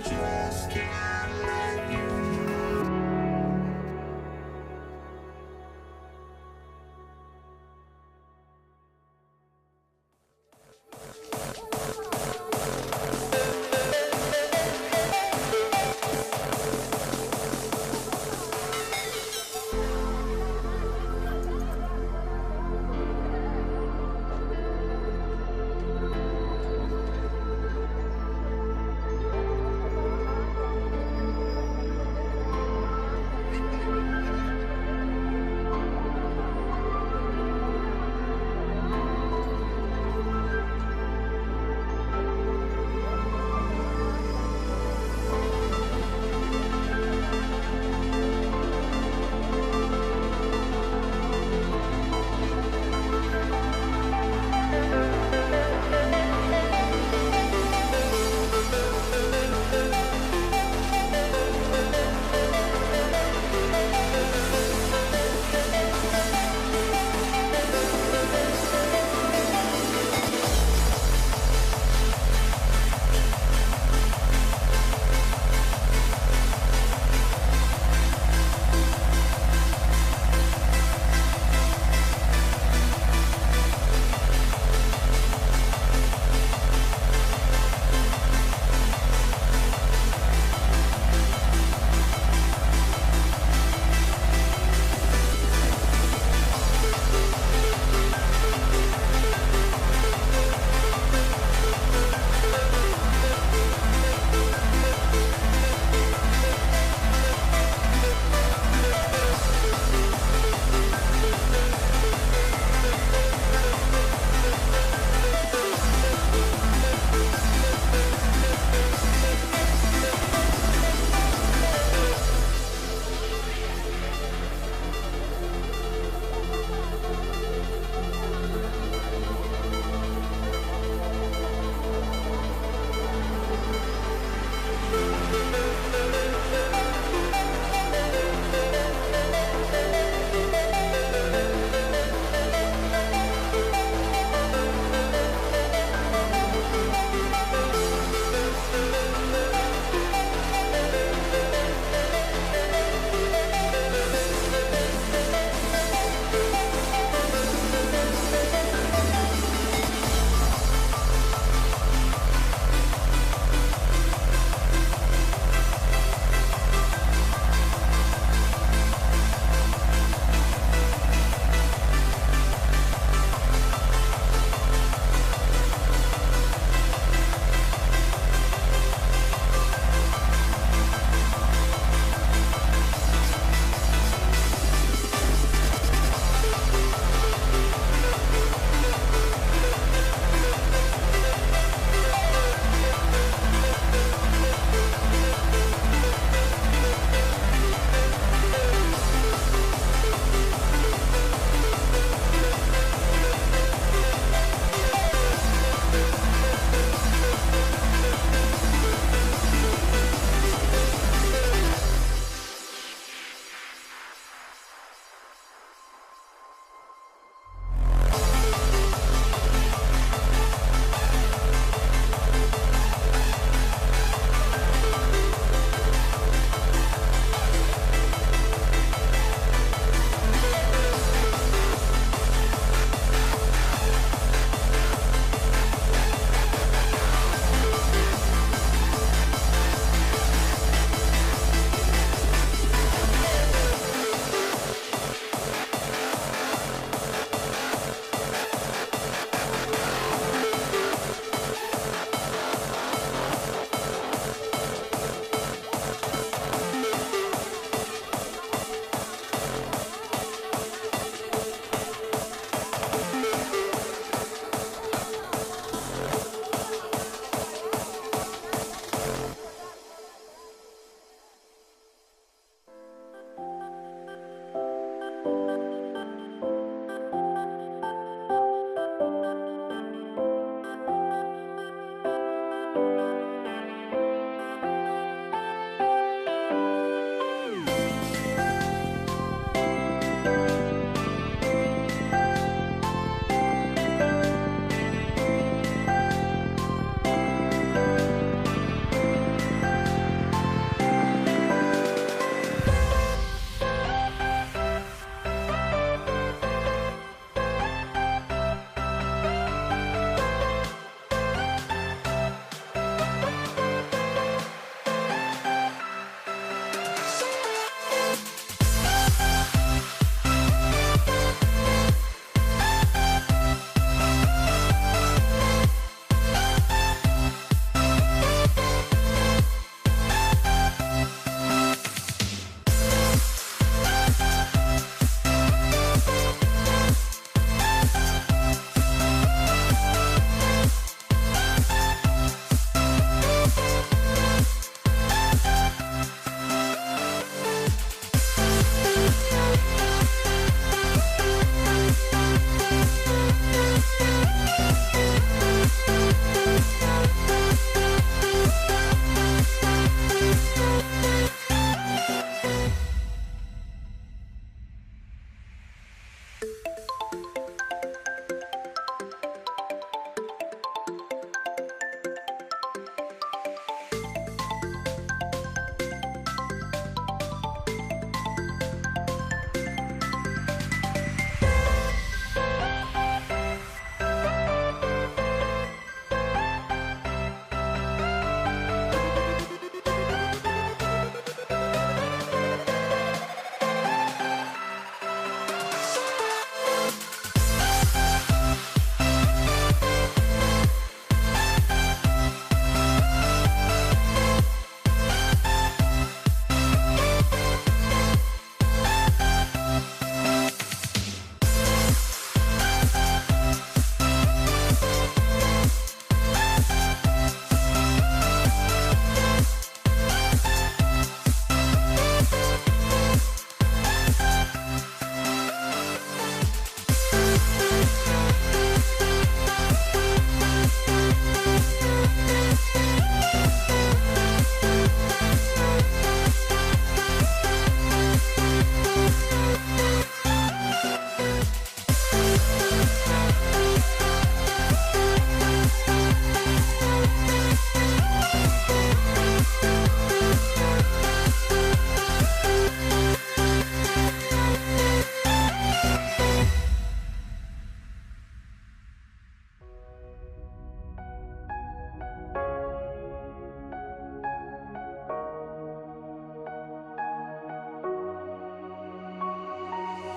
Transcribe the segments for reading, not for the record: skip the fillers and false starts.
just can't let you.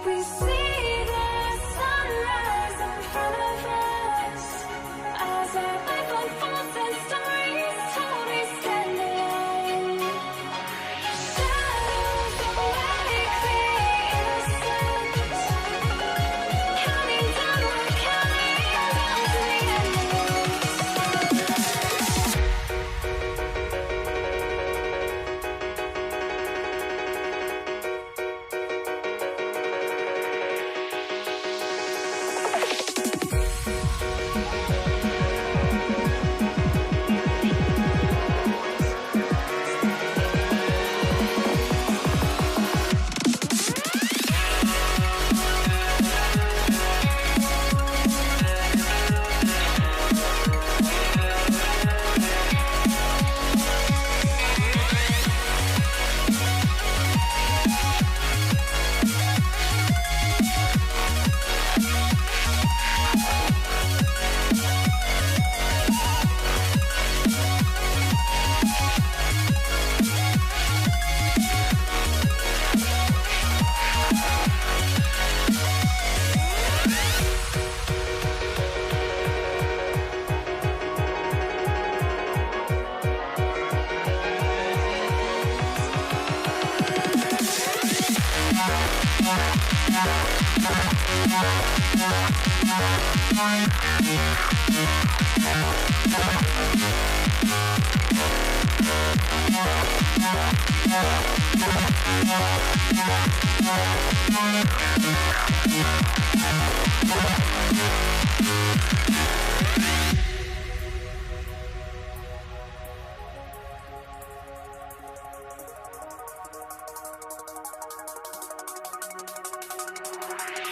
We see the sunrise in front of us as our life unfolds and stories told. We stand alone. Shadows awake the innocent, counting down, we're counting down to the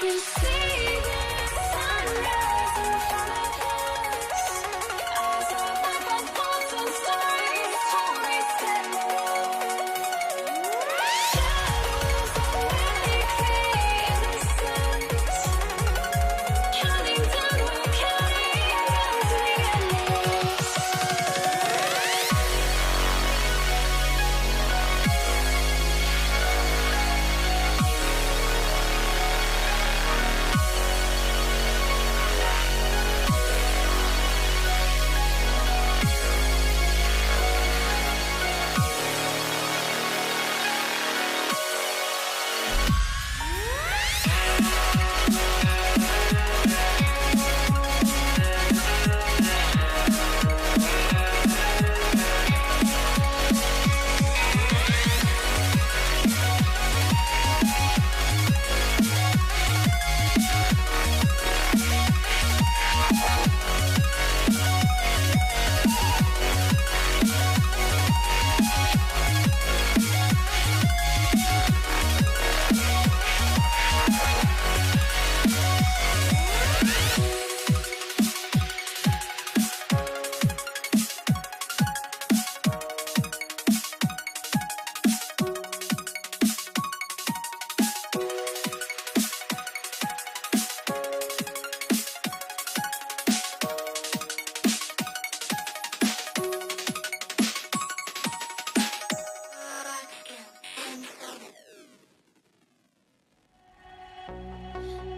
We see the sunrise in front of us as our life unfolds and stories told. We stand alone. Shadows awake the innocent, counting down, we're counting down to the endless.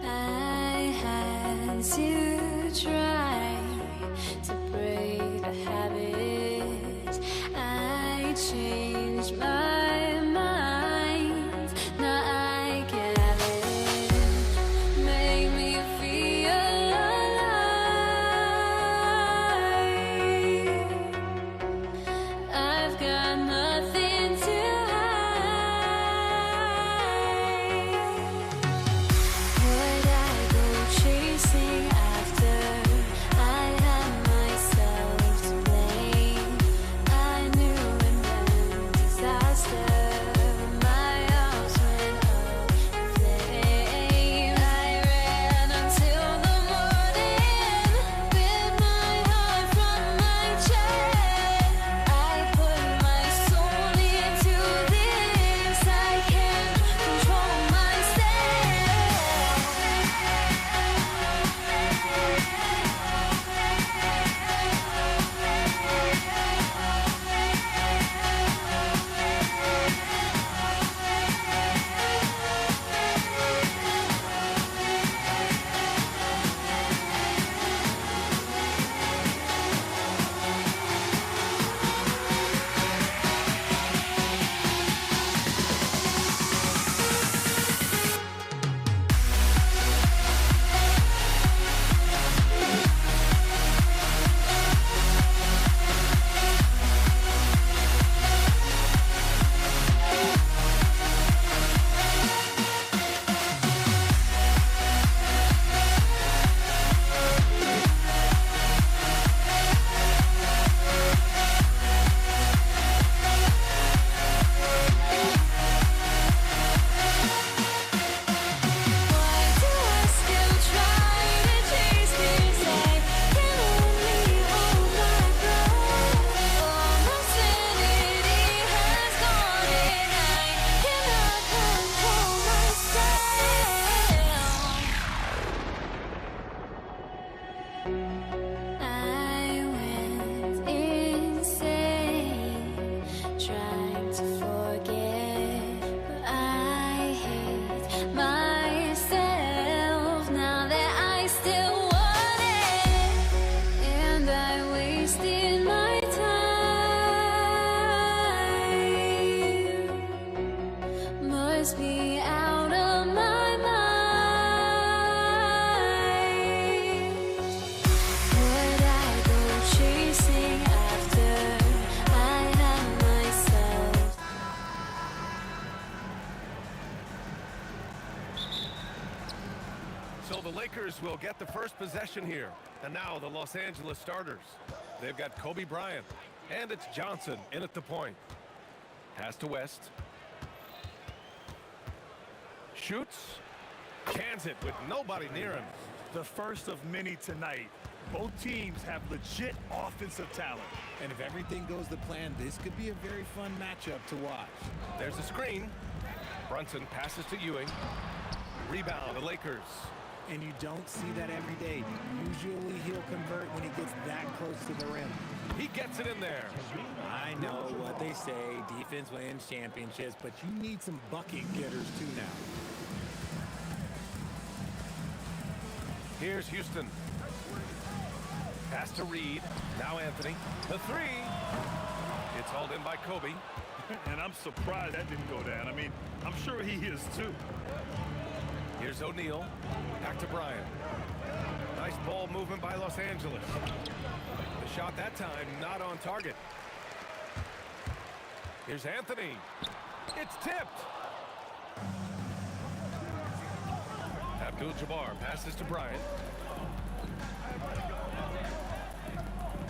I had to try to break a habit. I changed my mind. Now I can have it. Make me feel alive. I've got nothing to would I go chasing after? I had myself to blame. I knew it meant disaster. So the Lakers will get the first possession here. And now the Los Angeles starters. They've got Kobe Bryant. And it's Johnson in at the point. Pass to West. Shoots. Cans it with nobody near him. The first of many tonight. Both teams have legit offensive talent. And if everything goes to plan, this could be a very fun matchup to watch. There's a screen. Brunson passes to Ewing. Rebound, the Lakers. And you don't see that every day. Usually he'll convert when he gets that close to the rim. He gets it in there. I know what they say, defense wins championships, but you need some bucket getters too now. Here's Houston. Pass to Reed. Now Anthony. The three. It's hauled in by Kobe. And I'm surprised that didn't go down. I mean, I'm sure he is too. Here's O'Neal. Back to Bryant. Nice ball movement by Los Angeles. The shot that time not on target. Here's Anthony. It's tipped. Abdul-Jabbar passes to Bryant.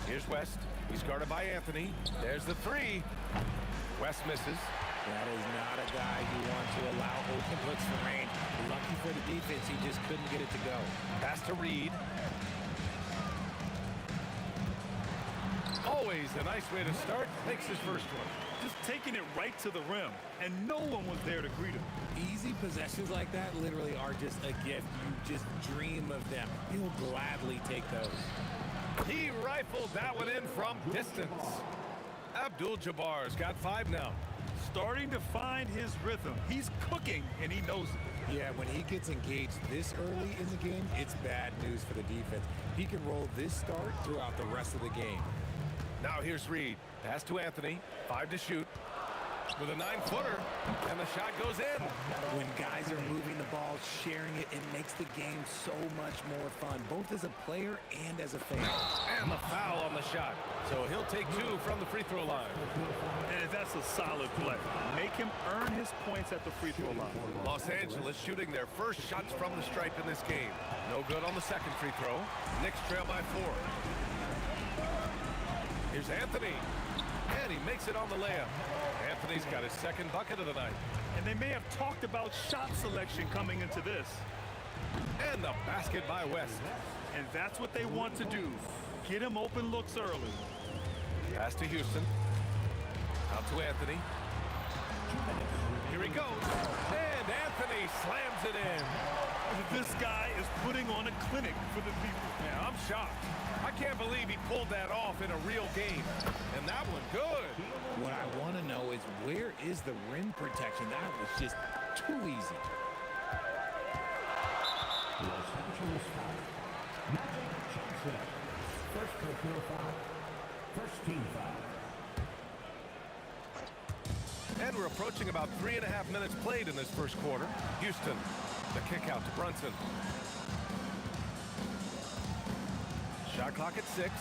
Here's West. He's guarded by Anthony. There's the three. West misses. That is not a guy you want to allow open looks for range. Lucky for the defense, he just couldn't get it to go. Pass to Reed. Always a nice way to start. Makes his first one. Just taking it right to the rim, and no one was there to greet him. Easy possessions like that literally are just a gift. You just dream of them. He'll gladly take those. He rifled that one in from distance. Abdul-Jabbar's got 5 now. Starting to find his rhythm. He's cooking, and he knows it. Yeah, when he gets engaged this early in the game, it's bad news for the defense. He can roll this start throughout the rest of the game. Now here's Reed. Pass to Anthony. 5 to shoot. With a 9-footer. And the shot goes in. When guys are moving the ball, sharing it, it makes the game so much more fun, both as a player and as a fan. And the foul on the shot. So he'll take 2 from the free throw line. And that's a solid play. Make him earn his points at the free throw line. Los Angeles shooting their first shots from the stripe in this game. No good on the second free throw. Knicks trail by 4. Here's Anthony. And he makes it on the layup. Anthony's got his second bucket of the night. And they may have talked about shot selection coming into this. And the basket by West. And that's what they want to do. Get him open looks early. Pass to Houston. Out to Anthony. Here he goes. And Anthony slams it in. This guy is putting on a clinic for the people. Yeah, I'm shocked. I can't believe he pulled that off in a real game. And that one good. What I want to know is, where is the rim protection? That was just too easy. Los Angeles foul. Johnson. First personal foul. First team foul. And we're approaching about 3.5 minutes played in this first quarter. Houston, the kick out to Brunson. Shot clock at 6.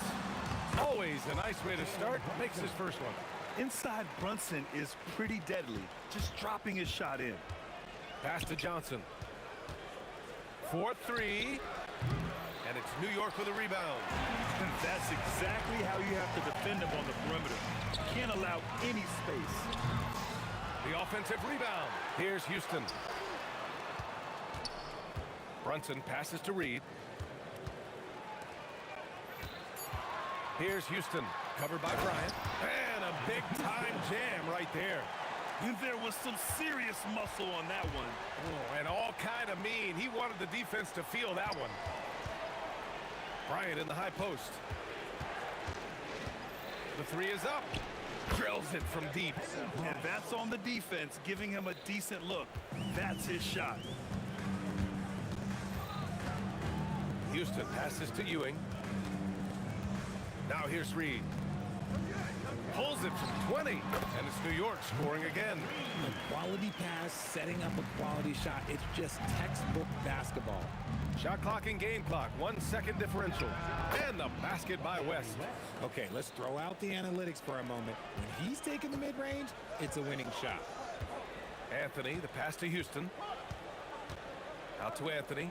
Always a nice way to start. Makes his first one. Inside Brunson is pretty deadly, just dropping his shot in. Pass to Johnson. 4-3. And it's New York with a rebound. That's exactly how you have to defend him on the perimeter. Can't allow any space. The offensive rebound. Here's Houston. Brunson passes to Reed. Here's Houston, covered by Bryant. And a big-time jam right there. And there was some serious muscle on that one. Oh, and all kind of mean. He wanted the defense to feel that one. Bryant in the high post. The three is up. Drills it from deep. And that's on the defense, giving him a decent look. That's his shot. Houston passes to Ewing. Now here's Reed. Pulls it from 20. And it's New York scoring again. A quality pass, setting up a quality shot. It's just textbook basketball. Shot clock and game clock. 1 second differential. And the basket by West. Okay, let's throw out the analytics for a moment. When he's taking the mid-range, it's a winning shot. Anthony, the pass to Houston. Out to Anthony.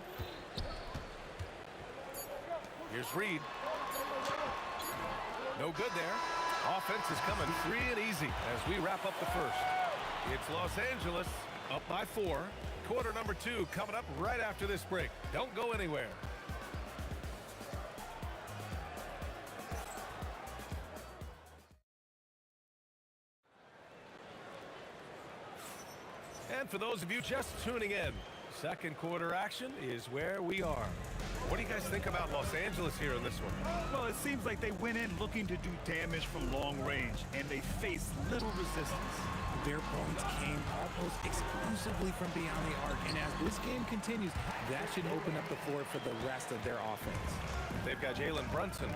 Here's Reed. No good there. Offense is coming free and easy as we wrap up the first. It's Los Angeles up by 4. Quarter number 2 coming up right after this break. Don't go anywhere. And for those of you just tuning in, second quarter action is where we are. What do you guys think about Los Angeles here in this one? Well, it seems like they went in looking to do damage from long range, and they faced little resistance. Their points came almost exclusively from beyond the arc, and as this game continues, that should open up the floor for the rest of their offense. They've got Jalen Brunson,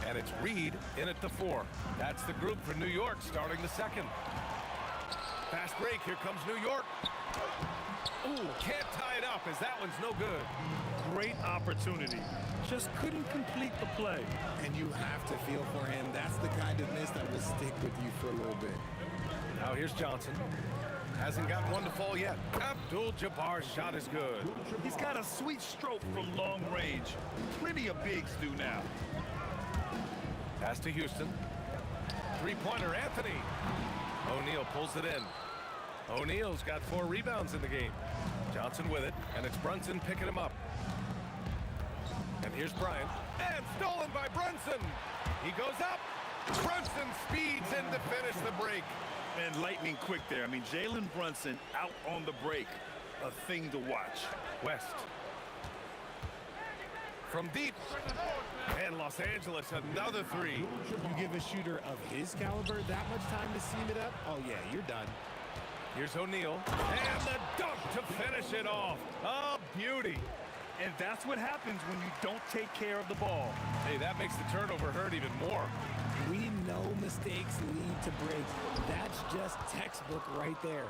and it's Reed in at the 4. That's the group for New York starting the second. Fast break, here comes New York. Ooh, can't tie it up as that one's no good. Great opportunity. Just couldn't complete the play. And you have to feel for him. That's the kind of miss that will stick with you for a little bit. Now here's Johnson. Hasn't got one to fall yet. Abdul-Jabbar's shot is good. He's got a sweet stroke from long range. Plenty of bigs do now. Pass to Houston. Three-pointer, Anthony. O'Neal pulls it in. O'Neal's got 4 rebounds in the game. Johnson with it, and it's Brunson picking him up. And here's Bryant. And stolen by Brunson. He goes up. Brunson speeds in to finish the break. And lightning quick there. I mean, Jalen Brunson out on the break. A thing to watch. West. From deep. And Los Angeles, another 3. You give a shooter of his caliber that much time to seam it up? Oh, yeah, you're done. Here's O'Neal. And the dunk to finish it off. A beauty. And that's what happens when you don't take care of the ball. Hey, that makes the turnover hurt even more. We know mistakes lead to breaks. That's just textbook right there.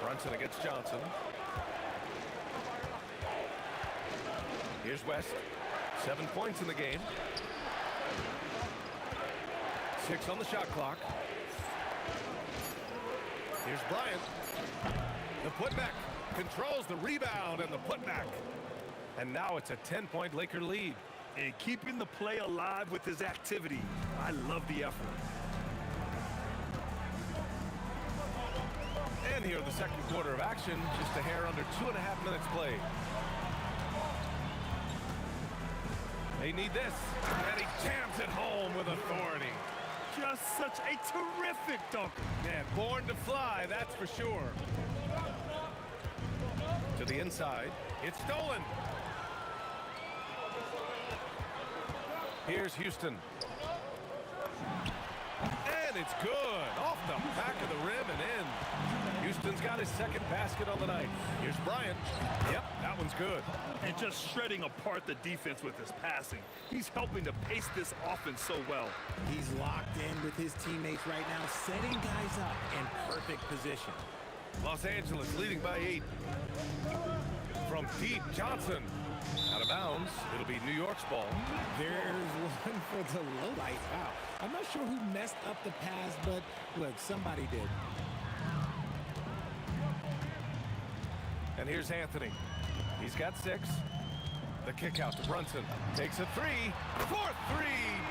Brunson against Johnson. Here's West. 7 points in the game. 6 on the shot clock. Here's Bryant. The putback. Controls the rebound and the putback. And now it's a 10-point Laker lead. And keeping the play alive with his activity. I love the effort. And here the second quarter of action. Just a hair under 2.5 minutes played. They need this. And he jams it home with authority. Just such a terrific dunker. Man, born to fly, that's for sure. To the inside. It's stolen. Here's Houston. And it's good. Off the back of the rim and in. Houston's got his second basket on the night. Here's Bryant. Yep, that one's good. And just shredding apart the defense with his passing. He's helping to pace this offense so well. He's locked in with his teammates right now, setting guys up in perfect position. Los Angeles leading by 8. From deep, Johnson. Out of bounds. It'll be New York's ball. There's one for the low light. Wow. I'm not sure who messed up the pass, but look, somebody did. And here's Anthony. He's got 6. The kick out to Brunson. Takes a 3. 4-3.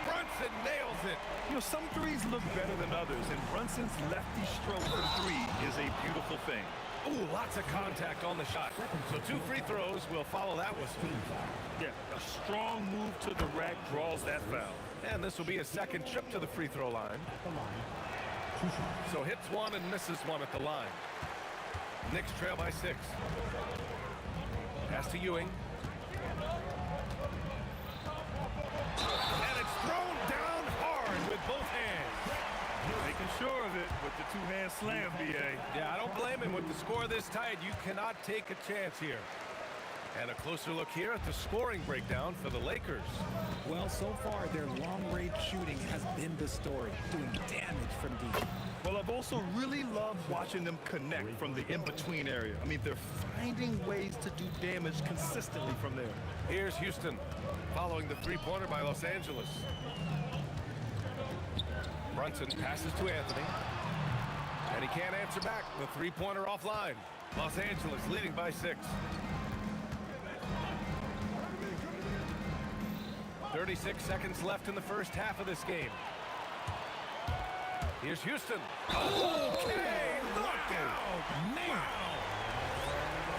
Brunson nails it. You know, some threes look better than others, and Brunson's lefty stroke for 3 is a beautiful thing. Ooh, lots of contact on the shot. So 2 free throws will follow that whistle. Yeah, a strong move to the rack draws that foul. And this will be a second trip to the free throw line. So hits 1 and misses 1 at the line. Knicks trail by 6. Pass to Ewing. And it's thrown down hard with both hands. Making sure of it with the 2-hand slam, B.A. Yeah, I don't blame him. With the score this tight, you cannot take a chance here. And a closer look here at the scoring breakdown for the Lakers. Well, so far, their long-range shooting has been the story, doing damage from deep. Well, I've also really loved watching them connect from the in-between area. I mean, they're finding ways to do damage consistently from there. Here's Houston, following the three-pointer by Los Angeles. Brunson passes to Anthony. And he can't answer back. The three-pointer offline. Los Angeles leading by 6. 36 seconds left in the first half of this game. Here's Houston. Okay, look out! Man.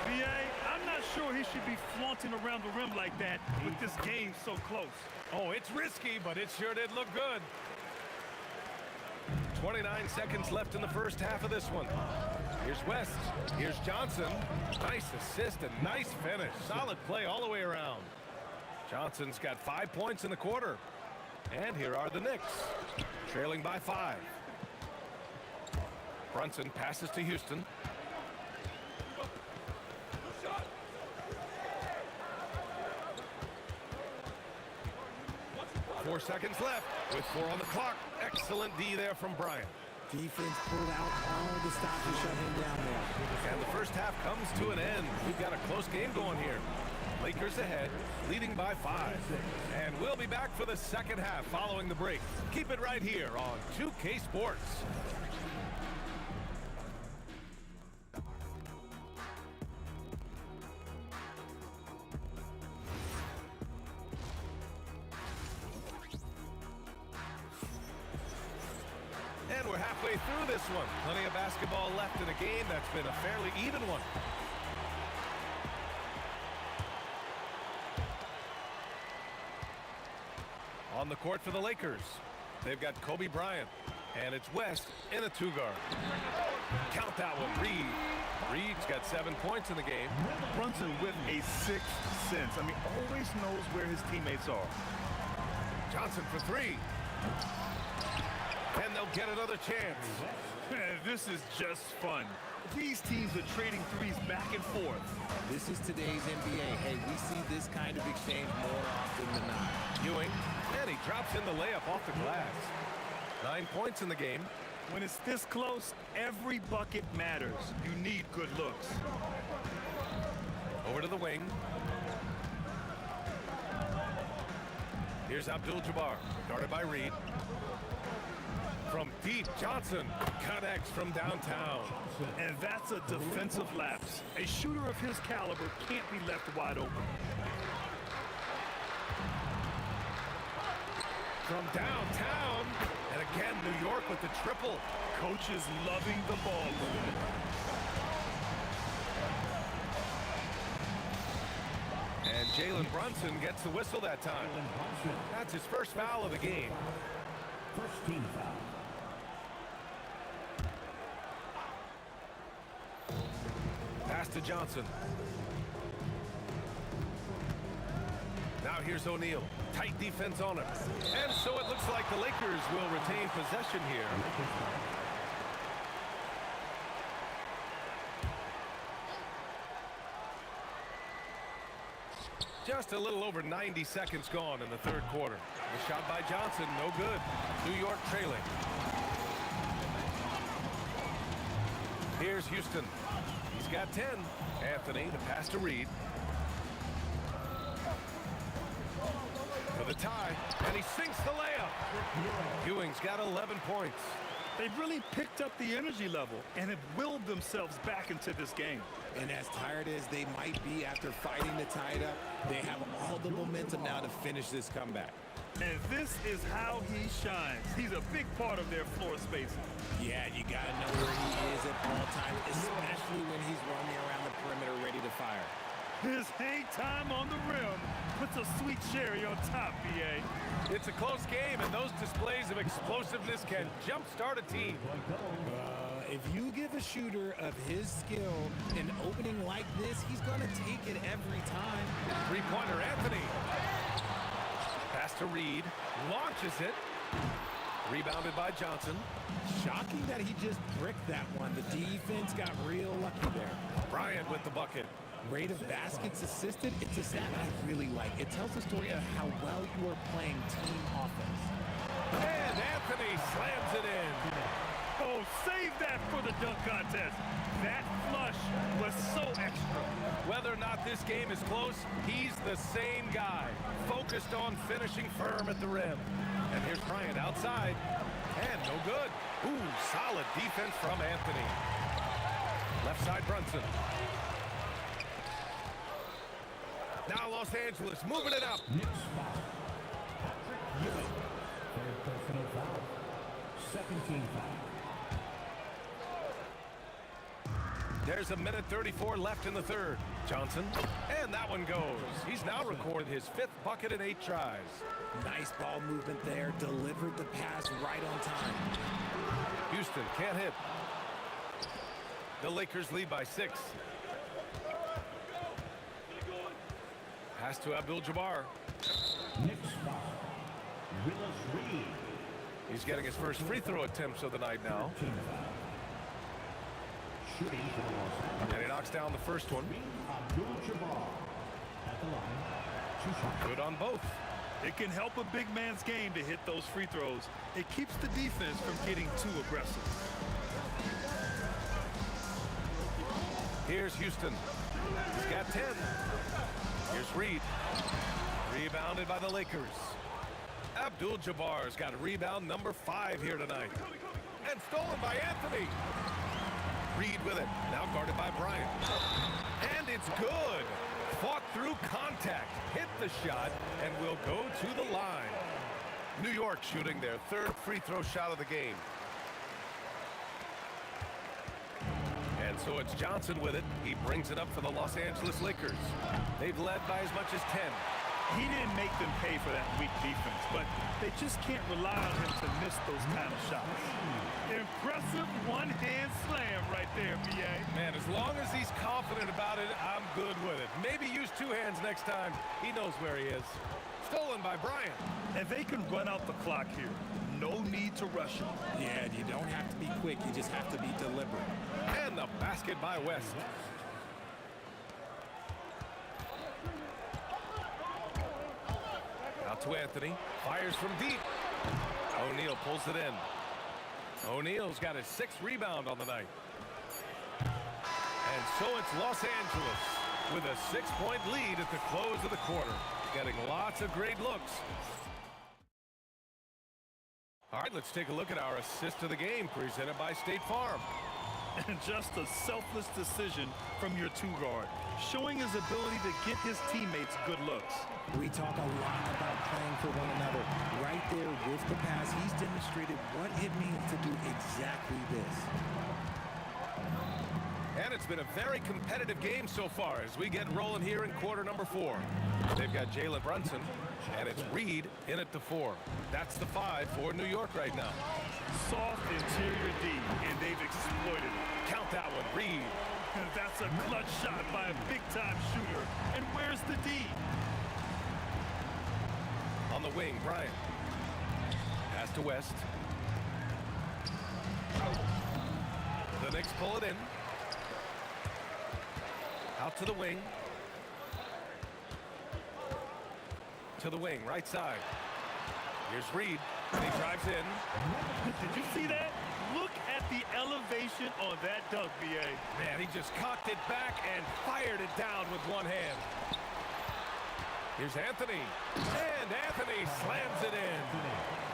BA, I'm not sure he should be flaunting around the rim like that with this game so close. Oh, it's risky, but it sure did look good. 29 seconds left in the first half of this one. Here's West. Here's Johnson. Nice assist and nice finish. Solid play all the way around. Johnson's got 5 points in the quarter. And here are the Knicks, trailing by 5. Brunson passes to Houston. Four seconds left with 4 on the clock. Excellent D there from Bryant. Defense pulled out all the stops to shut him down there. And the first half comes to an end. We've got a close game going here. Lakers ahead, leading by 5. And we'll be back for the second half following the break. Keep it right here on 2K Sports. And we're halfway through this one. Plenty of basketball left in a game that's been a fairly even one. On the court for the Lakers, they've got Kobe Bryant, and it's West in a 2-guard. Count that one, Reed. Reed's got 7 points in the game. Brunson with a sixth sense. I mean, always knows where his teammates are. Johnson for 3. And they'll get another chance. This is just fun. These teams are trading threes back and forth. This is today's NBA. Hey, we see this kind of exchange more often than not. Ewing, and he drops in the layup off the glass. 9 points in the game. When it's this close, every bucket matters. You need good looks. Over to the wing. Here's Abdul-Jabbar, guarded by Reed. From deep, Johnson connects from downtown. And that's a defensive lapse. A shooter of his caliber can't be left wide open. From downtown, and again, New York with the triple. Coach is loving the ball movement. And Jalen Brunson gets the whistle that time. That's his first foul of the game. First team foul. Pass to Johnson. Now here's O'Neal. Tight defense on him. And so it looks like the Lakers will retain possession here. Just a little over 90 seconds gone in the third quarter. The shot by Johnson, no good. New York trailing. Here's Houston. He's got 10. Anthony, the pass to Reed. For the tie, and he sinks the layup. Ewing's got 11 points. They've really picked up the energy level and have willed themselves back into this game. And as tired as they might be after fighting to tie it up, they have all the momentum now to finish this comeback. And this is how he shines. He's a big part of their floor spacing. Yeah, you got to know where he is at all times, especially when he's roaming around the perimeter ready to fire. His hang time on the rim puts a sweet cherry on top, BA. It's a close game, and those displays of explosiveness can jumpstart a team. If you give a shooter of his skill an opening like this, he's going to take it every time. Three-pointer, Anthony. Pass to Reed. Launches it. Rebounded by Johnson. Shocking that he just bricked that one. The defense got real lucky there. Bryant with the bucket. Rate of baskets assisted, it's a stat I really like. It tells the story of how well you are playing team offense. And Anthony slams it in. Oh, save that for the dunk contest. That flush was so extra. Whether or not this game is close, he's the same guy. Focused on finishing firm at the rim. And here's Bryant outside. And no good. Ooh, solid defense from Anthony. Left side, Brunson. Now Los Angeles moving it up. Third personal foul. Second team foul. There's a minute 34 left in the third. Johnson, and that one goes. He's now recorded his 5th bucket in 8 tries. Nice ball movement there. Delivered the pass right on time. Houston can't hit. The Lakers lead by 6. Pass to Abdul-Jabbar. Next foul. Willis Reed. He's getting his first free throw attempts of the night now. Team foul. Shooting for the Los Angeles. And he knocks down the first one. Abdul-Jabbar at the line. 2 shots. Good on both. It can help a big man's game to hit those free throws. It keeps the defense from getting too aggressive. Here's Houston. He's got 10. Here's Reed. Rebounded by the Lakers. Abdul-Jabbar's got a rebound number 5 here tonight. And stolen by Anthony. Reed with it. Now guarded by Bryant. And it's good. Fought through contact. Hit the shot and will go to the line. New York shooting their 3rd free throw shot of the game. And so it's Johnson with it. He brings it up for the Los Angeles Lakers. They've led by as much as 10. He didn't make them pay for that weak defense, but they just can't rely on him to miss those kind of shots. Impressive one-hand slam right there, B.A. Man, as long as he's confident about it, I'm good with it. Maybe use 2 hands next time. He knows where he is. Stolen by Bryant. And they can run out the clock here. No need to rush him. Yeah, you don't have to be quick. You just have to be deliberate. And the basket by West. Out to Anthony. Fires from deep. O'Neal pulls it in. O'Neal's got his 6th rebound on the night. And so it's Los Angeles with a 6-point lead at the close of the quarter. Getting lots of great looks. All right, let's take a look at our assist of the game presented by State Farm. And just a selfless decision from your 2-guard, showing his ability to get his teammates good looks. We talk a lot about playing for one another. Right there with the pass, he's demonstrated what it means to do exactly this. And it's been a very competitive game so far as we get rolling here in quarter number 4. They've got Jalen Brunson, and it's Reed in at the 4. That's the 5 for New York right now. Soft interior D, and they've exploited it. Count that one, Reed. And that's a clutch shot by a big-time shooter. And where's the D? On the wing, Bryant. Pass to West. The Knicks pull it in. Out to the wing. To the wing, right side. Here's Reed, and he drives in. Did you see that? Look at the elevation on that dunk, B.A. Man, he just cocked it back and fired it down with one hand. Here's Anthony. And Anthony slams it in.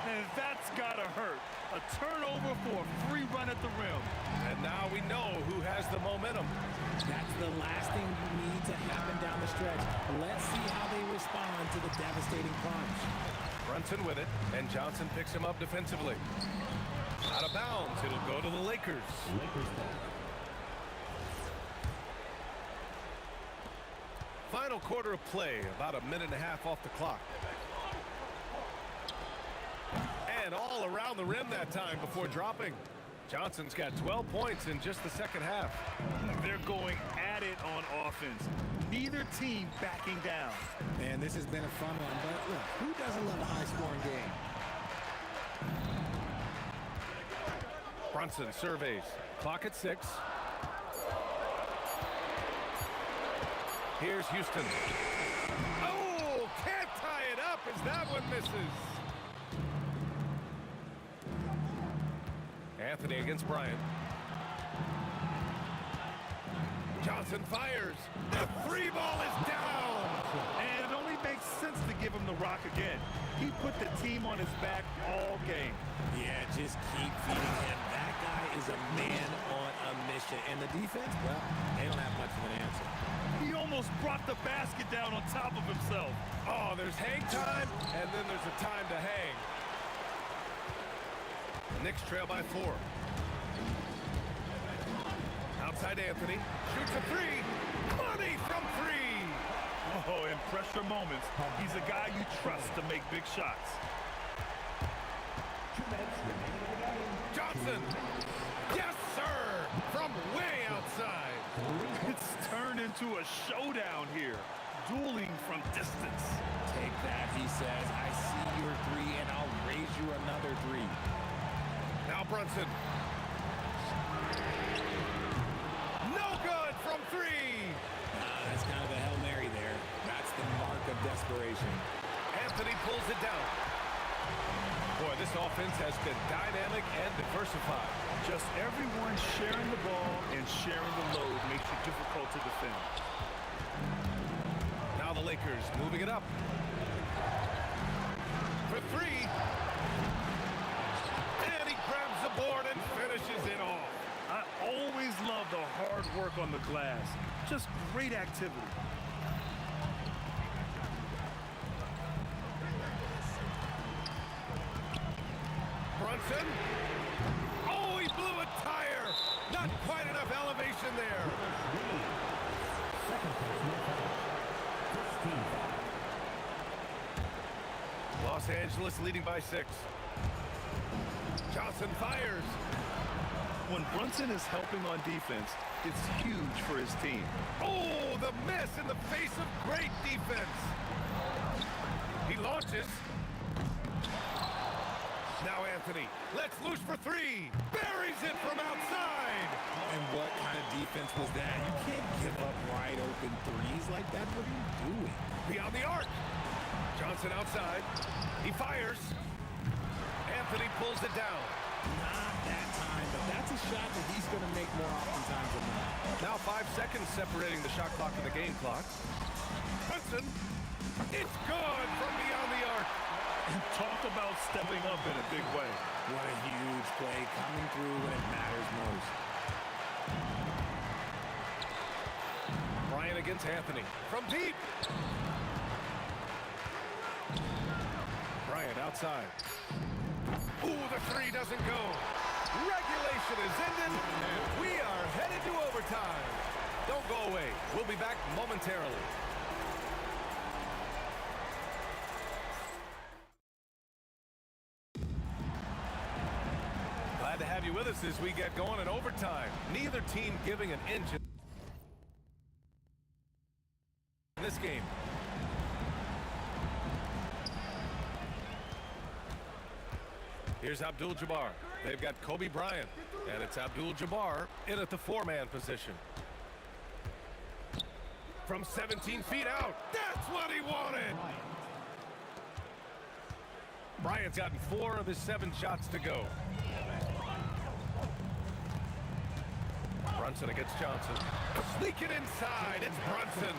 And that's gotta hurt. A turnover for a free run at the rim. And now we know who has the momentum. That's the last thing you need to happen down the stretch. Let's see how they respond to the devastating punch. Brunson with it, and Johnson picks him up defensively. Out of bounds, it'll go to the Lakers. Final quarter of play, about a minute and a half off the clock. And all around the rim that time before dropping. Johnson's got 12 points in just the second half. They're going at it on offense. Neither team backing down. Man, this has been a fun one, but look, who doesn't love a high-scoring game? Brunson surveys. Clock at 6. Here's Houston. Oh, can't tie it up as that one misses. Anthony against Bryant. Johnson fires. The 3 ball is down. And it only makes sense to give him the rock again. He put the team on his back all game. Yeah, just keep feeding him. That guy is a man on a mission. And the defense, well, they don't have much of an answer. He almost brought the basket down on top of himself. Oh, there's hang time, and then there's a time to hang. Knicks trail by 4. Outside Anthony. Shoots a 3. Money from 3. Oh, in pressure moments, he's a guy you trust to make big shots. 2 minutes remaining in the game. Johnson. Yes, sir. From way outside. It's turned into a showdown here. Dueling from distance. Take that, he says. I see your 3, and I'll raise you another 3. Now Brunson. No good from 3. That's kind of a Hail Mary there. That's the mark of desperation. Anthony pulls it down. Boy, this offense has been dynamic and diversified. Just everyone sharing the ball and sharing the load makes it difficult to defend. Now the Lakers moving it up. For 3. And he grabs the board and finishes it off. I always love the hard work on the glass. Just great activity. Brunson. Oh, he blew a tire. Not quite enough elevation there. Second personal foul. 15 foul. Los Angeles leading by 6. Johnson fires. When Brunson is helping on defense, it's huge for his team. Oh, the miss in the face of great defense. He launches. Now Anthony lets loose for 3. Buries it from outside. And what kind of defense was that? You can't give up wide open 3s like that. What are you doing? Beyond the arc. Johnson outside. He fires. Anthony pulls it down. Not that time, but that's a shot that he's going to make more oftentimes than not. Now 5 seconds separating the shot clock and the game clock. Brunson. It's good from beyond the arc. Talk about stepping up in a big way. What a huge play coming through when it matters most. Bryant against Anthony. From deep. Bryant outside. Ooh, the 3 doesn't go. Regulation is ended, and we are headed to overtime. Don't go away. We'll be back momentarily. Glad to have you with us as we get going in overtime. Neither team giving an inch in this game. Here's Abdul-Jabbar. They've got Kobe Bryant, and it's Abdul-Jabbar in at the 4-man position. From 17 feet out, that's what he wanted! Bryant's gotten 4 of his 7 shots to go. Brunson against Johnson. Sneaking inside, it's Brunson.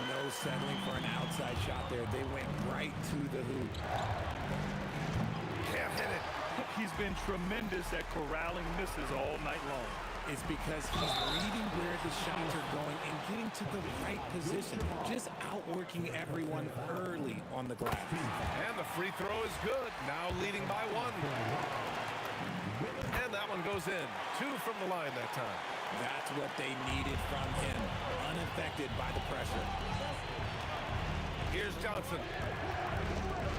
No settling for an outside shot there. They went right to the hoop. Can't hit it. He's been tremendous at corralling misses all night long. It's because he's reading where the shots are going and getting to the right position. Just outworking everyone early on the glass. And the free throw is good. Now leading by 1. And that one goes in. 2 from the line that time. That's what they needed from him. Unaffected by the pressure. Here's Johnson.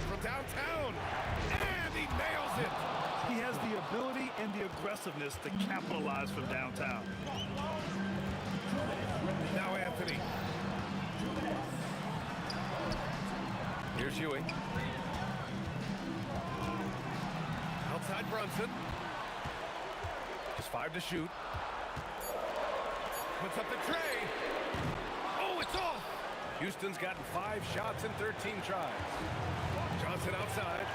From downtown. And he nails it. He has the ability and the aggressiveness to capitalize from downtown. Now Anthony. Here's Ewing. Outside Brunson. Just 5 to shoot. Puts up the tray. Oh, it's off. Houston's gotten 5 shots in 13 tries. Johnson outside.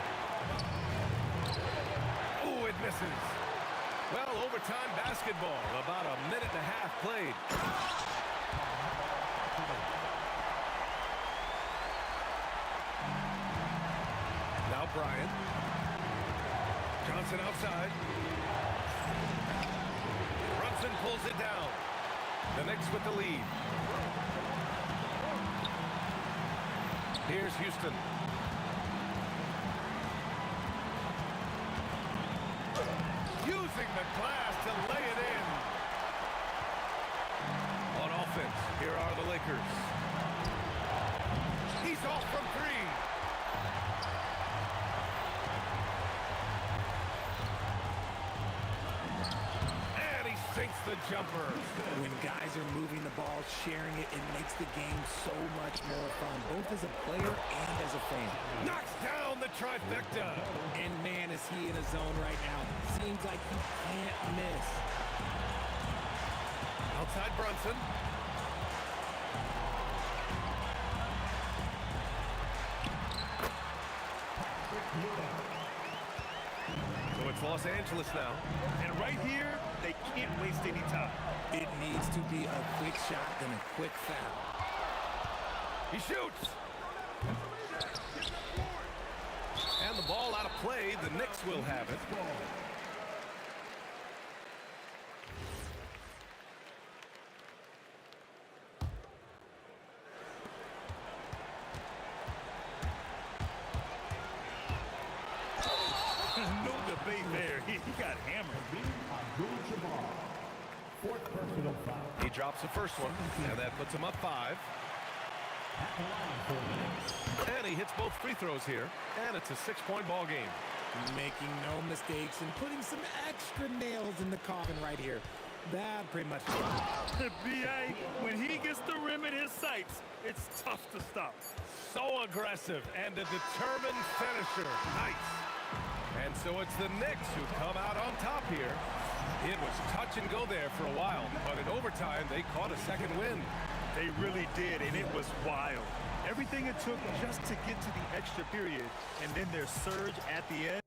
Oh, it misses. Well, overtime basketball. About a minute and a half played. Now Bryant. Johnson outside. Brunson pulls it down. The Knicks with the lead. Here's Houston. Using the glass to lay it in. On offense, here are the Lakers. He's off from three. And he sinks the jumper. When guys are moving the ball, sharing it, it makes the game so much more fun, both as a player and as a fan. Knocks down the trifecta. And man, is he in a zone right now. Seems like he can't miss. Outside Brunson. So it's Los Angeles now. And right here, they can't waste any time. It needs to be a quick shot and a quick foul. He shoots. And the ball out of play. The Knicks will have it. No debate there. He got hammered. Abdul-Jabbar. Fourth personal foul. He drops the first one, and that puts him up 5. At the line for the Knicks. And he hits both free throws here, and it's a 6-point ball game. Making no mistakes and putting some extra nails in the coffin right here. That pretty much B.A., when he gets the rim in his sights, it's tough to stop. So aggressive and a determined finisher. Nice. And so it's the Knicks who come out on top here. It was touch and go there for a while, but in overtime, they caught a second win. They really did, and it was wild. Everything it took just to get to the extra period, and then their surge at the end.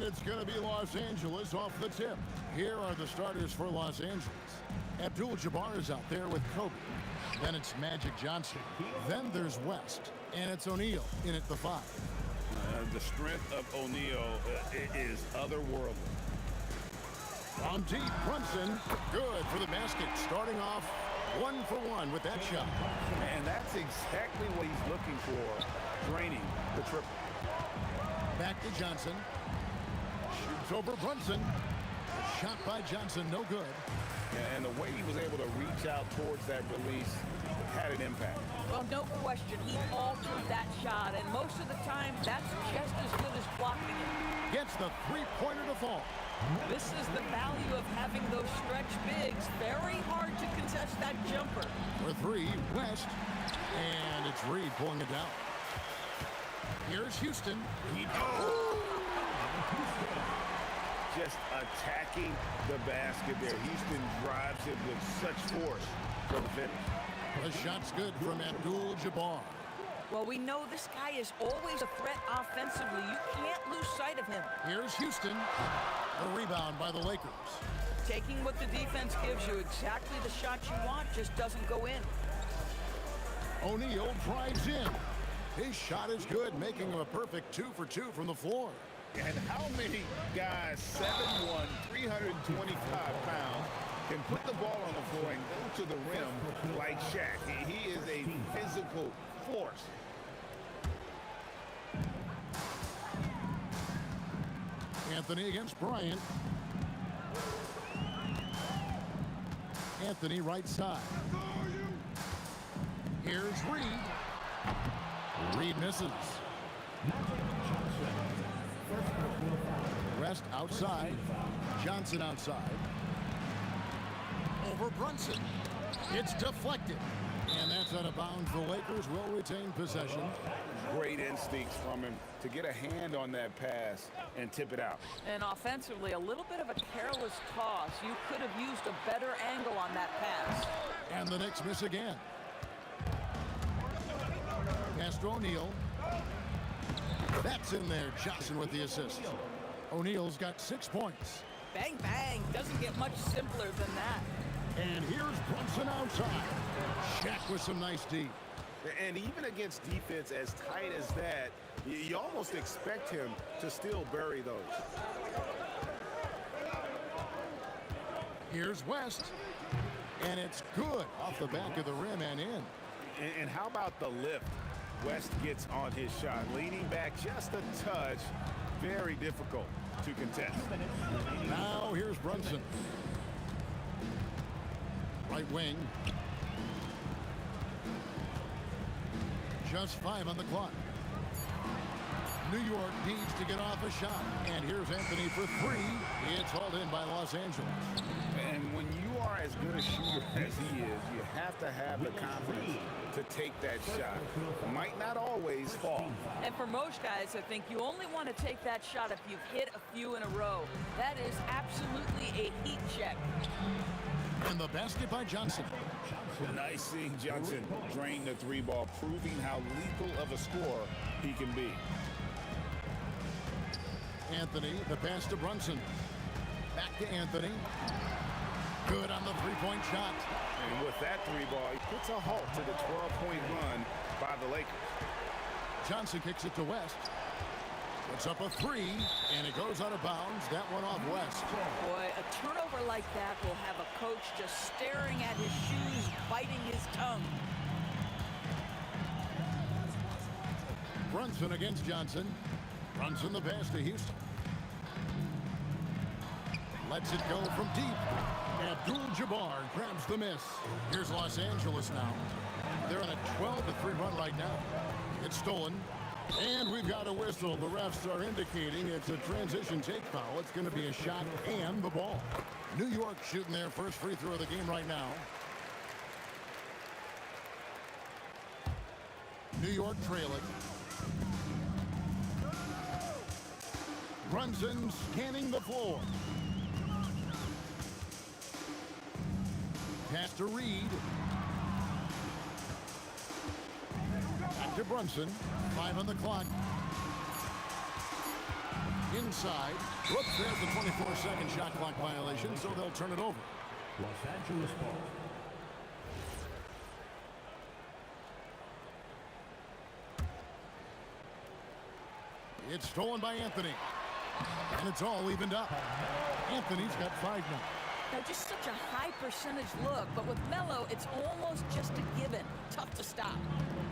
And it's going to be Los Angeles off the tip. Here are the starters for Los Angeles. Abdul-Jabbar is out there with Kobe. Then it's Magic Johnson. Then there's West. And it's O'Neal in at the 5. The strength of O'Neal is otherworldly. On deep, Brunson, good for the basket. Starting off 1 for 1 with that shot. And that's exactly what he's looking for, draining the triple. Back to Johnson. Shoots over Brunson. Shot by Johnson, no good. And the way he was able to reach out towards that release had an impact. Well, no question, he altered that shot, and most of the time, that's just as good as blocking it. Gets the three-pointer to fall. This is the value of having those stretch bigs. Very hard to contest that jumper. For 3, West. And it's Reed pulling it down. Here's Houston. Just attacking the basket there. Houston drives it with such force for the finish. The shot's good from Abdul-Jabbar. Well, we know this guy is always a threat offensively. You can't lose sight of him. Here's Houston. A rebound by the Lakers. Taking what the defense gives you, exactly the shot you want, just doesn't go in. O'Neal drives in. His shot is good, making him a perfect 2 for 2 from the floor. And how many guys, 7'1", 325 pounds, can put the ball on the floor and go to the rim like Shaq? He is a physical force. Anthony against Bryant. Anthony right side. Here's Reed. Reed misses. West outside. Johnson outside. Over Brunson. It's deflected. And that's out of bounds. The Lakers will retain possession. Great instincts from him to get a hand on that pass and tip it out. And offensively, a little bit of a careless toss. You could have used a better angle on that pass. And the Knicks miss again. Pass to O'Neal. That's in there. Johnson with the assist. O'Neal's got 6 points. Bang, bang. Doesn't get much simpler than that. And here's Brunson outside. Shaq with some nice D. And even against defense as tight as that, you almost expect him to still bury those. Here's West. And it's good off the back of the rim and in. And how about the lift West gets on his shot? Leaning back just a touch. Very difficult to contest. Now here's Brunson. Right wing. Just 5 on the clock. New York needs to get off a shot. And here's Anthony for 3. It's hauled in by Los Angeles. And when you are as good a shooter as he is, you have to have the confidence to take that shot. Might not always fall. And for most guys, I think you only want to take that shot if you've hit a few in a row. That is absolutely a heat check. And the basket by Johnson. Nice seeing Johnson drain the 3 ball, proving how lethal of a scorer he can be. Anthony, the pass to Brunson. Back to Anthony. Good on the 3-point shot. And with that 3 ball, he puts a halt to the 12-point run by the Lakers. Johnson kicks it to West. Puts up a 3, and it goes out of bounds. That one off West. Boy, a turnover like that will have a coach just staring at his shoes, biting his tongue. Brunson against Johnson. Brunson the pass to Houston. Lets it go from deep. Abdul-Jabbar grabs the miss. Here's Los Angeles now. They're on a 12-3 run right now. It's stolen. And we've got a whistle. The refs are indicating it's a transition take foul. It's going to be a shot and the ball. New York shooting their first free throw of the game right now. New York trailing. Brunson scanning the floor. Pass to Reed. Back to Brunson. 5 on the clock. Inside. Whoops, there's the 24-second shot clock violation, so they'll turn it over. Los Angeles ball. It's stolen by Anthony. And it's all evened up. Anthony's got 5 now. Now, just such a high percentage look, but with Melo, it's almost just a given. Tough to stop.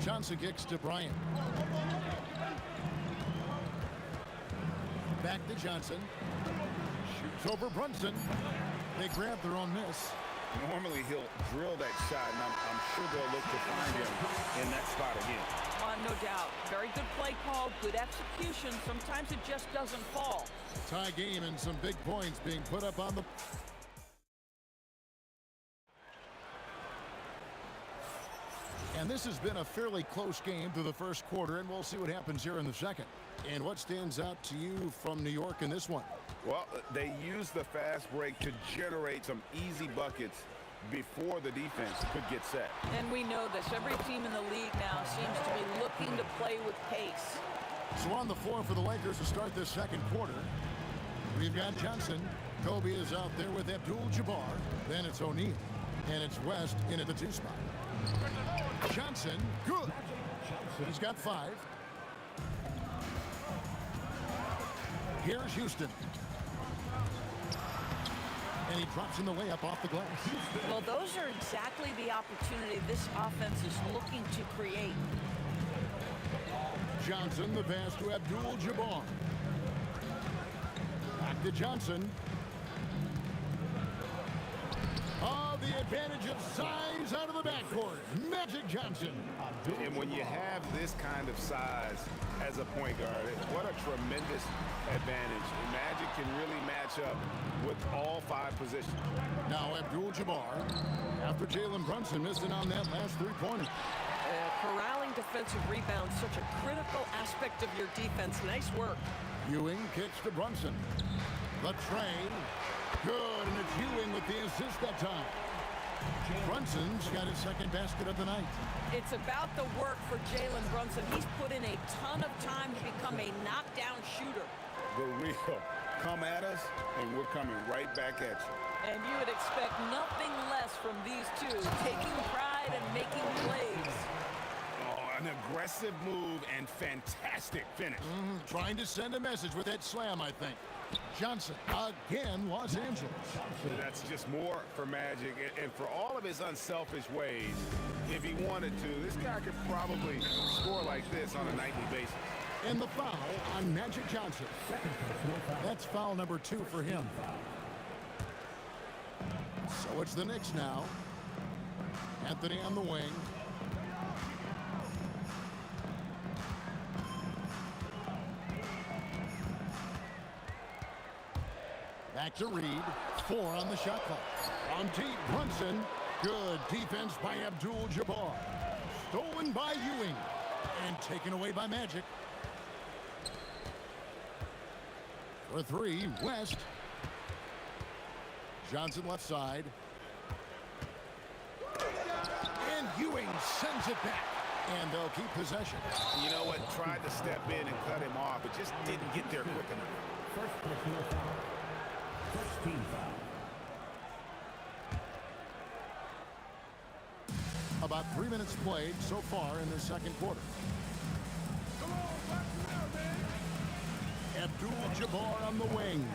Johnson kicks to Bryant. Back to Johnson. Shoots over Brunson. They grab their own miss. Normally he'll drill that shot, and I'm sure they'll look to find him in that spot again. No doubt. Very good play call, good execution. Sometimes it just doesn't fall. Tie game and some big points being put up on the... And this has been a fairly close game through the first quarter, and we'll see what happens here in the second. And what stands out to you from New York in this one? Well, they used the fast break to generate some easy buckets before the defense could get set. And we know this. Every team in the league now seems to be looking to play with pace. So on the floor for the Lakers to start this second quarter, we've got Johnson. Kobe is out there with Abdul-Jabbar. Then it's O'Neal. And it's West in at the 2 spot. Johnson, good. He's got 5. Here's Houston. And he drops in the layup off the glass. Well, those are exactly the opportunity this offense is looking to create. Johnson, the pass to Abdul-Jabbar. Back to Johnson. Oh, the advantage of size out of the backcourt. Magic Johnson. And when you have this kind of size as a point guard, what a tremendous advantage. And Magic can really match up with all 5 positions. Now Abdul-Jabbar, after Jalen Brunson missing on that last 3-pointer. Corralling defensive rebounds, such a critical aspect of your defense. Nice work. Ewing kicks to Brunson. The train. Good, and it's Ewing with the assist that time. Brunson's got his second basket of the night. It's about the work for Jalen Brunson. He's put in a ton of time to become a knockdown shooter. The real. Come at us, and we're coming right back at you. And you would expect nothing less from these two, taking pride and making plays. Oh, an aggressive move and fantastic finish. Trying to send a message with that slam, I think. Johnson, again, Los Angeles. That's just more for Magic, and for all of his unselfish ways, if he wanted to, this guy could probably score like this on a nightly basis. And the foul on Magic Johnson. That's foul number 2 for him. So it's the Knicks now. Anthony on the wing. Back to Reed. 4 on the shot clock. On deep, Brunson. Good defense by Abdul-Jabbar. Stolen by Ewing. And taken away by Magic. For 3, West. Johnson left side. And Ewing sends it back. And they'll keep possession. You know what? Tried to step in and cut him off, but just didn't get there quick enough. First personal foul. First team foul. About 3 minutes played so far in the second quarter. Abdul-Jabbar on the wing.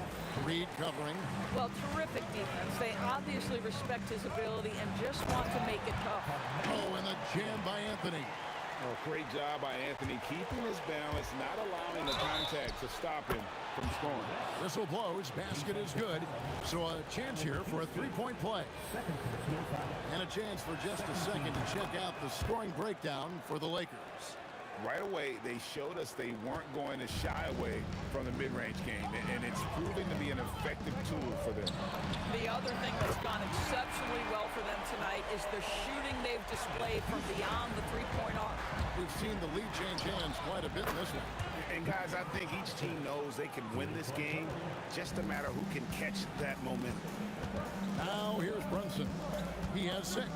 Reed covering. Well, terrific defense. They obviously respect his ability and just want to make it tough. Oh, and the jam by Anthony. Oh, great job by Anthony, keeping his balance, not allowing the contact to stop him from scoring. Whistle blows. Basket is good. So a chance here for a 3-point play. And a chance for just a second to check out the scoring breakdown for the Lakers. Right away, they showed us they weren't going to shy away from the mid-range game, and it's proving to be an effective tool for them. The other thing that's gone exceptionally well for them tonight is the shooting they've displayed from beyond the 3-point arc. We've seen the lead change hands quite a bit in this one. And guys, I think each team knows they can win this game, just a matter who can catch that momentum. Now here's Brunson. He has 6.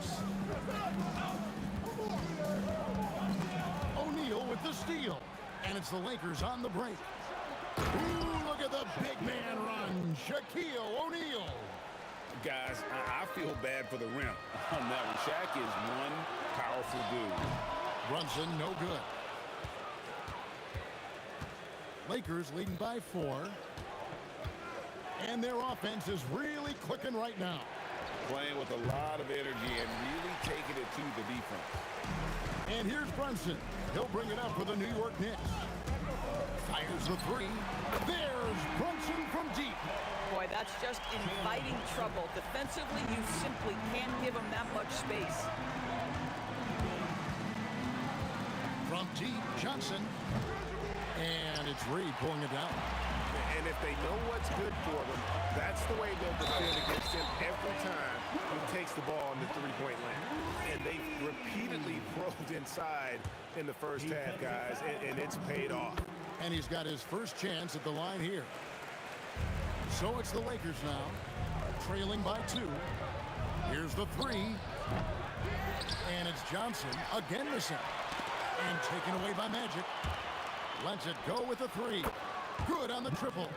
O'Neal with the steal. And it's the Lakers on the break. Ooh, look Look at the big man run. Shaquille O'Neal. Guys, I feel bad for the rim on that one. Shaq is one powerful dude. Brunson, no good. Lakers leading by 4. And their offense is really clicking right now. Playing with a lot of energy and really taking it to the defense. And here's Brunson. He'll bring it up for the New York Knicks. Fires the 3. There's Brunson from deep. Boy, that's just inviting trouble. Defensively, you simply can't give him that much space. From deep, Johnson. And it's Reed pulling it down. And if they know what's good for them, that's the way they'll defend against him every time he takes the ball in the three-point land. And they repeatedly probed inside in the first half, guys, and it's paid off. And he's got his first chance at the line here. So it's the Lakers now, trailing by 2. Here's the 3. And it's Johnson again missing. And taken away by Magic. Lets it go with the 3. Good on the triple.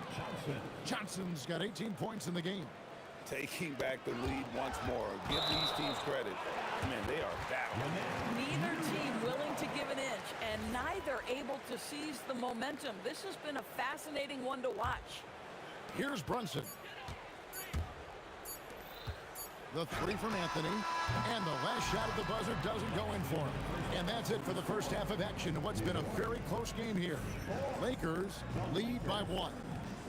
Johnson's got 18 points in the game. Taking back the lead once more. Give these teams credit. Man, they are battling. Neither team willing to give an inch, and neither able to seize the momentum. This has been a fascinating one to watch. Here's Brunson. The 3 from Anthony. And the last shot at the buzzer doesn't go in for him. And that's it for the first half of action. What's been a very close game here. Lakers lead by 1.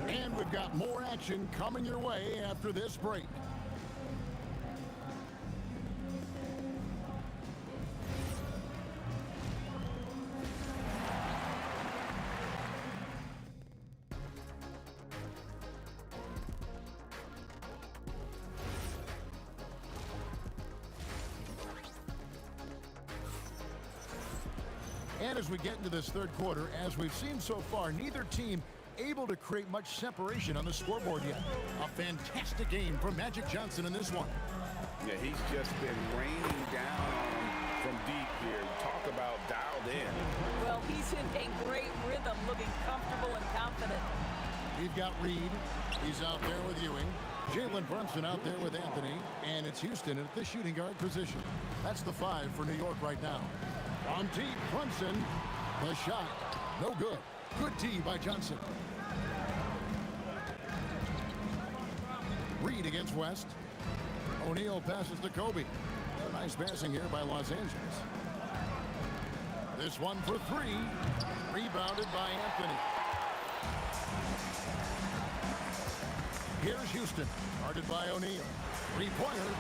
And we've got more action coming your way after this break. And as we get into this third quarter, as we've seen so far, neither team able to create much separation on the scoreboard yet. A fantastic game from Magic Johnson in this one. Yeah, he's just been raining down on them from deep here. Talk about dialed in. Well, he's in a great rhythm, looking comfortable and confident. We've got Reed. He's out there with Ewing. Jalen Brunson out there with Anthony. And it's Houston at the shooting guard position. That's the 5 for New York right now. On deep, Brunson. The shot. No good. Good D by Johnson. Reed against West. O'Neal passes to Kobe. Nice passing here by Los Angeles. This one for 3. Rebounded by Anthony. Here's Houston. Guarded by O'Neal. 3-pointer.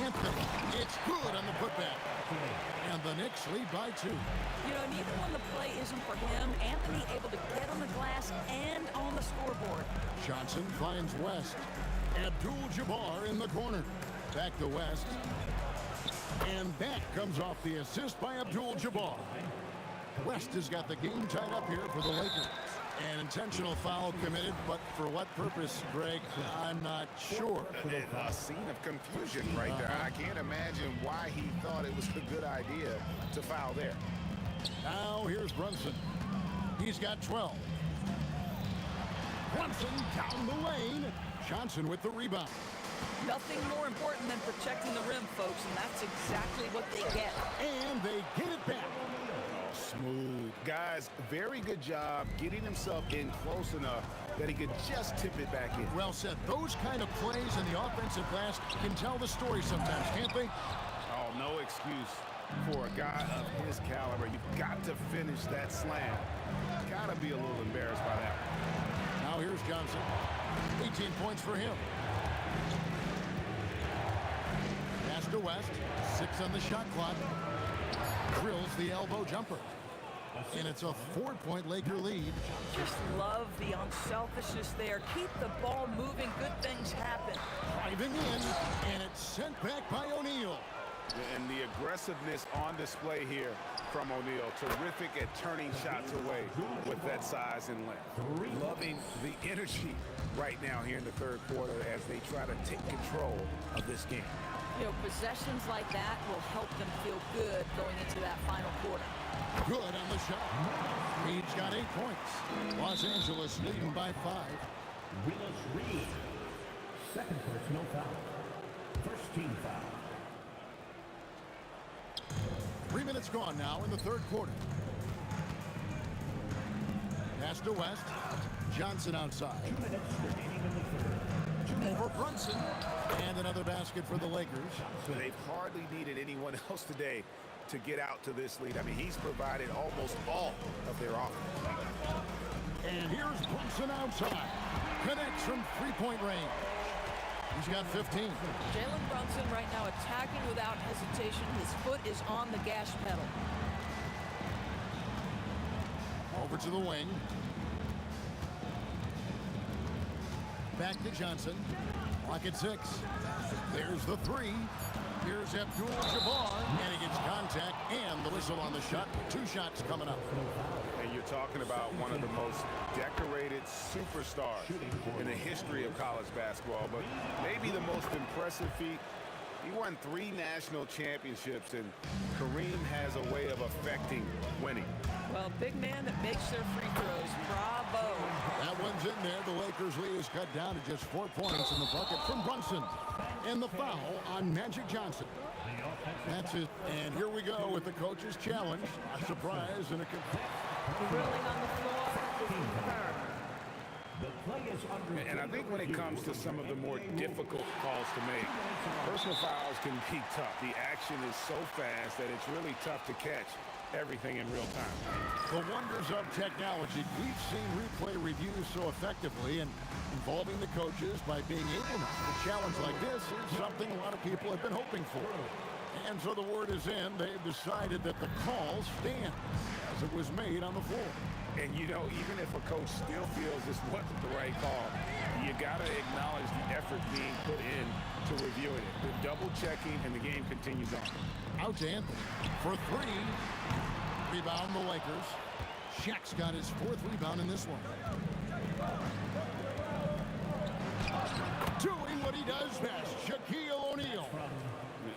Anthony. It's good on the putback. And the Knicks lead by 2. You know, and even when the play isn't for him, Anthony able to get on the glass and on the scoreboard. Johnson finds West. Abdul-Jabbar in the corner. Back to West. And that comes off the assist by Abdul-Jabbar. West has got the game tied up here for the Lakers. An intentional foul committed, but for what purpose, Greg, I'm not sure. A scene of confusion right there. I can't imagine why he thought it was a good idea to foul there. Now here's Brunson. He's got 12. Brunson down the lane. Johnson with the rebound. Nothing more important than protecting the rim, folks, and that's exactly what they get. And they get it back. Smooth. Guys, very good job getting himself in close enough that he could just tip it back in. Well said. Those kind of plays in the offensive glass can tell the story sometimes, can't they? Oh, no excuse for a guy of his caliber. You've got to finish that slam. Got to be a little embarrassed by that one. Now here's Johnson. 18 points for him. Pass to West. 6 on the shot clock. Drills the elbow jumper. And it's a 4-point Laker lead. Just love the unselfishness there. Keep the ball moving. Good things happen. Driving in, and it's sent back by O'Neal. And the aggressiveness on display here from O'Neal. Terrific at turning shots away with that size and length. Loving the energy right now here in the third quarter as they try to take control of this game. You know, possessions like that will help them feel good going into that final quarter. Good on the shot. Reed's He's got 8 points. Los Angeles leading by 5. Willis Reed. Second personal foul. First team foul. 3 minutes gone now in the third quarter. Pass to West. Johnson outside. 2 minutes remaining in the third. Over Brunson. And another basket for the Lakers. They've hardly needed anyone else today to get out to this lead. I mean, he's provided almost all of their offense. And here's Brunson outside. Connects from three-point range. He's got 15. Jalen Brunson right now attacking without hesitation. His foot is on the gas pedal. Over to the wing. Back to Johnson. Clock at 6. There's the 3. Here's Abdul-Jabbar, and he gets contact and the whistle on the shot. 2 shots coming up. And you're talking about one of the most decorated superstars in the history of college basketball, but maybe the most impressive feat. He won 3 national championships, and Kareem has a way of affecting winning. Well, big man that makes their free throws. Bravo. That one's in there. The Lakers' lead is cut down to just 4 points in the bucket from Brunson. And the foul on Magic Johnson. That's it. And here we go with the coach's challenge. A surprise and a... Drilling on the floor. The play is under. And I think when it comes to some of the more difficult calls to make, personal fouls can be tough. The action is so fast that it's really tough to catch everything in real time. The wonders of technology. We've seen replay reviews so effectively, and involving the coaches by being able to challenge like this is something a lot of people have been hoping for. And so the word is in. They've decided that the call stands as it was made on the floor. And you know, even if a coach still feels this wasn't the right call, you got to acknowledge the effort being put in to reviewing it. The double checking, and the game continues on. Out to Anthony for 3. Rebound the Lakers. Shaq's got his 4th rebound in this one. Doing what he does best, Shaquille O'Neal.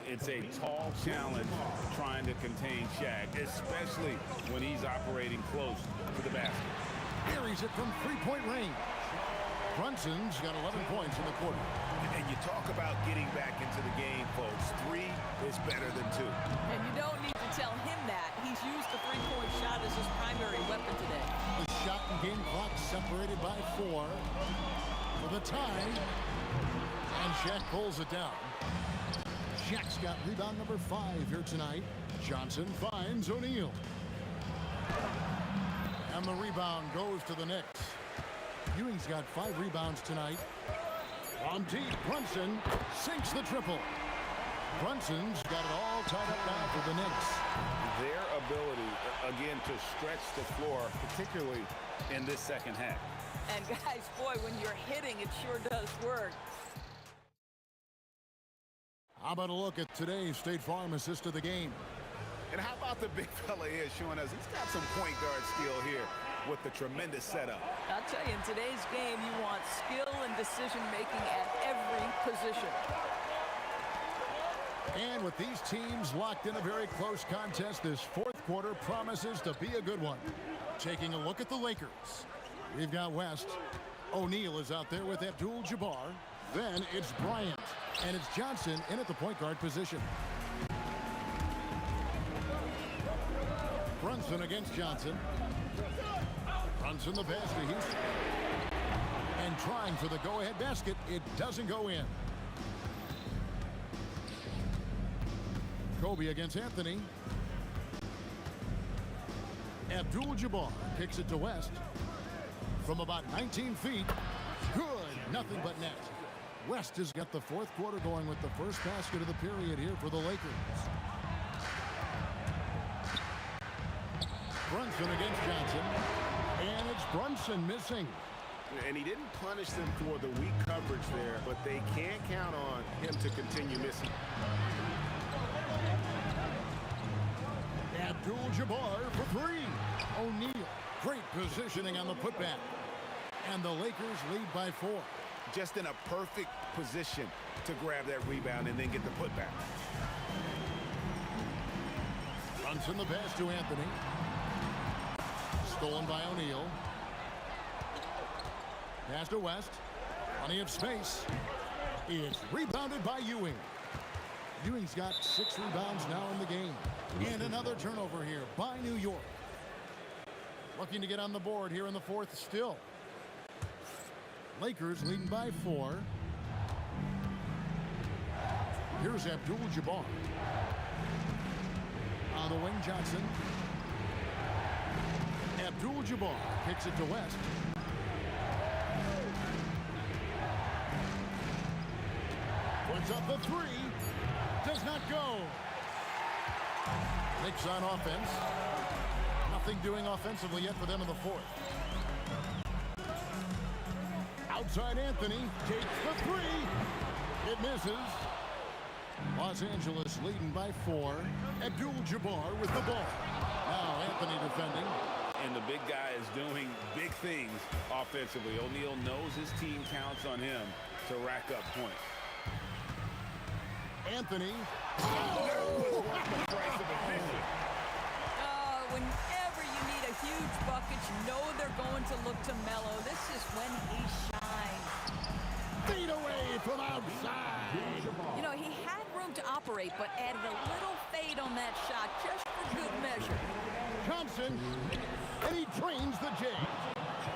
It's a tall challenge trying to contain Shaq, especially when he's operating close to the basket. Carries it from three-point range. Brunson's got 11 points in the quarter. And you talk about getting back into the game, folks. 3 is better than 2. And you don't need to tell him that. He's used the three-point shot as his primary weapon today. The shot and game clock separated by 4 for the tie. And Shaq pulls it down. Shaq's got rebound number 5 here tonight. Johnson finds O'Neal. And the rebound goes to the Knicks. Ewing's got 5 rebounds tonight. On deep, Brunson sinks the triple. Brunson's got it all tied up now for the Knicks. Their ability, again, to stretch the floor, particularly in this second half. And guys, boy, when you're hitting, it sure does work. How about a look at today's State Farm assist of the game? And how about the big fella here showing us he's got some point guard skill here with the tremendous setup. I'll tell you, in today's game, you want skill and decision-making at every position. And with these teams locked in a very close contest, this 4th quarter promises to be a good one. Taking a look at the Lakers. We've got West. O'Neal is out there with Abdul-Jabbar. Then it's Bryant. And it's Johnson in at the point guard position. Brunson against Johnson. Brunson the pass to Houston. And trying for the go-ahead basket. It doesn't go in. Kobe against Anthony. Abdul-Jabbar kicks it to West. From about 19 feet. Good. Nothing but net. West has got the 4th quarter going with the first basket of the period here for the Lakers. Brunson against Johnson. And it's Brunson missing. And he didn't punish them for the weak coverage there, but they can't count on him to continue missing. Abdul-Jabbar for 3. O'Neal. Great positioning on the putback. And the Lakers lead by 4. Just in a perfect position to grab that rebound and then get the putback. Brunson the pass to Anthony. Stolen by O'Neal. Pass to West. Plenty of space. It's rebounded by Ewing. Ewing's got 6 rebounds now in the game. And another turnover here by New York. Looking to get on the board here in the fourth still. Lakers leading by 4. Here's Abdul-Jabbar. On the wing, Johnson. Abdul-Jabbar kicks it to West. Puts up the 3. Does not go. Knicks on offense. Nothing doing offensively yet for them in the fourth. Outside Anthony takes the 3. It misses. Los Angeles leading by 4. Abdul-Jabbar with the ball. Now Anthony defending. And the big guy is doing big things offensively. O'Neal knows his team counts on him to rack up points. Anthony. Whenever you need a huge bucket, you know they're going to look to Melo. This is when he shines. Feet away from outside. You know, he had room to operate, but added a little fade on that shot just for good measure. Thompson, and he trains the Jays.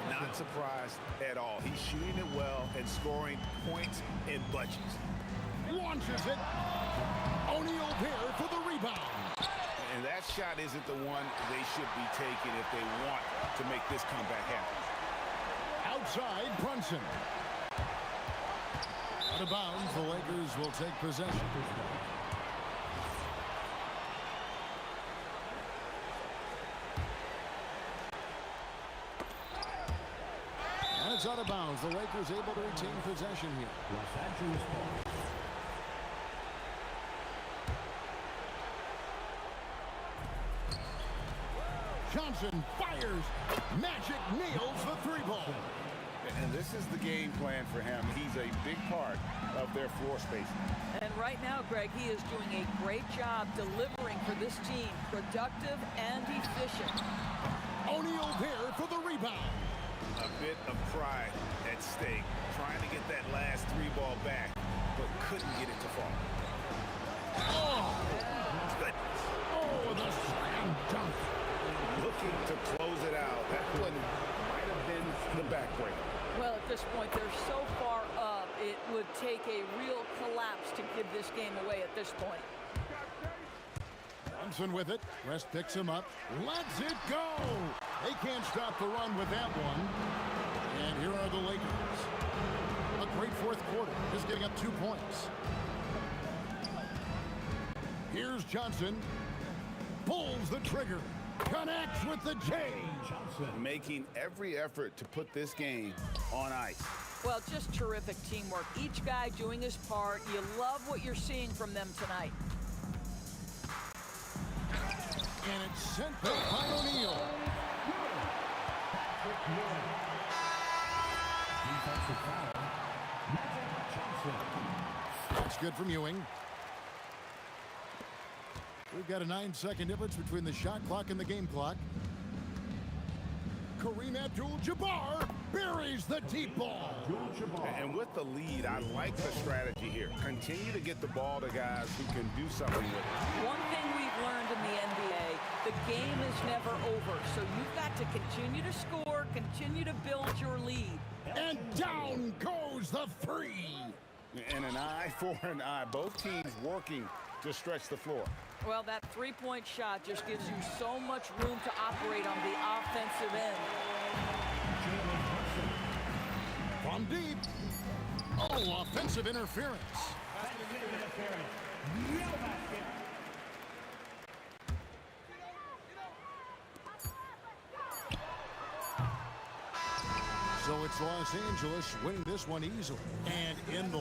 Not surprised at all. He's shooting it well and scoring points in bunches. Launches it. O'Neal there for the rebound. And that shot isn't the one they should be taking if they want to make this comeback happen. Outside, Brunson. Out of bounds, the Lakers will take possession. And it's out of bounds. The Lakers able to retain possession here. Los Angeles ball. Johnson fires. Magic nails the 3-ball. And this is the game plan for him. He's a big part of their floor spacing. And right now, Greg, he is doing a great job delivering for this team. Productive and efficient. O'Neal there for the rebound. A bit of pride at stake. Trying to get that last 3-ball back, but couldn't get it to fall. Oh, Goodness. oh, the slam dunk. Looking to close it out. That one might have been the backbreaker. Well, at this point, they're so far up, it would take a real collapse to give this game away at this point. Thompson with it. West picks him up. Lets it go. They can't stop the run with that one. And here are the Lakers. A great fourth quarter. Just getting up 2 points. Here's Johnson. Pulls the trigger. Connects with the J. Making every effort to put this game on ice. Well, just terrific teamwork. Each guy doing his part. You love what you're seeing from them tonight. And it's sent back by O'Neal. Defensive foul. Magic Johnson. That's good from Ewing. We've got a 9-second difference between the shot clock and the game clock. Kareem Abdul-Jabbar buries the deep ball. And with the lead, I like the strategy here. Continue to get the ball to guys who can do something with it. One thing we've learned in the NBA, the game is never over. So you've got to continue to score, continue to build your lead. And down goes the 3. And an eye for an eye. Both teams working to stretch the floor. Well, that 3-point shot just gives you so much room to operate on the offensive end. From deep. Oh, offensive interference. So it's Los Angeles winning this one easily. And in the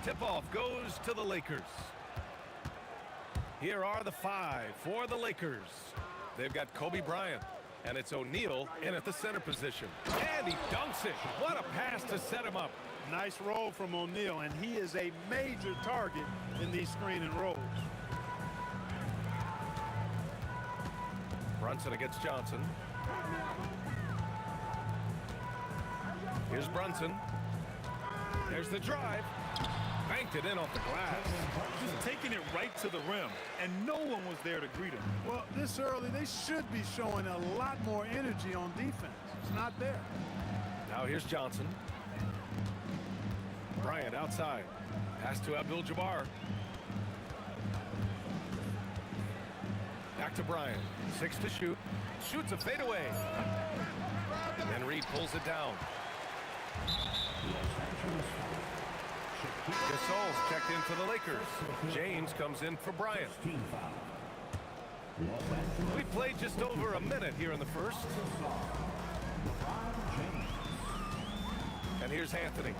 Tip-off goes to the Lakers. Here are the 5 for the Lakers. They've got Kobe Bryant, and it's O'Neal in at the center position. And he dunks it. What a pass to set him up. Nice roll from O'Neal, and he is a major target in these screen and rolls. Brunson against Johnson. Here's Brunson. There's the drive. Banked it in off the glass. Just taking it right to the rim, and no one was there to greet him. Well, this early, they should be showing a lot more energy on defense. It's not there. Now here's Johnson. Bryant outside. Pass to Abdul-Jabbar. Back to Bryant. 6 to shoot. Shoots a fadeaway. And Reed pulls it down. Gasol's checked in for the Lakers. James comes in for Bryant. We played just over a minute here in the first. And here's Anthony.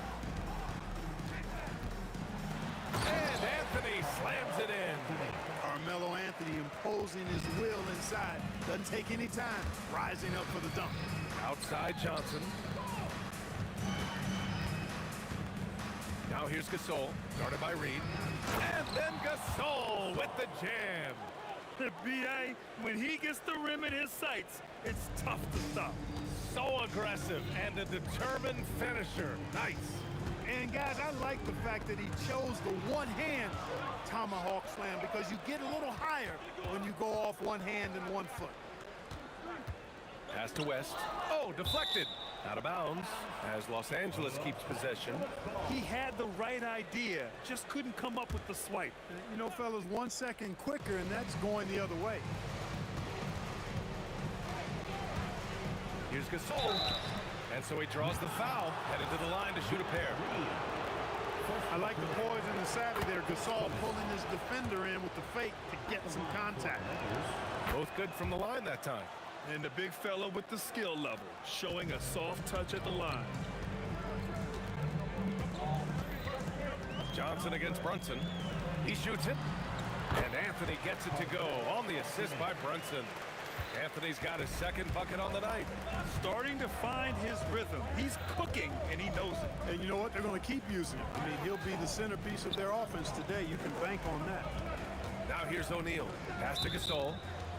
And Anthony slams it in. Carmelo Anthony imposing his will inside. Doesn't take any time. Rising up for the dunk. Outside Johnson. Now here's Gasol, guarded by Reed. And then Gasol with the jam. B.A., when he gets the rim in his sights, it's tough to stop. So aggressive and a determined finisher. Nice. And guys, I like the fact that he chose the one-hand tomahawk slam because you get a little higher when you go off one hand and one foot. Pass to West. Oh, deflected. Out of bounds as Los Angeles keeps possession. He had the right idea, just couldn't come up with the swipe. You know, fellas, 1 second quicker, and that's going the other way. Here's Gasol. And so he draws the foul, headed to the line to shoot a pair. I like the poise and the savvy there. Gasol pulling his defender in with the fake to get some contact. Both good from the line that time. And the big fella with the skill level, showing a soft touch at the line. Johnson against Brunson. He shoots it. And Anthony gets it to go on the assist by Brunson. Anthony's got his second bucket on the night. Starting to find his rhythm. He's cooking, and he knows it. And you know what? They're going to keep using it. I mean, he'll be the centerpiece of their offense today. You can bank on that. Now here's O'Neal. Pass to Gasol.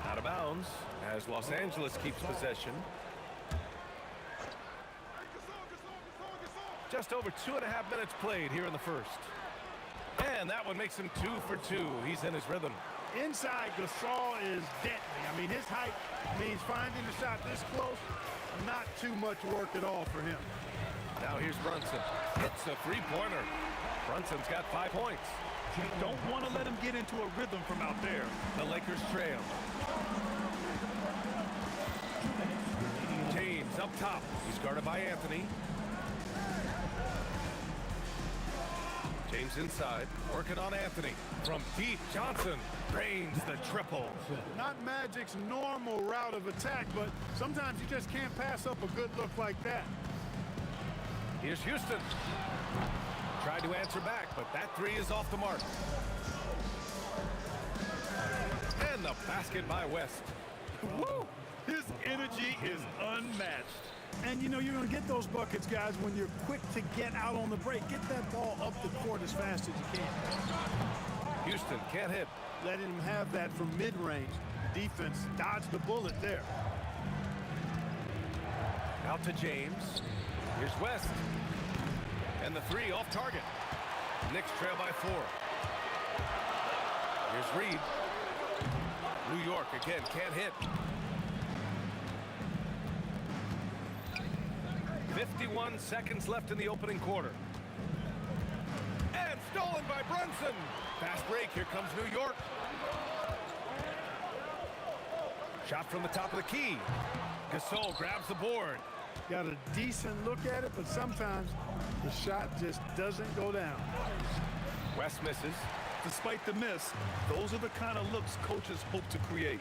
Out of bounds as Los Angeles keeps possession. Just over 2.5 minutes played here in the first. And that one makes him 2 for 2. He's in his rhythm. Inside, Gasol is deadly. I mean, his height means finding the shot this close, not too much work at all for him. Now here's Brunson. Hits a three-pointer. Brunson's got 5 points. You don't want to let him get into a rhythm from out there. The Lakers trail. James up top. He's guarded by Anthony. James inside, working on Anthony. From deep, Johnson drains the triple. Not Magic's normal route of attack, but sometimes you just can't pass up a good look like that. Here's Houston. Tried to answer back, but that three is off the mark. And the basket by West. Woo! His energy is unmatched. And you know you're going to get those buckets, guys, when you're quick to get out on the break. Get that ball up the court as fast as you can. Houston can't hit. Letting him have that from mid-range. Defense dodged the bullet there. Out to James. Here's West. And the three off target. Knicks trail by 4. Here's Reed. New York again can't hit. 51 seconds left in the opening quarter. And stolen by Brunson. Fast break. Here comes New York. Shot from the top of the key. Gasol grabs the board. Got a decent look at it, but sometimes the shot just doesn't go down. West misses. Despite the miss, those are the kind of looks coaches hope to create.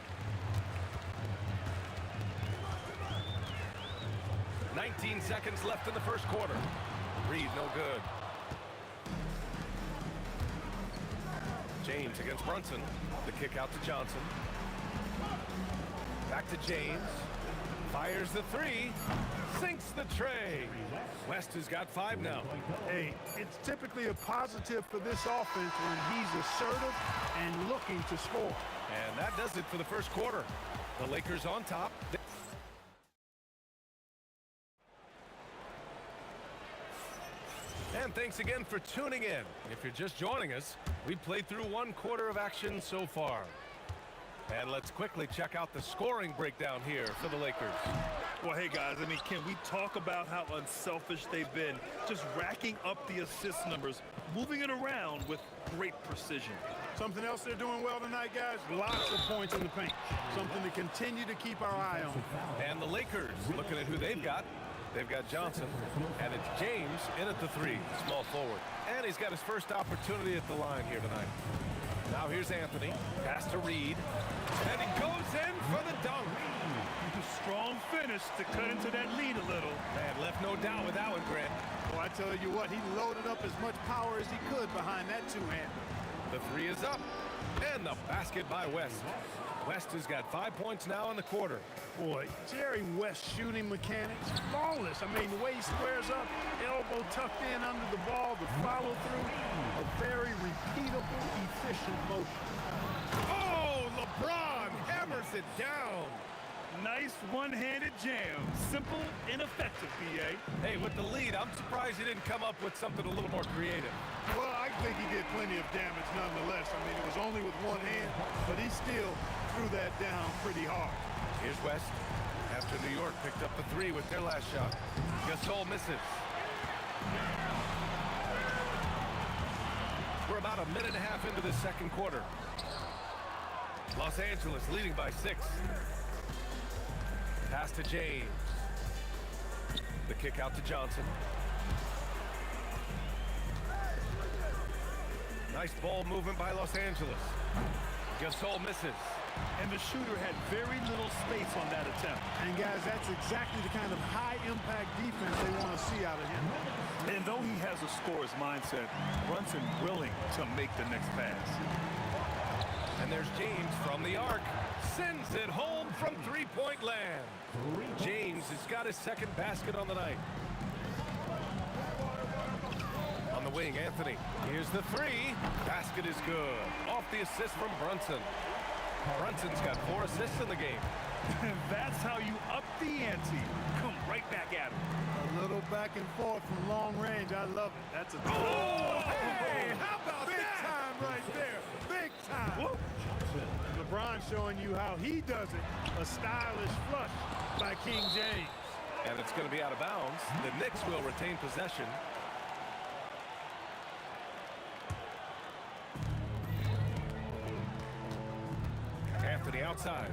19 seconds left in the first quarter. Reed no good. James against Brunson. The kick out to Johnson. Back to James. Fires the three. Sinks the tray. West has got 5 now. Hey, it's typically a positive for this offense when he's assertive and looking to score. And that does it for the first quarter. The Lakers on top. And thanks again for tuning in. If you're just joining us, we've played through 1 quarter of action so far. And let's quickly check out the scoring breakdown here for the Lakers. Well, hey, guys, I mean, can we talk about how unselfish they've been? Just racking up the assist numbers, moving it around with great precision. Something else they're doing well tonight, guys, lots of points in the paint. Something to continue to keep our eye on. And the Lakers, looking at who they've got. They've got Johnson, and it's James in at the 3, small forward. And he's got his first opportunity at the line here tonight. Now here's Anthony, pass to Reed, and he goes in for the dunk. Strong finish to cut into that lead a little. Man, left no doubt with that one, Grant. Well, I tell you what, he loaded up as much power as he could behind that two-hander. The 3 is up, and the basket by West. West has got 5 points now in the quarter. Boy, Jerry West shooting mechanics, flawless. I mean, the way he squares up, elbow tucked in under the ball, the follow through, a very repeatable, efficient motion. Oh, LeBron hammers it down. Nice one-handed jam. Simple and effective, B.A. Hey, with the lead, I'm surprised he didn't come up with something a little more creative. Well, I think he did plenty of damage nonetheless. I mean, it was only with one hand, but he still threw that down pretty hard. Here's West. After New York picked up the 3 with their last shot. Gasol misses. We're about a minute and a half into the second quarter. Los Angeles leading by 6. Pass to James. The kick out to Johnson. Nice ball movement by Los Angeles. Gasol misses. And the shooter had very little space on that attempt. And guys, that's exactly the kind of high-impact defense they want to see out of him. And though he has a scorer's mindset, Brunson willing to make the next pass. And there's James from the arc. Sends it home from three-point land. James has got his second basket on the night. On the wing, Anthony. Here's the 3. Basket is good. Off the assist from Brunson. Brunson's got 4 assists in the game. And that's how you up the ante. Come right back at him. A little back and forth from long range. I love it. That's a hey, how about big that? time right there. Big time. Whoa. LeBron showing you how he does it. A stylish flush by King James. And it's going to be out of bounds. The Knicks will retain possession. Anthony outside.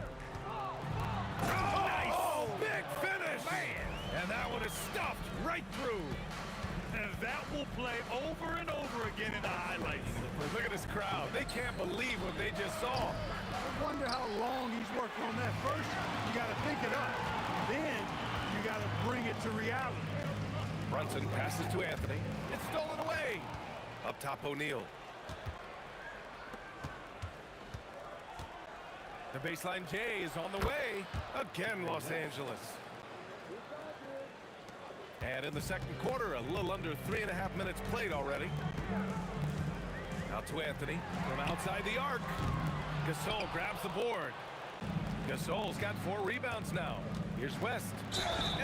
Oh, big finish! Man. And that one is stuffed right through. And that will play over and over again in the highlights. Look at this crowd. They can't believe what they just saw. I wonder how long he's worked on that. First, you got to think it up. Then, you got to bring it to reality. Brunson passes to Anthony. It's stolen away. Up top, O'Neal. The baseline J is on the way. Again, Los Angeles. And in the second quarter, a little under 3.5 minutes played already. Out to Anthony from outside the arc. Gasol grabs the board. Gasol's got 4 rebounds now. Here's West.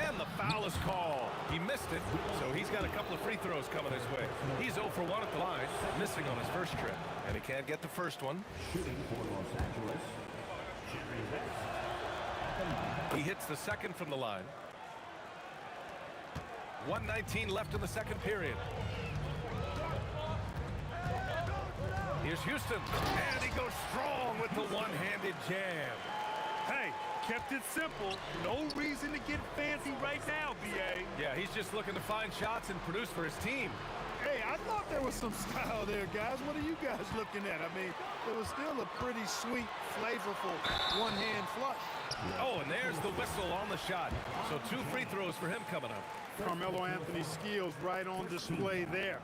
And the foul is called. He missed it, so he's got a couple of free throws coming his way. He's 0 for 1 at the line, missing on his first trip. And he can't get the first one. Shooting for Los Angeles, Jerry West at the line. He hits the second from the line. 1:19 left in the second period. Here's Houston. And he goes strong with the one-handed jam. Hey, kept it simple. No reason to get fancy right now, B.A. Yeah, he's just looking to find shots and produce for his team. Hey, I thought there was some style there, guys. What are you guys looking at? I mean, it was still a pretty sweet, flavorful one-hand flush. Oh, and there's the whistle on the shot. So 2 free throws for him coming up. Carmelo Anthony's skills right on display there.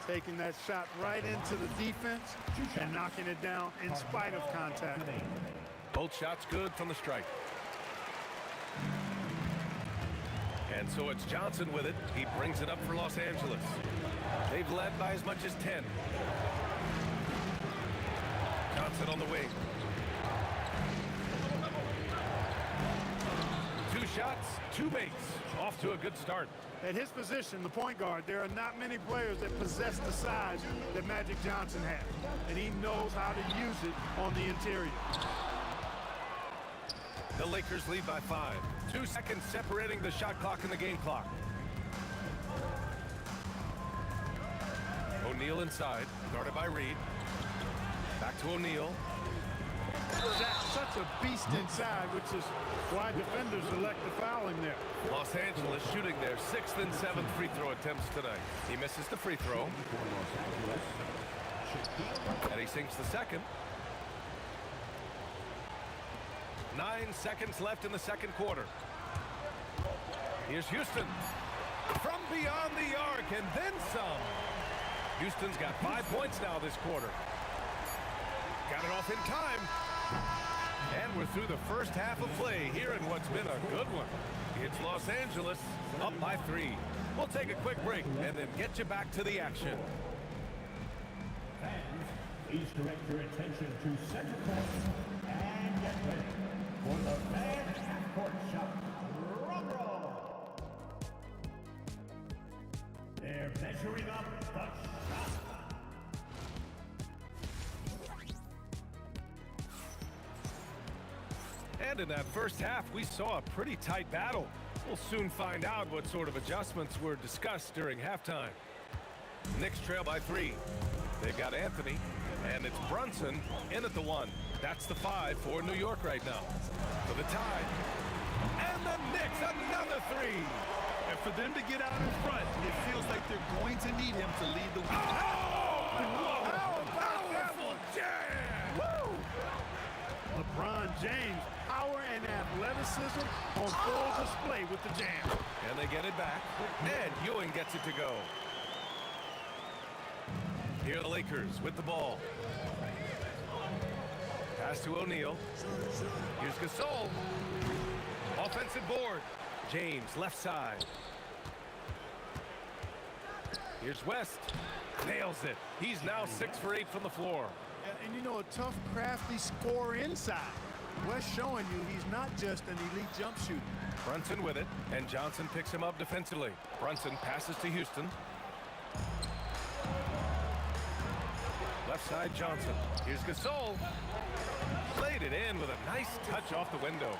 taking that shot right into the defense and knocking it down in spite of contact. Both shots good from the stripe. And so it's Johnson with it. He brings it up for Los Angeles. They've led by as much as 10. Johnson on the wing. 2 shots, 2 makes. Off to a good start. At his position, the point guard, there are not many players that possess the size that Magic Johnson has. And he knows how to use it on the interior. The Lakers lead by 5. 2 seconds separating the shot clock and the game clock. O'Neal inside, guarded by Reed. Back to O'Neal. That's such a beast inside, which is why defenders elect to foul him there. Los Angeles shooting their 6th and 7th free throw attempts tonight. He misses the free throw. And he sinks the second. 9 seconds left in the second quarter. Here's Houston. From beyond the arc and then some. Houston's got 5 points now this quarter. Got it off in time. And we're through the first half of play here in what's been a good one. It's Los Angeles up by 3. We'll take a quick break and then get you back to the action. Fans, please direct your attention to center court and get ready for the fan half-court shot. Drum roll. They're measuring up the shot. And in that first half, we saw a pretty tight battle. We'll soon find out what sort of adjustments were discussed during halftime. Knicks trail by 3. They've got Anthony, and it's Brunson in at the 1. That's the 5 for New York right now. For the tie. And the Knicks, another 3. And for them to get out in front, it feels like they're going to need him to lead the way. Oh! How powerful jam! Woo! LeBron James, power and athleticism on full display with the jam. And they get it back, and Ewing gets it to go. Here are the Lakers with the ball. Pass to O'Neal. Here's Gasol. Offensive board. James, left side. Here's West. Nails it. He's now 6 for 8 from the floor. And you know, a tough, crafty scorer inside. West showing you he's not just an elite jump shooter. Brunson with it, and Johnson picks him up defensively. Brunson passes to Houston. Left side, Johnson. Here's Gasol. Played it in with a nice touch off the window.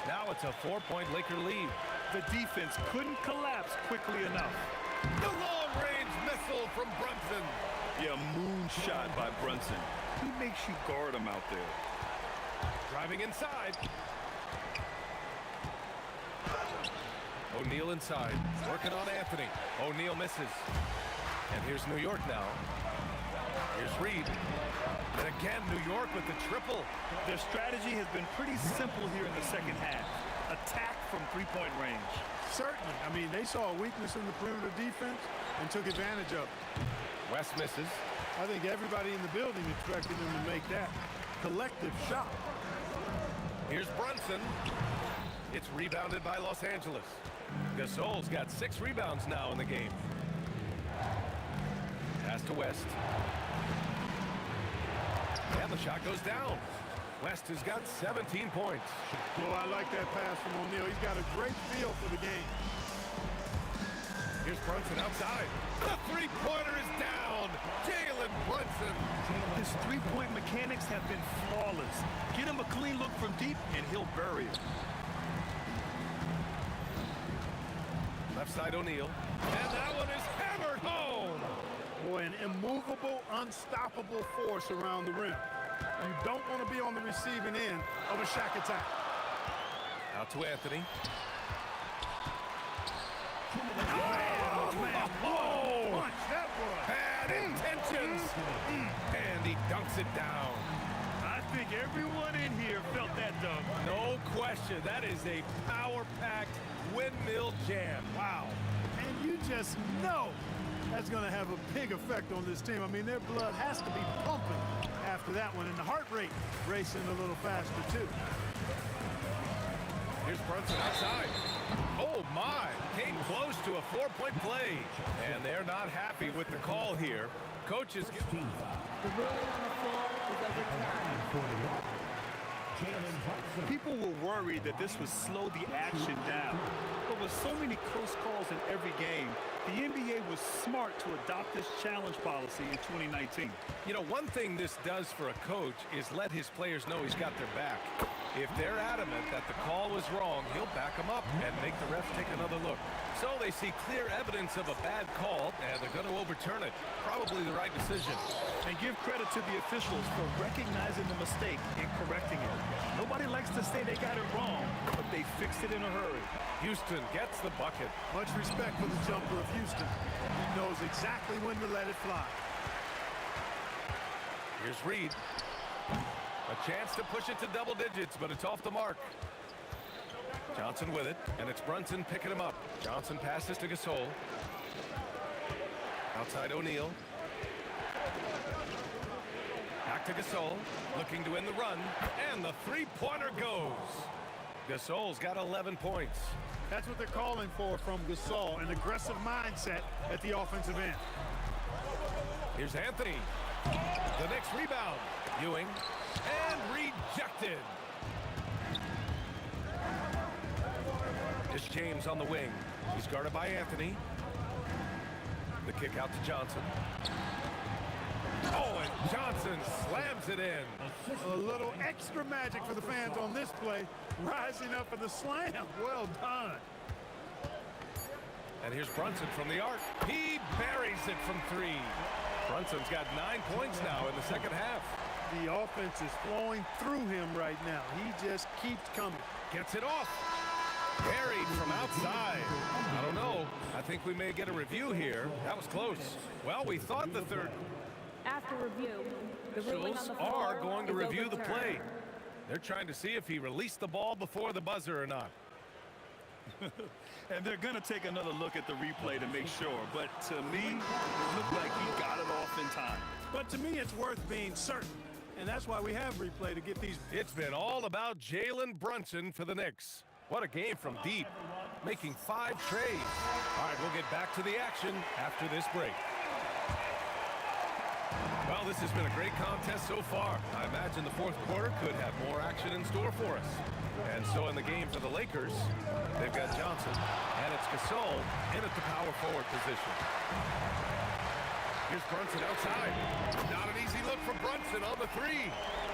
Now it's a 4-point Laker lead. The defense couldn't collapse quickly enough. The long-range missile from Brunson. Yeah, moonshot by Brunson. He makes you guard him out there. Driving inside. O'Neal inside. Working on Anthony. O'Neal misses. And here's New York now. Here's Reed. And again, New York with the triple. Their strategy has been pretty simple here in the second half. Attack from three-point range. Certainly. I mean, they saw a weakness in the perimeter defense and took advantage of it. West misses. I think everybody in the building expected them to make that collective shot. Here's Brunson. It's rebounded by Los Angeles. Gasol's got 6 rebounds now in the game. Pass to West. And the shot goes down. West has got 17 points. Well, I like that pass from O'Neal. He's got a great feel for the game. Here's Brunson outside. The three-pointer is down. Jalen Brunson. His three-point mechanics have been flawless. Get him a clean look from deep, and he'll bury it. Left side O'Neal. And that one is hammered home. Boy, an immovable, unstoppable force around the rim. You don't want to be on the receiving end of a Shaq attack. Out to Anthony. Punch, that was. Bad intentions. And he dunks it down. I think everyone in here felt that dunk. No question. That is a power-packed windmill jam. Wow. And you just know That's going to have a big effect on this team. I mean, their blood has to be pumping after that one, and the heart rate racing a little faster, too. Here's Brunson outside. Oh, my. Came close to a 4-point play. And they're not happy with the call here. Coaches give... The ruling on the floor is overturned. People were worried that this would slow the action down. But with so many close calls in every game, the NBA was smart to adopt this challenge policy in 2019. You know, one thing this does for a coach is let his players know he's got their back. If they're adamant that the call was wrong, he'll back them up and make the refs take another look. So they see clear evidence of a bad call, and they're going to overturn it. Probably the right decision. And give credit to the officials for recognizing the mistake and correcting it. Nobody likes to say they got it wrong, but they fixed it in a hurry. Houston gets the bucket. Much respect for the jumper of Houston. He knows exactly when to let it fly. Here's Reed. A chance to push it to double digits, but it's off the mark. Johnson with it, and it's Brunson picking him up. Johnson passes to Gasol. Outside O'Neal. Back to Gasol, looking to end the run, and the three-pointer goes. Gasol's got 11 points. That's what they're calling for from Gasol, an aggressive mindset at the offensive end. Here's Anthony. The next rebound. Ewing. And rejected. It's James on the wing. He's guarded by Anthony. The kick out to Johnson. Oh, and Johnson slams it in. A little extra magic for the fans on this play. Rising up for the slam. Well done. And here's Brunson from the arc. He buries it from three. Brunson's got 9 points now in the second half. The offense is flowing through him right now. He just keeps coming. Gets it off. Buried from outside. I don't know. I think we may get a review here. That was close. Well, we thought the third... After review, the ruling on Schultz the floor are going to is review the overturned. play. They're trying to see if he released the ball before the buzzer or not. And they're going to take another look at the replay to make sure. But to me, it looked like he got it off in time. But to me, it's worth being certain. And that's why we have replay to get these. It's been all about Jalen Brunson for the Knicks. What a game from deep, making 5 trades. All right, we'll get back to the action after this break. Well, this has been a great contest so far. I imagine the fourth quarter could have more action in store for us. And so in the game for the Lakers, they've got Johnson, and it's Gasol in at the power forward position. Here's Brunson outside. Not an easy look from Brunson on the three.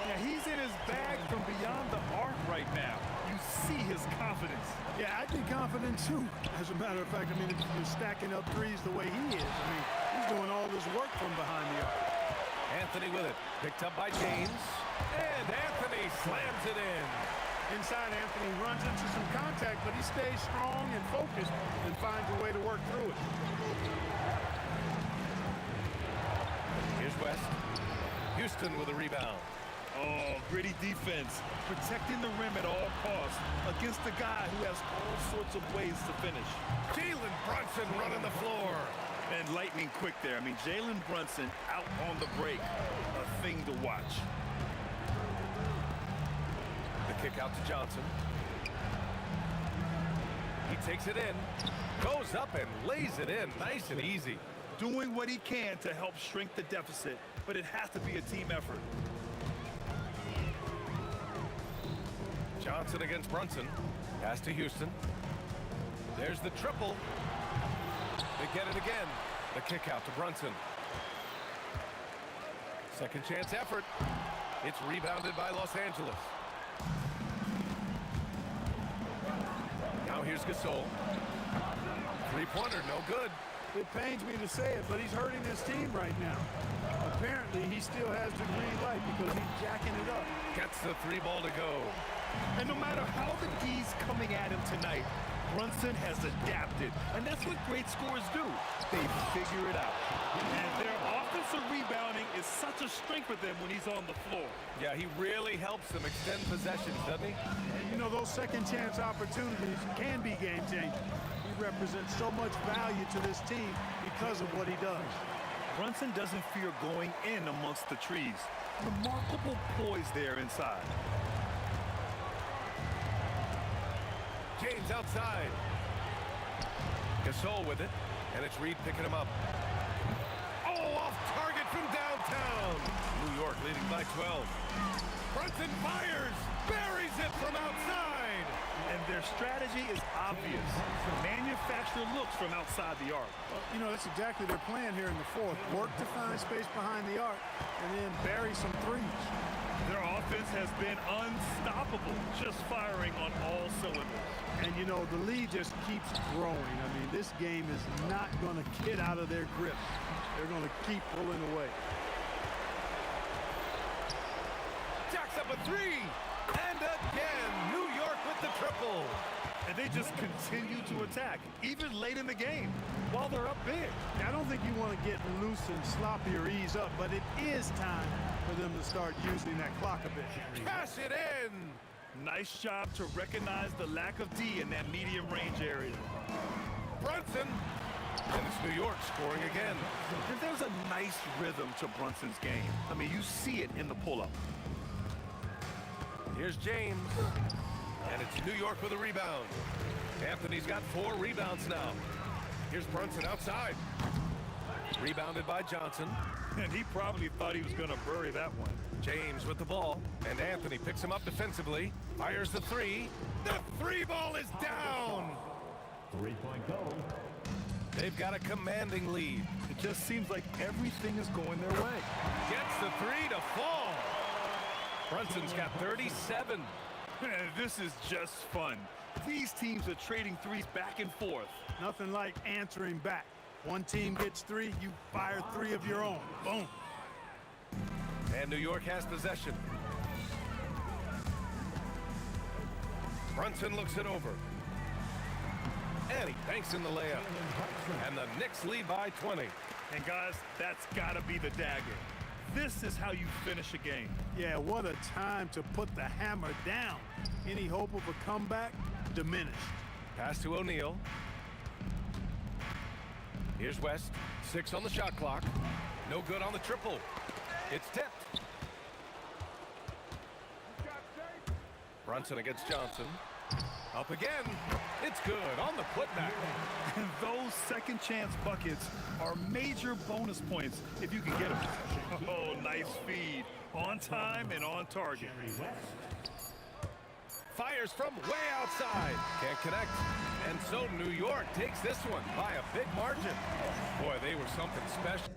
Yeah, he's in his bag from beyond the arc right now. You see his confidence. Yeah, I'd be confident too. As a matter of fact, I mean, if you're stacking up threes the way he is, I mean, he's doing all this work from behind the arc. Anthony with it. Picked up by James. And Anthony slams it in. Inside, Anthony runs into some contact, but he stays strong and focused and finds a way to work through it. Here's West. Houston with a rebound. Oh, gritty defense. Protecting the rim at all costs against a guy who has all sorts of ways to finish. Jalen Brunson running the floor. And lightning quick there. I mean, Jalen Brunson out on the break. A thing to watch. The kick out to Johnson. He takes it in. Goes up and lays it in. Nice and easy. Doing what he can to help shrink the deficit, but it has to be a team effort. Johnson against Brunson. Pass to Houston. There's the triple. They get it again. The kick out to Brunson. Second chance effort. It's rebounded by Los Angeles. Now here's Gasol. Three-pointer, no good. It pains me to say it, but he's hurting his team right now. Apparently, he still has the green light because he's jacking it up. Gets the three ball to go. And no matter how the D's coming at him tonight, Brunson has adapted. And that's what great scorers do. They figure it out. And their offensive rebounding is such a strength with them when he's on the floor. Yeah, he really helps them extend possessions, doesn't he? And you know, those second chance opportunities can be game changing. You represents so much value to this team because of what he does. Brunson doesn't fear going in amongst the trees. Remarkable poise there inside. James outside. Gasol with it, and it's Reed picking him up. Oh, off target from downtown. New York leading by 12. Brunson fires, buries it from outside. And their strategy is obvious. Manufacture looks from outside the arc. Well, you know, that's exactly their plan here in the fourth. Work to find space behind the arc and then bury some threes. Their offense has been unstoppable, just firing on all cylinders. And, you know, the lead just keeps growing. I mean, this game is not going to get out of their grip. They're going to keep pulling away. Jacks up a three. And again, New York with the triple. And they just continue to attack, even late in the game, while they're up big. Now, I don't think you want to get loose and sloppy or ease up, but it is time for them to start using that clock a bit. Cash it in. Nice job to recognize the lack of D in that medium range area. Brunson. And it's New York scoring again. And there's a nice rhythm to Brunson's game. I mean, you see it in the pull-up. Here's James. And it's New York with a rebound. Anthony's got 4 rebounds now. Here's Brunson outside. Rebounded by Johnson. And he probably thought he was going to bury that one. James with the ball. And Anthony picks him up defensively. Fires the three. The 3 ball is down. 3-point goal. They've got a commanding lead. It just seems like everything is going their way. Gets the 3 to fall. Brunson's got 37. This is just fun. These teams are trading threes back and forth. Nothing like answering back. One team gets 3, you fire 3 of your own. Boom. And New York has possession. Brunson looks it over. And he banks in the layup. And the Knicks lead by 20. And guys, that's got to be the dagger. This is how you finish a game. Yeah, what a time to put the hammer down. Any hope of a comeback? Diminished. Pass to O'Neal. Here's West. 6 on the shot clock. No good on the triple. It's tipped. Brunson against Johnson. Up again. It's good on the putback. And those second chance buckets are major bonus points if you can get them. Oh, nice feed. On time and on target. Fires from way outside. Can't connect. And so New York takes this one by a big margin. Boy, they were something special.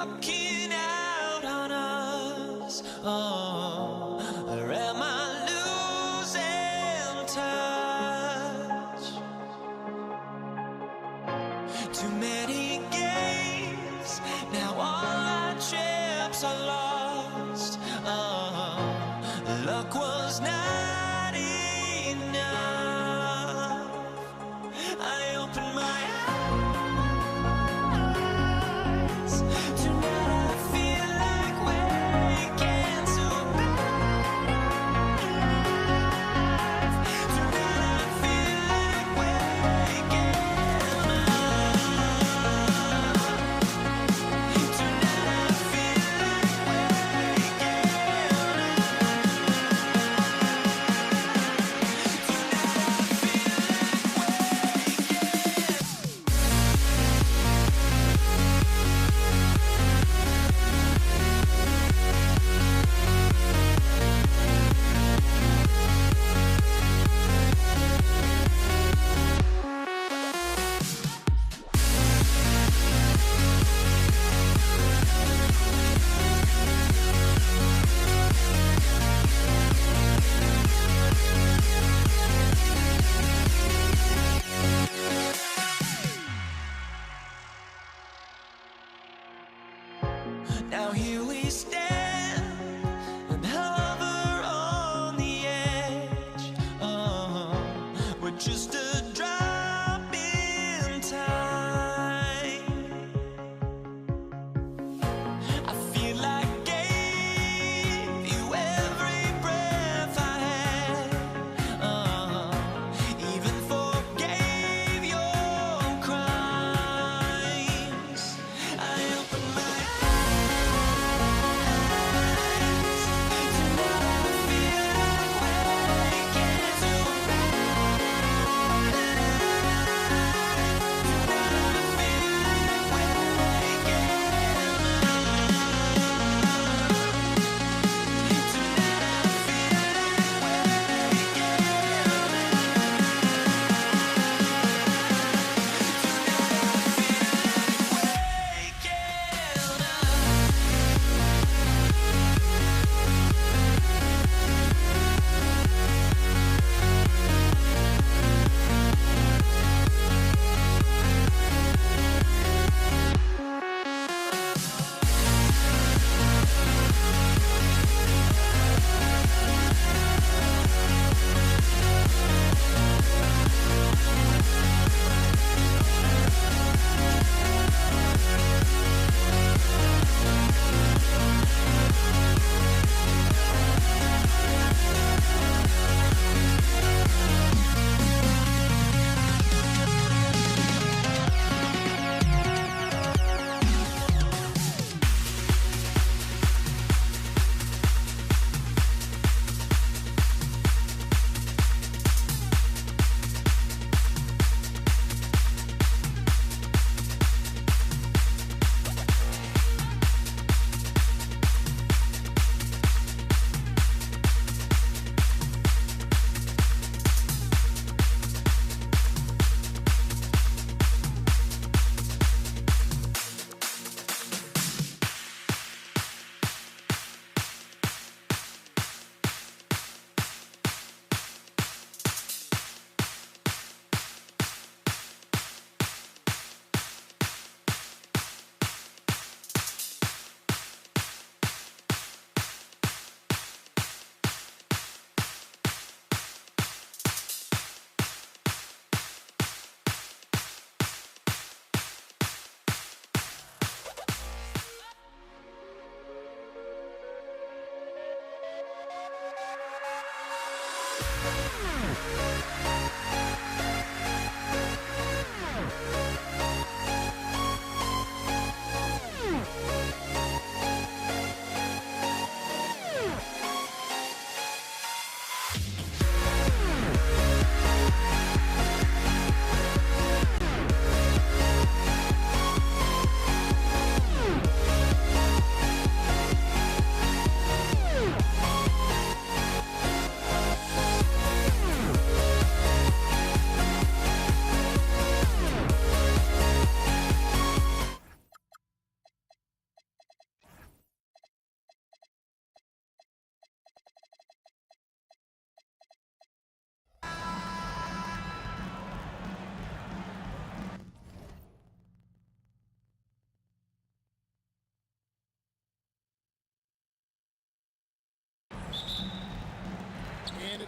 walking out on us? Oh, or am I losing touch? Too many games, now all our chips are lost. Oh, luck was not enough. I opened my eyes. Tonight I feel like waking to a better life. Tonight I feel like waking up. Tonight I feel like waking Now here we stand and hover on the edge. Oh, we're just a drop in time. I feel like I gave you every breath I had. Oh, even forgave your crimes. I opened my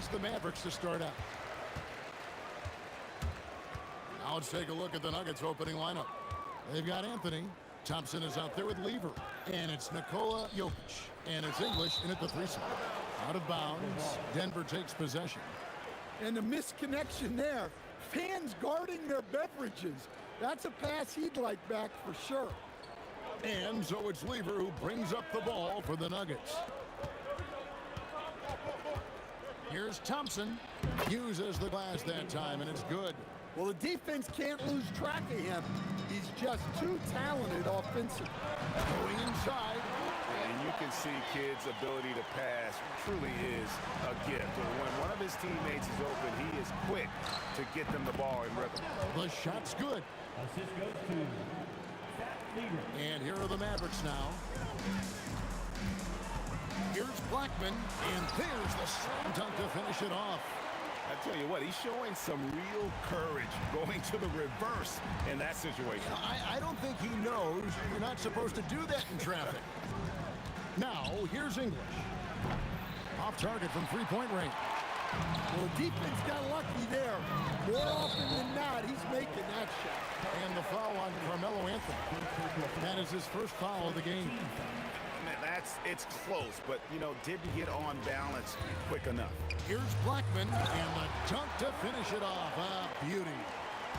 It's the Mavericks to start out. Now let's take a look at the Nuggets opening lineup. They've got Anthony. Thompson is out there with Lever. And it's Nikola Jokic. And it's English in at the 3 spot. Out of bounds. Denver takes possession. And the misconnection there. Fans guarding their beverages. That's a pass he'd like back for sure. And so it's Lever who brings up the ball for the Nuggets. Here's Thompson. Uses the glass that time, and it's good. Well, the defense can't lose track of him. He's just too talented offensively. Going inside. And you can see kids' ability to pass truly is a gift. When one of his teammates is open, he is quick to get them the ball in rhythm. The shot's good. Assist goes to Zach Lever. And here are the Mavericks now. Here's Blackman, and there's the slam dunk to finish it off. I tell you what, he's showing some real courage going to the reverse in that situation. I don't think he knows you're not supposed to do that in traffic. Now, here's English. Off target from three-point range. Well, the defense got lucky there. More often than not, he's making that shot. And the foul on Carmelo Anthony. That is his first foul of the game. Man, it's close, but, you know, didn't get on balance quick enough. Here's Blackman, and the dunk to finish it off. Ah, beauty.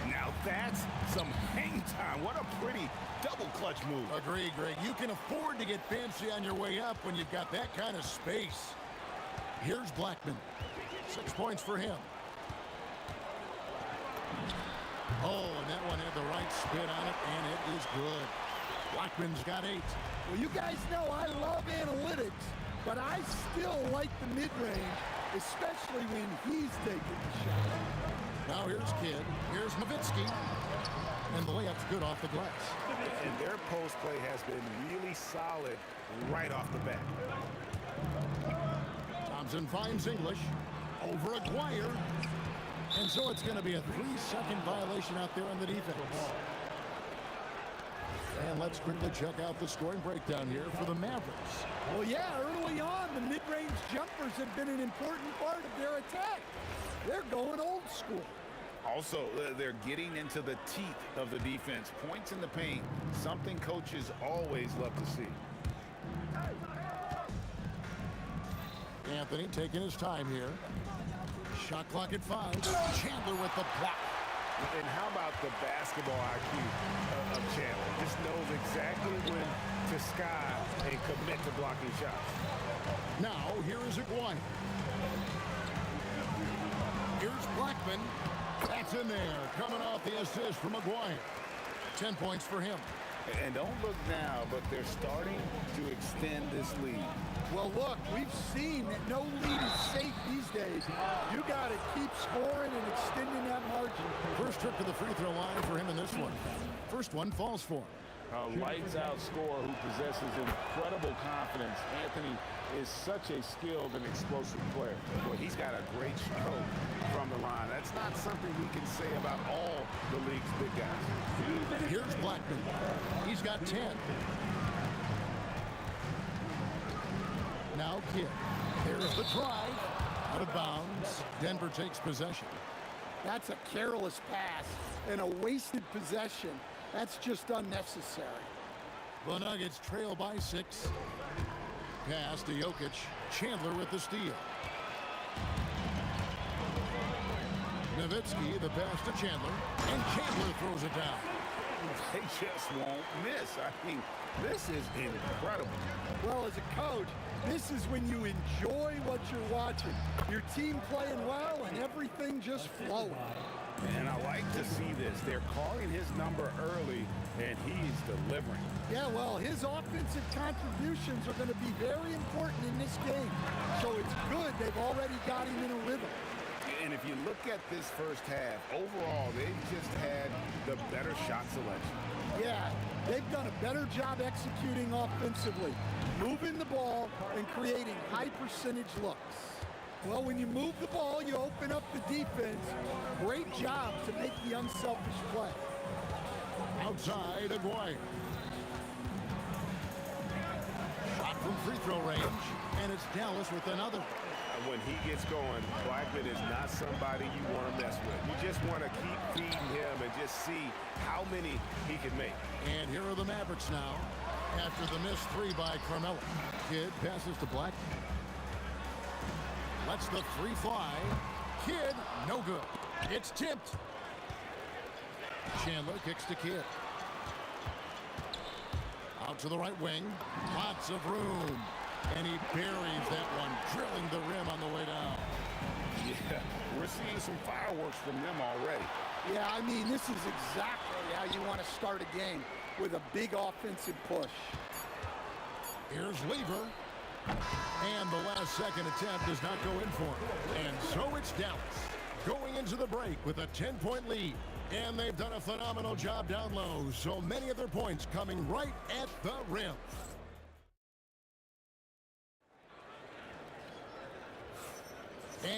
Now that's some hang time. What a pretty double clutch move. Agree, Greg. You can afford to get fancy on your way up when you've got that kind of space. Here's Blackman. 6 points for him. Oh, and that one had the right spin on it, and it is good. Blackman's got 8. Well, you guys know I love analytics, but I still like the mid-range, especially when he's taking the shot. Now here's Kidd. Here's Nowitzki. And the layup's good off the glass. And their post play has been really solid right off the bat. Thompson finds English. Over Aguirre. And so it's going to be a 3-second violation out there on the defense. And let's quickly check out the scoring breakdown here for the Mavericks. Well, yeah, early on, the mid-range jumpers have been an important part of their attack. They're going old school. Also, they're getting into the teeth of the defense. Points in the paint, something coaches always love to see. Anthony taking his time here. Shot clock at 5. Chandler with the block. And how about the basketball IQ of Chandler? Just knows exactly when to sky and commit to blocking shots. Now, here is Aguirre. Here's Blackman. That's in there. Coming off the assist from Aguirre. 10 points for him. And don't look now, but they're starting to extend this lead. Well, look, we've seen that no lead is safe these days. You got to keep scoring and extending that margin. First trip to the free throw line for him in this one. First one falls for him. A lights-out scorer who possesses incredible confidence. Anthony is such a skilled and explosive player. Well, he's got a great stroke from the line. That's not something we can say about all the league's big guys. Here's Blackman. He's got 10. Now Kidd. There's the drive. Out of bounds. Denver takes possession. That's a careless pass and a wasted possession. That's just unnecessary. The Nuggets trail by 6. Pass to Jokic. Chandler with the steal. Nowitzki, the pass to Chandler. And Chandler throws it down. They just won't miss. I mean, this is incredible. Well, as a coach, this is when you enjoy what you're watching. Your team playing well and everything just flowing. And I like to see this. They're calling his number early, and he's delivering. Yeah, well, his offensive contributions are going to be very important in this game. So it's good they've already got him in a rhythm. And if you look at this first half, overall, they've just had the better shot selection. Yeah, they've done a better job executing offensively, moving the ball and creating high percentage looks. Well, when you move the ball, you open up the defense. Great job to make the unselfish play. Outside, Aguirre. Shot from free throw range, And it's Dallas with another. When he gets going, Blackman is not somebody you want to mess with. You just want to keep feeding him and just see how many he can make. And here are the Mavericks now after the missed three by Carmelo. Kidd passes to Blackman. Lets the three fly. Kidd, no good. It's tipped. Chandler kicks to Kidd. Out to the right wing. Lots of room. And he buries that one, drilling the rim on the way down. Yeah, we're seeing some fireworks from them already. Yeah, I mean, this is exactly how you want to start a game, with a big offensive push. Here's Lever. And the last second attempt does not go in for him. And so it's Dallas going into the break with a 10-point lead. And they've done a phenomenal job down low. So many of their points coming right at the rim.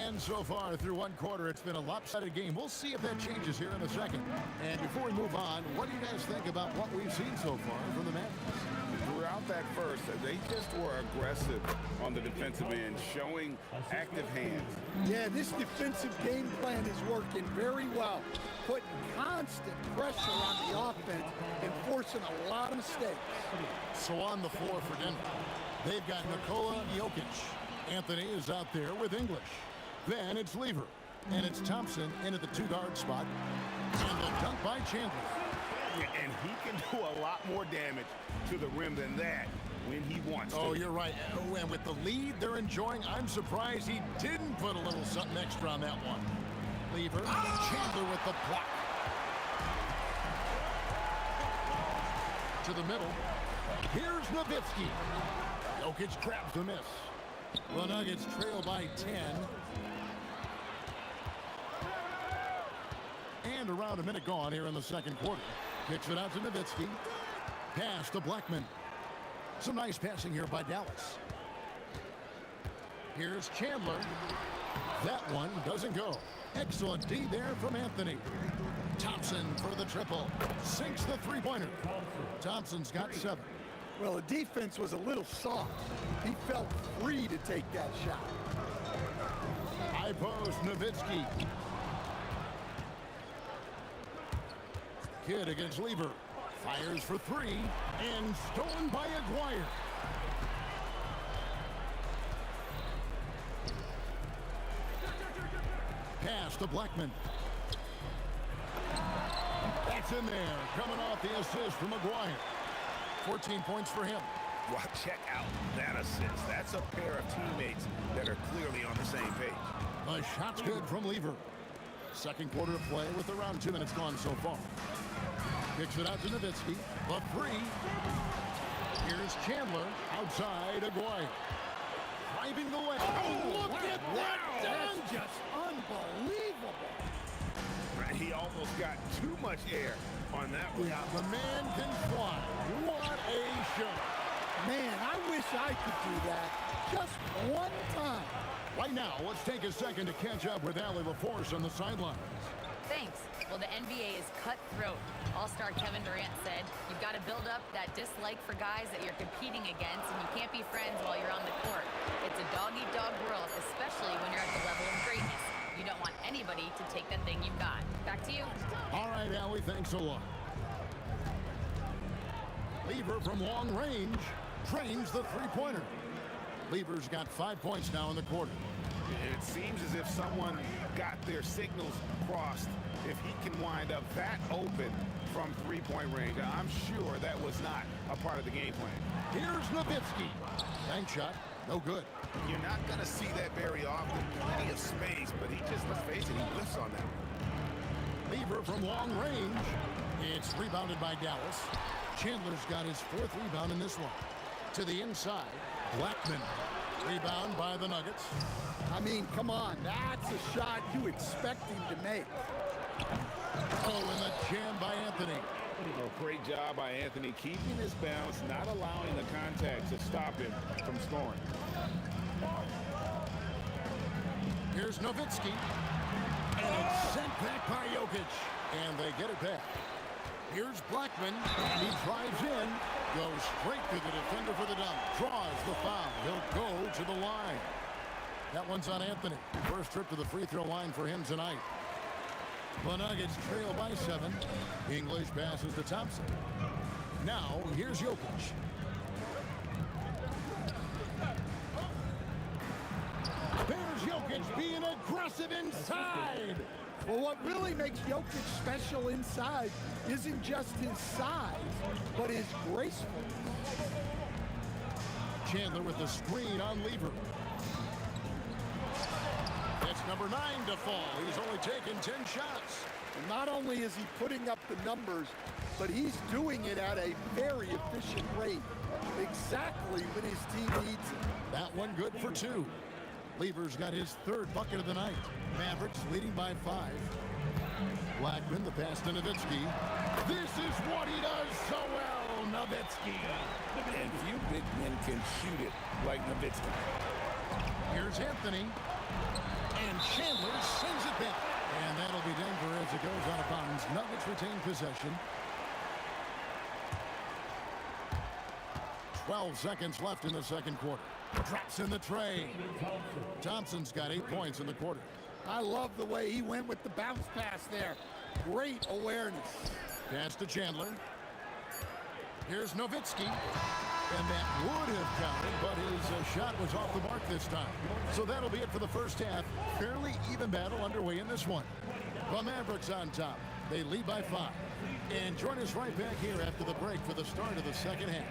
And so far through one quarter, it's been a lopsided game. We'll see if that changes here in a second. And before we move on, what do you guys think about what we've seen so far from the Mavericks? Throughout that first, they just were aggressive on the defensive end, showing active hands. Yeah, this defensive game plan is working very well, putting constant pressure on the offense and forcing a lot of mistakes. So on the floor for Denver, they've got Nikola Jokic. Anthony is out there with English. Then it's Lever, and it's Thompson in at the two-guard spot, and the dunk by Chandler. Yeah, and he can do a lot more damage to the rim than that when he wants to. Oh, you're right. Oh, and with the lead they're enjoying, I'm surprised he didn't put a little something extra on that one. Lever, Chandler with the block. To the middle. Here's Nowitzki. Jokic grabs the miss. The Nuggets trail by 10. And around a minute gone here in the second quarter. Kicks it out to Nowitzki. Pass to Blackman. Some nice passing here by Dallas. Here's Chandler. That one doesn't go. Excellent D there from Anthony. Thompson for the triple. Sinks the three-pointer. Thompson's got 7. Well, the defense was a little soft. He felt free to take that shot. High post, Nowitzki. Kidd against Lever. Fires for 3. And stolen by Aguirre. Pass to Blackman. That's in there. Coming off the assist from Aguirre. 14 points for him. Well, check out that assist. That's a pair of teammates that are clearly on the same page. The shot's good from Lever. Second quarter of play with around 2 minutes gone so far. Kicks it out to Nowitzki. The 3. Here's Chandler outside Aguirre. Driving the lane. Oh, look at that! Wow. That's just unbelievable. He almost got too much air on that one. Yeah, the man can fly. What a show. Man, I wish I could do that just one time. Right now, let's take a second to catch up with Allie LaForce on the sidelines. Thanks. Well, the NBA is cutthroat. All-star Kevin Durant said, you've got to build up that dislike for guys that you're competing against, and you can't be friends while you're on the court. It's a dog-eat-dog world, especially when you're at the level of greatness. You don't want anybody to take the thing you've got. Back to you. All right, Allie, thanks a lot. Lever from long range trains the three-pointer. Lever's got 5 points now in the quarter. It seems as if someone got their signals crossed. If he can wind up that open from three-point range, I'm sure that was not a part of the game plan. Here's Nowitzki. Bank shot, no good. You're not going to see that very often. Plenty of space, but he just, let's face it, he whiffs on that. Lever from long range. It's rebounded by Dallas. Chandler's got his 4th rebound in this one. To the inside, Blackman. Rebound by the Nuggets. I mean, come on, that's a shot you expect him to make. Oh, and the jam by Anthony. A great job by Anthony, keeping his bounce, not allowing the contact to stop him from scoring. Here's Nowitzki. And it's sent back by Jokic. And they get it back. Here's Blackman. He drives in. Goes straight to the defender for the dunk. Draws the foul. He'll go to the line. That one's on Anthony. First trip to the free throw line for him tonight. The Nuggets trail by 7. English passes to Thompson. Now, here's Jokic. There's Jokic being aggressive inside. Well, what really makes Jokic special inside isn't just his size, but his gracefulness. Chandler with the screen on Lever. It's number 9 to fall. He's only taken 10 shots. And not only is he putting up the numbers, but he's doing it at a very efficient rate, exactly when his team needs it. That one good for 2. Lever's got his 3rd bucket of the night. Mavericks leading by 5. Blackman, the pass to Nowitzki. This is what he does so well, Nowitzki. And few big men can shoot it like Nowitzki. Here's Anthony. And Chandler sends it back. And that'll be Denver as it goes out of bounds. Nuggets retain possession. 12 seconds left in the second quarter. Drops in the tray. Thompson's got 8 points in the quarter. I love the way he went with the bounce pass there. Great awareness. Pass to Chandler. Here's Nowitzki. And that would have counted, but his shot was off the mark this time. So that'll be it for the first half. Fairly even battle underway in this one. The Mavericks on top. They lead by 5. And join us right back here after the break for the start of the second half.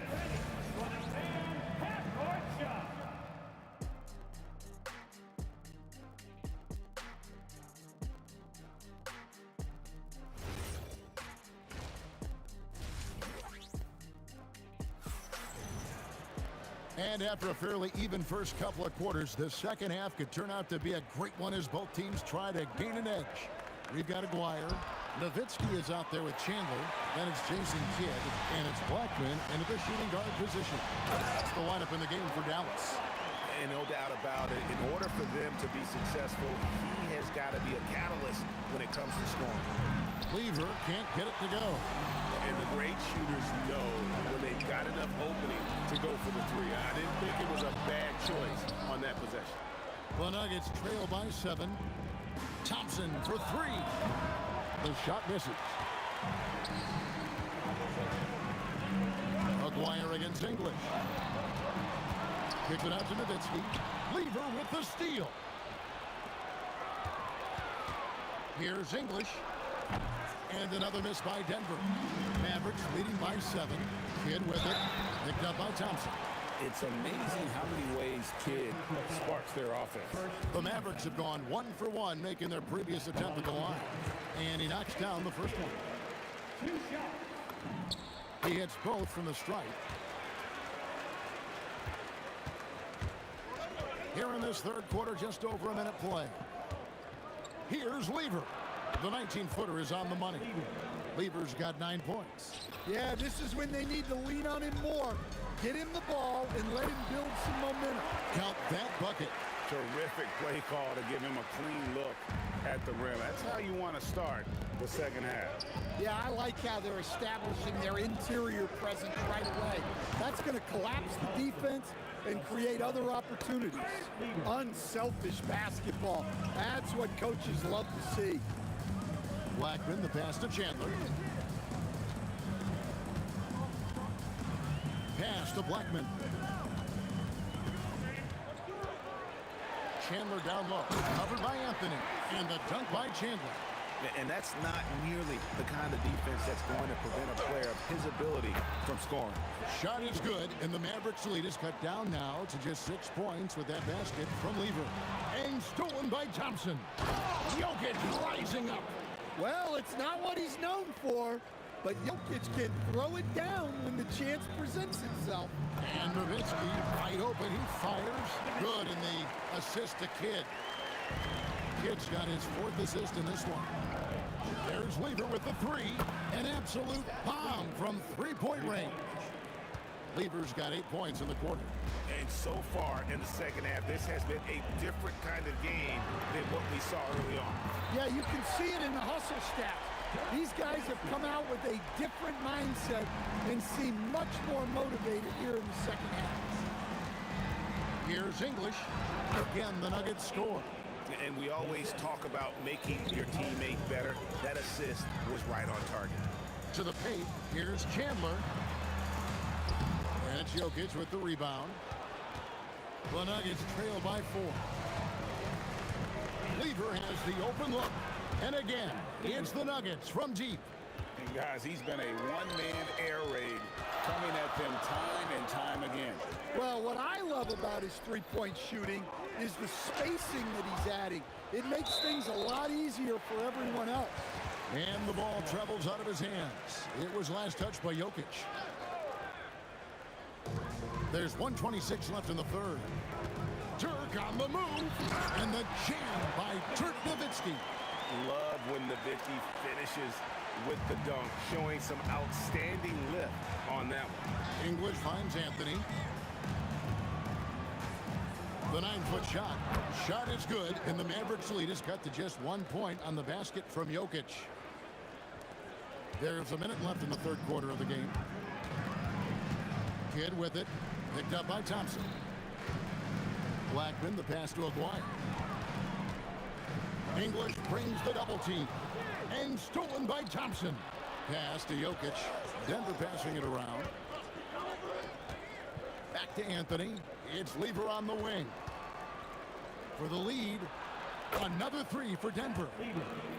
And after a fairly even first couple of quarters, the second half could turn out to be a great one as both teams try to gain an edge. We've got Aguirre. Nowitzki is out there with Chandler. Then it's Jason Kidd. And it's Blackman into the shooting guard position. That's the lineup in the game for Dallas. And no doubt about it, in order for them to be successful, he has got to be a catalyst when it comes to scoring. Lever can't get it to go. And the great shooters know when they've got enough opening to go for the 3. I didn't think it was a bad choice on that possession. The Nuggets trail by 7. Thompson for 3. The shot misses. Aguirre against English. Kicks it out to Nowitzki. Lever with the steal. Here's English. And another miss by Denver. Mavericks leading by 7. Kidd with it. Picked up by Thompson. It's amazing how many ways Kidd sparks their offense. The Mavericks have gone 1 for 1, making their previous attempt at the line. And he knocks down the first one. He hits both from the stripe. Here in this third quarter, just over a minute play. Here's Lever. The 19-footer is on the money. Lever's got 9 points. Yeah, this is when they need to lean on him more. Get him the ball and let him build some momentum. Count that bucket. Terrific play call to give him a clean look at the rim. That's how you want to start the second half. Yeah, I like how they're establishing their interior presence right away. That's going to collapse the defense and create other opportunities. Unselfish basketball. That's what coaches love to see. Blackman, the pass to Chandler. Pass to Blackman. Chandler down low. Covered by Anthony. And the dunk by Chandler. And that's not nearly the kind of defense that's going to prevent a player of his ability from scoring. Shot is good, and the Mavericks lead is cut down now to just 6 points with that basket from Lever. And stolen by Thompson. Jokic rising up. Well, it's not what he's known for, but Jokic can throw it down when the chance presents itself. And Nowitzki wide open. He fires. Good, and the assist to Kidd. Kidd's got his 4th assist in this one. There's Lever with the 3. An absolute bomb from 3-point range. Lever's got 8 points in the quarter. And so far in the second half, this has been a different kind of game than what we saw early on. Yeah, you can see it in the hustle stats. These guys have come out with a different mindset and seem much more motivated here in the second half. Here's English. Again, the Nuggets score. And we always talk about making your teammate better. That assist was right on target. To the paint, here's Chandler. And it's Jokic with the rebound. The Nuggets trail by 4. Lever has the open look. And again, it's the Nuggets from deep. And guys, he's been a one-man air raid coming at them time and time again. Well, what I love about his three-point shooting is the spacing that he's adding. It makes things a lot easier for everyone else. And the ball travels out of his hands. It was last touched by Jokic. There's 1:26 left in the third. Turk on the move. And the jam by Turk Nowitzki. Love when Nowitzki finishes with the dunk, showing some outstanding lift on that one. English finds Anthony. The 9-foot shot. Shot is good, and the Mavericks lead is cut to just 1 point on the basket from Jokic. There's a minute left in the third quarter of the game. Kidd with it. Picked up by Thompson. Blackman, the pass to Aguirre. English brings the double team. And stolen by Thompson. Pass to Jokic. Denver passing it around. Back to Anthony. It's Lever on the wing. For the lead. Another 3 for Denver.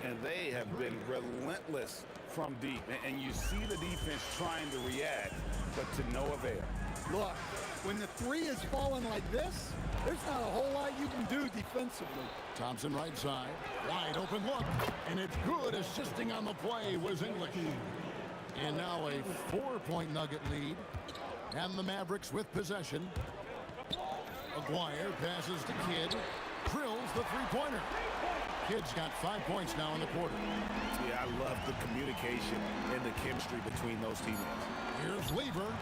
And they have been relentless from deep. And you see the defense trying to react, but to no avail. Look, when the 3 is falling like this, there's not a whole lot you can do defensively. Thompson right side. Wide open look. And it's good. Assisting on the play was English. And now a 4-point Nugget lead. And the Mavericks with possession. Aguirre passes to Kidd. Drills the three-pointer. Kidd's got 5 points now in the quarter. Yeah, I love the communication and the chemistry between those teammates. Here's Lever.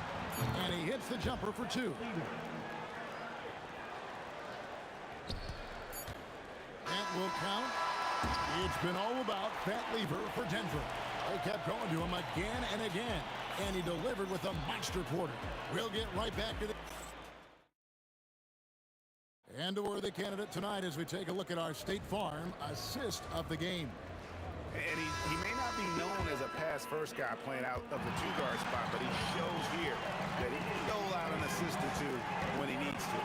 And he hits the jumper for 2. That will count. It's been all about Pat Lever for Denver. They kept going to him again and again. And he delivered with a monster quarter. We'll get right back to the... And a worthy candidate tonight as we take a look at our State Farm assist of the game. And he may not be known as a pass-first guy playing out of the 2-guard spot, but he shows here that he can dole out an assist or 2 when he needs to.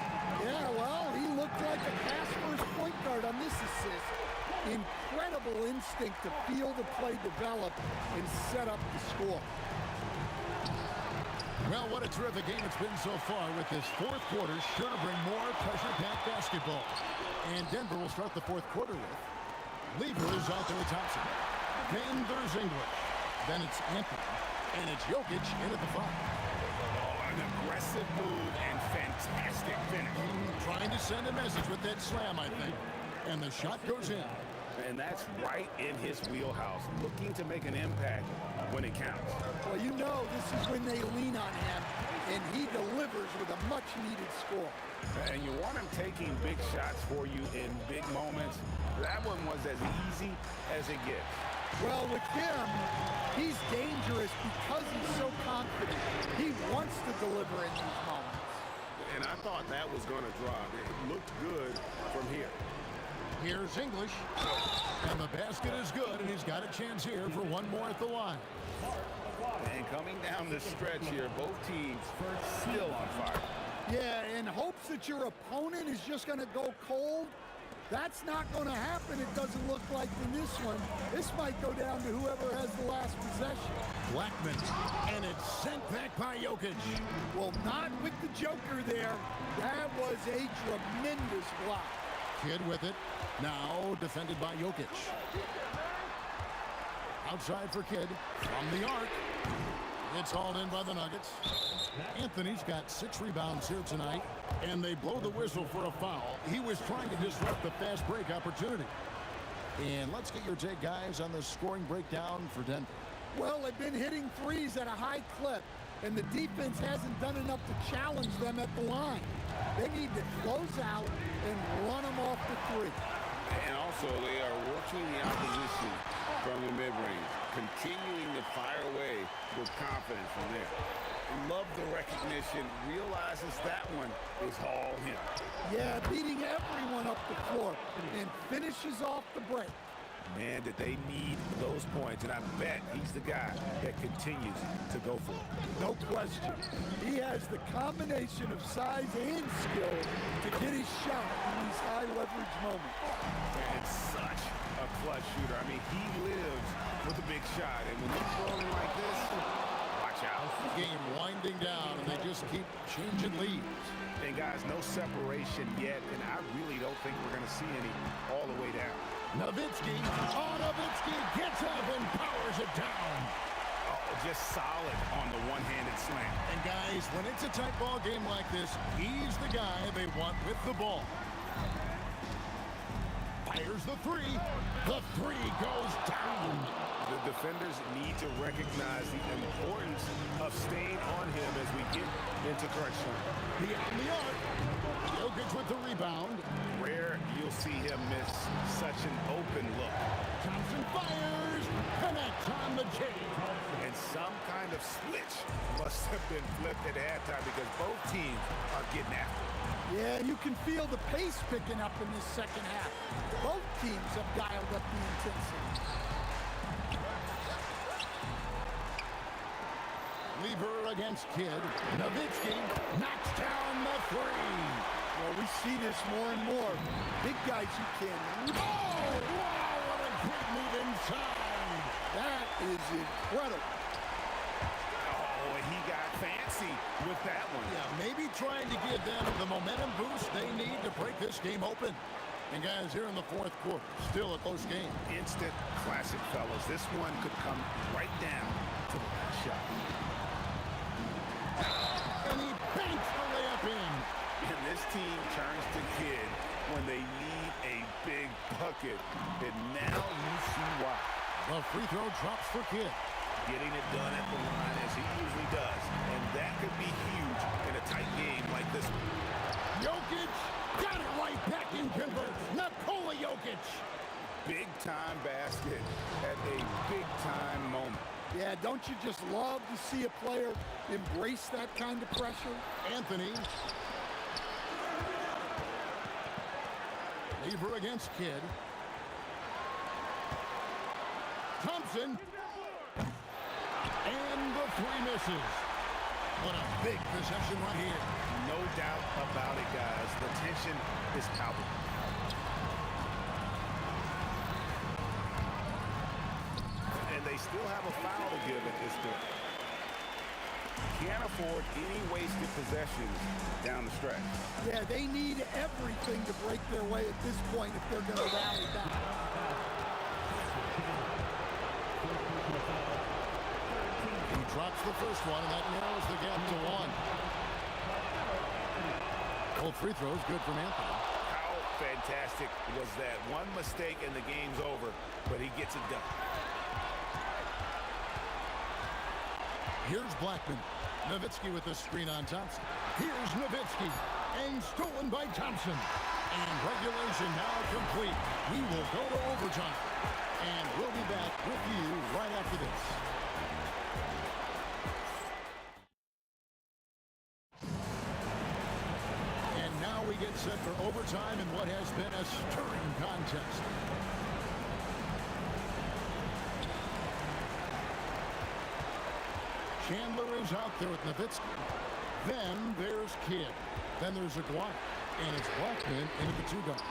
Yeah, well, he looked like a pass-first point guard on this assist. Incredible instinct to feel the play develop and set up the score. Well, what a terrific game it's been so far with this fourth quarter. Sure to bring more pressure-packed basketball. And Denver will start the fourth quarter with Lever is out there with Thompson. Then there's English. Then it's Anthony. And it's Jokic in at the 5. Oh, an aggressive move and fantastic finish. Trying to send a message with that slam, I think. And the shot goes in. And that's right in his wheelhouse, looking to make an impact when it counts. Well, you know this is when they lean on him, and he delivers with a much-needed score. And you want him taking big shots for you in big moments. That one was as easy as it gets. Well, with him, he's dangerous because he's so confident. He wants to deliver in these moments. And I thought that was going to drop. It looked good from here. Here's English. And the basket is good, and he's got a chance here for one more at the line. And coming down the stretch here, both teams still on fire. Yeah, in hopes that your opponent is just going to go cold. That's not going to happen, it doesn't look like in this one. This might go down to whoever has the last possession. Blackman, and it's sent back by Jokic. Well, not with the Joker there. That was a tremendous block. Kidd with it. Now defended by Jokic. Outside for Kidd. From the arc. It's hauled in by the Nuggets. Anthony's got 6 rebounds here tonight. And they blow the whistle for a foul. He was trying to disrupt the fast break opportunity. And let's get your take, guys, on the scoring breakdown for Denver. Well, they've been hitting threes at a high clip. And the defense hasn't done enough to challenge them at the line. They need to close out and run them off the 3. And also, they are working the opposition from the mid-range, continuing to fire away with confidence from there. Love the recognition, realizes that one is all him. Yeah, beating everyone up the floor and finishes off the break. Man, did they need those points, and I bet he's the guy that continues to go for it. No question. He has the combination of size and skill to get his shot in these high-leverage moments. And such a clutch shooter. I mean, he lives with a big shot, and when he's rolling like this, watch out. Game winding down, and they just keep changing leads. And guys, no separation yet, and I really don't think we're going to see any all the way down. Nowitzki gets up and powers it down. Oh, just solid on the one-handed slam. And guys, when it's a tight ball game like this, he's the guy they want with the ball. Fires the three. The three goes down. The defenders need to recognize the importance of staying on him as we get into crunch time. Beyond the arc. Jokic with the rebound. Rare you'll see him miss such an open look. Thompson fires. Connects on the J. And some kind of switch must have been flipped at halftime because both teams are getting after it. Yeah, you can feel the pace picking up in this second half. Both teams have dialed up the intensity. Lever against Kidd. Nowitzki knocks down the three. Well, we see this more and more. Big guys who can. Oh, wow, what a great move inside. That is incredible. Oh, he got fancy with that one. Yeah, maybe trying to give them the momentum boost they need to break this game open. And guys, here in the fourth quarter, still a close game. Instant classic, fellas. This one could come right down to the last shot. And he banks the layup in. And this team turns to Kidd when they need a big bucket. And now you see why. The free throw drops for Kidd. Getting it done at the line as he usually does. And that could be huge in a tight game like this one. Jokic got it right back and converts. Nikola Jokic. Big-time basket at a big-time moment. Yeah, don't you just love to see a player embrace that kind of pressure? Anthony. Lever against Kidd. Thompson. And the three misses. What a big possession right here. No doubt about it, guys. The tension is palpable. And they still have a foul to give at this point. Can't afford any wasted possessions down the stretch. Yeah, they need everything to break their way at this point if they're going to rally back. He drops the first one, and that narrows the gap to one. Both free throws, good from Anthony. How fantastic was that? One mistake and the game's over, but he gets it done. Here's Blackman. Nowitzki with the screen on Thompson. Here's Nowitzki. And stolen by Thompson. And regulation now complete. We will go to overtime. And we'll be back with you right after this. And now we get set for overtime in what has been a stirring contest. Chandler is out there with Nowitzki. Then there's Kidd. Then there's Aguirre. And it's Blackman into the two-guard.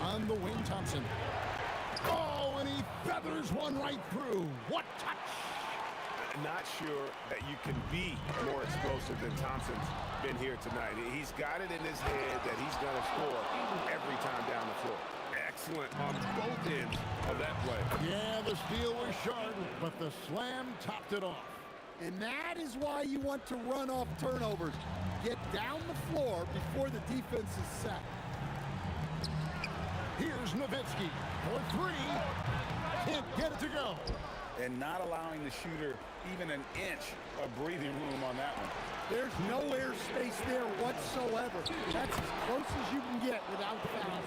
On the wing, Thompson. Oh, and he feathers one right through. What touch! Not sure that you can be more explosive than Thompson's been here tonight. He's got it in his head that he's going to score every time down the floor. Excellent on both ends of that play. Yeah, the steal was sharp, but the slam topped it off. And that is why you want to run off turnovers. Get down the floor before the defense is set. Here's Nowitzki for three. Can't get it to go. And not allowing the shooter even an inch of breathing room on that one. There's no air space there whatsoever. That's as close as you can get without fouling.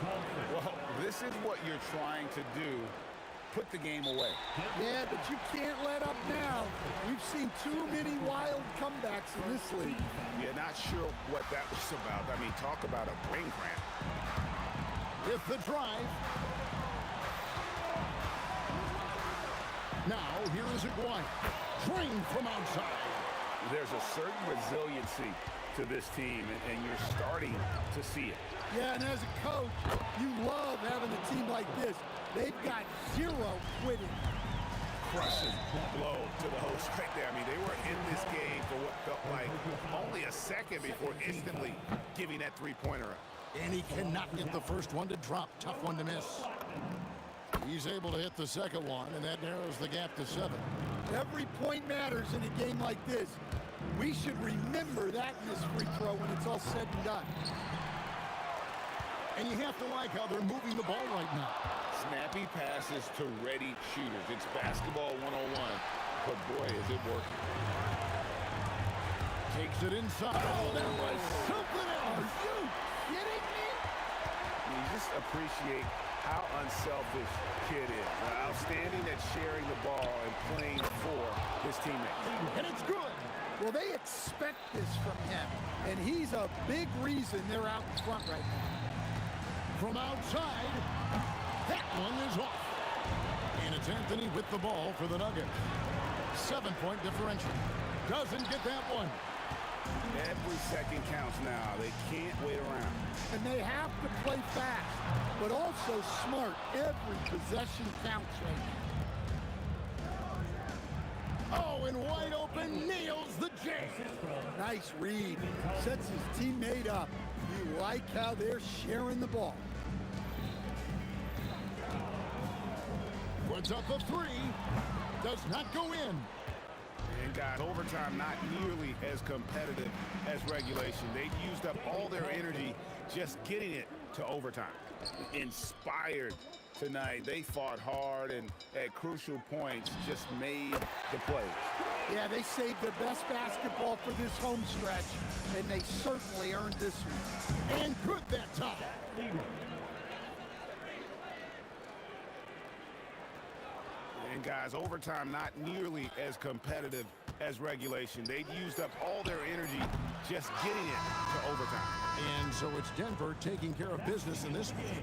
Well, this is what you're trying to do. Put the game away. Yeah, but you can't let up now. We've seen too many wild comebacks in this league. You're not sure what that was about. I mean, talk about a brain cramp. With the drive. Now, here is Aguirre. Drained from outside. There's a certain resiliency to this team, and you're starting to see it. Yeah, and as a coach, you love having a team like this. They've got zero quitting. Crushing blow to the host right there. I mean, they were in this game for what felt like only a second before instantly giving that three-pointer up. And he cannot get the first one to drop. Tough one to miss. He's able to hit the second one, and that narrows the gap to 7. Every point matters in a game like this. We should remember that in this free throw when it's all said and done. And you have to like how they're moving the ball right now. Snappy passes to ready shooters. It's basketball 101, but boy, is it working. Takes it inside. Oh, there was something else. Are you kidding me? You just appreciate how unselfish Kid is. Outstanding at sharing the ball and playing for his teammates. And it's good. Well, they expect this from him, and he's a big reason they're out in front right now. From outside, that one is off. And it's Anthony with the ball for the Nuggets. 7-point differential. Doesn't get that one. Every second counts now. They can't wait around. And they have to play fast, but also smart. Every possession counts right now. Oh, and wide open, nails the jam. Nice read. Sets his teammate up. You like how they're sharing the ball. Puts up a 3. Does not go in. And guys, overtime not nearly as competitive as regulation. They used up all their energy just getting it to overtime. Inspired tonight. They fought hard and at crucial points just made the plays. Yeah, they saved their best basketball for this home stretch, and they certainly earned this one. And good that time. And guys, overtime not nearly as competitive as regulation. They used up all their energy just getting it to overtime. And so it's Denver taking care of business in this one.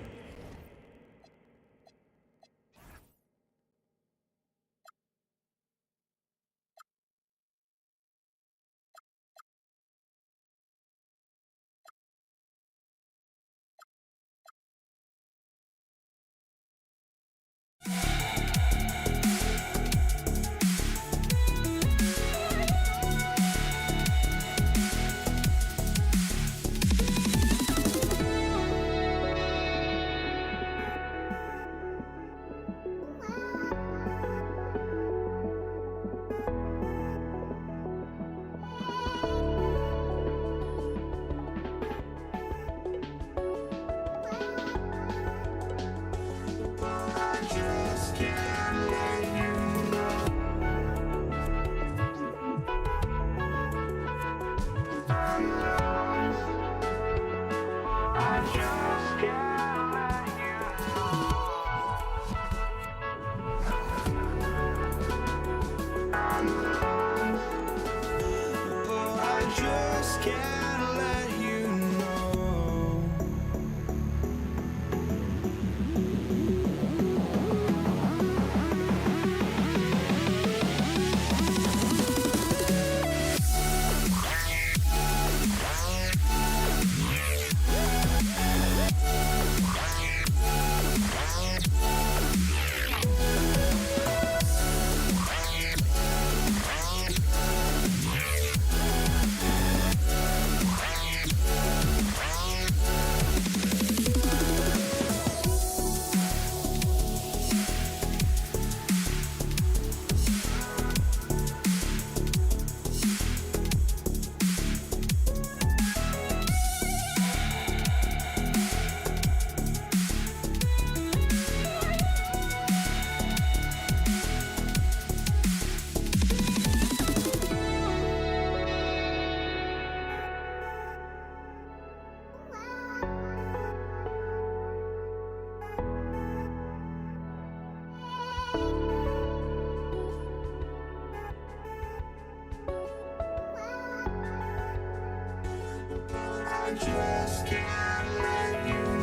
I just can't let you.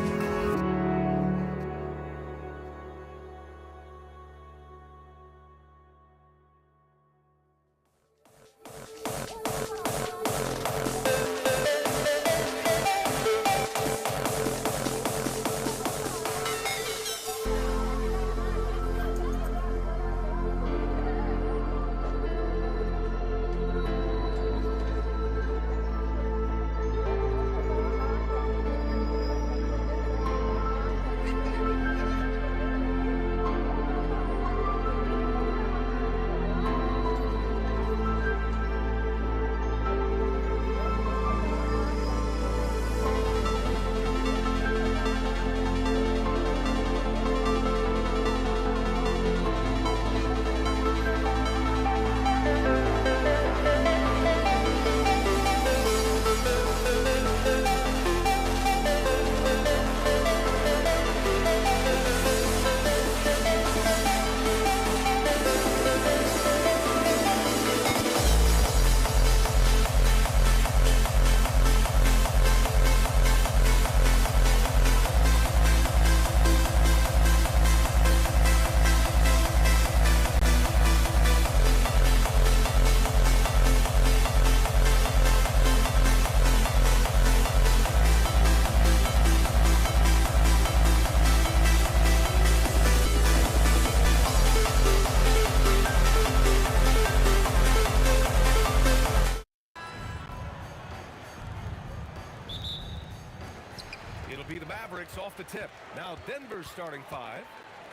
It'll be the Mavericks off the tip. Now Denver's starting five.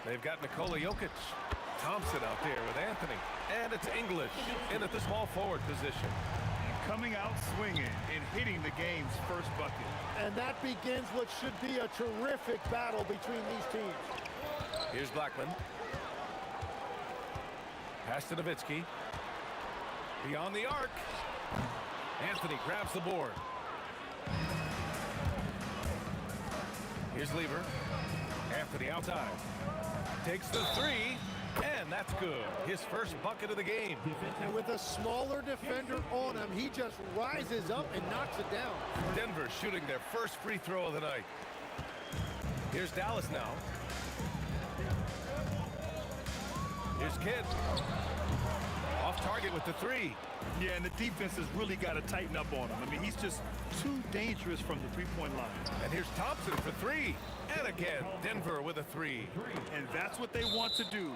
They've got Nikola Jokic. Thompson out there with Anthony. And it's English in at the small forward position. Coming out swinging and hitting the game's first bucket. And that begins what should be a terrific battle between these teams. Here's Blackman. Pass to Nowitzki. Beyond the arc. Anthony grabs the board. Here's Lever. Anthony outside. Takes the three, and that's good. His first bucket of the game. And with a smaller defender on him, he just rises up and knocks it down. Denver shooting their first free throw of the night. Here's Dallas now. Here's Kidd. Off target with the three. Yeah, and the defense has really got to tighten up on him. I mean, he's just too dangerous from the three-point line. And here's Thompson for three. And again, Denver with a three. And that's what they want to do.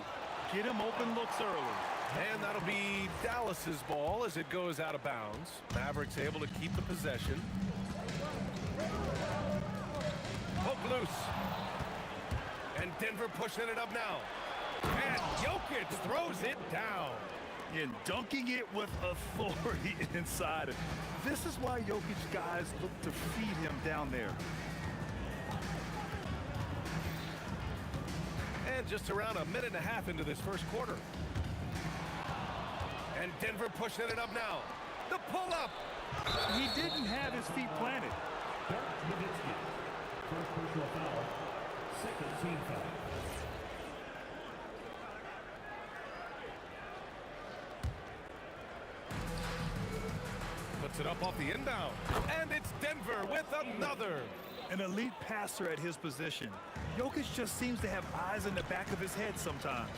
Get him open looks early. And that'll be Dallas's ball as it goes out of bounds. Mavericks able to keep the possession. Poke loose. And Denver pushing it up now. And Jokic throws it down. And dunking it with authority inside. This is why Jokic guys look to feed him down there. And just around a minute and a half into this first quarter. And Denver pushing it up now. The pull-up. He didn't have his feet planted. First personal foul. Second team foul. Puts it up off the inbound. And it's Denver with another. An elite passer at his position. Jokic just seems to have eyes in the back of his head sometimes.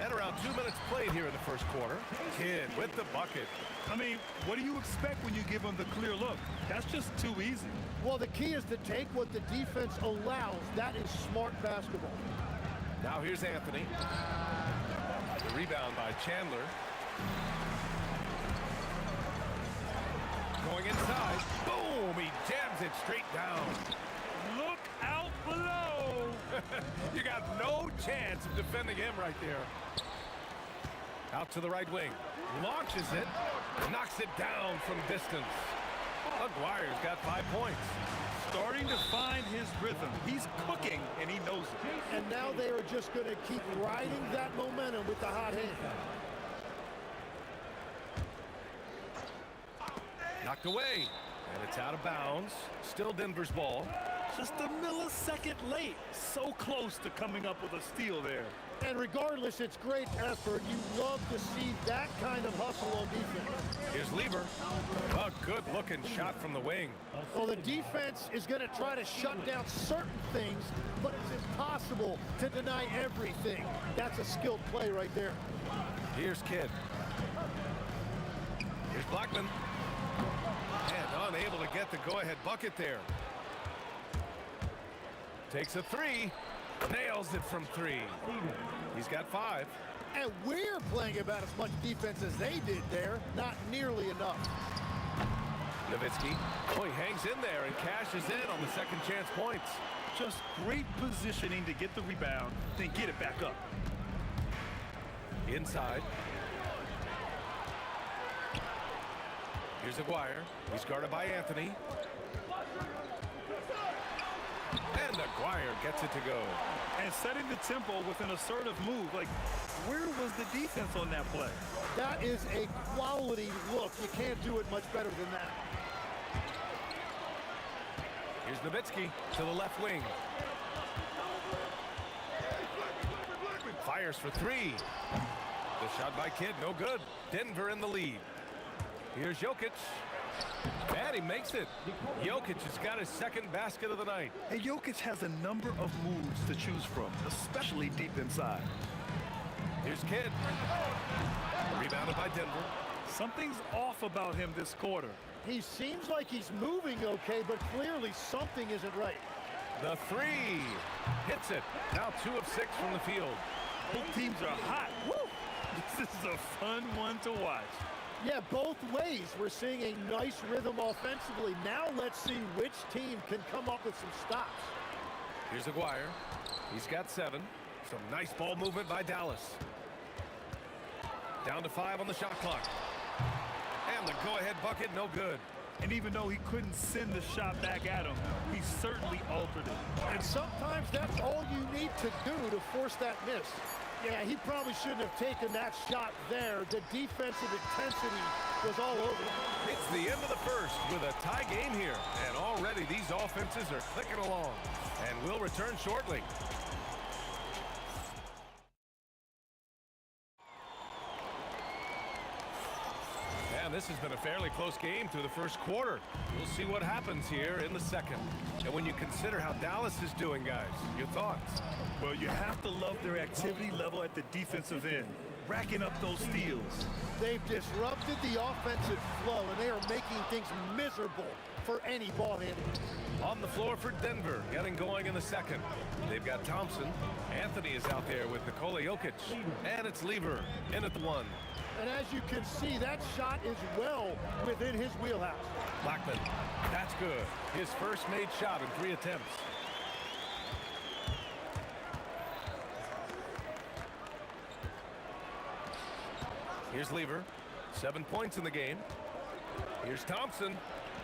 And around 2 minutes played here in the first quarter. Kidd with the bucket. I mean, what do you expect when you give him the clear look? That's just too easy. Well, the key is to take what the defense allows. That is smart basketball. Now here's Anthony. The rebound by Chandler. Going inside. Boom! He jams it straight down. Look out below! You got no chance of defending him right there. Out to the right wing. Launches it. Knocks it down from distance. Aguirre's got 5 points. Starting to find his rhythm. He's cooking, and he knows it. And now they are just going to keep riding that momentum with the hot hand. Knocked away. And it's out of bounds. Still Denver's ball. Just a millisecond late. So close to coming up with a steal there. And regardless, it's great effort. You love to see that kind of hustle on defense. Here's A good-looking shot from the wing. Well, the defense is going to try to shut down certain things, but it's impossible to deny everything. That's a skilled play right there. Here's Kidd. Here's Blackman. And unable to get the go-ahead bucket there. Takes a three. Nails it from three. He's got 5. And we're playing about as much defense as they did there. Not nearly enough. Nowitzki. Oh, he hangs in there and cashes in on the second chance points. Just great positioning to get the rebound, then get it back up. Inside. Here's Aguirre. He's guarded by Anthony. And Aguirre gets it to go. And setting the tempo with an assertive move. Like, where was the defense on that play? That is a quality look. You can't do it much better than that. Here's Nowitzki to the left wing. Fires for 3. The shot by Kidd, no good. Denver in the lead. Here's Jokic. And he makes it. Jokic has got his second basket of the night. And Jokic has a number of moves to choose from, especially deep inside. Here's Kidd. Rebounded by Denver. Something's off about him this quarter. He seems like he's moving okay, but clearly something isn't right. The 3. Hits it. Now 2 of 6 from the field. Both teams are hot. Woo! This is a fun one to watch. Yeah, both ways. We're seeing a nice rhythm offensively. Now let's see which team can come up with some stops. Here's Aguirre. He's got 7. Some nice ball movement by Dallas. Down to 5 on the shot clock. And the go-ahead bucket, no good. And even though he couldn't send the shot back at him, he certainly altered it. And sometimes that's all you need to do to force that miss. Yeah, he probably shouldn't have taken that shot there. The defensive intensity was all over. It's the end of the first with a tie game here. And already these offenses are clicking along. And we'll return shortly. And this has been a fairly close game through the first quarter. We'll see what happens here in the second. And when you consider how Dallas is doing, guys, your thoughts? Well, you have to love their activity level at the defensive end, racking up those steals. They've disrupted the offensive flow, and they are making things miserable for any ball handler. On the floor for Denver, getting going in the second. They've got Thompson. Anthony is out there with Nikola Jokic. And it's Lever in at the 1. And as you can see, that shot is well within his wheelhouse. Blackman, that's good. His first made shot in 3 attempts. Here's Lever. 7 points in the game. Here's Thompson.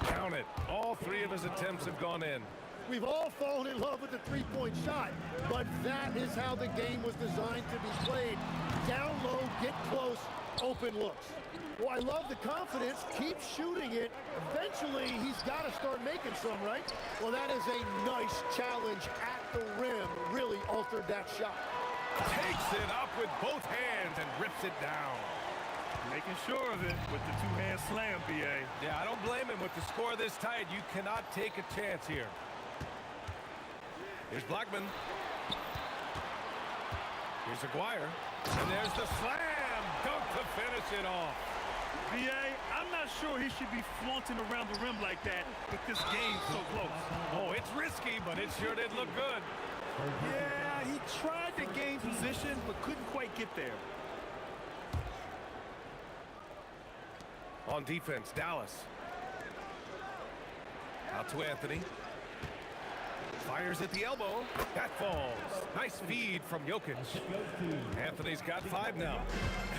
Count it. All 3 of his attempts have gone in. We've all fallen in love with the three-point shot, but that is how the game was designed to be played. Down low, get close, open looks. Well, I love the confidence. Keep shooting it. Eventually, he's got to start making some, right? Well, that is a nice challenge at the rim. Really altered that shot. Takes it up with both hands and rips it down. Making sure of it with the two-hand slam, B.A. Yeah, I don't blame him. With the score this tight, you cannot take a chance here. Here's Blackman. Here's Aguirre. And there's the slam dunk to finish it off. B.A., I'm not sure he should be flaunting around the rim like that with this game so close. Oh, it's risky, but it sure did look good. Yeah, he tried to gain position, but couldn't quite get there. On defense, Dallas. Out to Anthony. Fires at the elbow. That falls. Nice feed from Jokic. Anthony's got 5 now.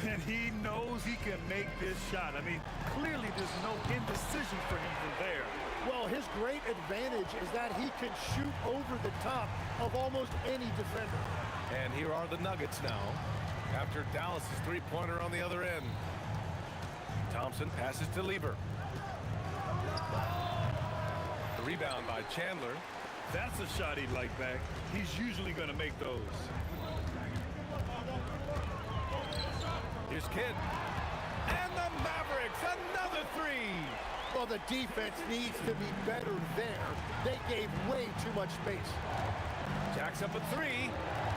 And he knows he can make this shot. I mean, clearly there's no indecision for him from there. Well, his great advantage is that he can shoot over the top of almost any defender. And here are the Nuggets now, after Dallas' three-pointer on the other end. Thompson passes to Lever. The rebound by Chandler. That's a shot he'd like back. He's usually going to make those. Here's Kidd. And the Mavericks, another 3. Well, the defense needs to be better there. They gave way too much space. Jacks up a three.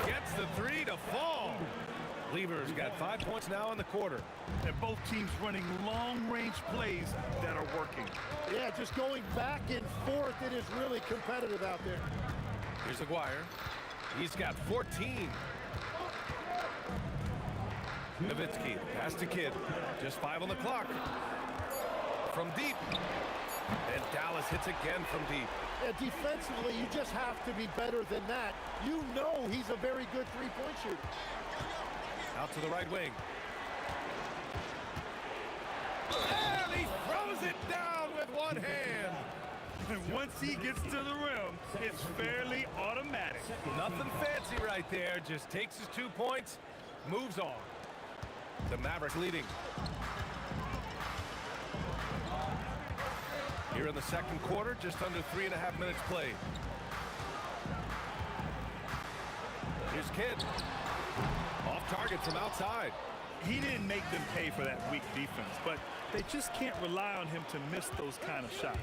Gets the three to fall. Lever's got 5 points now in the quarter. And both teams running long-range plays that are working. Yeah, just going back and forth. It is really competitive out there. Here's Aguirre. He's got 14. Nowitzki, pass to Kidd. Just 5 on the clock. From deep. And Dallas hits again from deep. Yeah, defensively, you just have to be better than that. You know he's a very good three-point shooter. Out to the right wing. And he throws it down with one hand. And once he gets to the rim, it's fairly automatic. Nothing fancy right there. Just takes his 2 points, moves on. The Mavericks leading. Here in the second quarter, just under 3.5 minutes played. Here's Kidd. Off target from outside. He didn't make them pay for that weak defense, but they just can't rely on him to miss those kind of shots.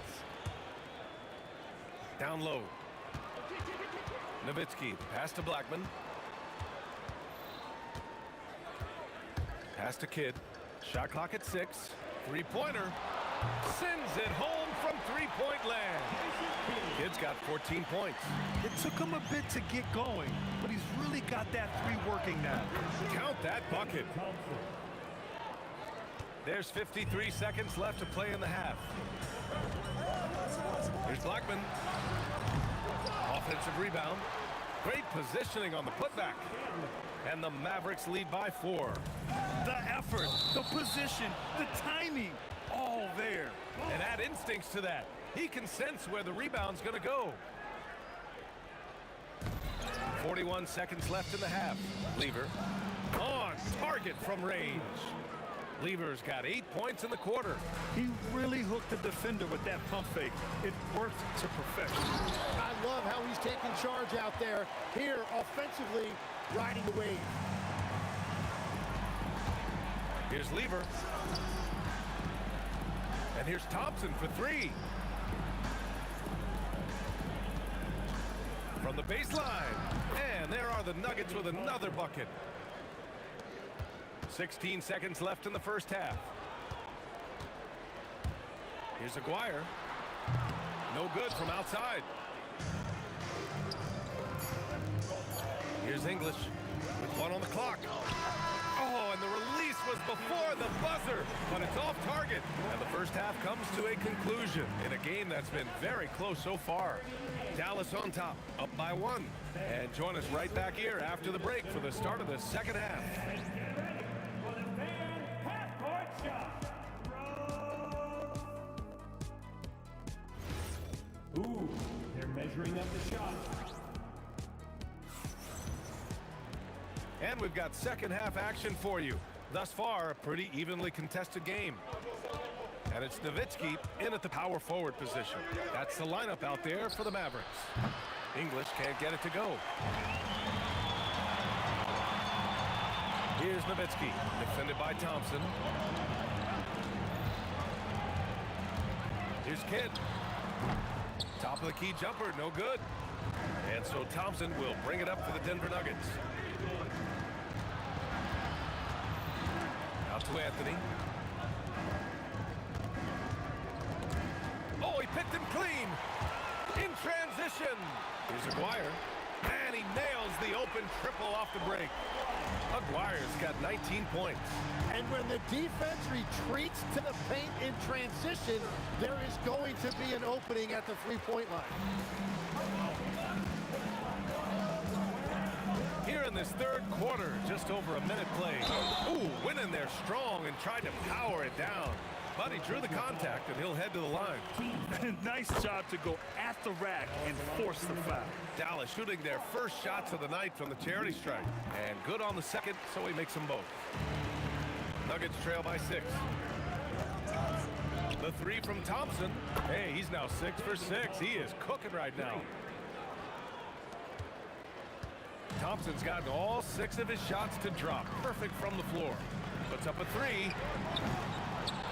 Down low. Nowitzki, pass to Blackman. Pass to Kidd. Shot clock at 6. Three-pointer. Sends it home from three-point land. Kidd's got 14 points. It took him a bit to get going, but he's really got that three working now. Count that bucket. There's 53 seconds left to play in the half. Here's Blackman. Offensive rebound. Great positioning on the putback. And the Mavericks lead by 4. The effort, the position, the timing, all there. And add instincts to that. He can sense where the rebound's going to go. 41 seconds left in the half. Lever on target from range. Lever's got 8 points in the quarter. He really hooked the defender with that pump fake. It worked to perfection. I love how he's taking charge out there. Here, offensively, riding the wave. Here's Lever. And here's Thompson for 3. From the baseline. And there are the Nuggets with another bucket. 16 seconds left in the first half. Here's Aguirre. No good from outside. Here's English with 1 on the clock. Oh, and the release was before the buzzer, but it's off target. And the first half comes to a conclusion in a game that's been very close so far. Dallas on top, up by 1. And join us right back here after the break for the start of the second half. Ooh, they're measuring up the shot. And we've got second half action for you. Thus far, a pretty evenly contested game. And it's Nowitzki in at the power forward position. That's the lineup out there for the Mavericks. English can't get it to go. Here's Nowitzki, defended by Thompson. Here's Kidd. Top of the key jumper, no good. And so Thompson will bring it up for the Denver Nuggets. Out to Anthony. Oh, he picked him clean. In transition. Here's Aguirre. And he nails the open triple off the break. Aguirre's got 19 points. And when the defense retreats to the paint in transition, there is going to be an opening at the three-point line. Here in this third quarter, just over a minute played. Ooh, went in there strong and tried to power it down. But he drew the contact, and he'll head to the line. Nice job to go at the rack and force the foul. Dallas shooting their first shots of the night from the charity strike. And good on the second, so he makes them both. Nuggets trail by 6. The 3 from Thompson. Hey, he's now 6 for 6. He is cooking right now. Thompson's gotten all 6 of his shots to drop. Perfect from the floor. Puts up a 3.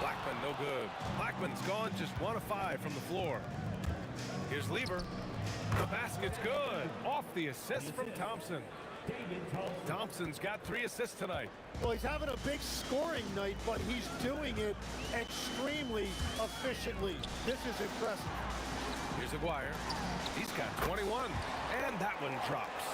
Blackman, no good. Blackman's gone just 1 of 5 from the floor. Here's Lever. The basket's good. Off the assist from Thompson. Thompson's got 3 assists tonight. Well, he's having a big scoring night, but he's doing it extremely efficiently. This is impressive. Here's Aguirre. He's got 21, and that one drops.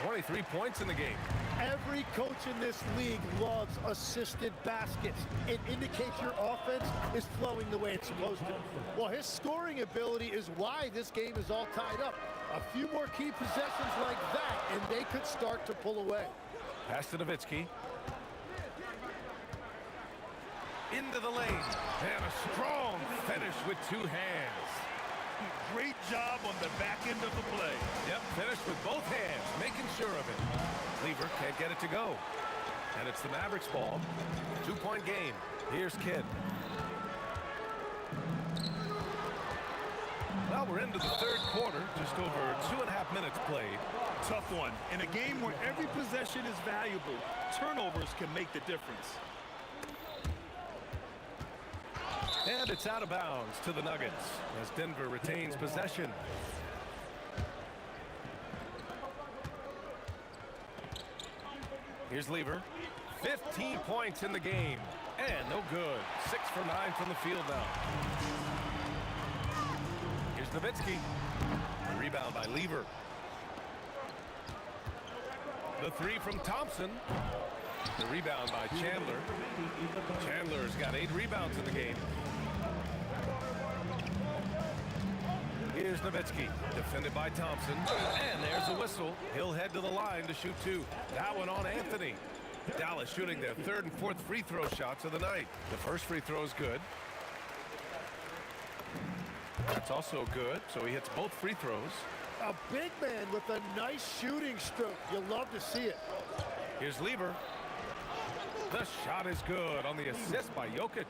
23 points in the game. Every coach in this league loves assisted baskets. It indicates your offense is flowing the way it's supposed to. Well, his scoring ability is why this game is all tied up. A few more key possessions like that, and they could start to pull away. Pass to Nowitzki. Into the lane. And a strong finish with 2 hands. Great job on the back end of the play. Yep, finished with both hands, making sure of it. Lever can't get it to go. And it's the Mavericks ball. 2-point game. Here's Kidd. Well, we're into the 3rd quarter. Just over 2.5 minutes played. Tough one. In a game where every possession is valuable, turnovers can make the difference. And it's out of bounds to the Nuggets as Denver retains possession. Here's Lever. 15 points in the game. And no good. 6 for 9 from the field now. Here's Nowitzki. Rebound by Lever. The 3 from Thompson. The rebound by Chandler. Chandler's got 8 rebounds in the game. Here's Nowitzki, defended by Thompson. And there's a whistle. He'll head to the line to shoot 2. That one on Anthony. Dallas shooting their 3rd and 4th free throw shots of the night. The first free throw is good. That's also good, so he hits both free throws. A big man with a nice shooting stroke. You'll love to see it. Here's Lever. The shot is good on the assist by Jokic.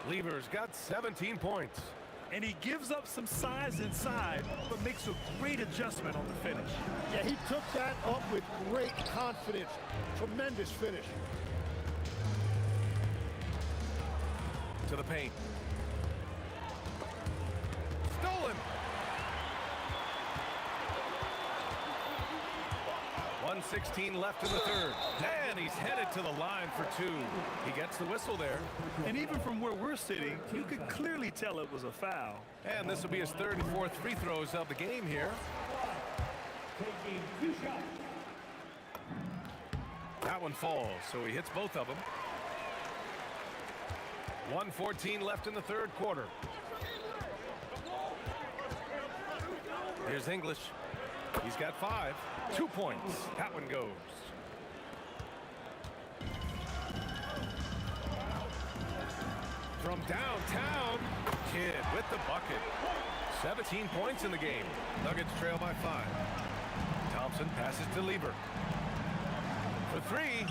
Lever's got 17 points. And he gives up some size inside, but makes a great adjustment on the finish. Yeah, he took that up with great confidence. Tremendous finish. To the paint. Stolen. 1:16 left in the 3rd. And he's headed to the line for 2. He gets the whistle there. And even from where we're sitting, you could clearly tell it was a foul. And this will be his 3rd and 4th free throws of the game here. That one falls, so he hits both of them. 1:14 left in the 3rd quarter. Here's English. He's got 5. 2 points. That one goes. From downtown, Kidd with the bucket. 17 points in the game. Nuggets trail by 5. Thompson passes to Lever. For 3.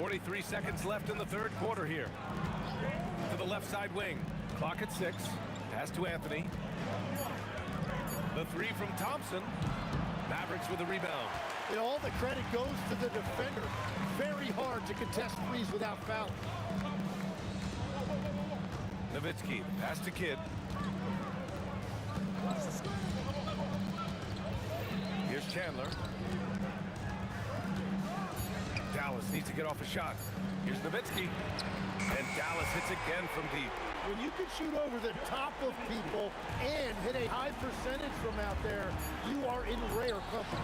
43 seconds left in the 3rd quarter here. To the left side wing. Clock at 6. Pass to Anthony. The 3 from Thompson. Mavericks with a rebound. And all the credit goes to the defender. Very hard to contest threes without fouling. Nowitzki, pass to Kidd. Here's Chandler. Dallas needs to get off a shot. Here's Nowitzki. And Dallas hits again from deep. When you can shoot over the top of people and hit a high percentage from out there, you are in rare company.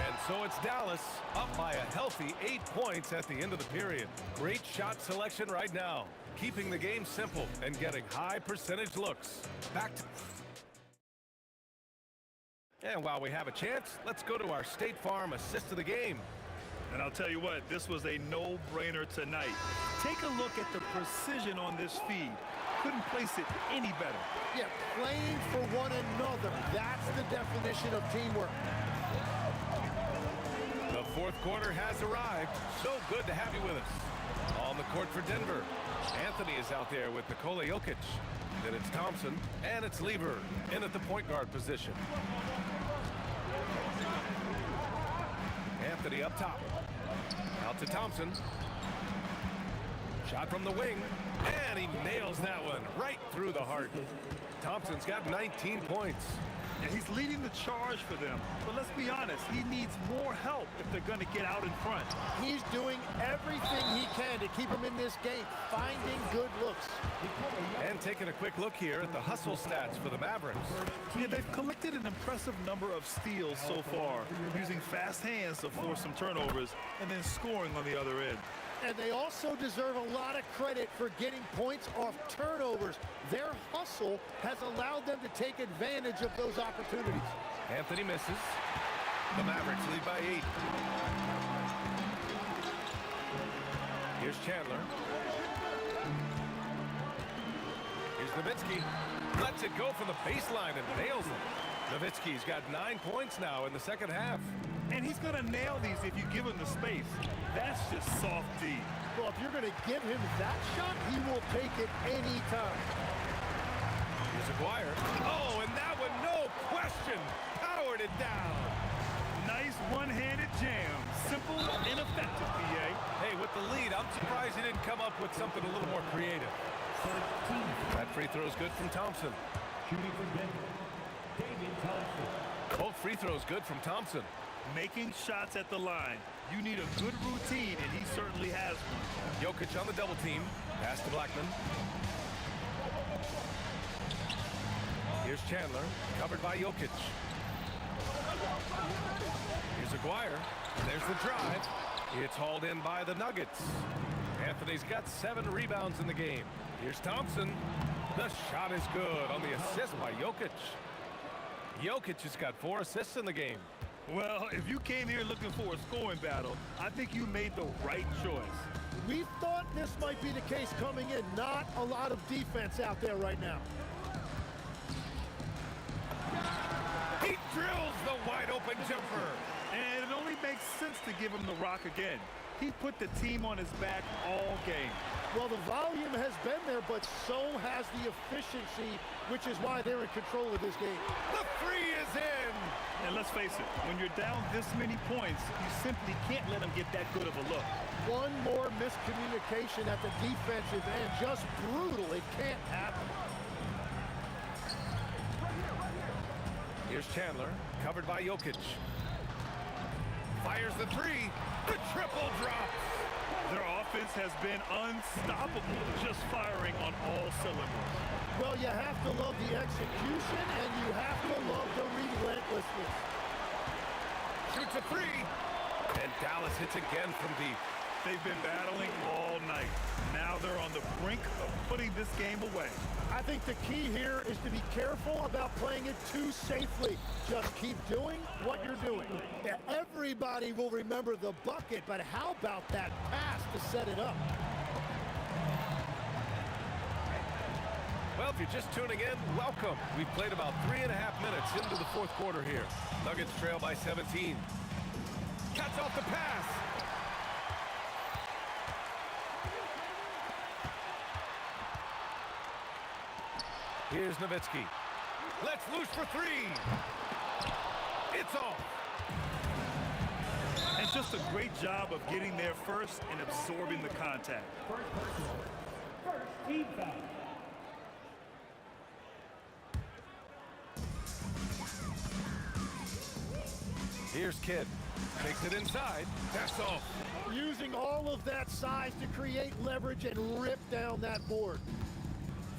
And so it's Dallas up by a healthy 8 points at the end of the period. Great shot selection right now, keeping the game simple and getting high percentage looks. Back to... And while we have a chance, let's go to our State Farm assist of the game. And I'll tell you what, this was a no-brainer tonight. Take a look at the precision on this feed. Couldn't place it any better. Yeah, playing for one another. That's the definition of teamwork. The 4th quarter has arrived. So good to have you with us. On the court for Denver, Anthony is out there with Nikola Jokic. Then it's Thompson, and it's Lever in at the point guard position. Anthony up top. Out to Thompson. Shot from the wing. And he nails that one right through the heart. Thompson's got 19 points. And he's leading the charge for them. But let's be honest, he needs more help if they're going to get out in front. He's doing everything he can to keep them in this game, finding good looks. And taking a quick look here at the hustle stats for the Mavericks. Yeah, they've collected an impressive number of steals so far, using fast hands to force some turnovers and then scoring on the other end. And they also deserve a lot of credit for getting points off turnovers. Their hustle has allowed them to take advantage of those opportunities. Anthony misses. The Mavericks lead by 8. Here's Chandler. Here's Nowitzki. Lets it go from the baseline and nails it. Nowitzki's got 9 points now in the second half. And he's going to nail these if you give him the space. That's just soft D. Well, if you're going to give him that shot, he will take it anytime. Here's Aguirre. Oh, and that one, no question, powered it down. Nice one-handed jam. Simple and effective, PA. Hey, with the lead, I'm surprised he didn't come up with something a little more creative. That free throw is good from Thompson. Shooting for Denver, David Thompson. Both free throws good from Thompson. Making shots at the line. You need a good routine, and he certainly has one. Jokic on the double team. Pass to Blackman. Here's Chandler, covered by Jokic. Here's Aguirre. There's the drive. It's hauled in by the Nuggets. Anthony's got 7 rebounds in the game. Here's Thompson. The shot is good on the assist by Jokic. Jokic has got 4 assists in the game. Well, if you came here looking for a scoring battle, I think you made the right choice. We thought this might be the case coming in. Not a lot of defense out there right now. He drills the wide open jumper. And it only makes sense to give him the rock again. He put the team on his back all game. Well, the volume has been there, but so has the efficiency, which is why they're in control of this game. The three is in. And let's face it, when you're down this many points, you simply can't let them get that good of a look. One more miscommunication at the defensive end. Just brutal. It can't happen. Here's Chandler, covered by Jokic. Fires the three. The triple drops. Their offense has been unstoppable, just firing on all cylinders. Well, you have to love the execution, and you have to love the relentlessness. Shoots a three. And Dallas hits again from deep. They've been battling all night. Now they're on the brink of putting this game away. I think the key here is to be careful about playing it too safely. Just keep doing what you're doing. Yeah, everybody will remember the bucket, but how about that pass to set it up? Well, if you're just tuning in, welcome. We've played about 3.5 minutes into the fourth quarter here. Nuggets trail by 17. Cuts off the pass. Here's Nowitzki. Let's loose for three. It's off. And just a great job of getting there first and absorbing the contact. First team foul. Here's Kidd. Takes it inside. That's off. Using all of that size to create leverage and rip down that board.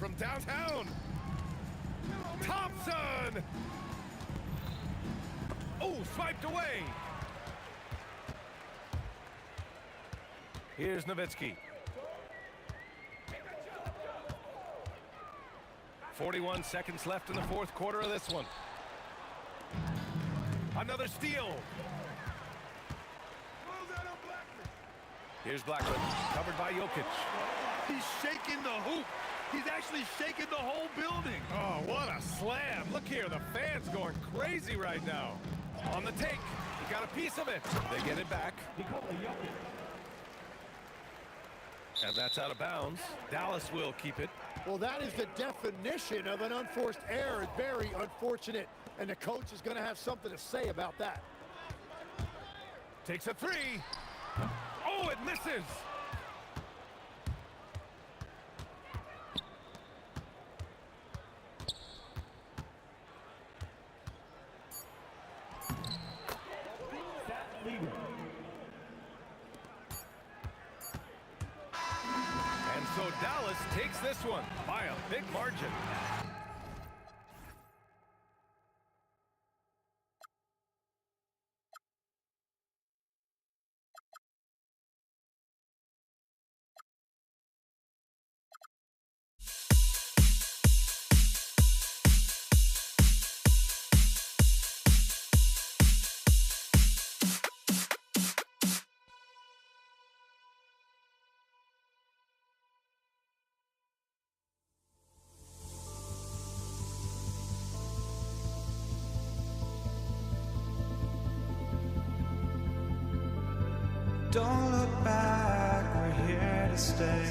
From downtown. Thompson! Oh, swiped away. Here's Nowitzki. 41 seconds left in the fourth quarter of this one. Another steal. Here's Blackman, covered by Jokic. He's shaking the hoop. He's actually shaking the whole building. Oh, what a slam. Look here, the fans going crazy right now. On the take, he got a piece of it. They get it back. And that's out of bounds. Dallas will keep it. Well, that is the definition of an unforced error. Very unfortunate. And the coach is going to have something to say about that. Takes a three. Oh, it misses. And so Dallas takes this one by a big margin. Don't look back, we're here to stay.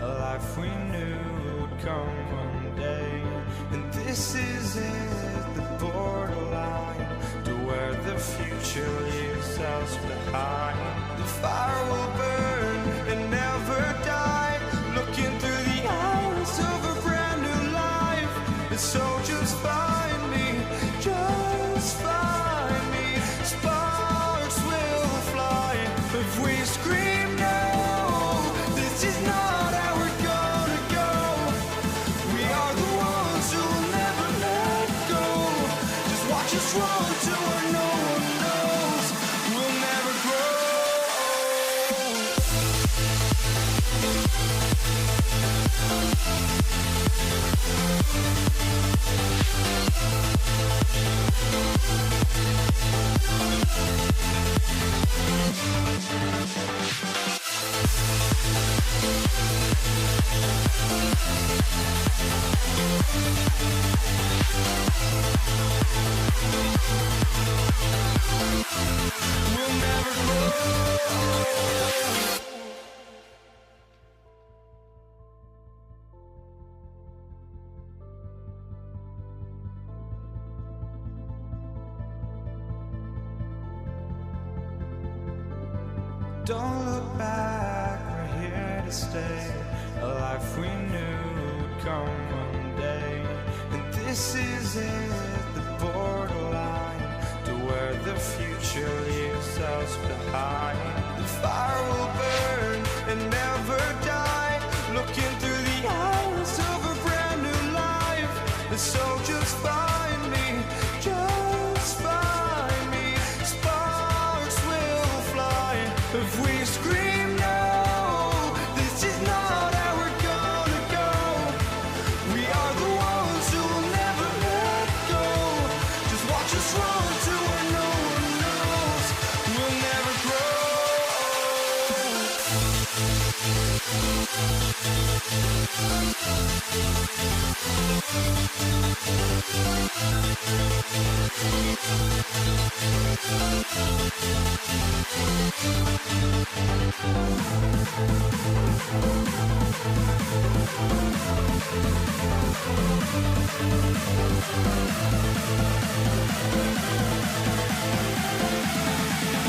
A life we knew would come one day. And this is it, the borderline to where the future leaves us behind. The fire will burn and never die. Looking through the eyes of a brand new life. And so just find me, just find me. Sparks will fly if we scream no. This is not how we're gonna go. We are the ones who will never let go. Just watch us run to where no one knows. We'll never grow. We'll never grow. Don't look back, we're here to stay. A life we knew would come one day. And this is it, the borderline to where the future leaves us behind. The fire will burn and never die. Looking through the eyes of a brand new life. And so just find me, just find me. Sparks will fly if we scream no. This is not how we're gonna go. We are the ones who will never let go. Just watch us run to where no one knows. We'll never grow.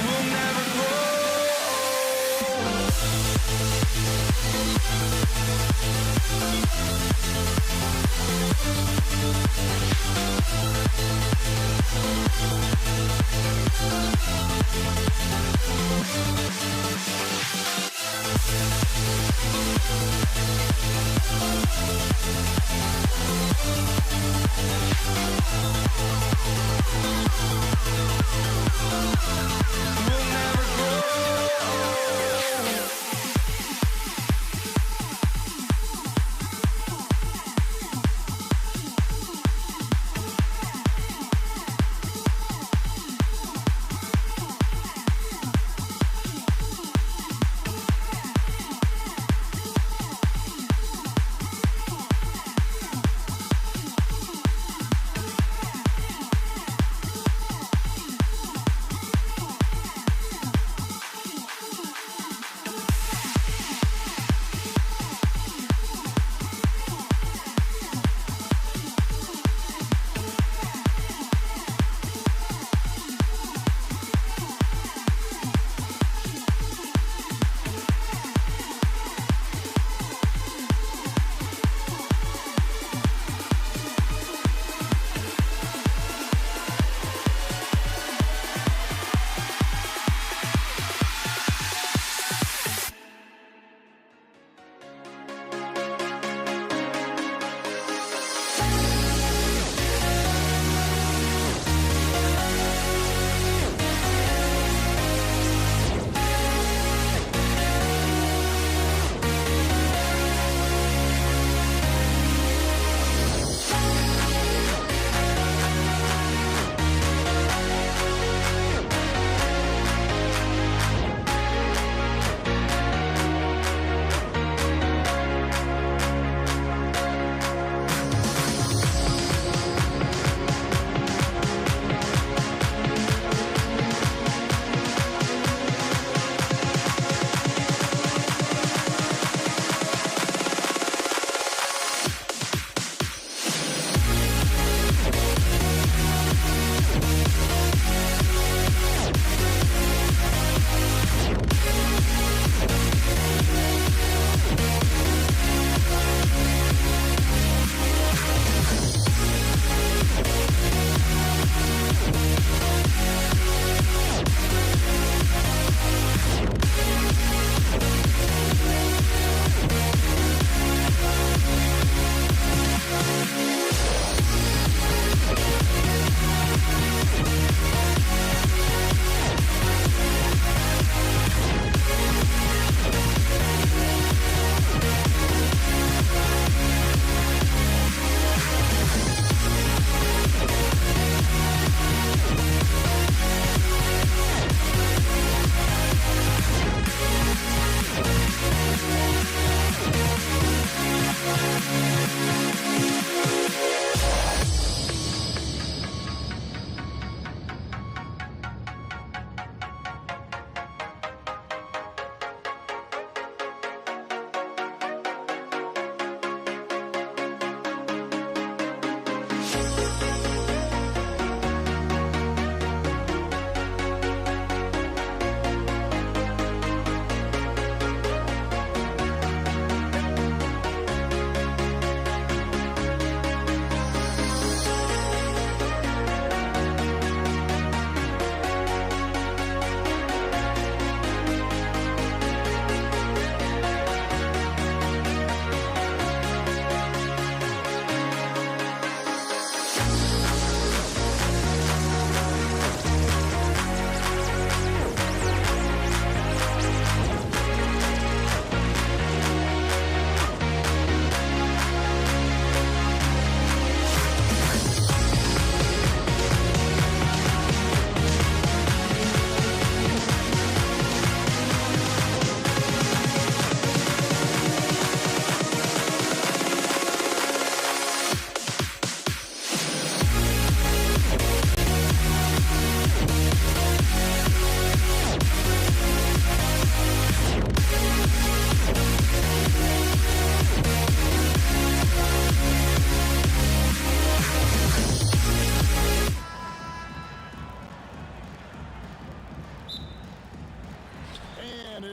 We'll never grow. We'll never grow.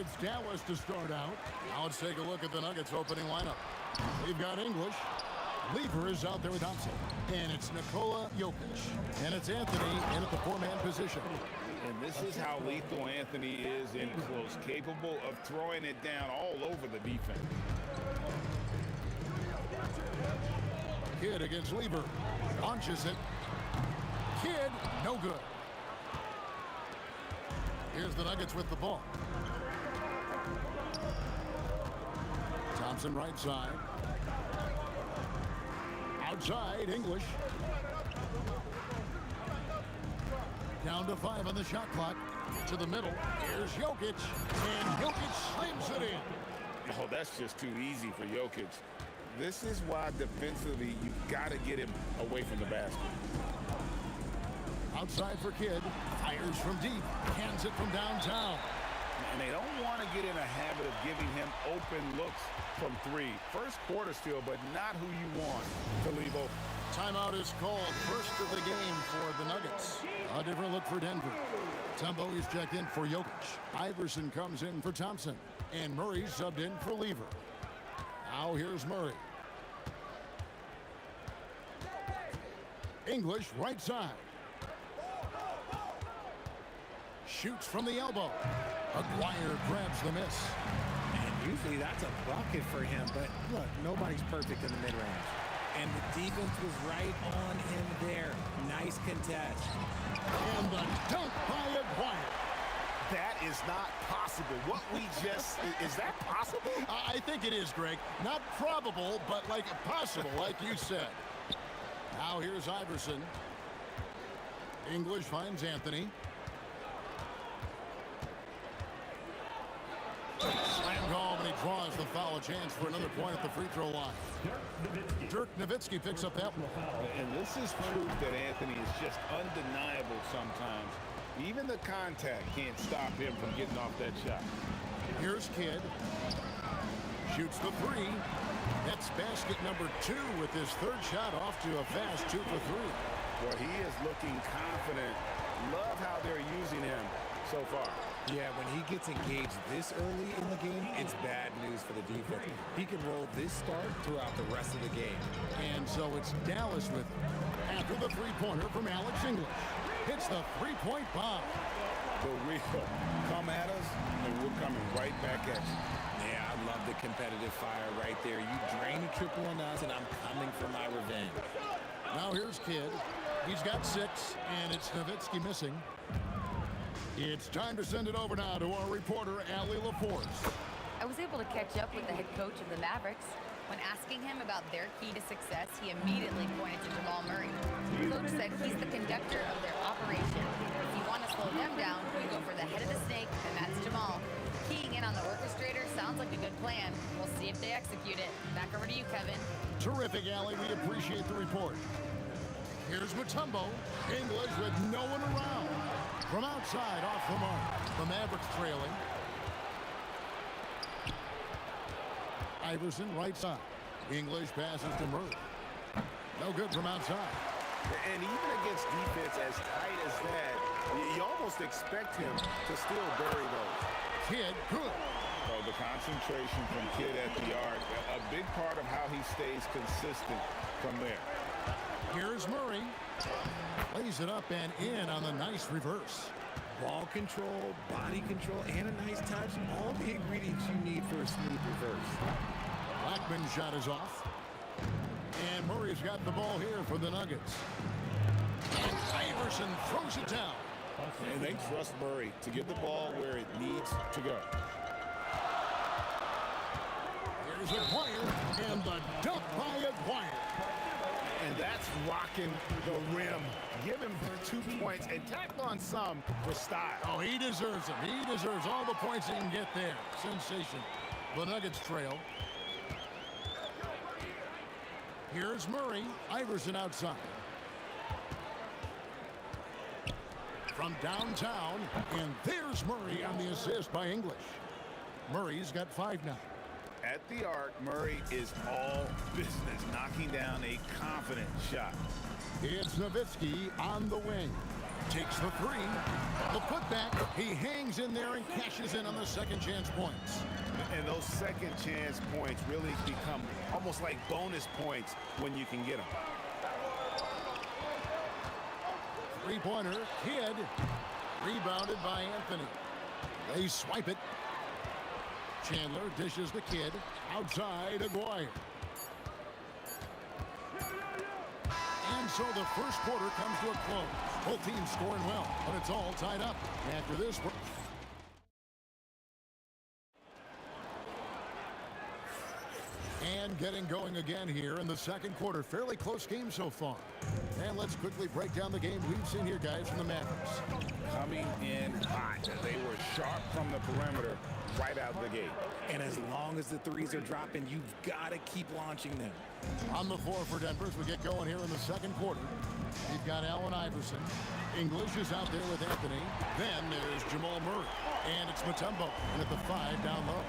it's Dallas to start out. Now let's take a look at the Nuggets opening lineup. We've got English. Lever is out there with Thompson. And it's Nikola Jokic. And it's Anthony in at the four-man position. And this is how lethal Anthony is in close, capable of throwing it down all over the defense. Kidd against Lever. Launches it. Kidd, no good. Here's the Nuggets with the ball. Thompson right side. Outside, English. Down to 5 on the shot clock. To the middle. Here's Jokic. And Jokic slams it in. Oh, that's just too easy for Jokic. This is why defensively you've got to get him away from the basket. Outside for Kidd. Fires from deep. Hands it from downtown. And they don't want to get in a habit of giving him open looks from 3. First quarter still, but not who you want to leave open. Timeout is called. First of the game for the Nuggets. A different look for Denver. Tembo is checked in for Jokic. Iverson comes in for Thompson. And Murray subbed in for Lever. Now here's Murray. English right side. Shoots from the elbow. Aguirre grabs the miss. And usually that's a bucket for him, but look, nobody's perfect in the mid-range. And the defense was right on him there. Nice contest. And the dunk by Aguirre. That is not possible. What we just, is that possible? I think it is, Greg. Not probable, but like possible, like you said. Now here's Iverson. English finds Anthony. Slam call, but he draws the foul. A chance for another point at the free throw line. Dirk Nowitzki picks up that one. And this is proof that Anthony is just undeniable sometimes. Even the contact can't stop him from getting off that shot. Here's Kidd. Shoots the 3. That's basket number 2 with his third shot off to a fast 2 for 3. Well, he is looking confident. Love how they're using him so far. Yeah, when he gets engaged this early in the game, it's bad news for the defense. He can roll this start throughout the rest of the game. And so it's Dallas with him. After the three-pointer from Alex English. Hits the three-point bomb. But we'll come at us, and we're coming right back at you. Yeah, I love the competitive fire right there. You drain a triple on us, and I'm coming for my revenge. Now here's Kidd. He's got 6, and it's Nowitzki missing. It's time to send it over now to our reporter, Allie LaForce. I was able to catch up with the head coach of the Mavericks. When asking him about their key to success, he immediately pointed to Jamal Murray. The coach said he's the conductor of their operation. If you want to slow them down, you go for the head of the snake, and that's Jamal. Keying in on the orchestrator sounds like a good plan. We'll see if they execute it. Back over to you, Kevin. Terrific, Allie. We appreciate the report. Here's Mutombo. English with no one around. From outside, off the mark. The Mavericks trailing. Iverson, right side. English passes to Murray. No good from outside. And even against defense as tight as that, you almost expect him to still bury those. Kidd, good. So the concentration from Kidd at the arc, a big part of how he stays consistent from there. Here's Murray. Lays it up and in on the nice reverse. Ball control, body control, and a nice touch. All the ingredients you need for a smooth reverse. Blackman's shot is off. And Murray's got the ball here for the Nuggets. And Iverson throws it down. And they trust Murray to get the ball where it needs to go. Here's Aguirre, and the dunk by Aguirre. And that's rocking the rim. Give him 2 points and tack on some for style. Oh, he deserves them. He deserves all the points he can get there. Sensation. The Nuggets trail. Here's Murray. Iverson outside. From downtown, and there's Murray on the assist by English. Murray's got 5 now. At the arc, Murray is all business, knocking down a confident shot. It's Nowitzki on the wing. Takes the three. The putback. He hangs in there and cashes in on the second chance points. And those second chance points really become almost like bonus points when you can get them. Three-pointer, Kidd. Rebounded by Anthony. They swipe it. Chandler dishes the Kidd. Outside, Aguirre. And so the first quarter comes to a close. Both teams scoring well, but it's all tied up. After this, and getting going again here in the second quarter. Fairly close game so far. And let's quickly break down the game we've seen here, guys, from the Mavericks. Coming in hot. They were sharp from the perimeter right out of the gate. And as long as the threes are dropping, you've got to keep launching them. On the floor for Denver as we get going here in the second quarter. You've got Allen Iverson. English is out there with Anthony. Then there's Jamal Murray. And it's Mutombo. And at the 5 down low.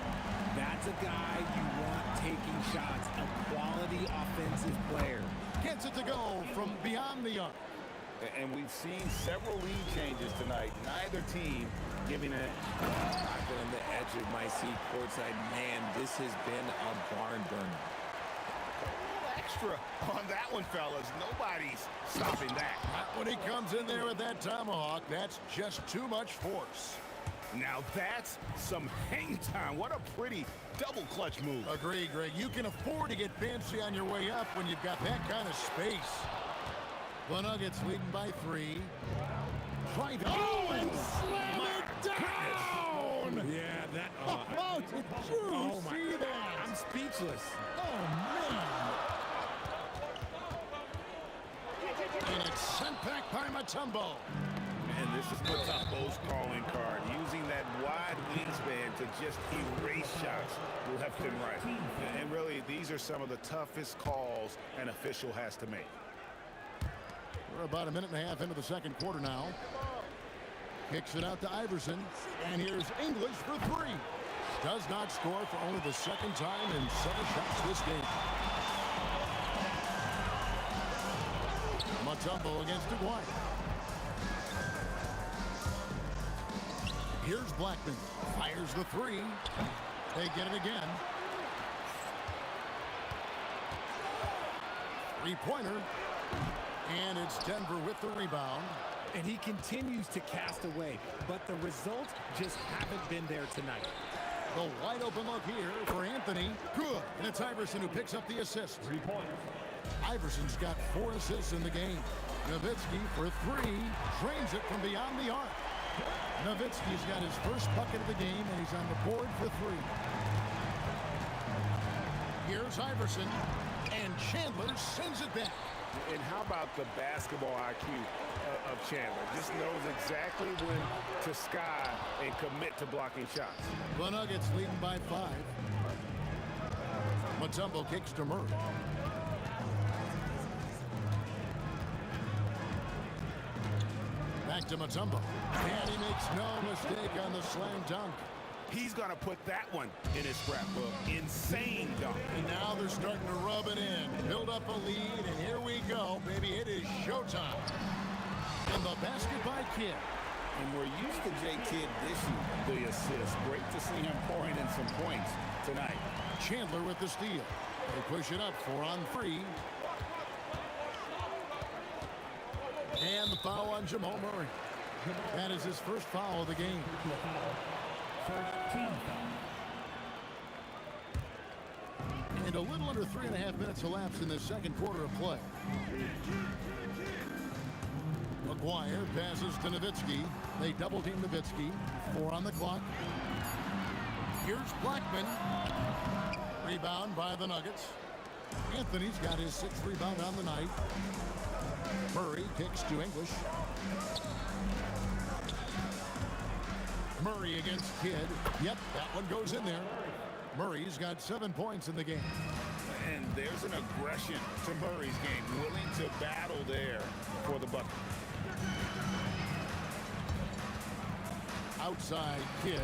That's a guy you want taking shots. A quality offensive player. Gets it to go from beyond the arc. And we've seen several lead changes tonight. Neither team giving it. I've been on the edge of my seat courtside. Man, this has been a barn burner. Extra on that one, fellas. Nobody's stopping that. When he comes in there with that tomahawk, that's just too much force. Now that's some hang time. What a pretty double clutch move. Agree, Greg. You can afford to get fancy on your way up when you've got that kind of space. The Nuggets leading by 3. Drive it. Oh, and slam it down! Yeah, that... Oh, did you see that? I'm speechless. Oh, man. And it's sent back by Mutombo. And this is Mutombo's calling card, using that wide wingspan to just erase shots left and right. And really, these are some of the toughest calls an official has to make. We're about a minute and a half into the second quarter now. Kicks it out to Iverson. And here's English for 3. Does not score for only the second time in 7 shots this game. Mutombo against Aguirre. Here's Blackman. Fires the 3. They get it again. Three-pointer. And it's Denver with the rebound. And he continues to cast away, but the results just haven't been there tonight. The wide open look here for Anthony. Good. And it's Iverson who picks up the assist. 3 points. Iverson's got 4 assists in the game. Nowitzki for 3. Drains it from beyond the arc. Nowitzki's got his first bucket of the game, and he's on the board for 3. Here's Iverson. And Chandler sends it back. And how about the basketball IQ of Chandler? Just knows exactly when to sky and commit to blocking shots. The Nuggets leading by 5. Mutombo kicks to Murray. Back to Mutombo. And he makes no mistake on the slam dunk. He's going to put that one in his scrapbook. Insane dunk. And now they're starting to rub it in. Build up a lead, and here we go, baby. It is showtime. And the basket by Kidd. And we're used to J. Kidd dishing the assist. Great to see him pouring in some points tonight. Chandler with the steal. They push it up 4 on 3. And the foul on Jamal Murray. That is his first foul of the game. And a little under 3.5 minutes elapsed in the second quarter of play. Aguirre passes to Nowitzki. They double team Nowitzki. 4 on the clock. Here's Blackman. Rebound by the Nuggets. Anthony's got his 6th rebound on the night. Murray kicks to English. Murray against Kidd. Yep, that one goes in there. Murray's got 7 points in the game. And there's an aggression to Murray's game. Willing to battle there for the bucket. Outside Kidd.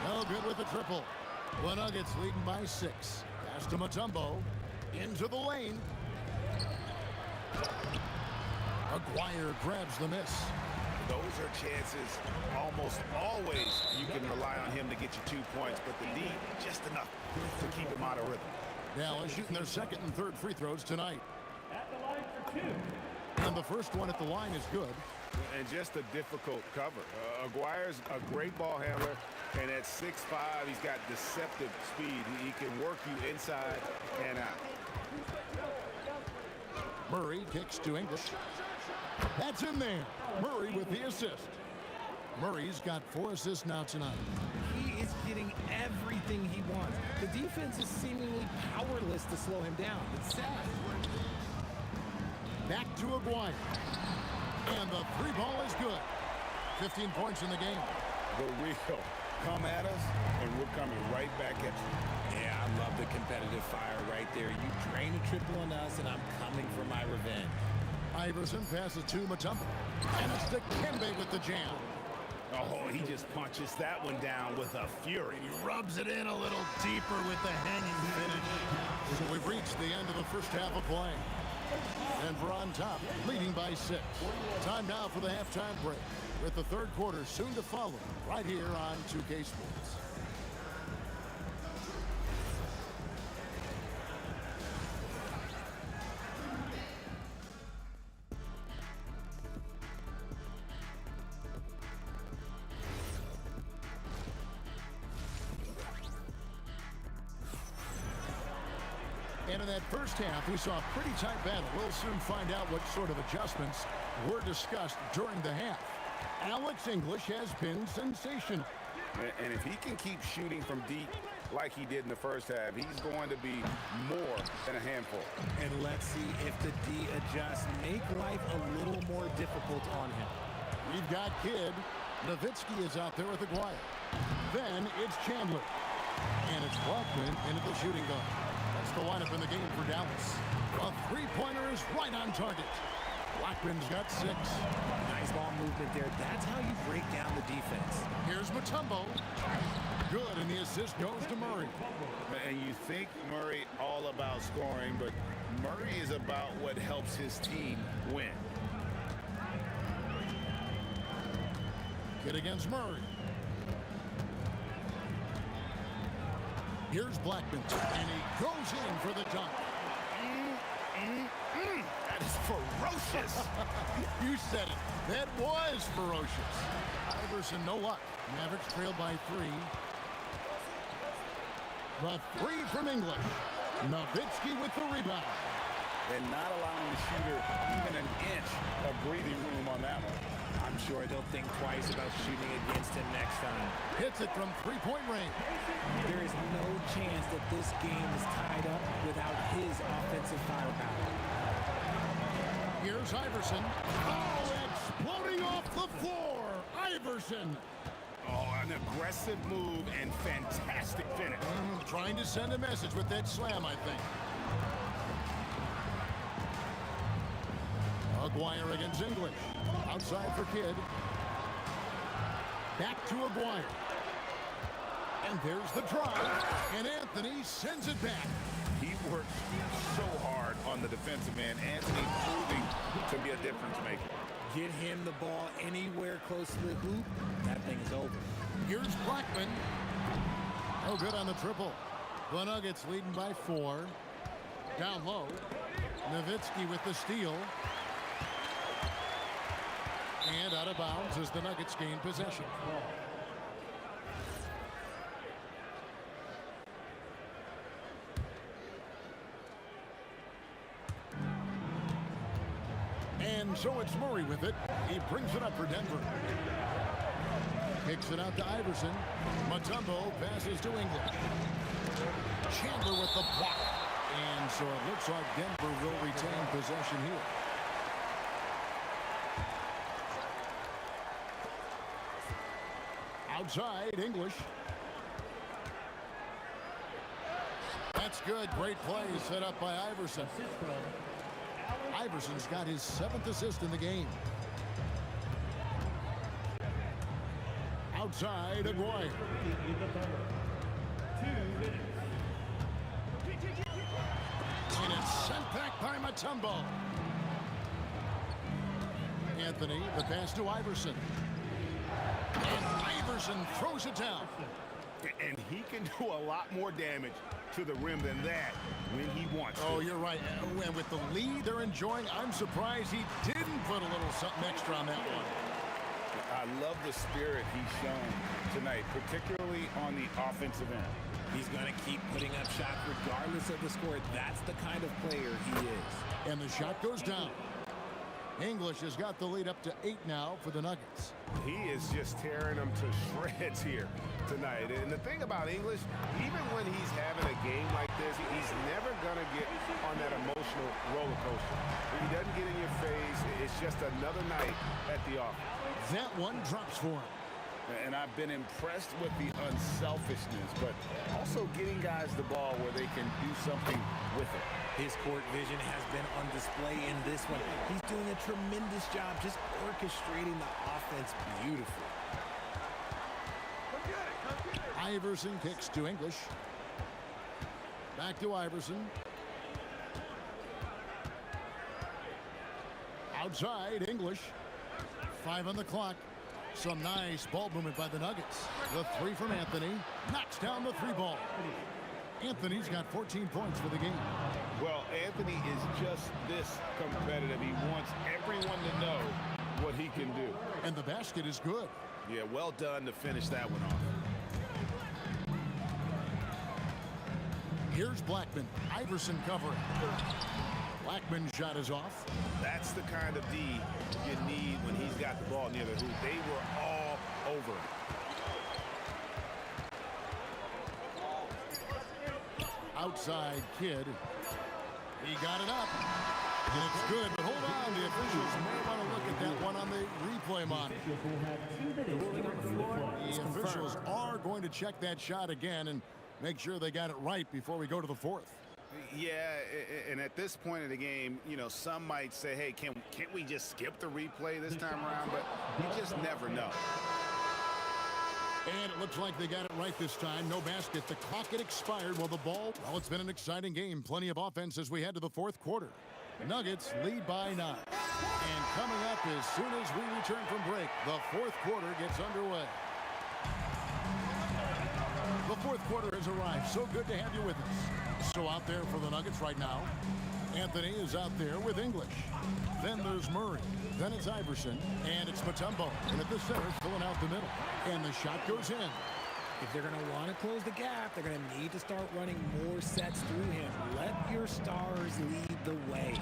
No good with the triple. The Nuggets leading by 6. Pass to Mutombo. Into the lane. Aguirre grabs the miss. Those are chances almost always you can rely on him to get you 2 points, but the D, just enough to keep him out of rhythm. Dallas shooting their second and third free throws tonight. At the line for 2. And the first one at the line is good. And just a difficult cover. Aguirre's a great ball handler, and at 6'5", he's got deceptive speed. He can work you inside and out. Murray kicks to English. That's in there. Murray with the assist. Murray's got 4 assists now tonight. He is getting everything he wants. The defense is seemingly powerless to slow him down. It's sad. Back to Aguirre. And the 3 ball is good. 15 points in the game. The real come at us, and we're coming right back at you. Yeah, I love the competitive fire right there. You drain a triple on us, and I'm coming for my revenge. Iverson passes to Mutombo. And it's to Kembe with the jam. Oh, he just punches that one down with a fury. He rubs it in a little deeper with the hanging finish. So we've reached the end of the first half of play. Denver on top, leading by 6. Time now for the halftime break, with the third quarter soon to follow, right here on 2K Sports. And in that first half, we saw a pretty tight battle. We'll soon find out what sort of adjustments were discussed during the half. Alex English has been sensational. And if he can keep shooting from deep like he did in the first half, he's going to be more than a handful. And let's see if the D adjusts, make life a little more difficult on him. We've got Kidd. Nowitzki is out there with Aguirre. Then it's Chandler. And it's Blackman into the shooting guard. That's the lineup in the game for Dallas. A three-pointer is right on target. Blackman's got 6. Nice ball movement there. That's how you break down the defense. Here's Mutombo. Good, and the assist goes to Murray. And you think Murray all about scoring, but Murray is about what helps his team win. Kidd against Murray. Here's Blackman, and he goes in for the dunk. That is ferocious. You said it. That was ferocious. Iverson, no luck. Mavericks trailed by 3. The 3 from English. Nowitzki with the rebound. And not allowing the shooter even an inch of breathing room on that one. I'm sure they'll think twice about shooting against him next time. Hits it from 3-point range. There is no chance that this game is tied up without his offensive firepower. Here's Iverson. Oh, exploding off the floor. Iverson. Oh, an aggressive move and fantastic finish. Trying to send a message with that slam, I think. Aguirre against English. Outside for Kidd. Back to Aguirre. And there's the drive. And Anthony sends it back. He worked so hard on the defensive end. Anthony proving to be a difference maker. Get him the ball anywhere close to the hoop, that thing is over. Here's Blackman. No good on the triple. The Nuggets leading by 4. Down low. Nowitzki with the steal. And out of bounds as the Nuggets gain possession. And so it's Murray with it. He brings it up for Denver. Kicks it out to Iverson. Mutombo passes to English. Chandler with the block. And so it looks like Denver will retain possession here. Outside, English. That's good. Great play set up by Iverson. Iverson's got his 7th assist in the game. Outside, Aguirre. And it's sent back by Mutombo. Anthony, the pass to Iverson. And Iverson throws it down. And he can do a lot more damage to the rim than that when he wants to. Oh, you're right. And with the lead they're enjoying, I'm surprised he didn't put a little something extra on that one. I love the spirit he's shown tonight, particularly on the offensive end. He's going to keep putting up shots regardless of the score. That's the kind of player he is. And the shot goes down. English has got the lead up to 8 now for the Nuggets. He is just tearing them to shreds here tonight. And the thing about English, even when he's having a game like this, he's never going to get on that emotional roller coaster. He doesn't get in your face. It's just another night at the office. That one drops for him. And I've been impressed with the unselfishness, but also getting guys the ball where they can do something with it. His court vision has been on display in this one. He's doing a tremendous job just orchestrating the offense beautifully. Iverson kicks to English. Back to Iverson. Outside, English. 5 on the clock. Some nice ball movement by the Nuggets. The 3 from Anthony. Knocks down the 3 ball. Anthony's got 14 points for the game. Well, Anthony is just this competitive. He wants everyone to know what he can do. And the basket is good. Yeah, well done to finish that one off. Here's Blackman. Iverson covering. Blackman's shot is off. That's the kind of D you need when he's got the ball near the hoop. They were all over him. Outside Kidd. He got it up. And it's good, but hold on. The officials may want to look at that one on the replay monitor. The officials are going to check that shot again and make sure they got it right before we go to the 4th. Yeah, and at this point in the game, you know, some might say, hey, can't we just skip the replay this time around? But you just never know. And it looks like they got it right this time. No basket. The clock had expired while the ball... Well, it's been an exciting game. Plenty of offense as we head to the 4th quarter. Nuggets lead by 9. And coming up as soon as we return from break, the 4th quarter gets underway. The 4th quarter has arrived. So good to have you with us. So out there for the Nuggets right now, Anthony is out there with English. Then there's Murray. Then it's Iverson. And it's Mutombo. And at the center, filling out the middle. And the shot goes in. If they're going to want to close the gap, they're going to need to start running more sets through him. Let your stars lead the way.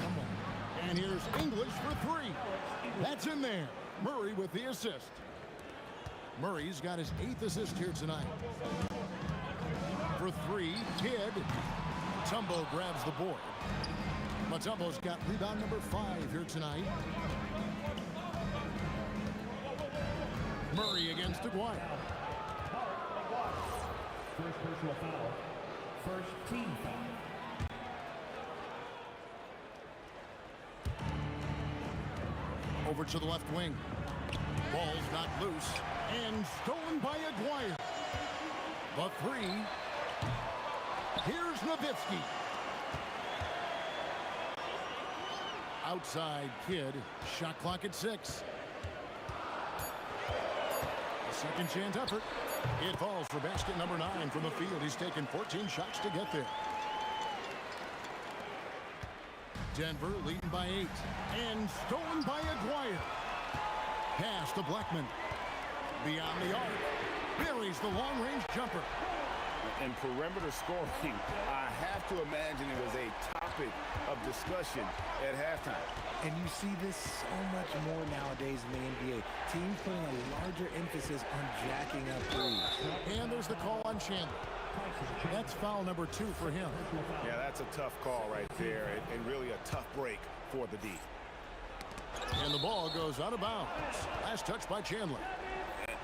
Come on. And here's English for 3. That's in there. Murray with the assist. Murray's got his 8th assist here tonight. For 3, Kidd. Mutombo grabs the board. Mutombo's got rebound number 5 here tonight. Murray against Aguirre. First personal foul. First team foul. Over to the left wing. Ball's not loose. And stolen by Aguirre. The 3. Here's Nowitzki. Outside Kidd. Shot clock at 6. A second chance effort. It falls for basket number 9 from the field. He's taken 14 shots to get there. Denver leading by 8. And stolen by Aguirre. Pass to Blackman. Beyond the arc. Buries the long-range jumper. And perimeter scoring, I have to imagine it was a topic of discussion at halftime. And you see this so much more nowadays in the NBA. Teams putting a larger emphasis on jacking up threes. And there's the call on Chandler. That's foul number 2 for him. Yeah, that's a tough call right there, and really a tough break for the D. And the ball goes out of bounds. Last touch by Chandler.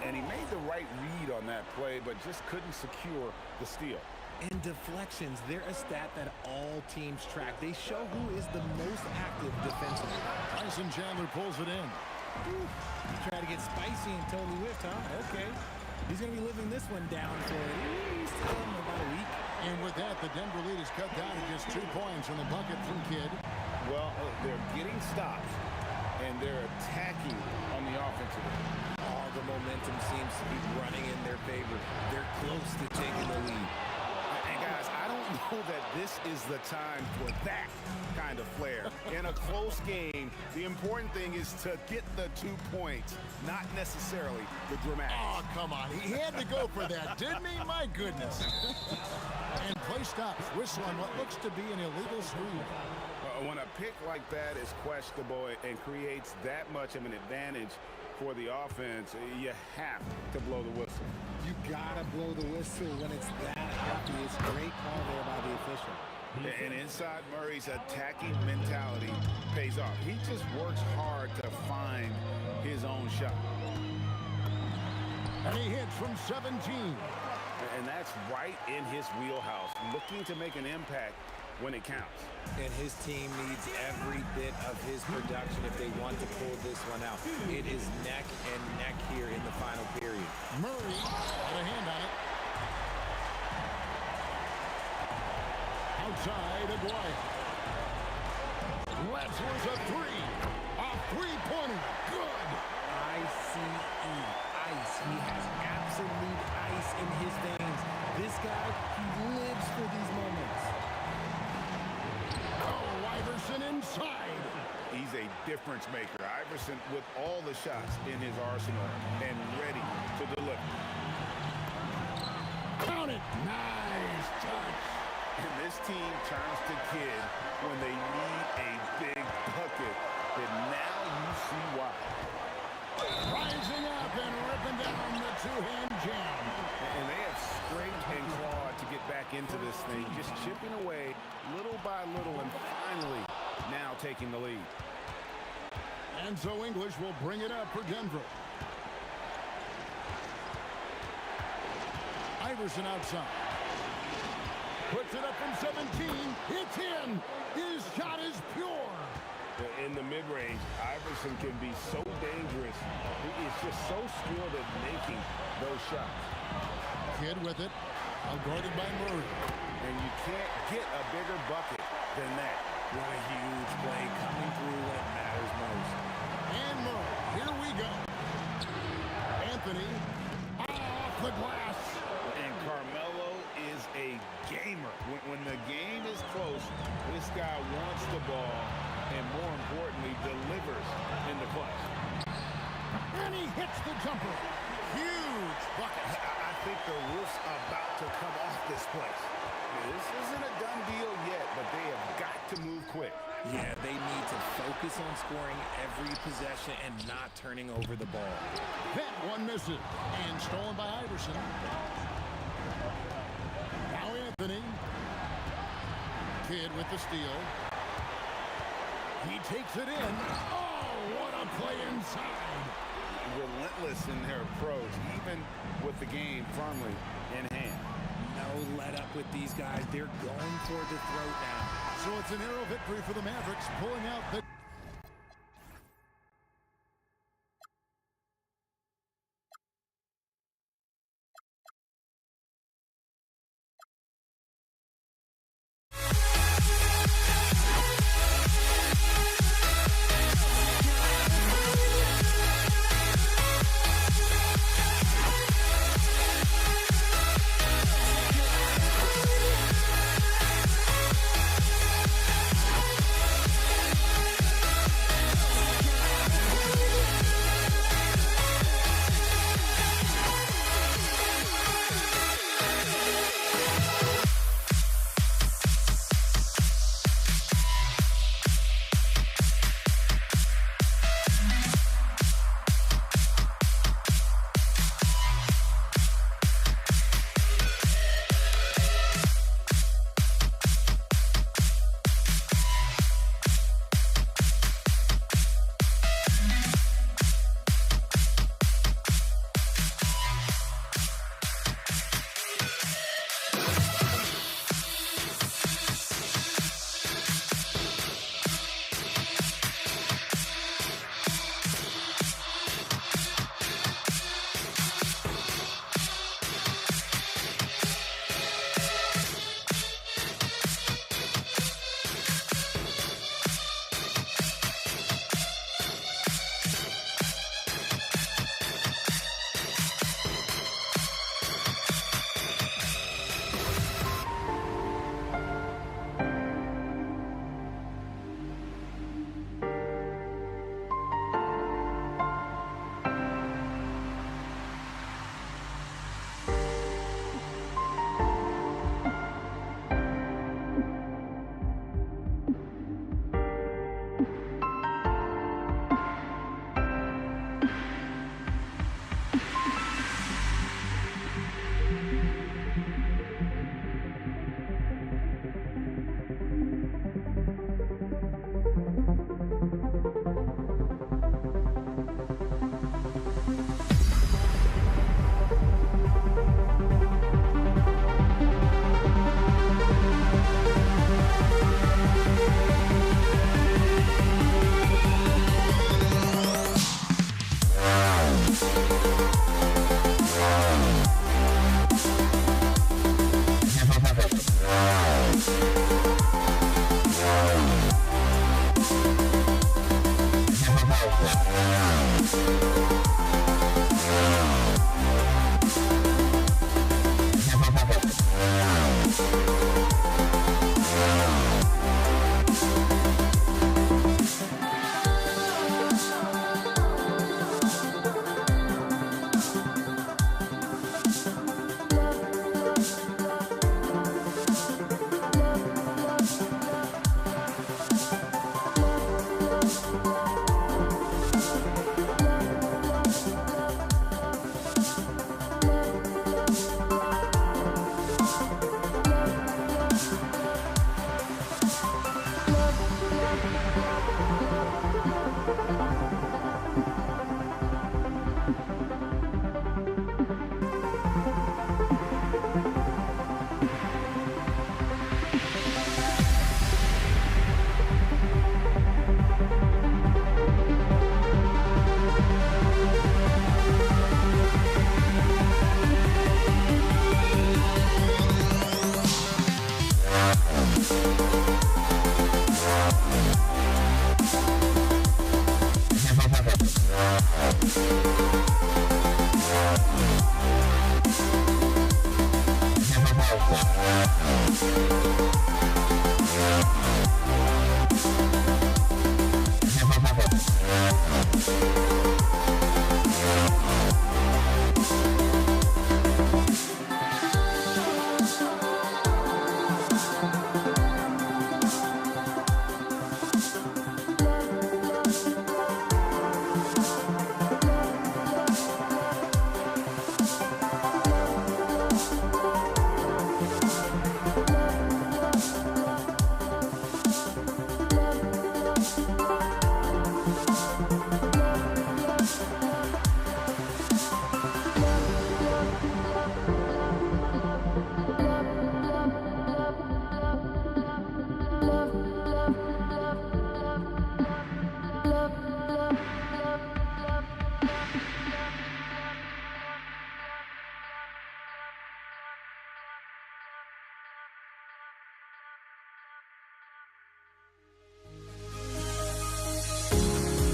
And he made the right read on that play, but just couldn't secure the steal. And deflections, they're a stat that all teams track. They show who is the most active defensively. Tyson Chandler pulls it in. Whew. You try to get spicy and totally whiffed, huh? Okay. He's going to be living this one down for at least about a week. And with that, the Denver lead is cut down to just 2 points from the bucket from Kidd. Well, they're getting stops. and they're attacking on the offensive end. All the momentum seems to be running in their favor. They're close to taking the lead. And guys, I don't know that this is the time for that kind of flair. In a close game, the important thing is to get the 2 points, not necessarily the dramatics. Oh, come on. He had to go for that, didn't he? My goodness. And play stops. Whistle on what looks to be an illegal sweep. When a pick like that is questionable and creates that much of an advantage for the offense, you have to blow the whistle. You gotta blow the whistle when it's that obvious. Great call there by the official. And inside Murray's attacking mentality pays off. He just works hard to find his own shot. And he hits from 17. And that's right in his wheelhouse, looking to make an impact when it counts. And his team needs every bit of his production if they want to pull this one out. It is neck and neck here in the final period. Murray got a hand on it. Outside Aguirre. Letzler's a three. A three-pointer. Good. ICE. Ice. He has absolute ice in his veins. This guy, he lives for these moments. Oh, Iverson inside. He's a difference maker. Iverson with all the shots in his arsenal and ready to deliver. Count it. Nice touch. And this team turns to Kidd when they need a big bucket. And now you see why. Rising up and ripping down the two-hand jam. And they have scraped and clawed to get back into this thing, just chipping away little by little and finally now taking the lead. And so English will bring it up for Denver. Iverson outside. Puts it up from 17. It's in. His shot is pure. In the mid-range, Iverson can be so dangerous. He is just so skilled at making those shots. Kidd with it. Guarded by Murray. And you can't get a bigger bucket than that. What a huge play coming through when it matters most. And Murray. Here we go. Anthony off the glass. And Carmelo is a gamer. When the game is close, this guy wants the ball and, more importantly, delivers in the clutch. And he hits the jumper. Huge bucket. I think the roof's about to come off this place. This isn't a done deal yet, but they have got to move quick. Yeah, they need to focus on scoring every possession and not turning over the ball. That one misses. And stolen by Iverson. Now Anthony. Kidd with the steal. He takes it in. Oh, what a play inside. Relentless in their approach, even with the game firmly in hand. No let up with these guys. They're going for the throat now. So it's an arrow victory for the Mavericks, pulling out the...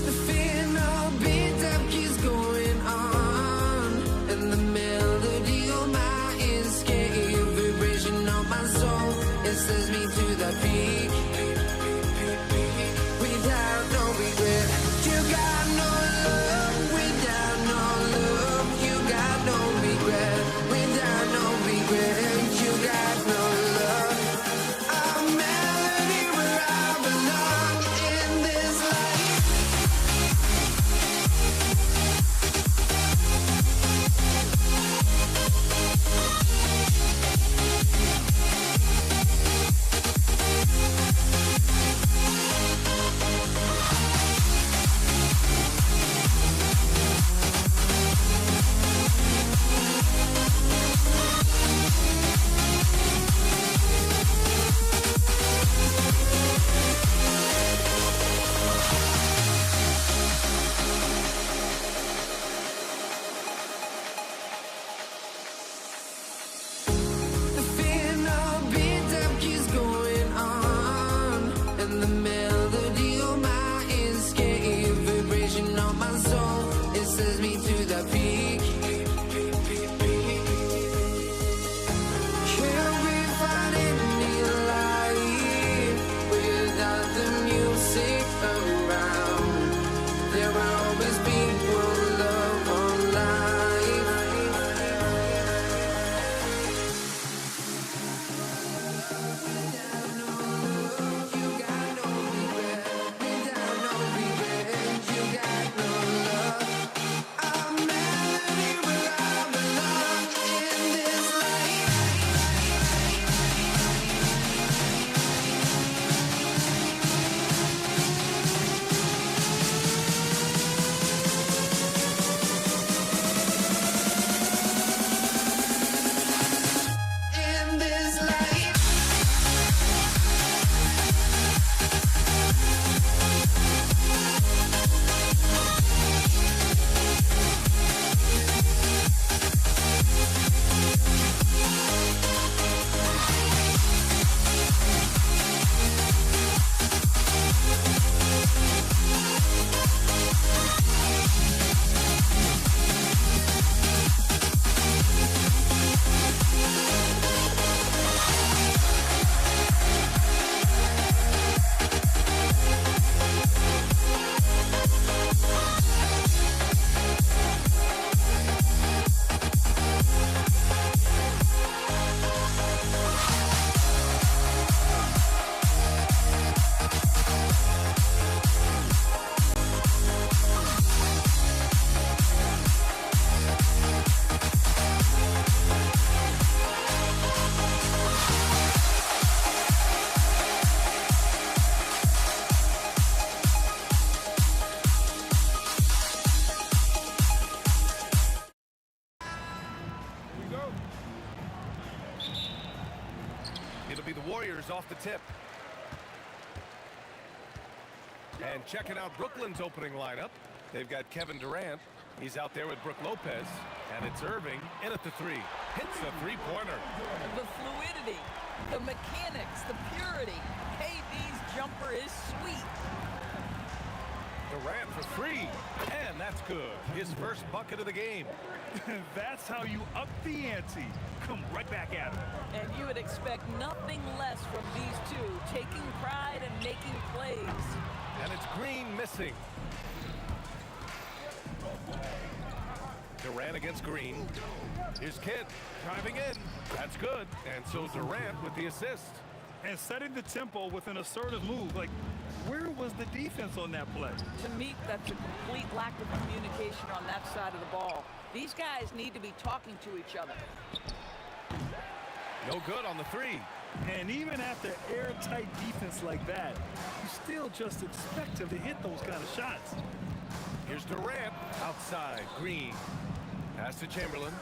The fear no beat up keeps going on, and the melody on my escape, vibration on my soul, it sends me to the peak. Without no regret, you got no love. Without no love, you got no regret. Without no regret, you got no love. A melody where I belong in this life. The fear no beat up keeps going on, and the melody on my escape, vibration on my soul, it sends me to the peak. Can't we find any light without the music around? There will always be one love on life. In this life. It'll be the Warriors off the tip. And checking out Brooklyn's opening lineup. They've got Kevin Durant. He's out there with Brook Lopez. And it's Irving in at the three. Hits the three-pointer. The fluidity, the mechanics, the purity. KD's jumper is sweet. Durant for three, and that's good. His first bucket of the game. That's how you up the ante. Come right back at him. And you would expect nothing less from these two, taking pride and making plays. And it's Green missing. Durant against Green. Here's Kidd driving in. That's good. And so Durant with the assist. And setting the tempo with an assertive move. Like, where was the defense on that play? To me, that's a complete lack of communication on that side of the ball. These guys need to be talking to each other. No good on the three. And even after airtight defense like that, you still just expect him to hit those kind of shots. Here's Durant outside. Green. Pass to Chamberlain.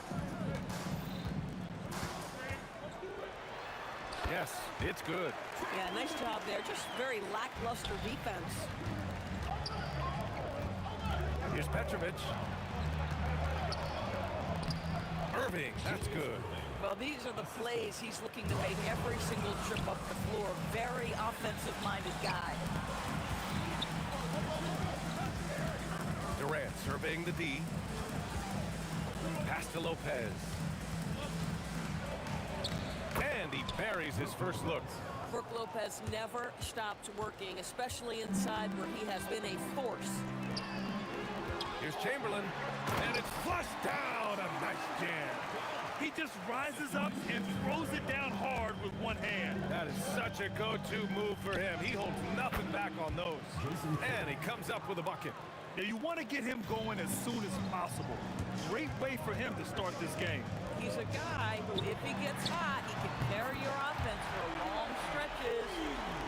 Yes, it's good. Yeah, nice job there. Just very lackluster defense. Here's Petrovic. Irving, that's good. Well, these are the plays he's looking to make every single trip up the floor. Very offensive-minded guy. Durant surveying the D. Pass to Lopez. And he buries his first look. Brook Lopez never stopped working, especially inside where he has been a force. Here's Chamberlain, and it's flushed down. A nice jam. He just rises up and throws it down hard with one hand. That is such a go-to move for him. He holds nothing back on those. And he comes up with a bucket. Now, you want to get him going as soon as possible. Great way for him to start this game. He's a guy who, if he gets hot, he can carry your offense for long stretches.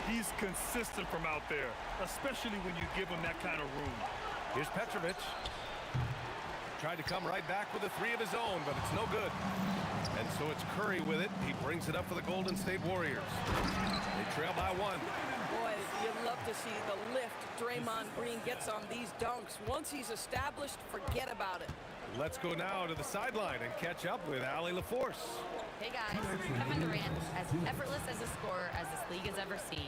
He's consistent from out there, especially when you give him that kind of room. Here's Petrovic. Tried to come right back with a three of his own, but it's no good. And so it's Curry with it. He brings it up for the Golden State Warriors. They trail by one. Boy, you'd love to see the lift Draymond Green gets on these dunks. Once he's established, forget about it. Let's go now to the sideline and catch up with Allie LaForce. Hey guys, Kevin Durant, as effortless as a scorer as this league has ever seen.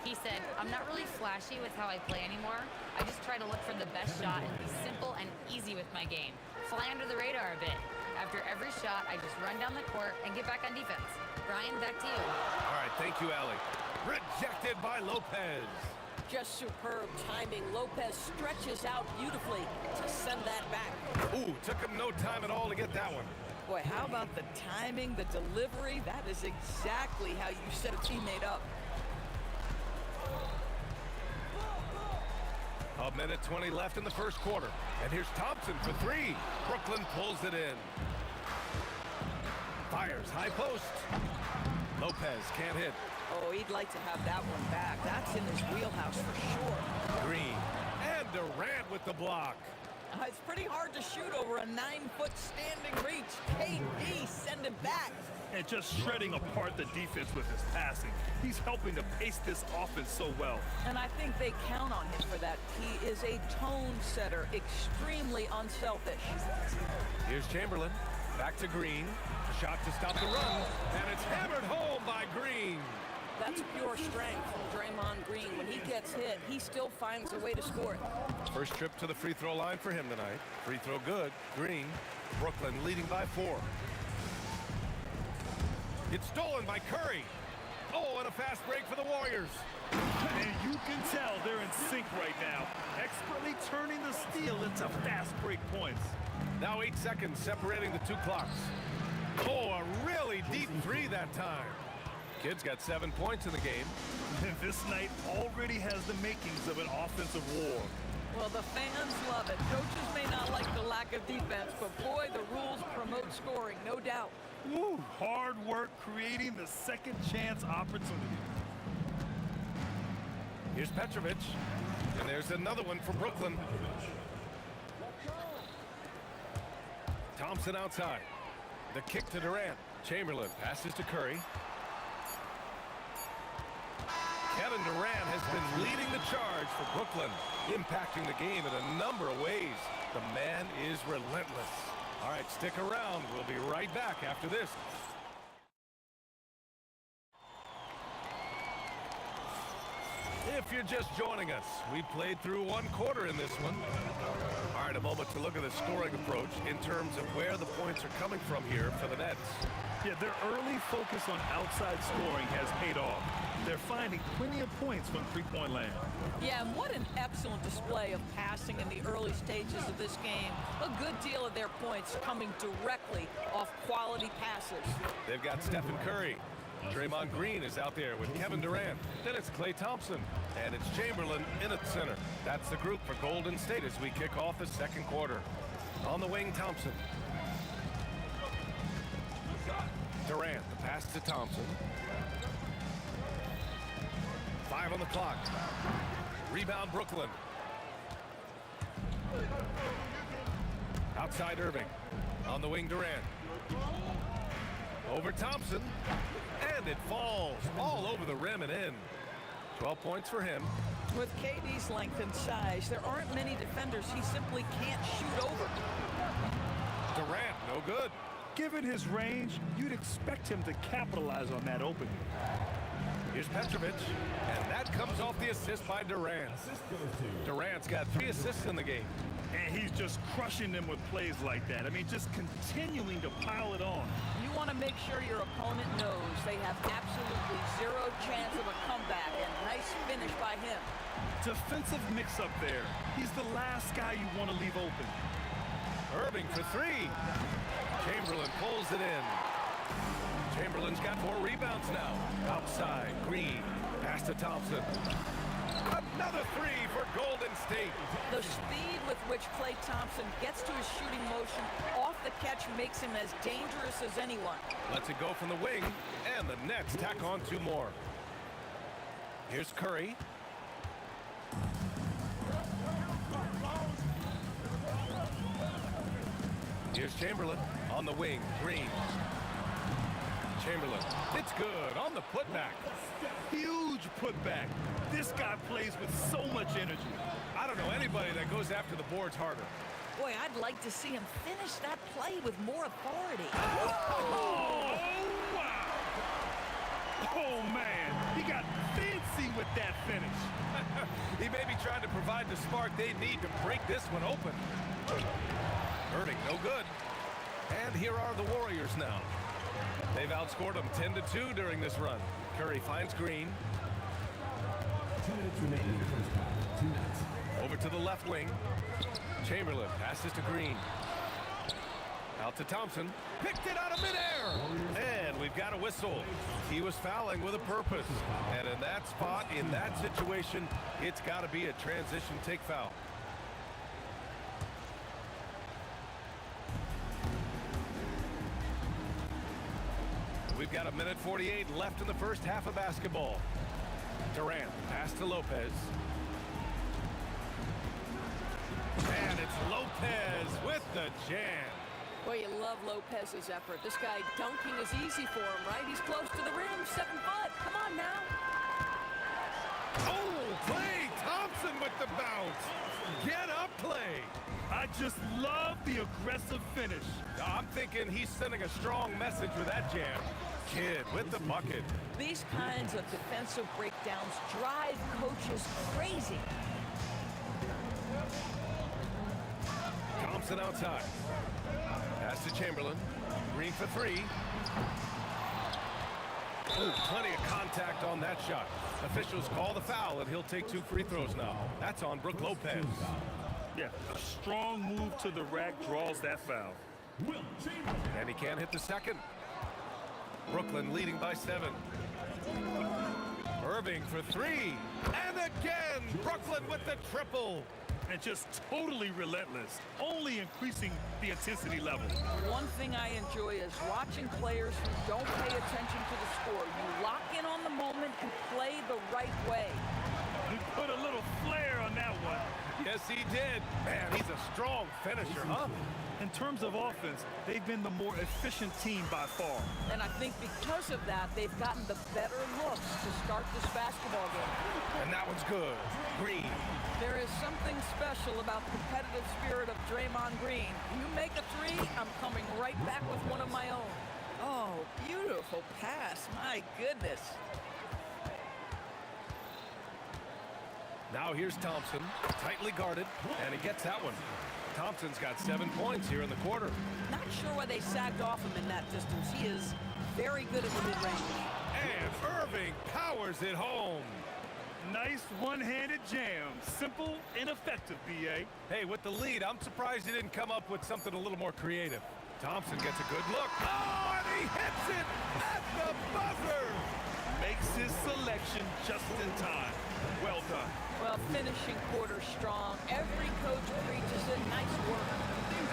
He said, I'm not really flashy with how I play anymore. I just try to look for the best shot and be simple and easy with my game. Fly under the radar a bit. After every shot, I just run down the court and get back on defense. Brian, back to you. All right, thank you, Allie. Rejected by Lopez. Just superb timing. Lopez stretches out beautifully to send that back. Ooh, took him no time at all to get that one. Boy, how about the timing, the delivery? That is exactly how you set a teammate up. A minute 20 left in the first quarter. And here's Thompson for three. Brooklyn pulls it in. Fires high post. Lopez can't hit. Oh, he'd like to have that one back. That's in his wheelhouse for sure. Green. And Durant with the block. It's pretty hard to shoot over a 9-foot standing reach. KD, send him back. And just shredding apart the defense with his passing. He's helping to pace this offense so well. And I think they count on him for that. He is a tone setter, extremely unselfish. Here's Chamberlain. Back to Green. A shot to stop the run. And it's hammered home by Green. That's pure strength from Draymond Green. When he gets hit, he still finds a way to score it. First trip to the free throw line for him tonight. Free throw good. Green. Brooklyn leading by 4. It's stolen by Curry. Oh, and a fast break for the Warriors. And you can tell they're in sync right now, expertly turning the steal into fast break points. Now 8 seconds separating the two clocks. Oh, a really deep three that time. Kid's got 7 points in the game. And this night already has the makings of an offensive war. Well, the fans love it. Coaches may not like the lack of defense, but boy, the rules promote scoring, no doubt. Woo, hard work creating the second chance opportunity. Here's Petrovic. And there's another one for Brooklyn. Thompson outside. The kick to Durant. Chamberlain passes to Curry. Kevin Durant has been leading the charge for Brooklyn, impacting the game in a number of ways. The man is relentless. All right, stick around. We'll be right back after this. If you're just joining us, we played through one quarter in this one. All right, a moment to look at the scoring approach in terms of where the points are coming from here for the Nets. Yeah, their early focus on outside scoring has paid off. They're finding plenty of points from three-point land. Yeah, and what an excellent display of passing in the early stages of this game. A good deal of their points coming directly off quality passes. They've got Stephen Curry. Draymond Green is out there with Kevin Durant. Then it's Klay Thompson. And it's Chamberlain in at center. That's the group for Golden State as we kick off the second quarter. On the wing, Thompson. Durant, the pass to Thompson. 5 on the clock. Rebound, Brooklyn. Outside Irving. On the wing, Durant. Over Thompson. And it falls all over the rim and in. 12 points for him. With KD's length and size, there aren't many defenders he simply can't shoot over. Durant, no good. Given his range, you'd expect him to capitalize on that opening. Here's Petrovic, and that comes off the assist by Durant. Durant's got 3 assists in the game. And he's just crushing them with plays like that. I mean, just continuing to pile it on. You want to make sure your opponent knows they have absolutely zero chance of a comeback, and nice finish by him. Defensive mix-up there. He's the last guy you want to leave open. Irving for 3. Chamberlain pulls it in. Chamberlain's got 4 rebounds now. Outside, Green. Pass to Thompson. Another 3 for Golden State. The speed with which Klay Thompson gets to his shooting motion off the catch makes him as dangerous as anyone. Lets it go from the wing, and the Nets tack on 2 more. Here's Curry. Here's Chamberlain on the wing. Green. Chamberlain. It's good on the putback. Huge putback. This guy plays with so much energy. I don't know anybody that goes after the boards harder. Boy, I'd like to see him finish that play with more authority. Oh, wow. Oh, man. He got fancy with that finish. He may be trying to provide the spark they need to break this one open. Irving, no good. And here are the Warriors now. They've outscored them 10-2 during this run. Curry finds Green. 2 minutes remaining in the first half. 2 minutes. Over to the left wing. Chamberlain passes to Green. Out to Thompson. Picked it out of midair. And we've got a whistle. He was fouling with a purpose. And in that spot, in that situation, it's got to be a transition take foul. We've got 1:48 left in the first half of basketball. Durant, pass to Lopez. And it's Lopez with the jam. Boy, you love Lopez's effort. This guy dunking is easy for him, right? He's close to the rim, 7 foot. Come on now. Oh, Klay Thompson with the bounce. Get up, Klay. I just love the aggressive finish. I'm thinking he's sending a strong message with that jam. Kid with the bucket. These kinds of defensive breakdowns drive coaches crazy. Thompson outside. Pass to Chamberlain. Green for 3. Oh, plenty of contact on that shot. Officials call the foul, and he'll take 2 free throws now. That's on Brook Lopez. Yeah, a strong move to the rack draws that foul. And he can't hit the second. Brooklyn leading by 7. Irving for 3. And again, Brooklyn with the triple. And just totally relentless, only increasing the intensity level. One thing I enjoy is watching players who don't pay attention to the score. You lock in on the moment and play the right way. He put a little flair on that one. Yes, he did. Man, he's a strong finisher, huh? In terms of offense, they've been the more efficient team by far. And I think because of that, they've gotten the better looks to start this basketball game. And that one's good. Green. There is something special about the competitive spirit of Draymond Green. You make a 3, I'm coming right back with one of my own. Oh, beautiful pass. My goodness. Now here's Thompson, tightly guarded, and he gets that one. Thompson's got 7 points here in the quarter. Not sure why they sagged off him in that distance. He is very good at the mid-range. And Irving powers it home. Nice one-handed jam. Simple and effective, B.A. Hey, with the lead, I'm surprised he didn't come up with something a little more creative. Thompson gets a good look. Oh, and he hits it at the buzzer. Makes his selection just in time. Well done. Well, finishing quarter strong. Every coach preaches it. Nice work.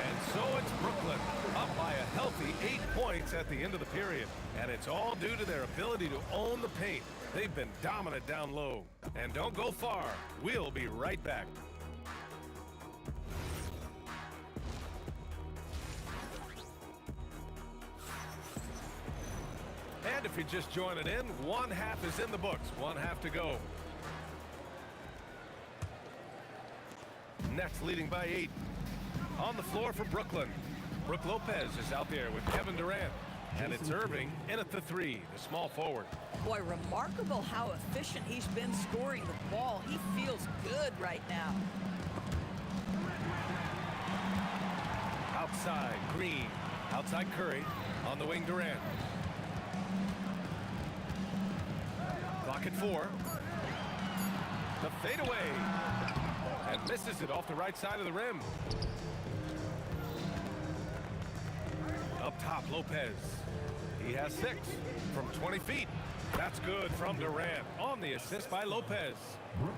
And so it's Brooklyn, up by a healthy 8 points at the end of the period. And it's all due to their ability to own the paint. They've been dominant down low. And don't go far. We'll be right back. And if you're just joining in, one half is in the books. One half to go. Nets leading by 8. On the floor for Brooklyn. Brook Lopez is out there with Kevin Durant. And it's Irving in at the 3, the small forward. Boy, remarkable how efficient he's been scoring the ball. He feels good right now. Outside, Green. Outside, Curry. On the wing, Durant. Clock at 4. The fadeaway. And misses it off the right side of the rim. Up top, Lopez. He has 6 from 20 feet. That's good from Durant on the assist by Lopez.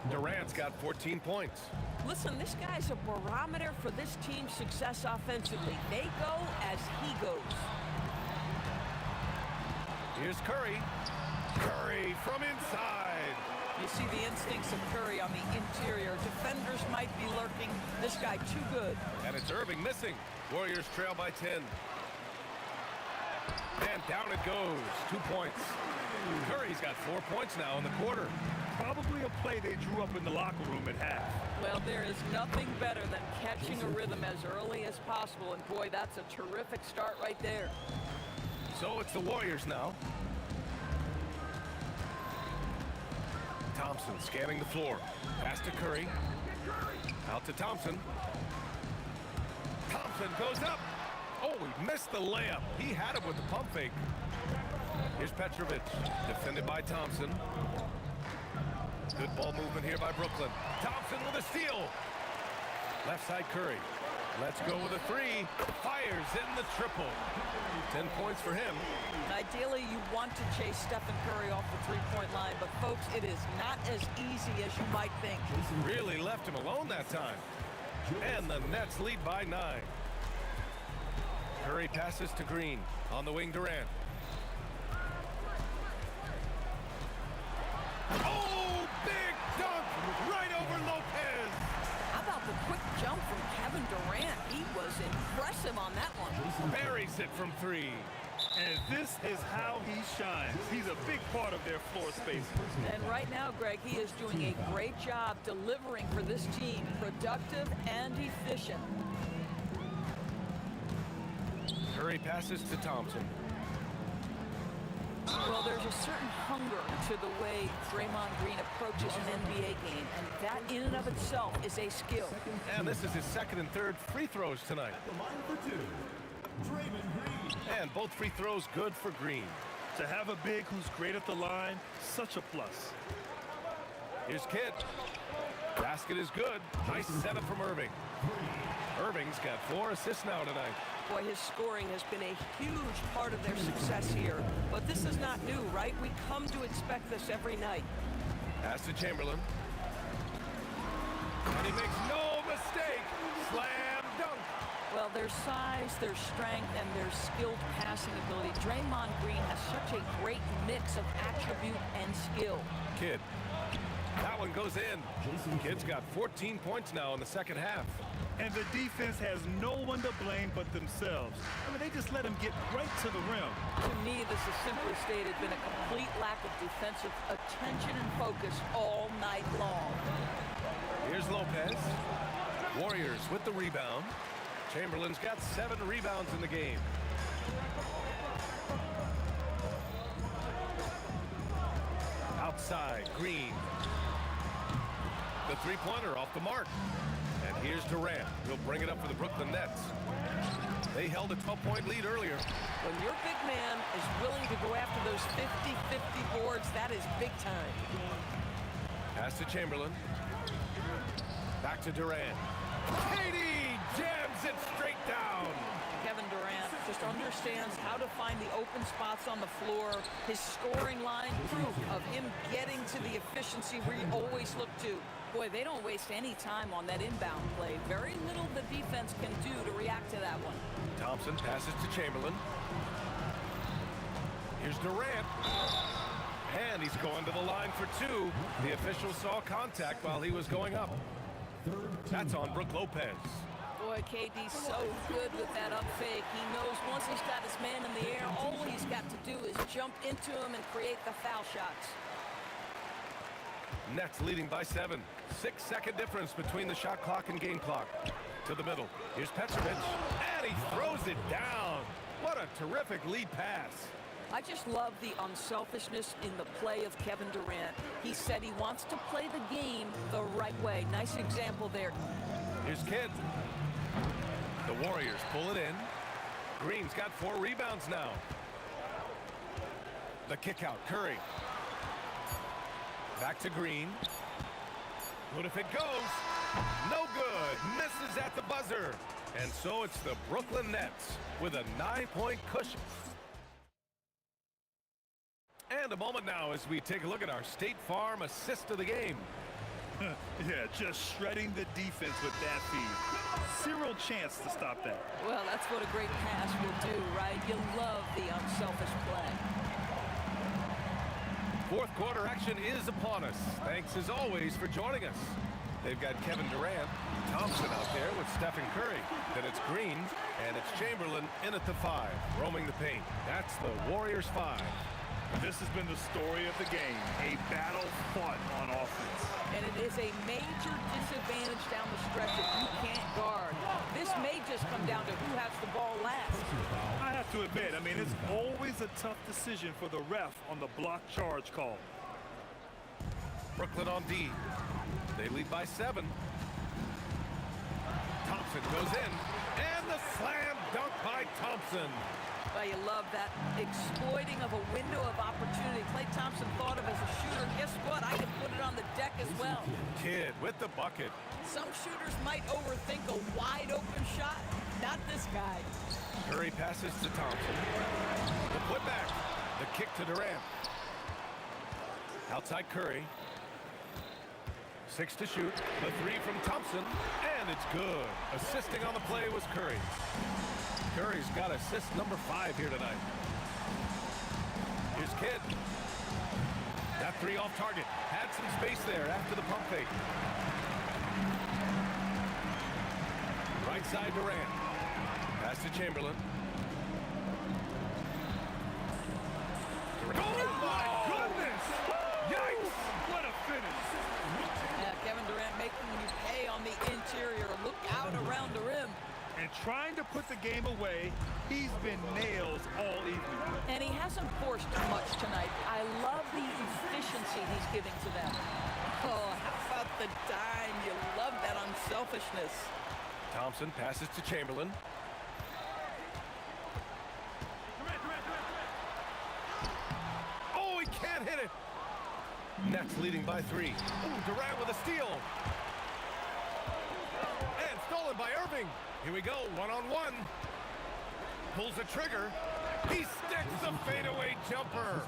Durant's got 14 points. Listen, this guy's a barometer for this team's success offensively. They go as he goes. Here's Curry. Curry from inside. You see the instincts of Curry on the interior. Defenders might be lurking. This guy too good. And it's Irving missing. Warriors trail by 10. And down it goes. 2 points. Curry's got 4 points now in the quarter. Probably a play they drew up in the locker room at half. Well, there is nothing better than catching a rhythm as early as possible. And boy, that's a terrific start right there. So it's the Warriors now. Thompson scanning the floor. Pass to Curry. Out to Thompson. Thompson goes up. Oh, he missed the layup. He had it with the pump fake. Here's Petrovic, defended by Thompson. Good ball movement here by Brooklyn. Thompson with a steal. Left side Curry. Let's go with a 3. Fires in the triple. 10 points for him. Ideally, you want to chase Stephen Curry off the three-point line, but folks, it is not as easy as you might think. Really left him alone that time. And the Nets lead by 9. Curry passes to Green. On the wing, Durant. Oh, big dunk right over Lopez. How about the quick jump from Kevin Durant? He was impressive on that one. Buries it from 3. And this is how he shines. He's a big part of their floor space. And right now, Greg, he is doing a great job delivering for this team. Productive and efficient. Curry passes to Thompson. Well, there's a certain hunger to the way Draymond Green approaches an NBA game, and that in and of itself is a skill. And this is his 2nd and 3rd free throws tonight. And both free throws good for Green. To have a big who's great at the line, such a plus. Here's Kidd. Basket is good. Nice setup from Irving. Irving's got 4 assists now tonight. Boy, his scoring has been a huge part of their success here. But this is not new, right? We come to expect this every night. Pass to Chamberlain. And he makes no mistake. Slam dunk. Well, their size, their strength, and their skilled passing ability. Draymond Green has such a great mix of attribute and skill. Kidd. That one goes in. Kidd's got 14 points now in the 2nd half. And the defense has no one to blame but themselves. I mean, they just let him get right to the rim. To me, this has simply stated been a complete lack of defensive attention and focus all night long. Here's Lopez. Warriors with the rebound. Chamberlain's got 7 rebounds in the game. Outside, Green. The three-pointer off the mark. And here's Durant. He'll bring it up for the Brooklyn Nets. They held a 12-point lead earlier. When your big man is willing to go after those 50-50 boards, that is big time. Pass to Chamberlain. Back to Durant. Katie jams it straight down. Kevin Durant just understands how to find the open spots on the floor. His scoring line, proof of him getting to the efficiency where you always look to. Boy, they don't waste any time on that inbound play. Very little the defense can do to react to that one. Thompson passes to Chamberlain. Here's Durant. And he's going to the line for two. The official saw contact while he was going up. That's on Brook Lopez. Boy, KD's so good with that up fake. He knows once he's got his man in the air, all he's got to do is jump into him and create the foul shots. Nets leading by 7. 6-second difference between the shot clock and game clock. To the middle. Here's Petrovic. And he throws it down. What a terrific lead pass. I just love the unselfishness in the play of Kevin Durant. He said he wants to play the game the right way. Nice example there. Here's Kidd. The Warriors pull it in. Green's got 4 rebounds now. The kick out, Curry. Back to Green. What if it goes? No good. Misses at the buzzer. And so it's the Brooklyn Nets with a 9-point cushion. And a moment now as we take a look at our State Farm assist of the game. Yeah, just shredding the defense with that feed. Zero chance to stop that. Well, that's what a great pass will do, right? You love the unselfish play. Fourth quarter action is upon us. Thanks as always for joining us. They've got Kevin Durant, Thompson out there with Stephen Curry. Then it's Green, and it's Chamberlain in at the 5, roaming the paint. That's the Warriors 5. This has been the story of the game, a battle fought on offense. And it is a major disadvantage down the stretch if you can't guard. This may just come down to who has the ball last. I have to admit, I mean, it's always a tough decision for the ref on the block charge call. Brooklyn on D. They lead by 7. Thompson goes in, and the slam dunk by Thompson. Well, you love that exploiting of a window of opportunity. Klay Thompson thought of as a shooter. Guess what? I can put it on the deck as well. Kidd with the bucket. Some shooters might overthink a wide open shot. Not this guy. Curry passes to Thompson. The putback. The kick to Durant. Outside Curry. 6 to shoot. The 3 from Thompson. And it's good. Assisting on the play was Curry. Curry's got assist number 5 here tonight. Here's Kidd. That 3 off target. Had some space there after the pump fake. Right side Durant. Pass to Chamberlain. Oh my goodness! Yikes! What a finish! Yeah, Kevin Durant making you pay on the interior. Look out around the rim. And trying to put the game away, he's been nails all evening. And he hasn't forced much tonight. I love the efficiency he's giving to them. Oh, how about the dime? You love that unselfishness. Thompson passes to Chamberlain. Oh, he can't hit it. Nets leading by 3. Ooh, Durant with a steal. And stolen by Irving. Here we go, 1-on-1. Pulls the trigger. He sticks the fadeaway jumper.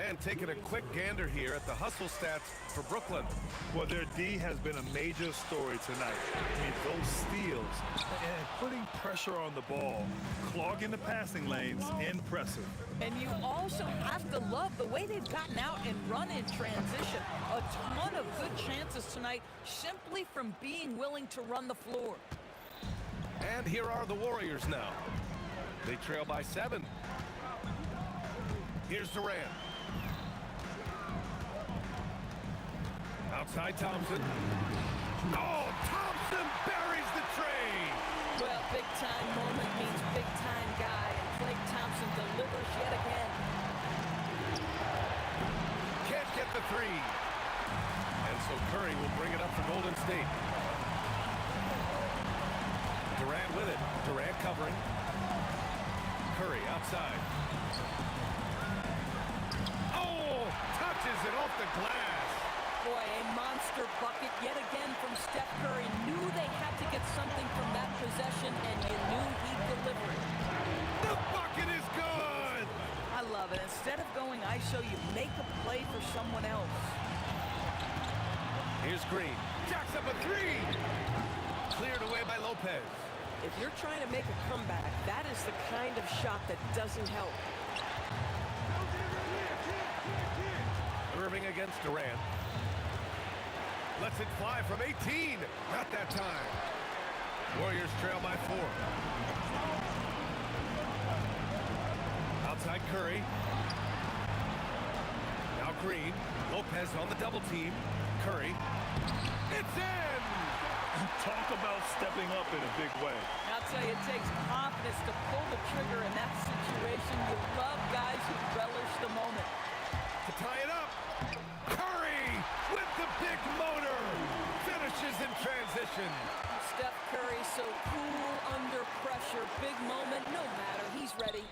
And taking a quick gander here at the hustle stats for Brooklyn. Well, their D has been a major story tonight. I mean, those steals and putting pressure on the ball, clogging the passing lanes, impressive. And you also have to love the way they've gotten out and run in transition. A ton of good chances tonight simply from being willing to run the floor. And here are the Warriors now. They trail by 7. Here's Durant. Outside Thompson. Oh, Thompson buries the tray. Well, big time moment means big time guy. And Klay Thompson delivers yet again. Can't get the 3. And so Curry will bring it up for State. Durant with it. Durant covering. Curry outside. Oh, touches it off the glass. Boy, a monster bucket yet again from Steph Curry. Knew they had to get something from that possession, and you knew he'd deliver it. The bucket is good. I love it. Instead of going ISO, you make a play for someone else. Here's Green. Jacks up a three. Cleared away by Lopez. If you're trying to make a comeback, that is the kind of shot that doesn't help. Irving against Durant. Lets it fly from 18. Not that time. Warriors trail by 4. Outside Curry. Now Green. Lopez on the double team. Curry. It's in! Talk about stepping up in a big way. I'll tell you, it takes confidence to pull the trigger in that situation. You love guys who relish the moment. To tie it up. Curry with the big motor. Finishes in transition. Steph Curry so cool under pressure. Big moment, no matter. He's ready.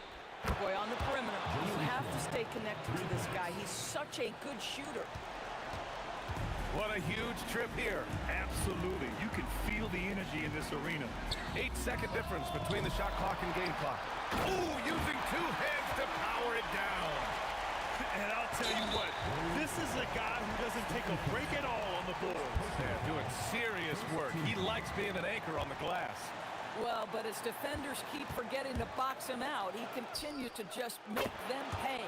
Boy, on the perimeter, you have to stay connected to this guy. He's such a good shooter. What a huge trip here. Absolutely. You can feel the energy in this arena. 8-second difference between the shot clock and game clock. Ooh, using 2 hands to power it down. And I'll tell you what, this is a guy who doesn't take a break at all on the boards. Yeah, doing serious work. He likes being an anchor on the glass. Well, but as defenders keep forgetting to box him out, he continues to just make them pay.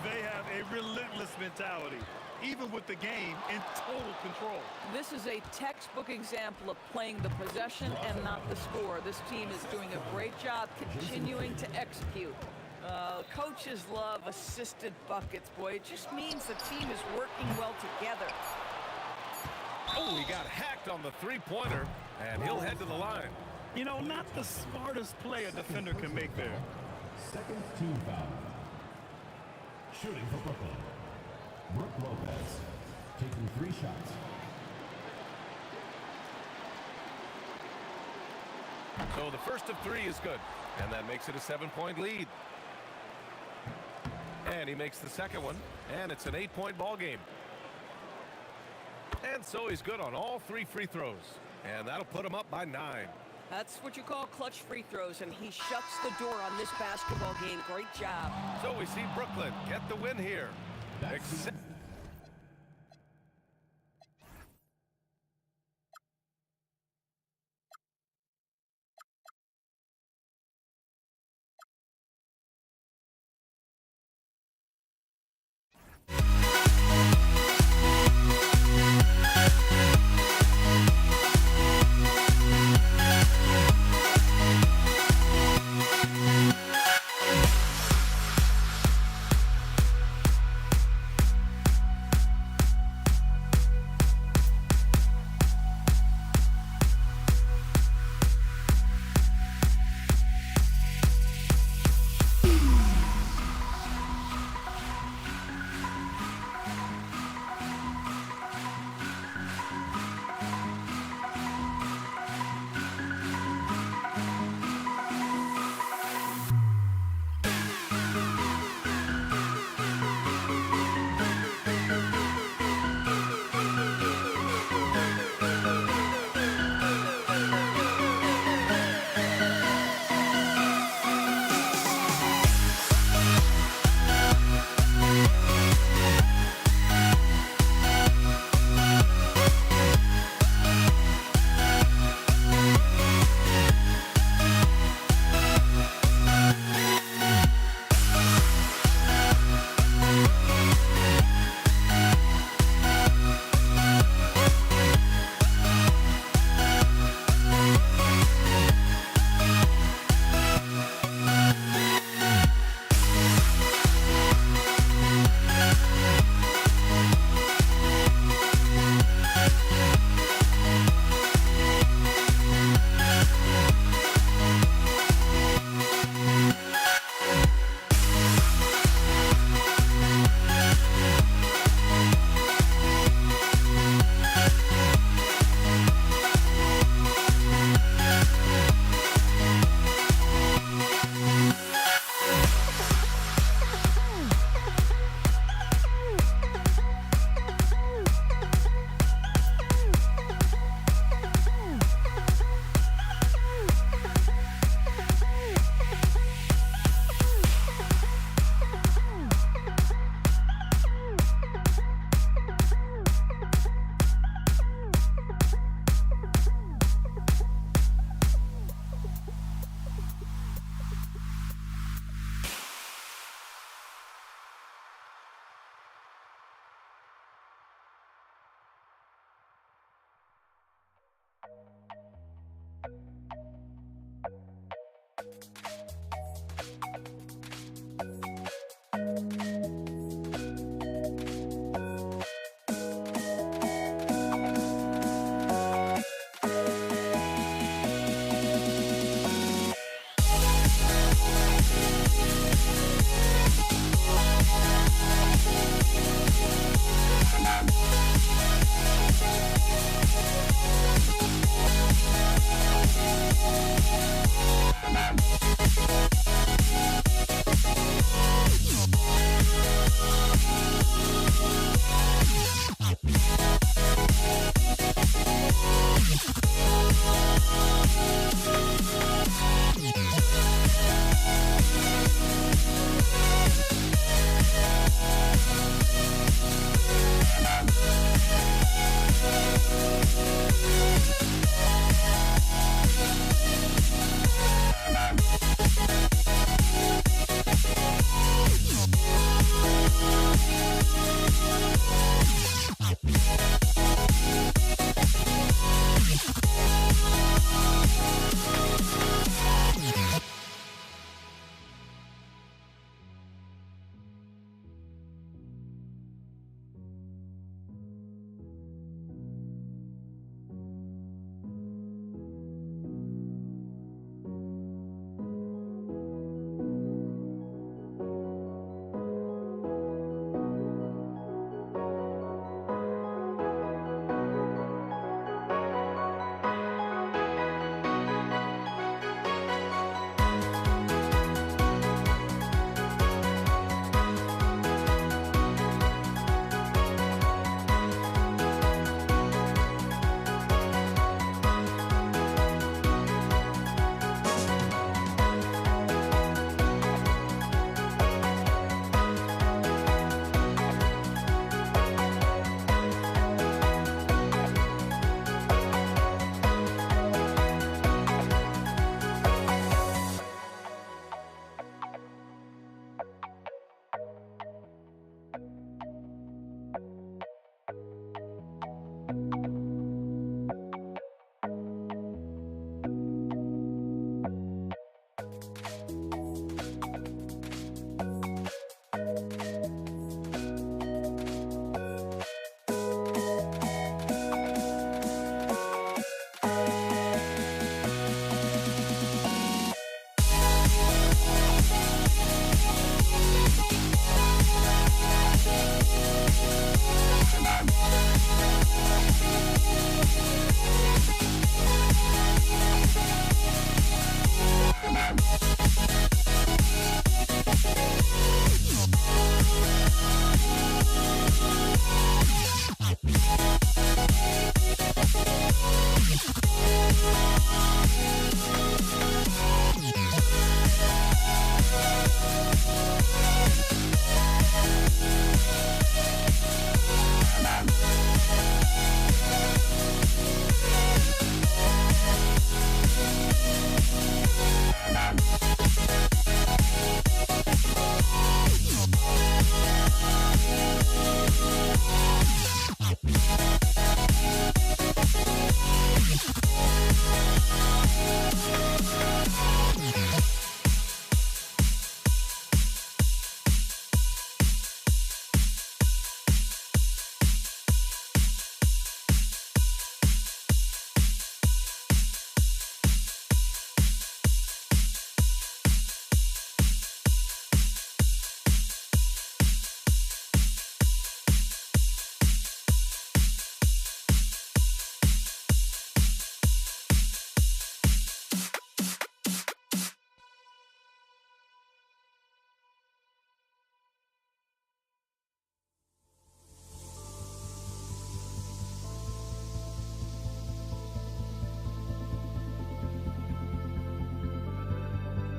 They have a relentless mentality, even with the game in total control. This is a textbook example of playing the possession and not the score. This team is doing a great job continuing to execute. Coaches love assisted buckets, boy. It just means the team is working well together. Oh, he got hacked on the three-pointer, and he'll head to the line. You know, not the smartest play a defender can make there. Second team foul. Shooting for Brooklyn. Brook Lopez taking 3 shots. So the first of 3 is good, and that makes it a 7-point lead. And he makes the second one, and it's an 8-point ball game. And so he's good on all 3 free throws, and that'll put him up by 9. That's what you call clutch free throws, and he shuts the door on this basketball game. Great job. So we see Brooklyn get the win here. Except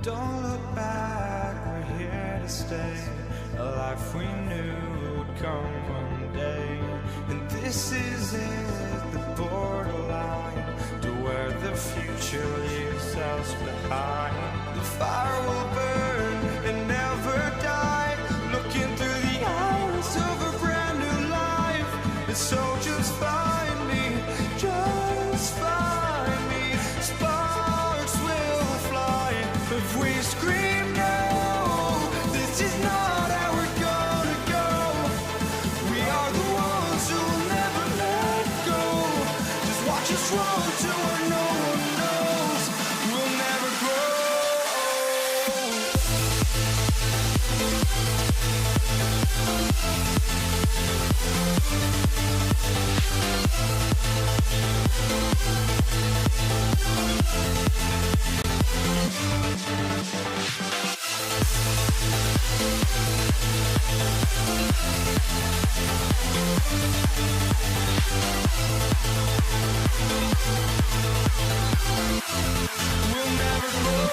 Don't look back, we're here to stay. A life we knew would come one day. And this is it, the borderline to where the future leaves us behind. The fire will burn and never die, looking through the eyes of a brand new life. And so just find me, just find me. Sparks will fly if we scream no. This is not how we're gonna go. We are the ones who will never let go. Just watch us run to where no one knows. We'll never grow. We'll never grow.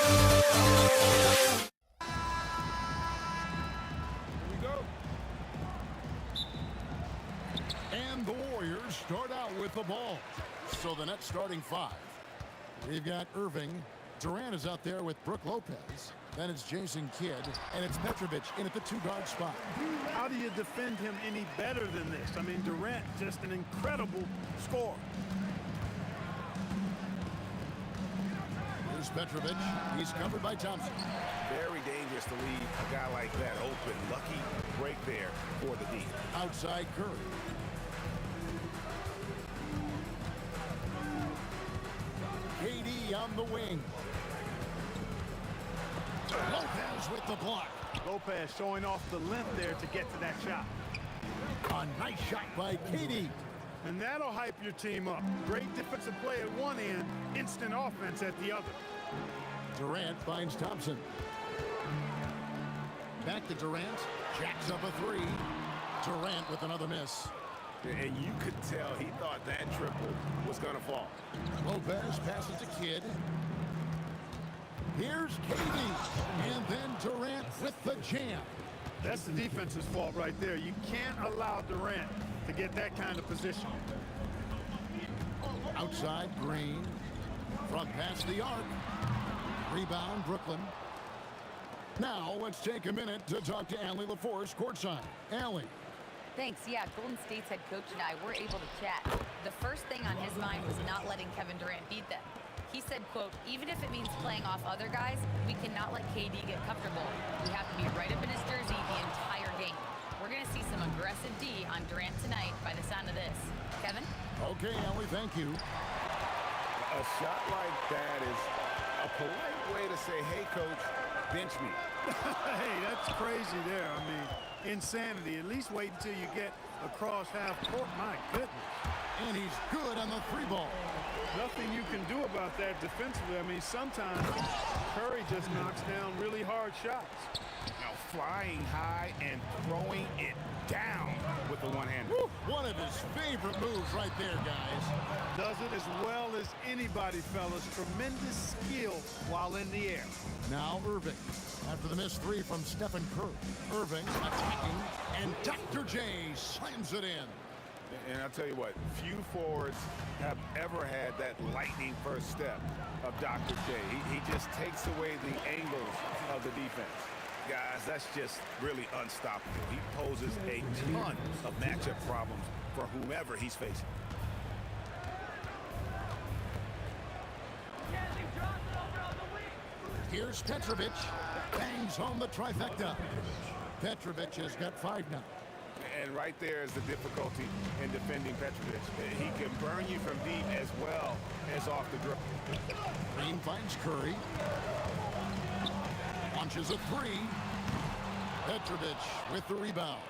And the Warriors start out with the ball. So the next starting five. We've got Irving. Durant is out there with Brook Lopez. Then it's Jason Kidd, and it's Petrovic in at the 2-guard spot. How do you defend him any better than this? I mean, Durant, just an incredible scorer. Here's Petrovic. He's covered by Thompson. Very dangerous to leave a guy like that open. Lucky break there for the D. Outside Curry. KD on the wing. Lopez with the block. Lopez showing off the length there to get to that shot. A nice shot by KD. And that'll hype your team up. Great defensive play at one end, instant offense at the other. Durant finds Thompson. Back to Durant. Jacks up a 3. Durant with another miss. And you could tell he thought that triple was going to fall. Lopez passes to Kidd. Here's KD. And then Durant with the jam. That's the defense's fault right there. You can't allow Durant to get that kind of position. Outside Green. Front past the arc. Rebound Brooklyn. Now let's take a minute to talk to Allie LaForce courtside. Allie. Thanks. Yeah, Golden State's head coach and I were able to chat. The first thing on his mind was not letting Kevin Durant beat them. He said, quote, even if it means playing off other guys, we cannot let KD get comfortable. We have to be right up in his jersey the entire game. We're going to see some aggressive D on Durant tonight by the sound of this. Kevin? Okay, Allie, thank you. A shot like that is a polite way to say, hey, coach, bench me. Hey, that's crazy there. I mean, insanity. At least wait until you get across half court. My goodness. And he's good on the 3-ball. Nothing you can do about that defensively. I mean, sometimes Curry just knocks down really hard shots. Now flying high and throwing it down with the one-hand. One of his favorite moves right there, guys. Does it as well as anybody, fellas. Tremendous skill while in the air. Now Irving. After the missed 3 from Stephen Curry. Irving attacking, and Dr. J slams it in. And I'll tell you what, few forwards have ever had that lightning first step of Dr. J. He just takes away the angles of the defense. Guys, that's just really unstoppable. He poses a ton of matchup problems for whomever he's facing. Here's Petrovic. Bangs home the trifecta. Petrovic has got 5 now. And right there is the difficulty in defending Petrovic. He can burn you from deep as well as off the dribble. Green finds Curry. Launches a 3. Petrovic with the rebound.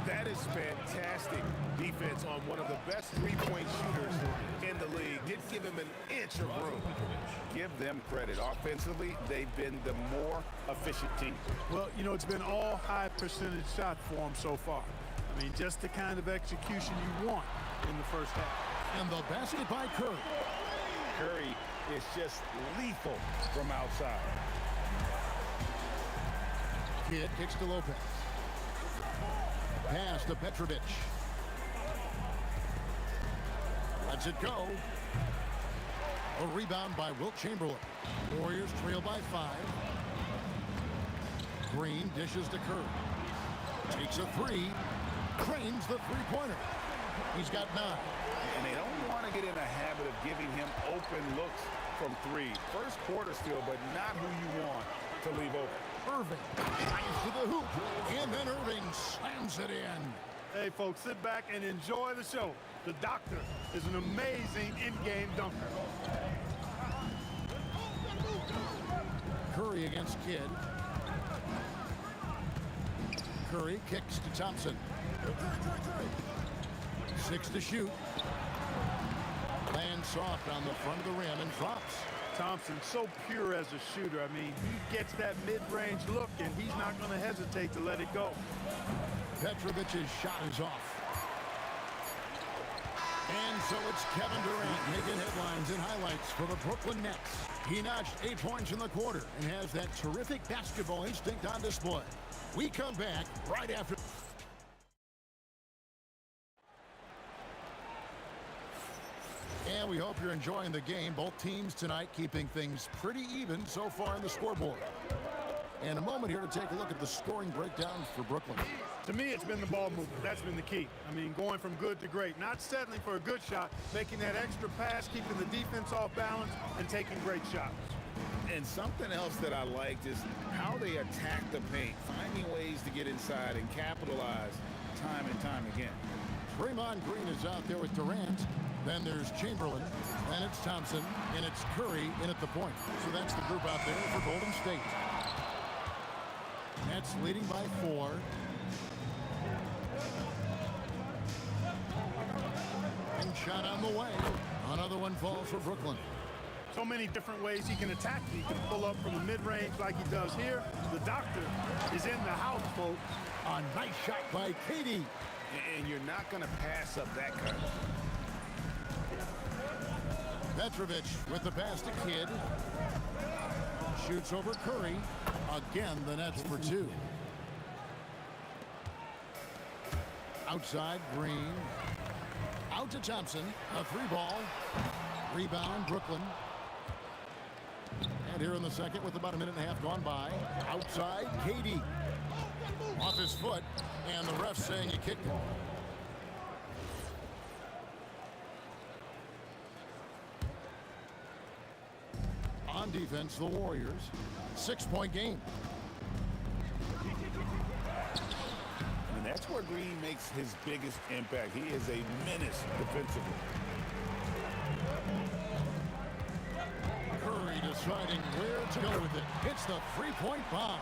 That is fantastic defense on one of the best three-point shooters in the league. Didn't give him an inch of room. Give them credit. Offensively, they've been the more efficient team. Well, you know, it's been all high percentage shots for them so far. I mean, just the kind of execution you want in the first half. And the basket by Curry. Curry is just lethal from outside. Kidd kicks to Lopez. Pass to Petrovic. Lets it go. A rebound by Wilt Chamberlain. Warriors trail by 5. Green dishes to Curry. Takes a 3. Cranes the 3-pointer. He's got 9. And they don't want to get in a habit of giving him open looks from 3. First quarter still, but not who you want to leave open. Irving drives to the hoop, and then Irving slams it in. Hey, folks, sit back and enjoy the show. The doctor is an amazing in-game dunker. Curry against Kidd. Curry kicks to Thompson. 6 to shoot. Lands soft on the front of the rim and drops. Thompson, so pure as a shooter. I mean, he gets that mid-range look, and he's not going to hesitate to let it go. Petrovic's shot is off. And so it's Kevin Durant making headlines and highlights for the Brooklyn Nets. He notched 8 points in the quarter and has that terrific basketball instinct on display. We come back right after. And we hope you're enjoying the game. Both teams tonight keeping things pretty even so far on the scoreboard. And a moment here to take a look at the scoring breakdown for Brooklyn. To me, it's been the ball movement. That's been the key. I mean, going from good to great. Not settling for a good shot, making that extra pass, keeping the defense off balance, and taking great shots. And something else that I liked is how they attack the paint, finding ways to get inside and capitalize time and time again. Draymond Green is out there with Durant. Then there's Chamberlain, then it's Thompson, and it's Curry in at the point. So that's the group out there for Golden State. Nets leading by 4. And shot on the way. Another one falls for Brooklyn. So many different ways he can attack. He can pull up from the mid-range like he does here. The doctor is in the house, folks. A nice shot by KD. And you're not going to pass up that cut. Petrovic with the pass to Kidd. Shoots over Curry. Again, the Nets for 2. Outside, Green. Out to Thompson. A 3-ball. Rebound, Brooklyn. And here in the second with about a minute and a half gone by. Outside, KD. Off his foot. And the ref saying he kicked him. On defense, the Warriors. 6-point game. And that's where Green makes his biggest impact. He is a menace defensively. Curry deciding where to go with it. Hits the 3-point bomb.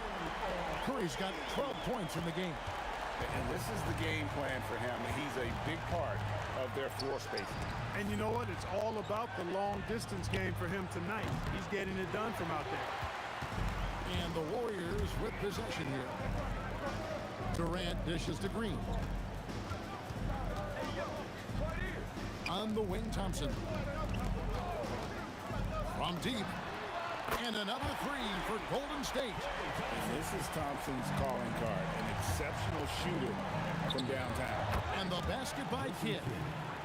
Curry's got 12 points in the game. And this is the game plan for him. He's a big part of their floor spacing. And you know what? It's all about the long-distance game for him tonight. He's getting it done from out there. And the Warriors with possession here. Durant dishes to Green. On the wing, Thompson. From deep. And another 3 for Golden State. And this is Thompson's calling card. An exceptional shooter from downtown. And the basket by Kidd.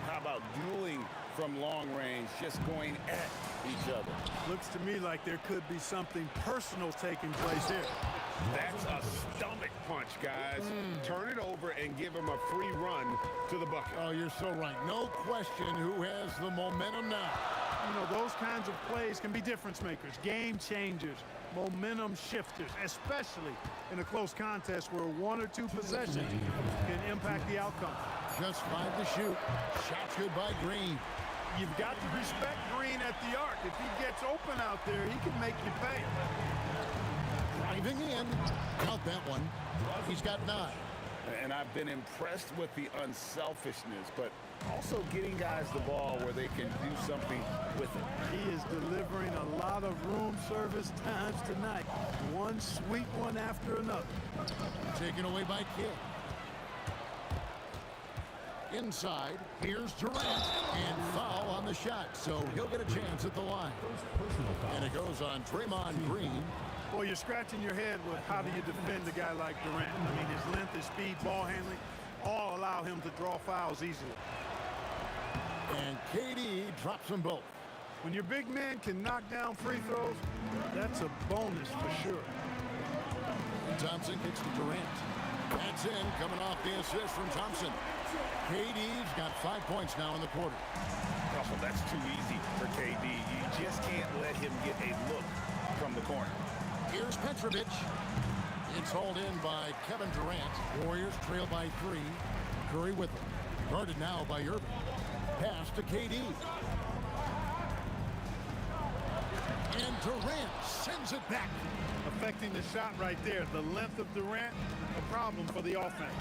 How about dueling from long range, just going at each other? Looks to me like there could be something personal taking place here. That's a stomach punch, guys. Turn it over and give him a free run to the bucket. Oh, you're so right. No question who has the momentum now. You know, those kinds of plays can be difference makers, game changers, momentum shifters, especially in a close contest where 1 or 2 possessions can impact the outcome. Just 5 to shoot. Shot's good by Green. You've got to respect Green at the arc. If he gets open out there, he can make you pay. Driving in. Count that one. He's got 9. And I've been impressed with the unselfishness, but also getting guys the ball where they can do something with it. He is delivering a lot of room service times tonight. One sweet one after another. Taken away by Kidd. Inside, here's Durant, and foul on the shot, so he'll get a chance at the line. And it goes on Draymond Green. Well, you're scratching your head with how do you defend a guy like Durant? I mean, his length, his speed, ball handling, all allow him to draw fouls easily. And KD drops them both. When your big man can knock down free throws, that's a bonus for sure. And Thompson kicks to Durant. That's in, coming off the assist from Thompson. KD's got 5 points now in the quarter. Oh, that's too easy for KD. You just can't let him get a look from the corner. Here's Petrovic. It's hauled in by Kevin Durant. Warriors trail by 3. Curry with them. Guarded now by Irving. Pass to KD. And Durant sends it back. Affecting the shot right there. The length of Durant, a problem for the offense.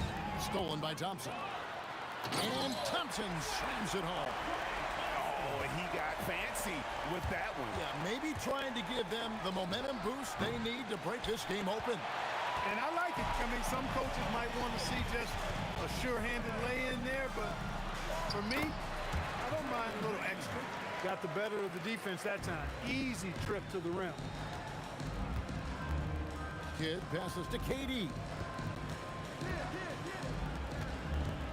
Stolen by Thompson. And Thompson slams it home. Oh, he got fancy with that one. Yeah, maybe trying to give them the momentum boost they need to break this game open. And I like it. I mean, some coaches might want to see just a sure-handed lay-in there, but for me, I don't mind a little extra. Got the better of the defense that time. Easy trip to the rim. Kidd passes to KD.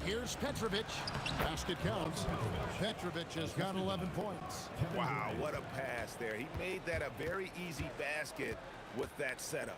Here's Petrovic. Basket counts. Petrovic has got 11 points. Wow, what a pass there. He made that a very easy basket with that setup.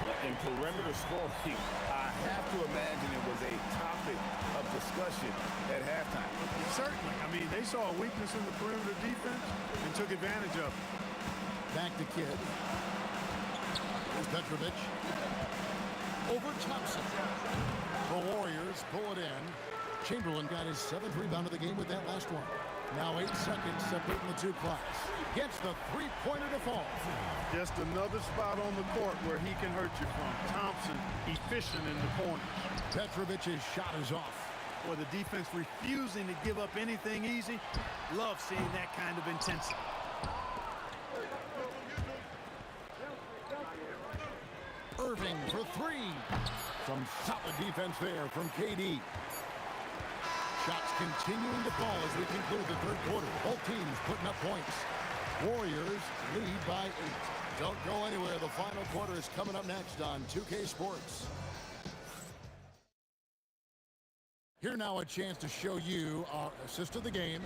In perimeter scoring, I have to imagine it was a topic of discussion at halftime. Certainly. I mean, they saw a weakness in the perimeter defense and took advantage of it. Back to Kidd. Here's Petrovic. Over Thompson. The Warriors pull it in. Chamberlain got his 7th rebound of the game with that last one. Now 8 seconds separating the two clocks. Gets the three-pointer to fall. Just another spot on the court where he can hurt you from. Thompson, efficient in the corners. Petrovic's shot is off. Or the defense refusing to give up anything easy. Love seeing that kind of intensity. Irving for 3. Some solid defense there from KD. Shots continuing to fall as we conclude the third quarter. Both teams putting up points. Warriors lead by 8. Don't go anywhere. The final quarter is coming up next on 2K Sports. Here now a chance to show you our assist of the game,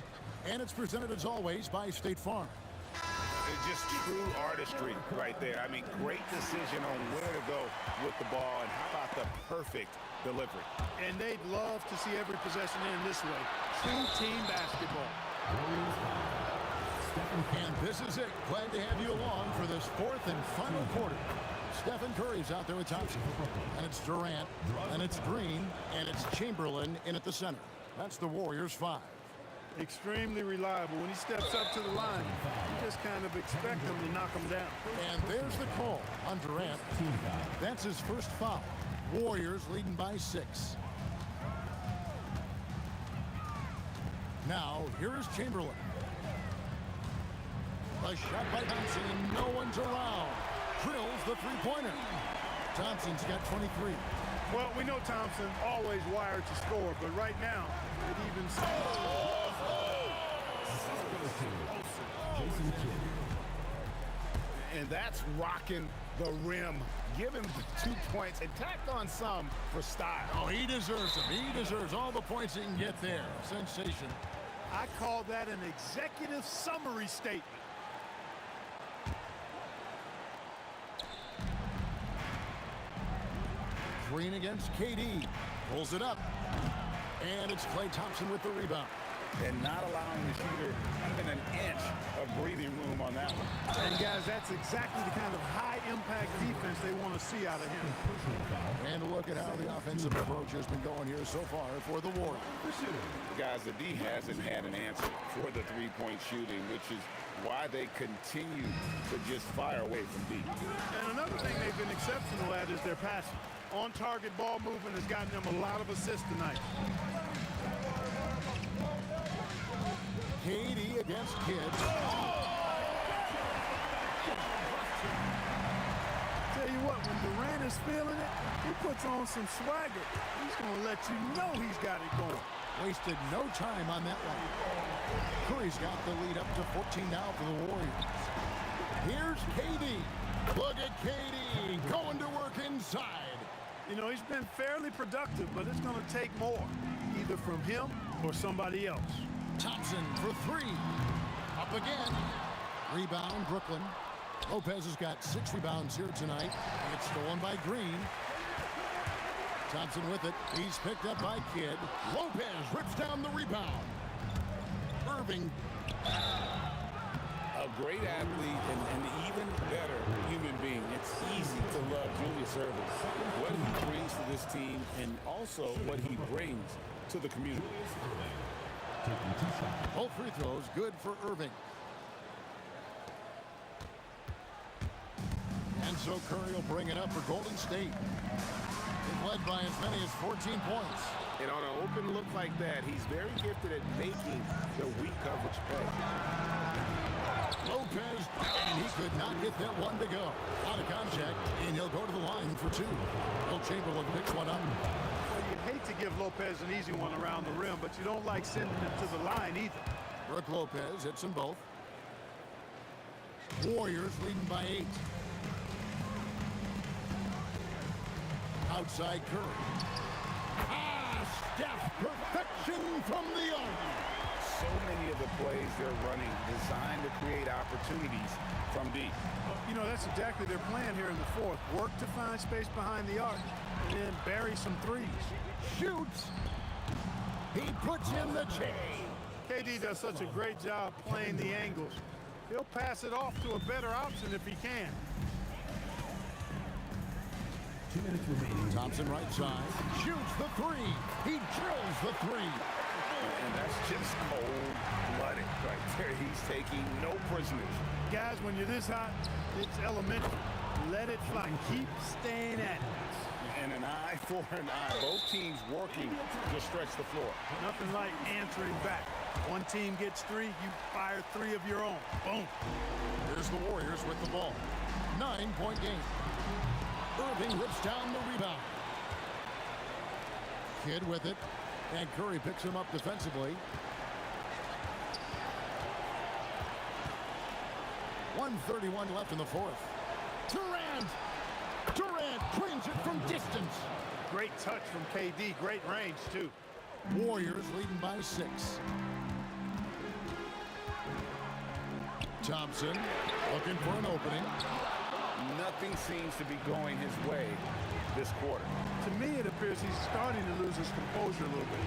and it's presented as always by State Farm. It's just true artistry right there. I mean, great decision on where to go with the ball, and how about the perfect delivery. And they'd love to see every possession end this way. True team basketball. And this is it. Glad to have you along for this 4th and final quarter. Stephen Curry's out there with Thompson. And it's Durant. And it's Green. And it's Chamberlain in at the center. That's the Warriors 5. Extremely reliable. When he steps up to the line, you just kind of expect him to knock him down. And there's the call on Durant. That's his first foul. Warriors leading by 6. Now, here is Chamberlain. A shot by Thompson, and no one's around. Drills the three-pointer. Thompson's got 23. Well, we know Thompson always wired to score, but right now, it even And that's rocking the rim. Give him the 2 points and tacked on some for style. Oh, he deserves them. He deserves all the points he can get there. Sensation. I call that an executive summary statement. Green against KD. Pulls it up. And it's Klay Thompson with the rebound. And not allowing the shooter even an inch of breathing room on that one. And guys, that's exactly the kind of high-impact defense they want to see out of him. And look at how the offensive approach has been going here so far for the Warriors. Guys, the D hasn't had an answer for the three-point shooting, which is why they continue to just fire away from deep. And another thing they've been exceptional at is their passing. On-target ball movement has gotten them a lot of assists tonight. KD against Kidd. Tell you what, when Durant is feeling it, he puts on some swagger. He's going to let you know he's got it going. Wasted no time on that one. Curry's got the lead up to 14 now for the Warriors. Here's KD. Look at KD going to work inside. You know, he's been fairly productive, but it's going to take more, either from him or somebody else. Thompson for 3. Up again. Rebound, Brooklyn. Lopez has got 6 rebounds here tonight. And it's stolen by Green. Thompson with it. He's picked up by Kidd. Lopez rips down the rebound. Irving. A great athlete and an even better human being. It's easy to love Julius Irving. What he brings to this team and also what he brings to the community. Both free throws good for Irving. And so Curry will bring it up for Golden State. They've led by as many as 14 points. And on an open look like that, he's very gifted at making the weak coverage pay. Lopez, and he could not get that one to go. Out of contact, and he'll go to the line for 2. Will Chamberlain picks one up. Well, you'd hate to give Lopez an easy one around the rim, but you don't like sending him to the line either. Brooke Lopez hits them both. Warriors leading by 8. Outside Curry. Steph, perfection from the arc. So many of the plays they're running designed to create opportunities from deep. You know, that's exactly their plan here in the fourth. Work to find space behind the arc and then bury some threes. Shoots. He puts in the chain. KD does such a great job playing the angles. He'll pass it off to a better option if he can. 2 minutes remaining. Thompson right side. Shoots the three. He drills the three. And that's just cold-blooded right there. He's taking no prisoners. Guys, when you're this hot, it's elementary. Let it fly. Keep staying at it. And an eye for an eye. Both teams working to stretch the floor. Nothing like answering back. One team gets three, you fire three of your own. Boom. Here's the Warriors with the ball. 9-point game. Irving rips down the rebound. Kidd with it. And Curry picks him up defensively. 1:31 left in the fourth. Durant brings it from distance. Great touch from KD. Great range, too. Warriors leading by 6. Thompson looking for an opening. Nothing seems to be going his way this quarter. To me, it appears he's starting to lose his composure a little bit.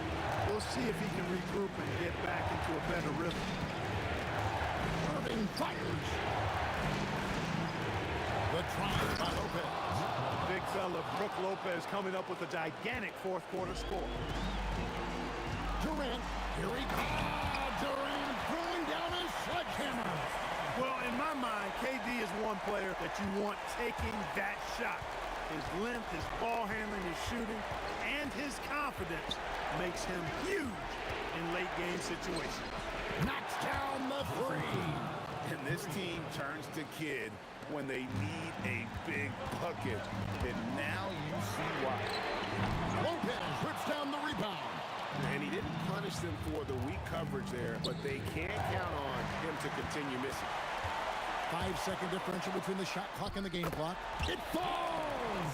We'll see if he can regroup and get back into a better rhythm. Irving fires. The try by Lopez. Big fella Brook Lopez coming up with a gigantic fourth quarter score. Durant, here he comes. Durant throwing down his sledgehammer. Well, in my mind, KD is one player that you want taking that shot. His length, his ball handling, his shooting, and his confidence makes him huge in late game situations. Knocks down the three. And this team turns to Kidd when they need a big bucket. And now you see why. Lopez rips down the rebound. And he didn't punish them for the weak coverage there, but they can't count on him to continue missing. 5-second differential between the shot clock and the game clock. It falls!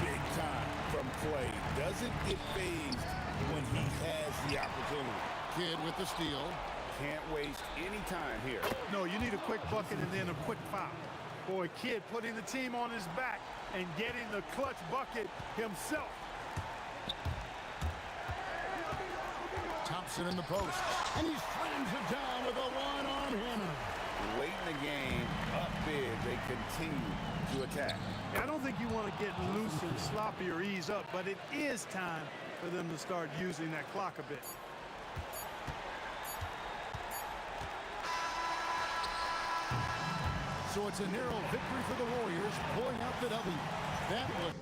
Big time from Clay. Doesn't get phased when he has the opportunity. Kidd with the steal. Can't waste any time here. No, you need a quick bucket and then a quick foul. Boy, Kidd putting the team on his back and getting the clutch bucket himself. Thompson in the post. And he slams it down with a one-arm hammer. Late in the game, up big, they continue to attack. I don't think you want to get loose and sloppy or ease up, but it is time for them to start using that clock a bit. So it's a narrow victory for the Warriors, pulling out the W. That was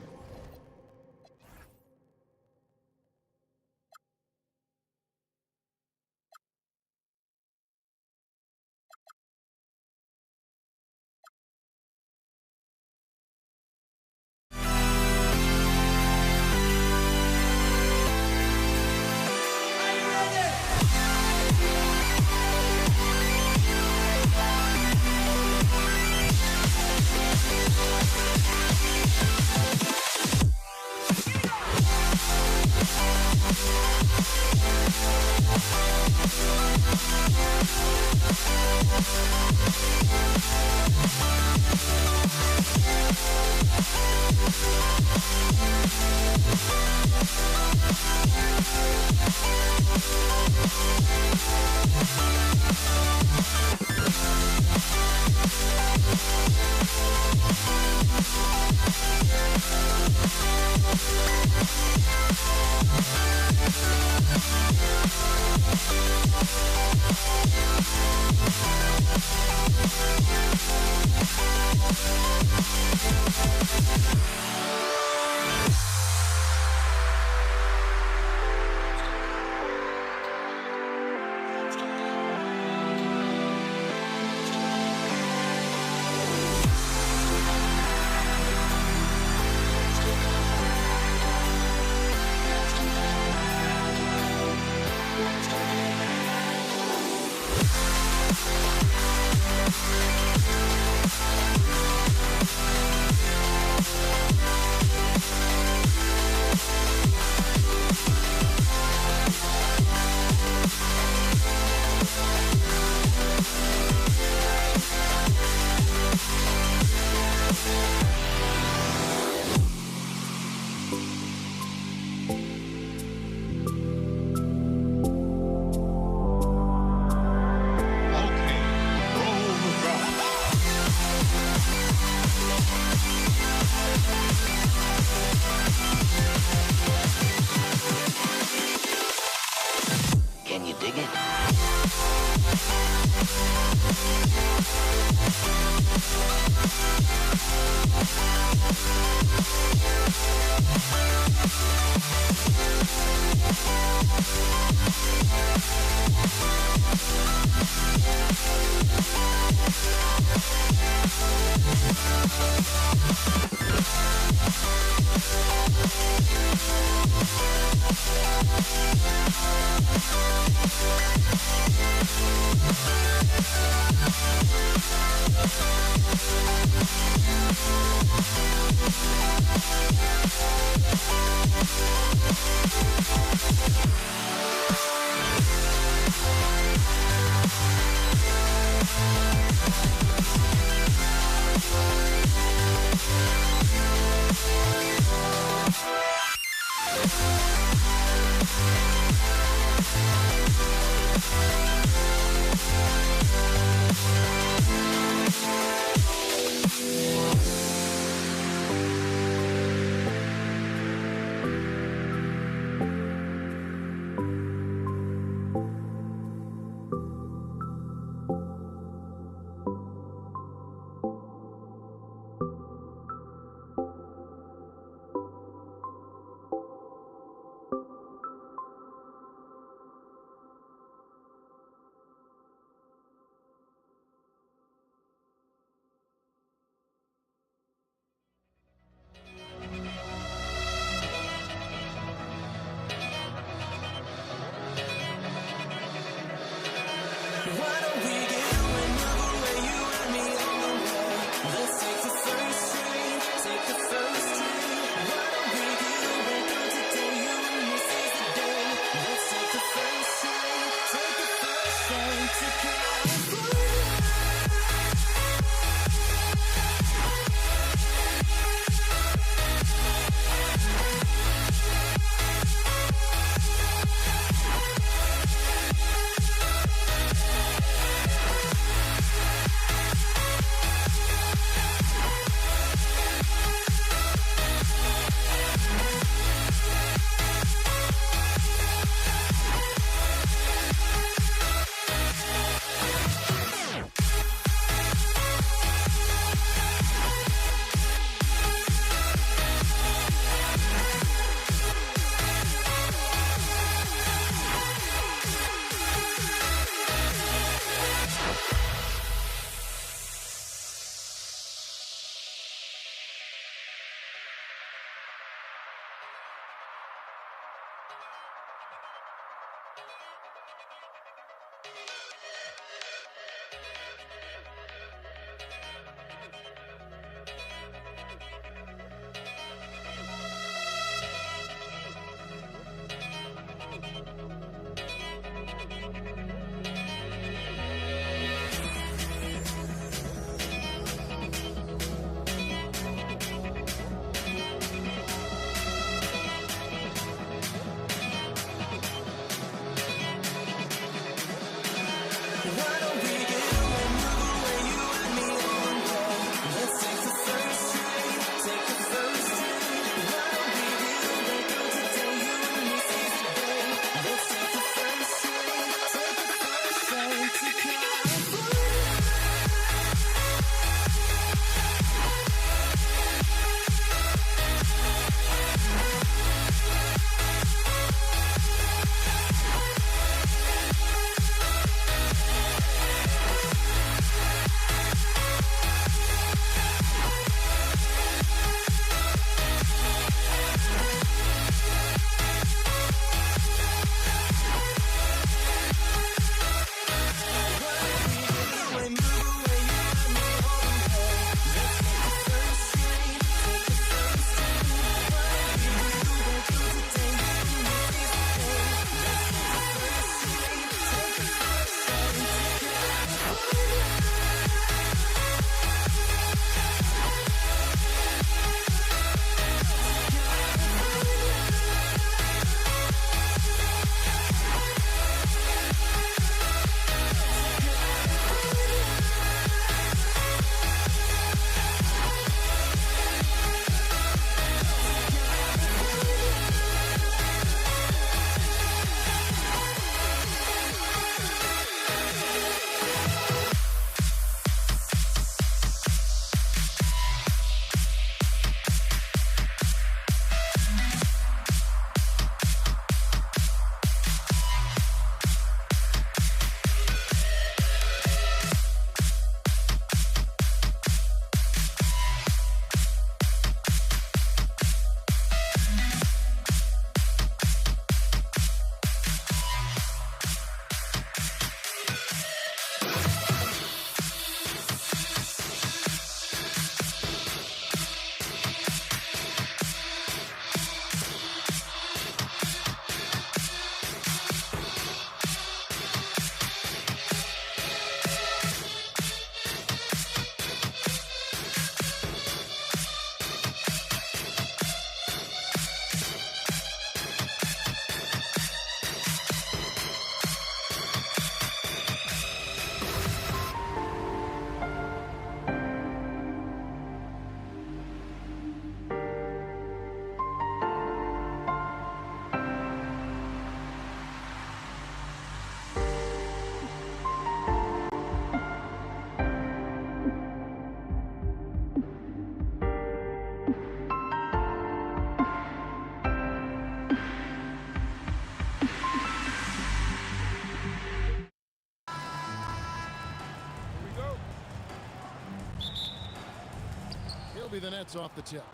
He'll be the Nets off the tip.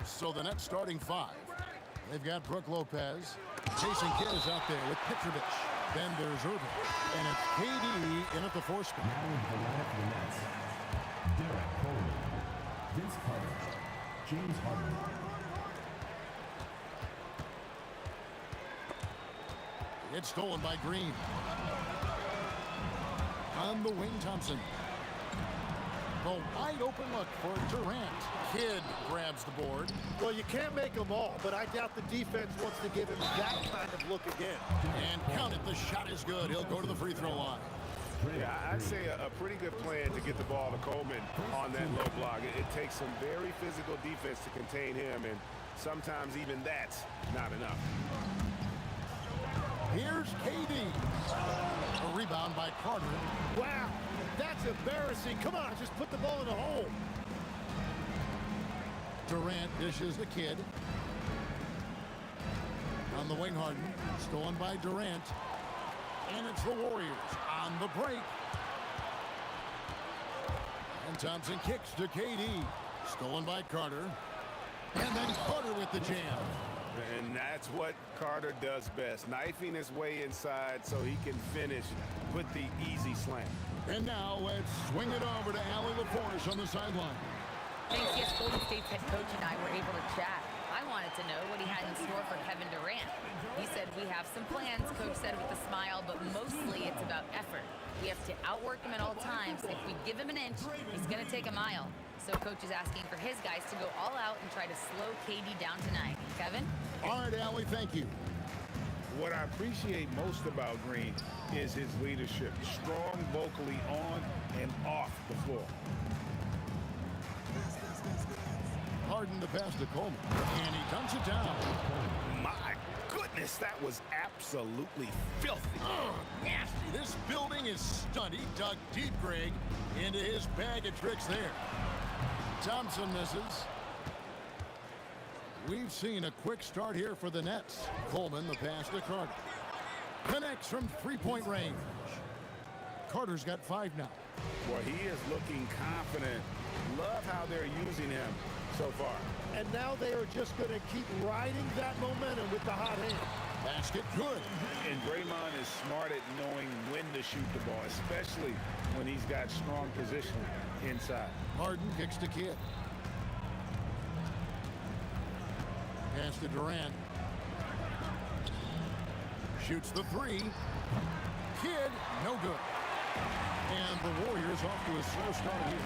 So the Nets starting 5. They've got Brooke Lopez. Jason Kidd is out there with Petrovic. Then there's Irving. And it's KD in at the 4 spot. Now into the lineup for the Nets. Derek Coleman, Vince Carter, James Harden. It's stolen by Green. On the wing, Thompson. The wide open look for Durant. Kidd grabs the board. Well, you can't make them all, but I doubt the defense wants to give him that kind of look again. And count it, the shot is good. He'll go to the free throw line. Yeah, I'd say a pretty good plan to get the ball to Coleman on that low block. It takes some very physical defense to contain him, and sometimes even that's not enough. Here's KD. A rebound by Carter. Wow, that's embarrassing. Come on, just put the ball in the hole. Durant dishes the Kid. On the wing, Harden. Stolen by Durant. And it's the Warriors on the break. And Thompson kicks to KD. Stolen by Carter. And then Carter with the jam. And that's what Carter does best, knifing his way inside so he can finish with the easy slam. And now let's swing it over to Allie LaForce on the sideline. Thanks, yes, Golden State's head coach and I were able to chat. I wanted to know what he had in store for Kevin Durant. He said, we have some plans, Coach said with a smile, but mostly it's about effort. We have to outwork him at all times. If we give him an inch, he's going to take a mile. So Coach is asking for his guys to go all out and try to slow KD down tonight. Kevin? All right, Allie, thank you. What I appreciate most about Green is his leadership, strong vocally on and off the floor. Harden the pass to Coleman, and he dunks it down. My goodness, that was absolutely filthy. Oh, nasty. This building is stunned. He dug deep, Greg, into his bag of tricks there. Thompson misses. We've seen a quick start here for the Nets. Coleman, the pass to Carter. Connects from three-point range. Carter's got 5 now. Well, he is looking confident. Love how they're using him so far. And now they are just going to keep riding that momentum with the hot hand. Basket good. And Draymond is smart at knowing when to shoot the ball, especially when he's got strong position inside. Harden kicks to Kidd. Pass to Durant. Shoots the 3. Kidd, no good. And the Warriors off to a slow start here,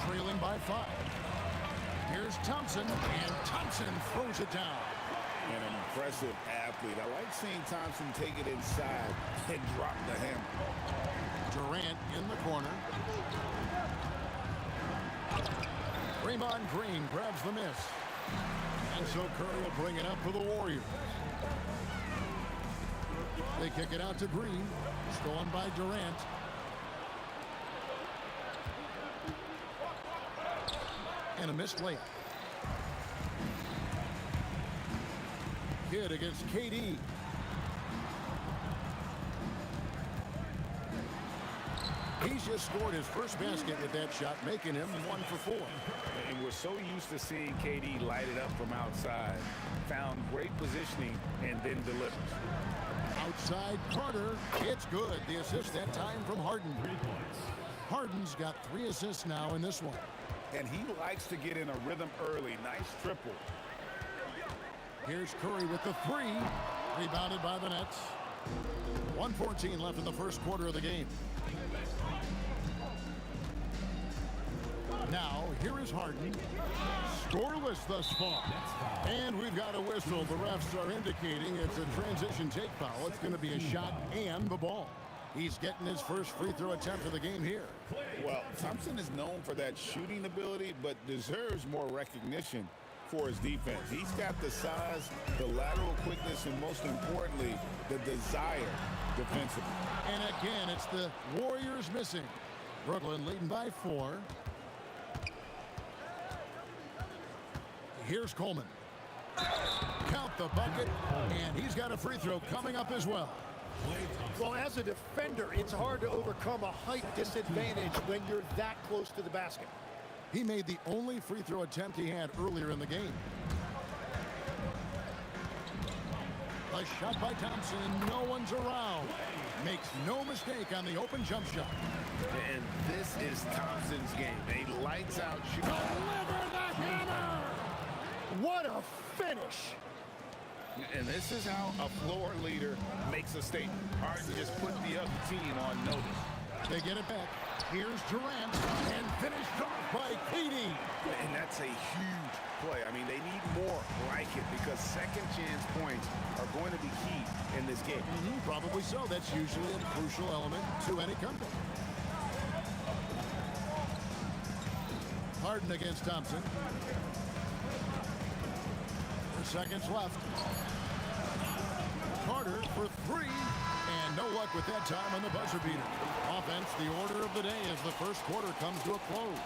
trailing by 5. Here's Thompson, and Thompson throws it down. An impressive athlete. I like seeing Thompson take it inside and drop the hammer. Durant in the corner. Draymond Green grabs the miss. And so Curry will bring it up for the Warriors. They kick it out to Green. Stolen by Durant. And a missed layup. Kidd against KD. He's just scored his first basket with that shot, making him 1 for 4. And we're so used to seeing KD light it up from outside. Found great positioning and then delivers. Outside Carter. It's good. The assist that time from Harden. Harden's got 3 assists now in this one. And he likes to get in a rhythm early. Nice triple. Here's Curry with the 3. Rebounded by the Nets. 1:14 left in the first quarter of the game. Now, here is Harden. Scoreless thus far. And we've got a whistle. The refs are indicating it's a transition take foul. It's going to be a shot and the ball. He's getting his first free throw attempt of the game here. Well, Thompson is known for that shooting ability, but deserves more recognition for his defense. He's got the size, the lateral quickness, and most importantly, the desire defensively. And again, it's the Warriors missing. Brooklyn leading by 4. Here's Coleman. Count the bucket, and he's got a free throw coming up as well. Well, as a defender, it's hard to overcome a height disadvantage when you're that close to the basket. He made the only free throw attempt he had earlier in the game. A shot by Thompson, and no one's around. Makes no mistake on the open jump shot. And this is Thompson's game. A lights-out shooter. Deliver the hammer! What a finish! And this is how a floor leader makes a statement. Harden just put the other team on notice. They get it back. Here's Durant, and finished off by KD. And that's a huge play. I mean, they need more like it because second chance points are going to be key in this game. Probably so. That's usually a crucial element to any comeback. Harden against Thompson. 4 seconds left. Carter for three. And no luck with that time on the buzzer beater. Offense, the order of the day as the first quarter comes to a close.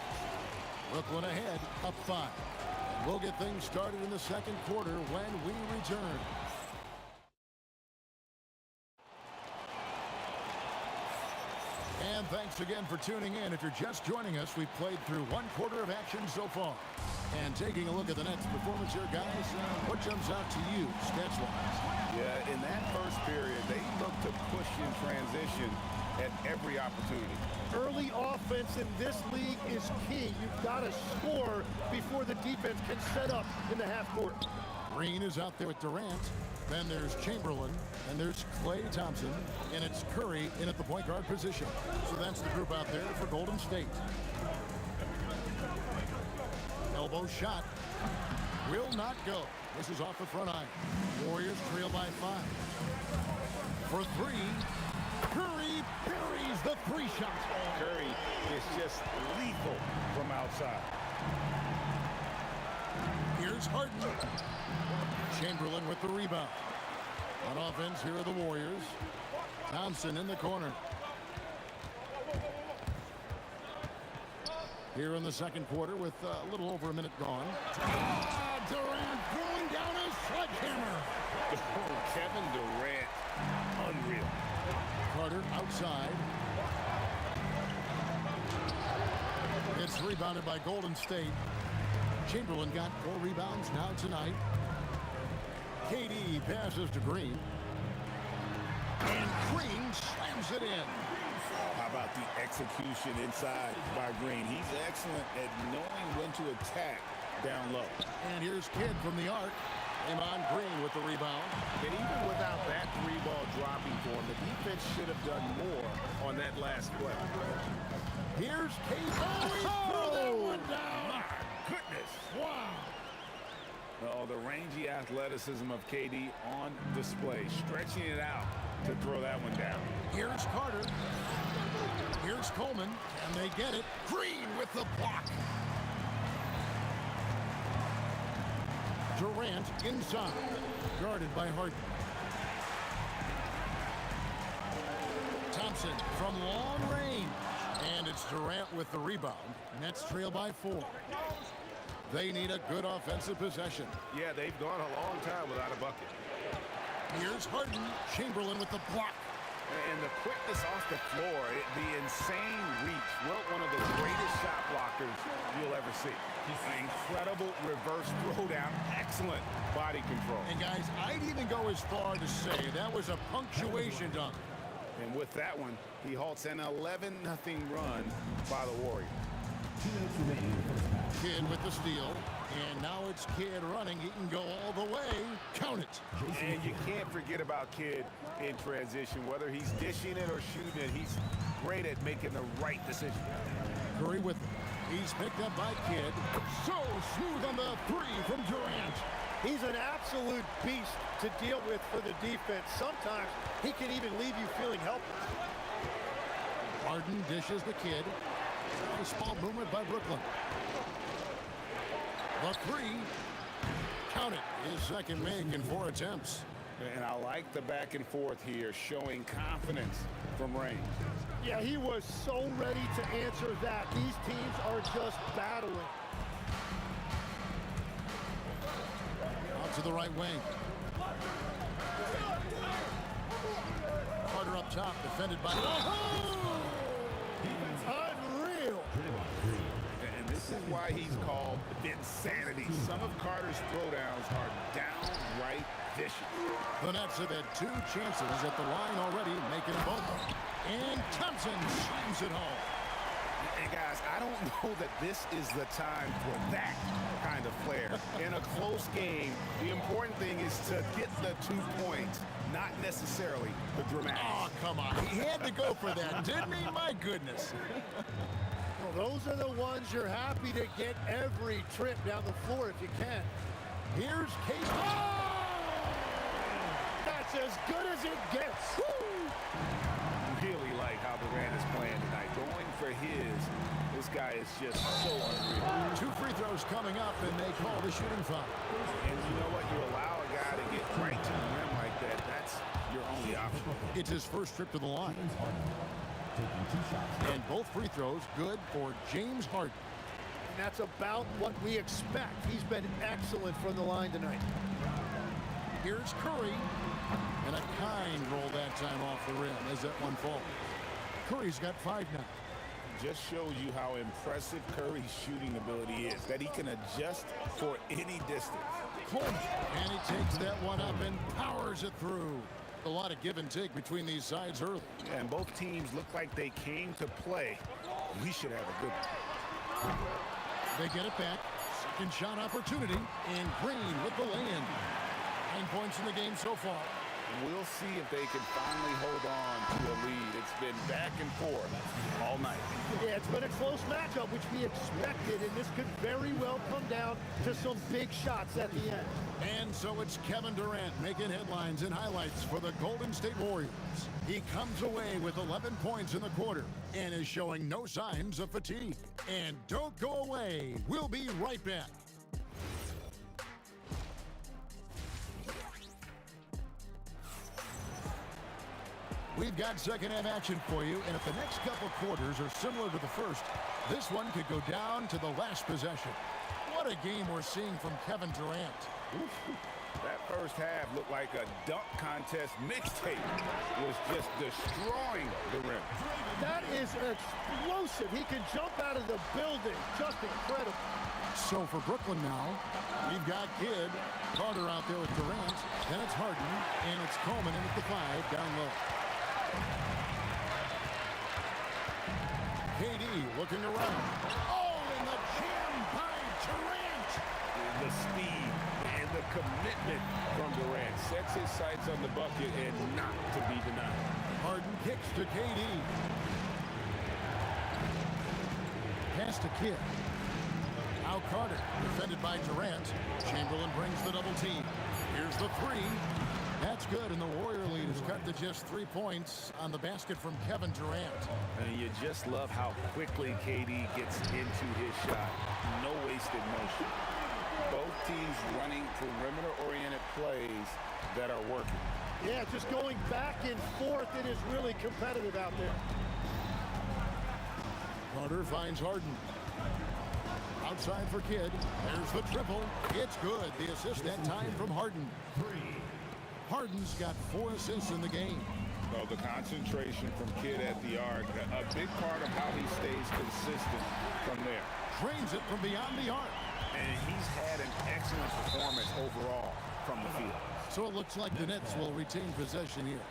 Brooklyn ahead, up 5. We'll get things started in the second quarter when we return. And thanks again for tuning in. If you're just joining us, we've played through 1 quarter of action so far. And taking a look at the Nets' performance here, guys, what jumps out to you, stats-wise? Yeah, in that first period, they looked to push in transition at every opportunity. Early offense in this league is key. You've got to score before the defense can set up in the half court. Green is out there with Durant. Then there's Chamberlain, and there's Klay Thompson, and it's Curry in at the point guard position. So that's the group out there for Golden State. Elbow shot. Will not go. This is off the front iron. Warriors trail by 5. For 3, Curry buries the 3 shot. Curry is just lethal from outside. Here's Harden. Chamberlain with the rebound. On offense, here are the Warriors. Thompson in the corner. Here in the second quarter with a little over a minute gone. Durant throwing down his sledgehammer. Oh, Kevin Durant, unreal. Carter outside. It's rebounded by Golden State. Chamberlain got 4 rebounds now tonight. KD passes to Green. And Green slams it in. How about the execution inside by Green? He's excellent at knowing when to attack down low. And here's Kidd from the arc. Draymond Green with the rebound. And even without that 3-ball dropping for him, the defense should have done more on that last play. Here's KD. Oh, he threw that one down. My goodness. Wow. Oh, the rangy athleticism of KD on display, stretching it out to throw that one down. Here's Carter. Here's Coleman, and they get it. Green with the block. Durant inside, guarded by Harden. Thompson from long range, and it's Durant with the rebound. Nets trail by 4. They need a good offensive possession. Yeah, they've gone a long time without a bucket. Here's Harden. Chamberlain with the block. And the quickness off the floor, the insane reach. Well, one of the greatest shot blockers you'll ever see. An incredible reverse throwdown. Excellent body control. And guys, I'd even go as far to say that was a punctuation dunk. And with that one, he halts an 11-0 run by the Warriors. Kidd with the steal. And now it's Kidd running. He can go all the way. Count it. And you can't forget about Kidd in transition. Whether he's dishing it or shooting it, he's great at making the right decision. Curry with it. He's picked up by Kidd. So smooth on the 3 from Durant. He's an absolute beast to deal with for the defense. Sometimes he can even leave you feeling helpless. Harden dishes the Kidd. A small movement by Brooklyn. The 3. Count it. His second make in 4 attempts. And I like the back and forth here, showing confidence from range. Yeah, he was so ready to answer that. These teams are just battling. Out to the right wing. Carter up top, defended by... Unreal. And this is why he's called Vinsanity. Some of Carter's throwdowns are downright vicious. The Nets have had 2 chances at the line already, making them both. And Thompson slams it home. And guys, I don't know that this is the time for that kind of flair. In a close game, the important thing is to get the 2 points, not necessarily the dramatic. Oh, come on. He had to go for that, didn't he? My goodness. Well, those are the ones you're happy to get every trip down the floor if you can. Here's Case. Oh! That's as good as it gets. Woo! Really like how Durant is playing tonight. Going for his. This guy is just so unreal. 2 free throws coming up, and they call the shooting foul. And you know what? You allow a guy to get right to the rim like that. That's your only option. It's his first trip to the line. And both free throws good for James Harden. And that's about what we expect. He's been excellent from the line tonight. Here's Curry. And a kind roll that time off the rim as that one falls. Curry's got 5 now. Just shows you how impressive Curry's shooting ability is, that he can adjust for any distance. Coleman, and he takes that one up and powers it through. A lot of give and take between these sides early. Yeah, and both teams look like they came to play. We should have a good one. They get it back. Second shot opportunity. And Green with the lay-in. 9 points in the game so far. We'll see if they can finally hold on to a lead. It's been back and forth all night. Yeah, it's been a close matchup, which we expected, and this could very well come down to some big shots at the end. And so it's Kevin Durant making headlines and highlights for the Golden State Warriors. He comes away with 11 points in the quarter and is showing no signs of fatigue. And don't go away. We'll be right back. We've got second-half action for you, and if the next couple quarters are similar to the first, this one could go down to the last possession. What a game we're seeing from Kevin Durant. Oof. That first half looked like a dunk contest mixtape. Was just destroying the rim. That is explosive. He can jump out of the building. Just incredible. So for Brooklyn now, we've got Kidd, Carter out there with Durant, then it's Harden, and it's Coleman in at the 5 down low. KD looking around. Oh, and the jam by Durant. The speed and the commitment from Durant sets his sights on the bucket and not to be denied. Harden kicks to KD. Pass to Kidd. Now Carter, defended by Durant. Chamberlain brings the double team. Here's the 3. That's good, and the Warrior lead is cut to just 3 points on the basket from Kevin Durant. And you just love how quickly KD gets into his shot. No wasted motion. Both teams running perimeter-oriented plays that are working. Yeah, just going back and forth. It is really competitive out there. Carter finds Harden. Outside for Kidd. There's the triple. It's good. The assist that time from Harden. Harden's got 4 assists in the game. Well, the concentration from Kidd at the arc, a big part of how he stays consistent from there. Drains it from beyond the arc. And he's had an excellent performance overall from the field. So it looks like the Nets will retain possession here.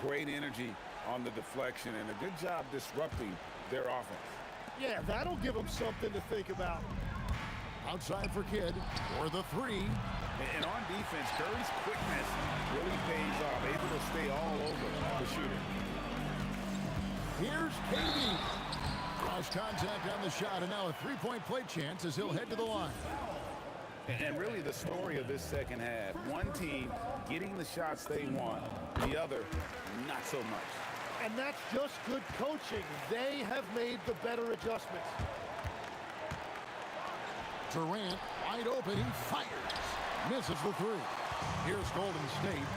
Great energy on the deflection and a good job disrupting their offense. Yeah, that'll give them something to think about. Outside for Kidd for the 3. And on defense, Curry's quickness really pays off, able to stay all over the shooter. Here's KD. Cross contact on the shot, and now a 3-point play chance as he'll head to the line. And really the story of this second half, one team getting the shots they want, the other not so much. And that's just good coaching. They have made the better adjustments. Durant wide open, he fires. Misses the 3. Here's Golden State.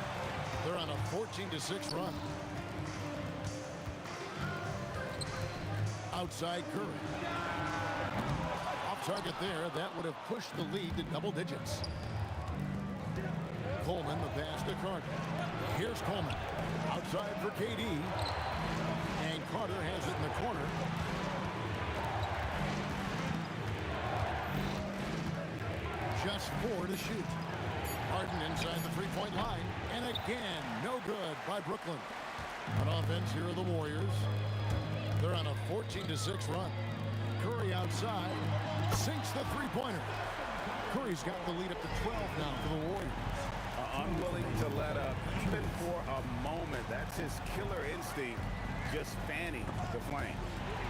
They're on a 14-6 run. Outside Curry. Off target there. That would have pushed the lead to double digits. Coleman, the pass to Carter. Here's Coleman. Outside for KD. And Carter has it in the corner. has 4 to shoot. Harden inside the three-point line. And again, no good by Brooklyn. On offense, here are the Warriors. They're on a 14-6 run. Curry outside. Sinks the three-pointer. Curry's got the lead up to 12 now for the Warriors. Unwilling to let up, even for a moment. That's his killer instinct, just fanning the flame.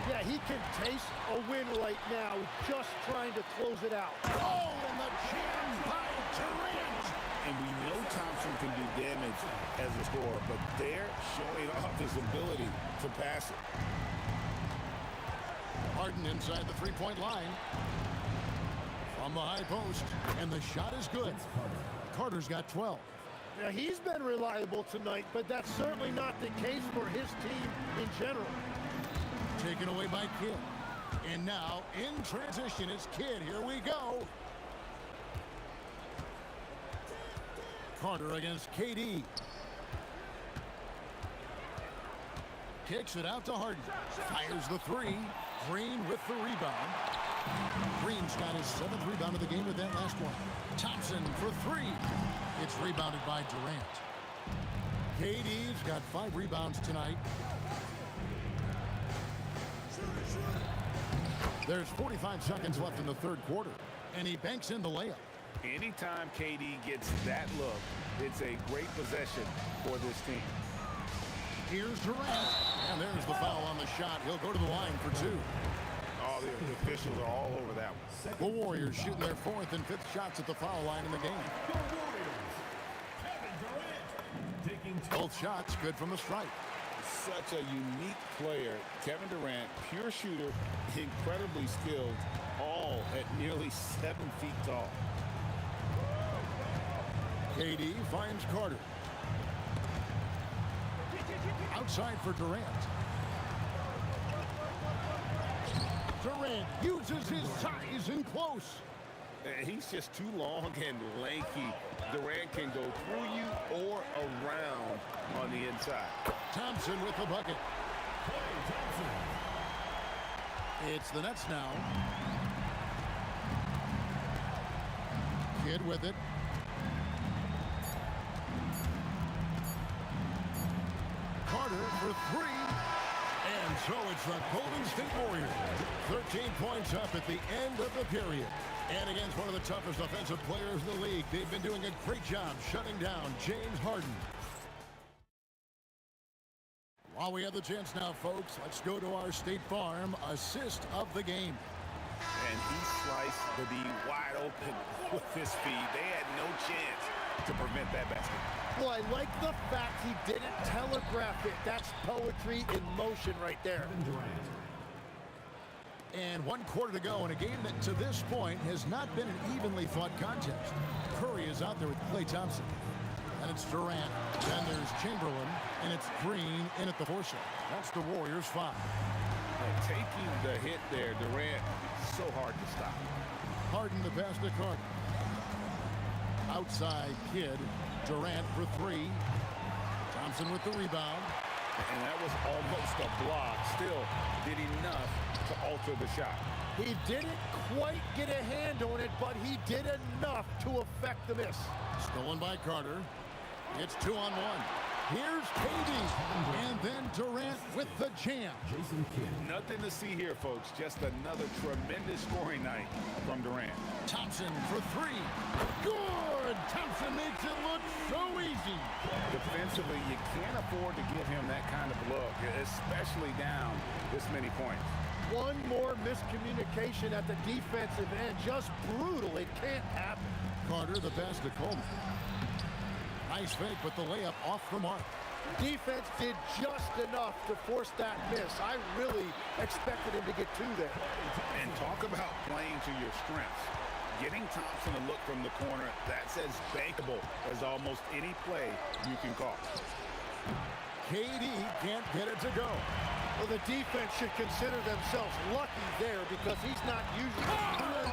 Yeah, he can taste a win right now, just trying to close it out. Oh, and the jam by Durant. And we know Thompson can do damage as a scorer, but they're showing off his ability to pass it. Harden inside the three-point line. From the high post, and the shot is good. Carter's got 12. Yeah, he's been reliable tonight, but that's certainly not the case for his team in general. Taken away by Kidd. And now, in transition, it's Kidd. Here we go. Carter against KD. Kicks it out to Harden. Fires the three. Green with the rebound. Green's got his 7th rebound of the game with that last one. Thompson for 3. It's rebounded by Durant. KD's got 5 rebounds tonight. There's 45 seconds left in the third quarter, and he banks in the layup. Anytime KD gets that look, it's a great possession for this team. Here's Durant, and there's the foul on the shot. He'll go to the line for 2. Oh, the officials are all over that one. The Warriors shooting their 4th and 5th shots at the foul line in the game. Both shots good from the stripe. Such a unique player. Kevin Durant, pure shooter, incredibly skilled, all at nearly 7 feet tall. KD finds Carter. Outside for Durant. Durant uses his size in close. He's just too long and lanky. Durant can go through you or around on the inside. Thompson with the bucket. It's the Nets now. Kidd with it. Carter for 3. And so it's the Golden State Warriors. 13 points up at the end of the period. And against one of the toughest offensive players in the league, they've been doing a great job shutting down James Harden. While we have the chance now, folks, let's go to our State Farm assist of the game. And he sliced the D wide open with his speed. They had no chance to prevent that basket. Well, I like the fact he didn't telegraph it. That's poetry in motion right there. And 1 quarter to go in a game that to this point has not been an evenly fought contest. Curry is out there with Klay Thompson. And it's Durant. Then there's Chamberlain. And it's Green in at the 4 shot. That's the Warriors 5. And taking the hit there, Durant, so hard to stop. Harden the pass to Carter. Outside Kidd. Durant for 3. Thompson with the rebound. And that was almost a block. Still did enough to alter the shot. He didn't quite get a hand on it, but he did enough to affect the miss. Stolen by Carter. It's 2-on-1. Here's KD. And then Durant with the jam. Nothing to see here, folks. Just another tremendous scoring night from Durant. Thompson for 3. Good! Thompson makes it look so easy. Defensively, you can't afford to give him that kind of look, especially down this many points. One more miscommunication at the defensive end. Just brutal. It can't happen. Carter the pass to Coleman. Nice fake, but the layup off the mark. Defense did just enough to force that miss. I really expected him to get 2 there. And talk about playing to your strengths. Getting Thompson to look from the corner, that's as bankable as almost any play you can call. KD can't get it to go. Well, the defense should consider themselves lucky there because he's not usually... Oh,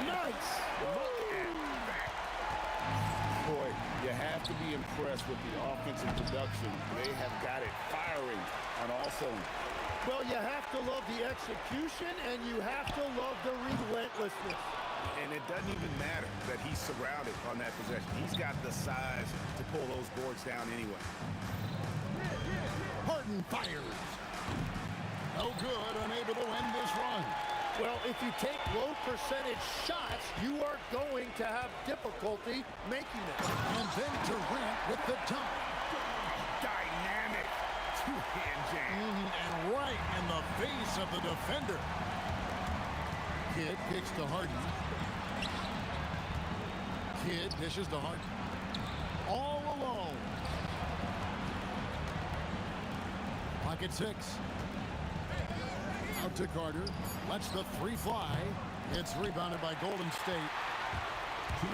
nice! Look at that. Boy, you have to be impressed with the offensive production. They have got it firing on all cylinders. Well, you have to love the execution, and you have to love the relentlessness. And it doesn't even matter that he's he's surrounded on that possession. He's got the size to pull those boards down anyway. Harden fires. No good, unable to end this run. Well, if you take low percentage shots, you are going to have difficulty making them. And then Durant with the dunk. Dynamic two-hand jam. And right in the face of the defender. Kidd kicks to Harden. Kidd dishes to Harden. All alone. Pocket 6. Out to Carter. Lets the three fly. It's rebounded by Golden State.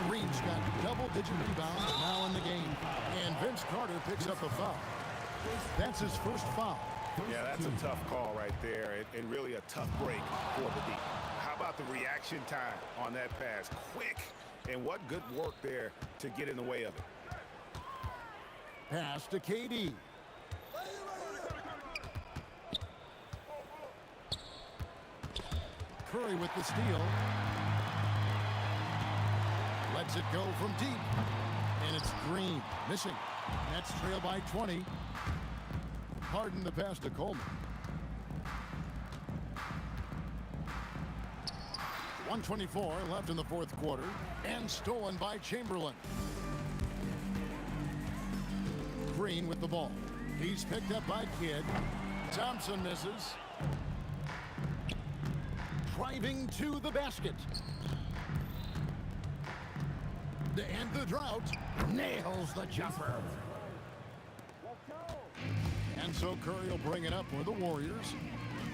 Green's got double-digit rebounds now in the game. And Vince Carter picks up a foul. That's his first foul. Yeah, that's a tough call right there, and really a tough break for the D. How about the reaction time on that pass? Quick, and what good work there to get in the way of it. Pass to KD. Curry with the steal. Lets it go from deep. And it's Green missing. Nets trail by 20. Harden the pass to Coleman. 1:24 left in the fourth quarter. And stolen by Chamberlain. Green with the ball. He's picked up by Kidd. Thompson misses. Driving to the basket. And the drought nails the jumper. And so Curry will bring it up for the Warriors.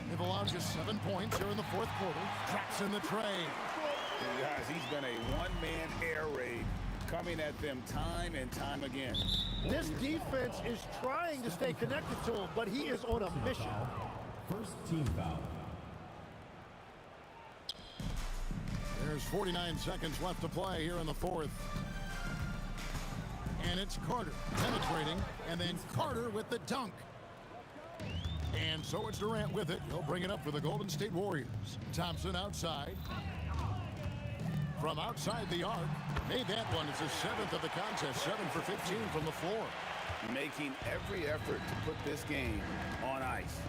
They've allowed just 7 points here in the fourth quarter. Traps in the tray. And guys, he's been a one-man air raid coming at them time and time again. This defense is trying to stay connected to him, but he is on a mission. First team foul. There's 49 seconds left to play here in the fourth. And it's Carter penetrating, and then Carter with the dunk. And so it's Durant with it. He'll bring it up for the Golden State Warriors. Thompson outside. From outside the arc. Made that one. It's his 7th of the contest. 7 for 15 from the floor. Making every effort to put this game on ice.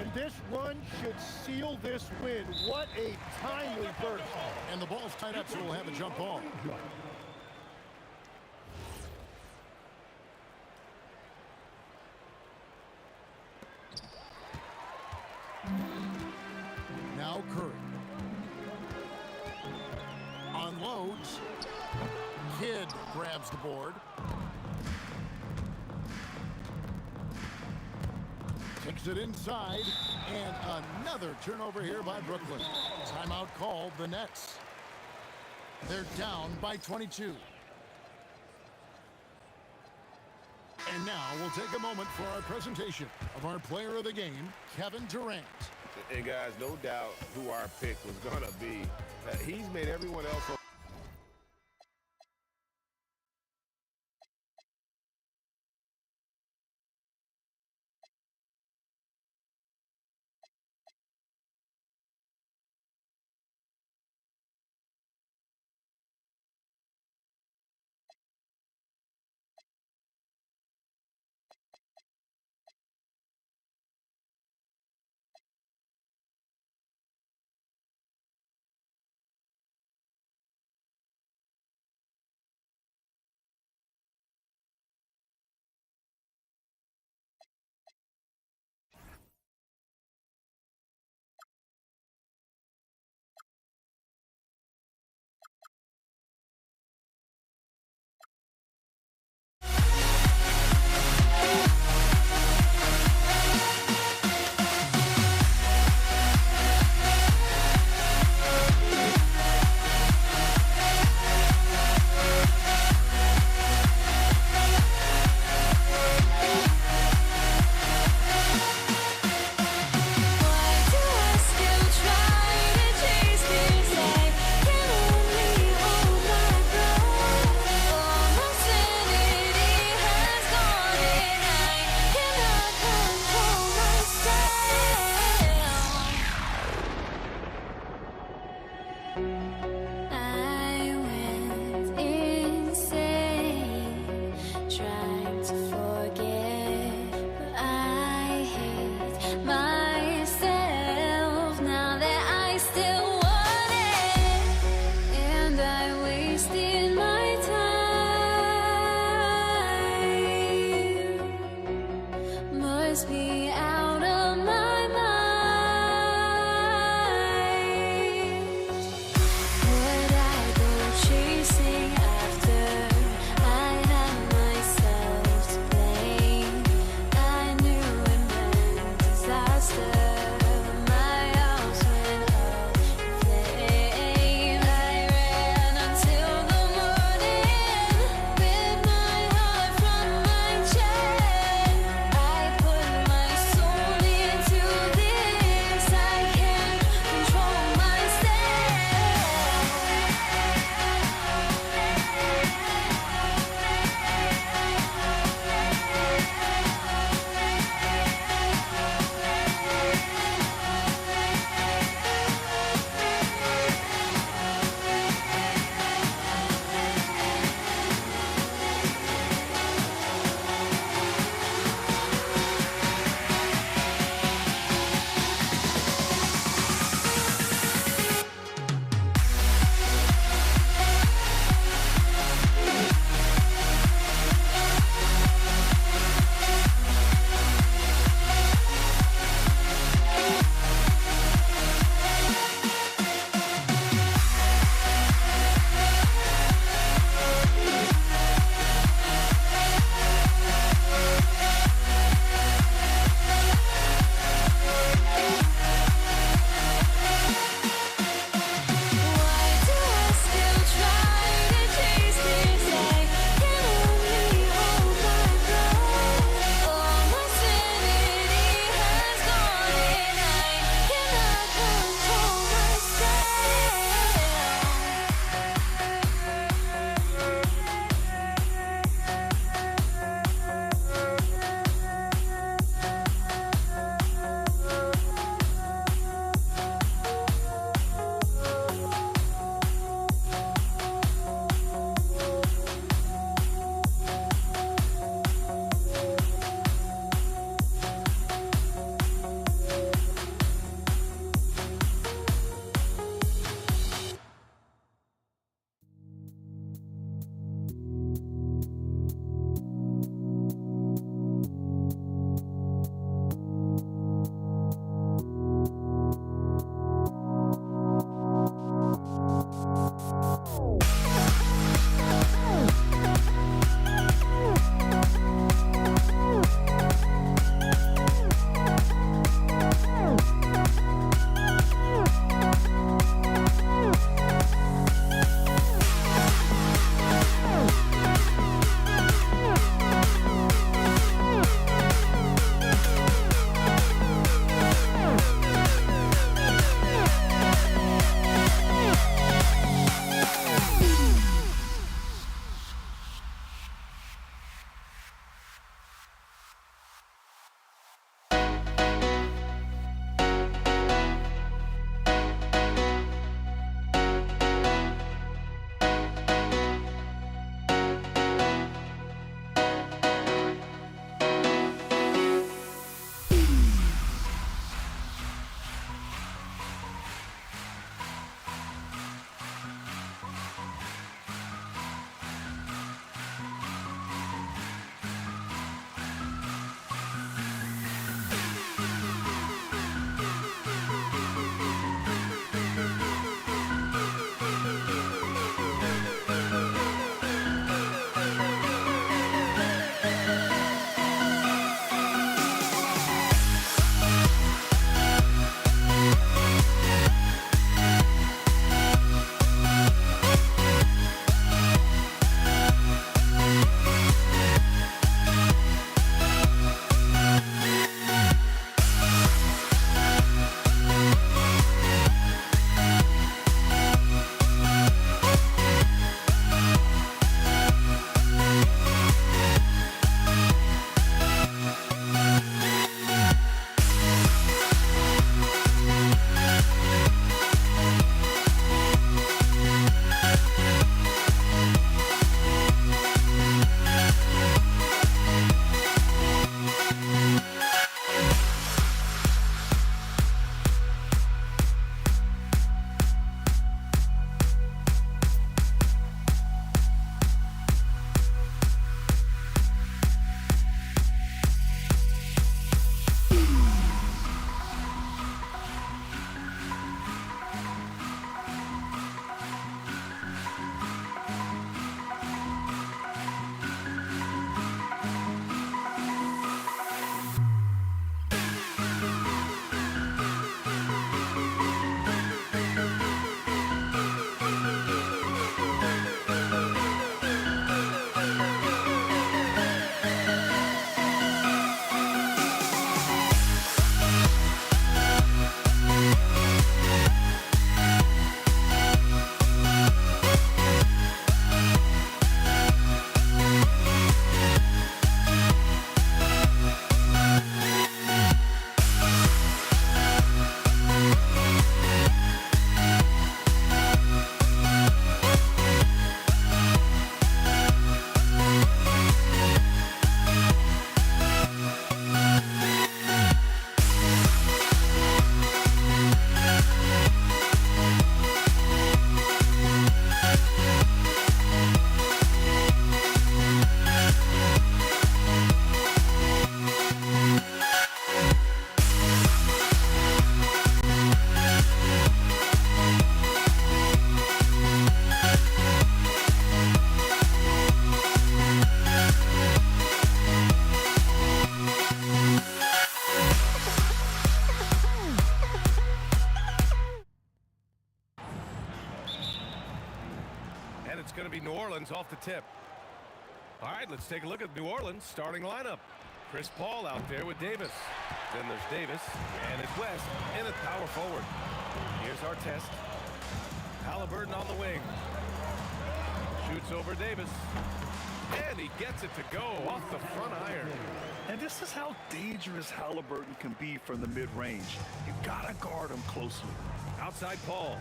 And this run should seal this win. What a timely burst. And the ball's tied up, so we'll have a jump ball. Now Curry. Unloads. Kidd grabs the board. Takes it inside. And another turnover here by Brooklyn. Timeout called the Nets. They're down by 22. And now we'll take a moment for our presentation of our player of the game, Kevin Durant. And guys, no doubt who our pick was going to be. He's made everyone else I went And it's going to be New Orleans off the tip. All right, let's take a look at New Orleans starting lineup. Chris Paul out there with Davis. Then there's Davis, and it's West in at power forward. Here's our test. Halliburton on the wing. Shoots over Davis. And he gets it to go off the front iron. And this is how dangerous Halliburton can be from the mid-range. You gotta guard him closely. Outside Paul.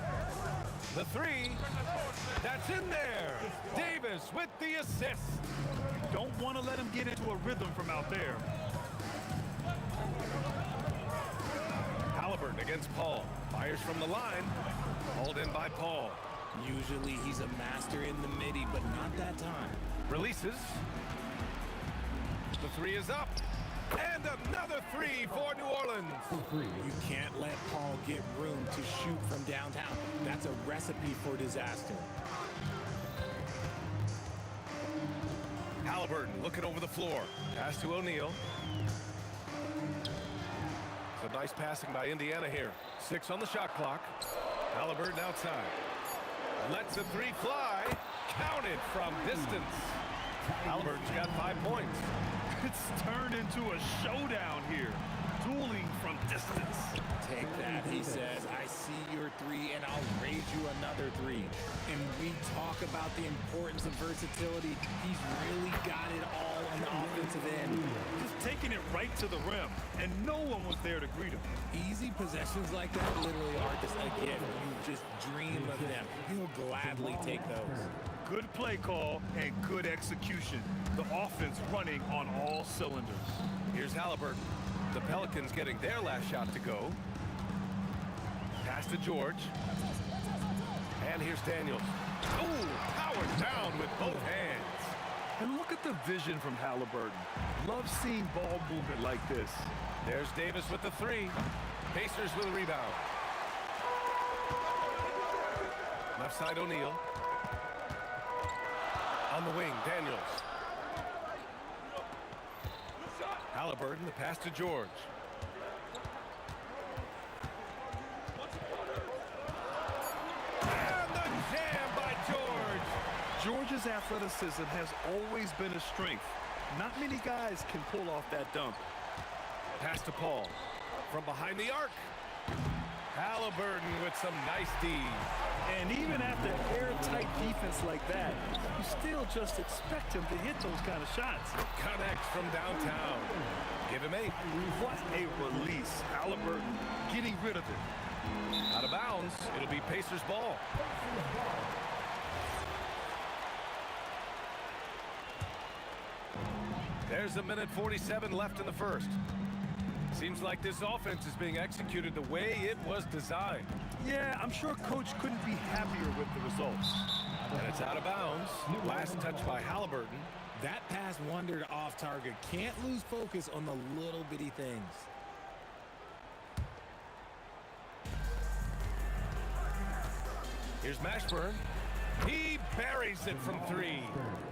The three. That's in there. Davis with the assist. Don't want to let him get into a rhythm from out there. Halliburton against Paul. Fires from the line. Hauled in by Paul. Usually he's a master in the midi, but not that time. Releases. The three is up. And another three for New Orleans. You can't let Paul get room to shoot from downtown. That's a recipe for disaster. Halliburton looking over the floor. Pass to O'Neal. Some nice passing by Indiana here. 6 on the shot clock. Halliburton outside. Lets the three fly. Counted from distance. Halliburton's got 5 points. It's turned into a showdown here. Dueling from distance. Take that, he says. I see your three, and I'll raise you another three. And we talk about the importance of versatility. He's really got it all on the offensive end. Just taking it right to the rim, and no one was there to greet him. Easy possessions like that literally are just a gift. You just dream of them. He'll gladly take those. Good play call and good execution. The offense running on all cylinders. Here's Halliburton. The Pelicans getting their last shot to go. Pass to George. And here's Daniels. Oh, powered down with both hands. And look at the vision from Halliburton. Love seeing ball movement like this. There's Davis with the three. Pacers with a rebound. Left side O'Neal. On the wing, Daniels. Halliburton, the pass to George. And the jam by George. George's athleticism has always been a strength. Not many guys can pull off that dunk. Pass to Paul. From behind the arc. Halliburton with some nice D. And even after airtight defense like that, you still just expect him to hit those kind of shots. Connects from downtown. Give him 8. What a release. Halliburton getting rid of it. Out of bounds. It'll be Pacers ball. There's a minute 47 left in the first. Seems like this offense is being executed the way it was designed. Yeah, I'm sure Coach couldn't be happier with the results. And it's out of bounds. Last touch by Halliburton. That pass wandered off target. Can't lose focus on the little bitty things. Here's Mashburn. He buries it from 3.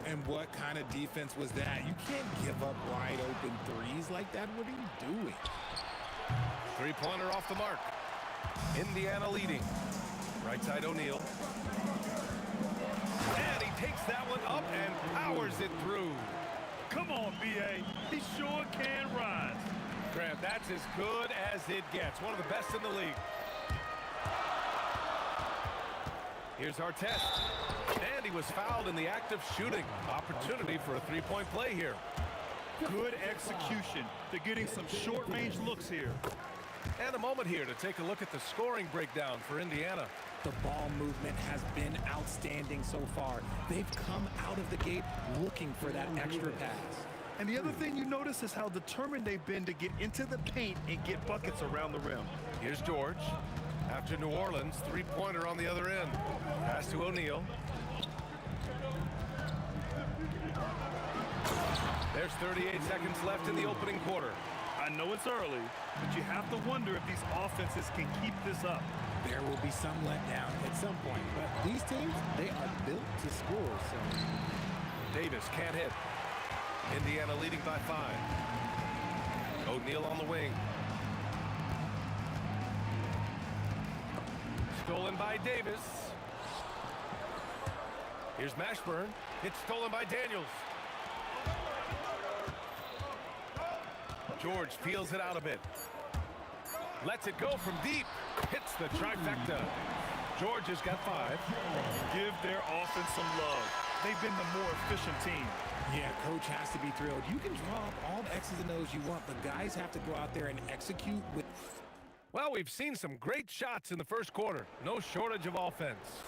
And what kind of defense was that? You can't give up wide open threes like that. What are you doing? 3-pointer off the mark. Indiana leading. Right side O'Neal. And he takes that one up and powers it through. Come on, B.A. He sure can rise. Graham, that's as good as it gets. One of the best in the league. Here's our test. And he was fouled in the act of shooting. Opportunity for a 3-point play here. Good execution. They're getting some short-range looks here. And a moment here to take a look at the scoring breakdown for Indiana. The ball movement has been outstanding so far. They've come out of the gate looking for that extra pass. And the other thing you notice is how determined they've been to get into the paint and get buckets around the rim. Here's George. After New Orleans, 3-pointer on the other end. Pass to O'Neal. There's 38 seconds left in the opening quarter. I know it's early, but you have to wonder if these offenses can keep this up. There will be some letdown at some point, but these teams, they are built to score. So Davis can't hit. Indiana leading by 5. O'Neal on the wing. Stolen by Davis. Here's Mashburn. It's stolen by Daniels. George feels it out a bit. Lets it go from deep. Hits the trifecta. George has got 5. Give their offense some love. They've been the more efficient team. Yeah, coach has to be thrilled. You can draw up all the X's and O's you want, but guys have to go out there and execute with... Well, we've seen some great shots in the first quarter. No shortage of offense.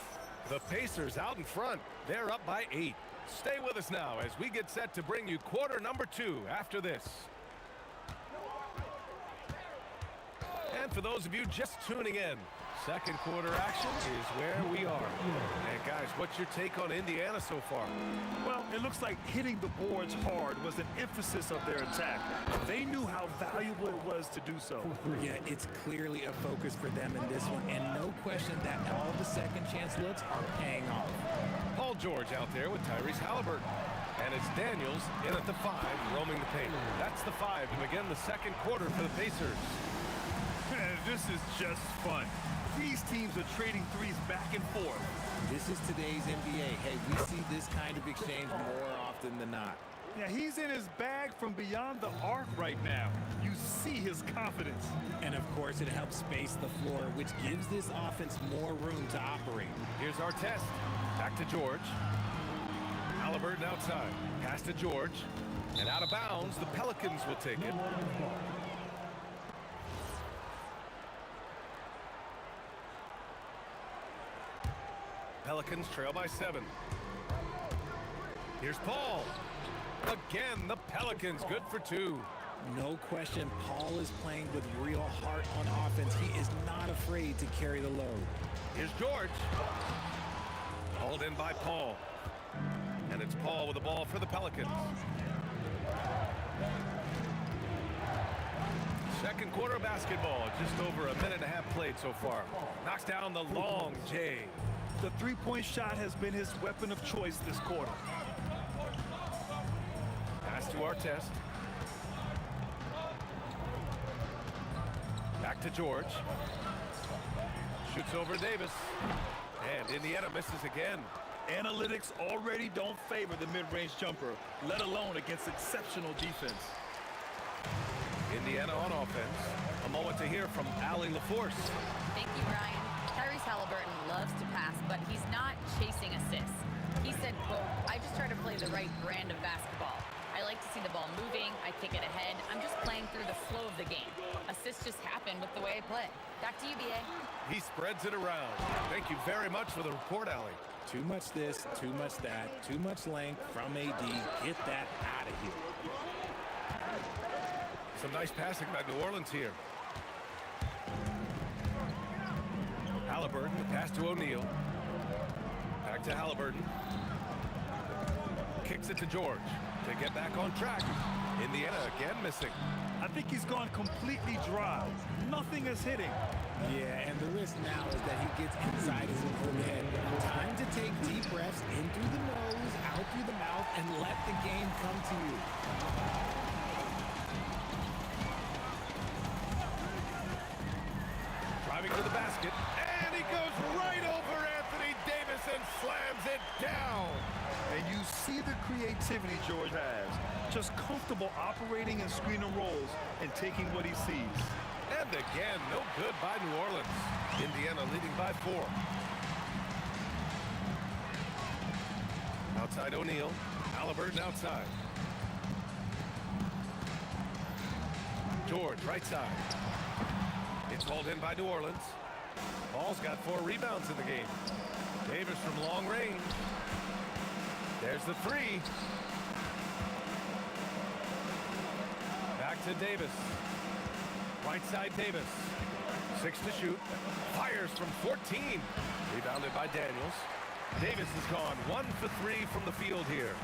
The Pacers out in front. They're up by 8. Stay with us now as we get set to bring you quarter number 2 after this. And for those of you just tuning in, second quarter action is where we are. And guys, what's your take on Indiana so far? Well, it looks like hitting the boards hard was an emphasis of their attack. They knew how valuable it was to do so. Yeah, it's clearly a focus for them in this one, and no question that all the second chance looks are paying off. Paul George out there with Tyrese Halliburton. And it's Daniels in at the 5, roaming the paint. That's the 5 to begin the second quarter for the Pacers. This is just fun. These teams are trading threes back and forth. This is today's NBA. Hey, we see this kind of exchange more often than not. Yeah, he's in his bag from beyond the arc right now. You see his confidence. And of course, it helps space the floor, which gives this offense more room to operate. Here's our test. Back to George. Halliburton outside. Pass to George. And out of bounds, the Pelicans will take it. Pelicans trail by 7. Here's Paul. Again, the Pelicans good for 2. No question, Paul is playing with real heart on offense. He is not afraid to carry the load. Here's George. Hauled in by Paul. And it's Paul with the ball for the Pelicans. Second quarter basketball, just over a minute and a half played so far. Knocks down the long J. The three-point shot has been his weapon of choice this quarter. Pass to our test. Back to George. Shoots over Davis. And Indiana misses again. Analytics already don't favor the mid-range jumper, let alone against exceptional defense. Indiana on offense. A moment to hear from Allie LaForce. Thank you, Ryan. Tyrese Halliburton loves to pass, but he's not chasing assists. He said, quote, I just try to play the right brand of basketball. I like to see the ball moving. I kick it ahead. I'm just playing through the flow of the game. Assists just happen with the way I play. Back to you, B.A. He spreads it around. Thank you very much for the report, Allie. Too much this, too much that, too much length from AD. Get that out of here. Some nice passing by New Orleans here. Halliburton, the pass to O'Neal. Back to Halliburton. Kicks it to George to get back on track. Indiana again missing. I think he's gone completely dry. Nothing is hitting. Yeah, and the risk now is that he gets inside his own head. Time to take deep breaths in through the nose, out through the mouth, and let the game come to you. Driving to the basket, and he goes right over Anthony Davis and slams it down. And you see the creativity George has. Just comfortable operating in screen and rolls and taking what he sees. And again, no good by New Orleans. Indiana leading by 4. Outside O'Neal. Halliburton outside. George, right side. It's hauled in by New Orleans. Paul's got 4 rebounds in the game. Davis from long range. There's the 3. Back to Davis. Right side Davis. 6 to shoot. Fires from 14. Rebounded by Daniels. Davis has gone 1 for 3 from the field here.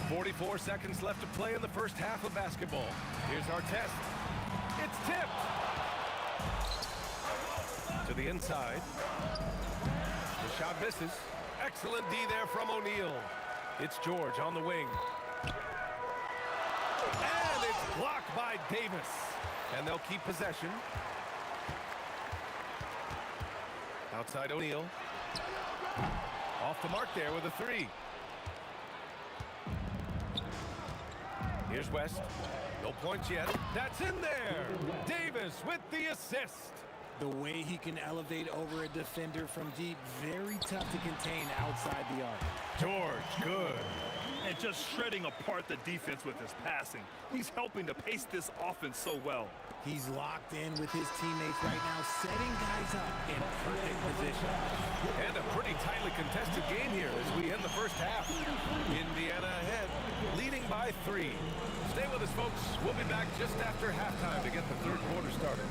44 seconds left to play in the first half of basketball. Here's our test. It's tipped. To the inside. The shot misses. Excellent D there from O'Neal. It's George on the wing. And it's blocked by Davis. And they'll keep possession. Outside O'Neal. Off the mark there with a three. Here's West. No points yet. That's in there. Davis with the assist. The way he can elevate over a defender from deep, very tough to contain outside the arc. George, good. And just shredding apart the defense with his passing. He's helping to pace this offense so well. He's locked in with his teammates right now, setting guys up in perfect position. And a pretty tightly contested game here as we end the first half. Indiana ahead, leading by 3. Stay with us, folks. We'll be back just after halftime to get the third quarter started.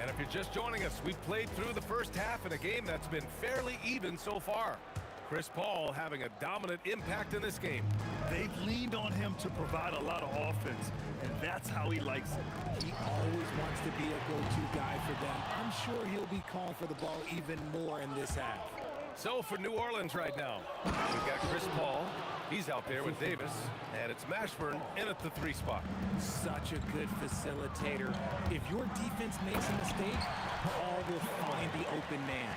And if you're just joining us, we've played through the first half in a game that's been fairly even so far. Chris Paul having a dominant impact in this game. They've leaned on him to provide a lot of offense, and that's how he likes it. He always wants to be a go-to guy for them. I'm sure he'll be calling for the ball even more in this half. So for New Orleans right now, we've got Chris Paul. He's out there with Davis, and it's Mashburn in at the 3 spot. Such a good facilitator. If your defense makes a mistake, Paul will find the open man.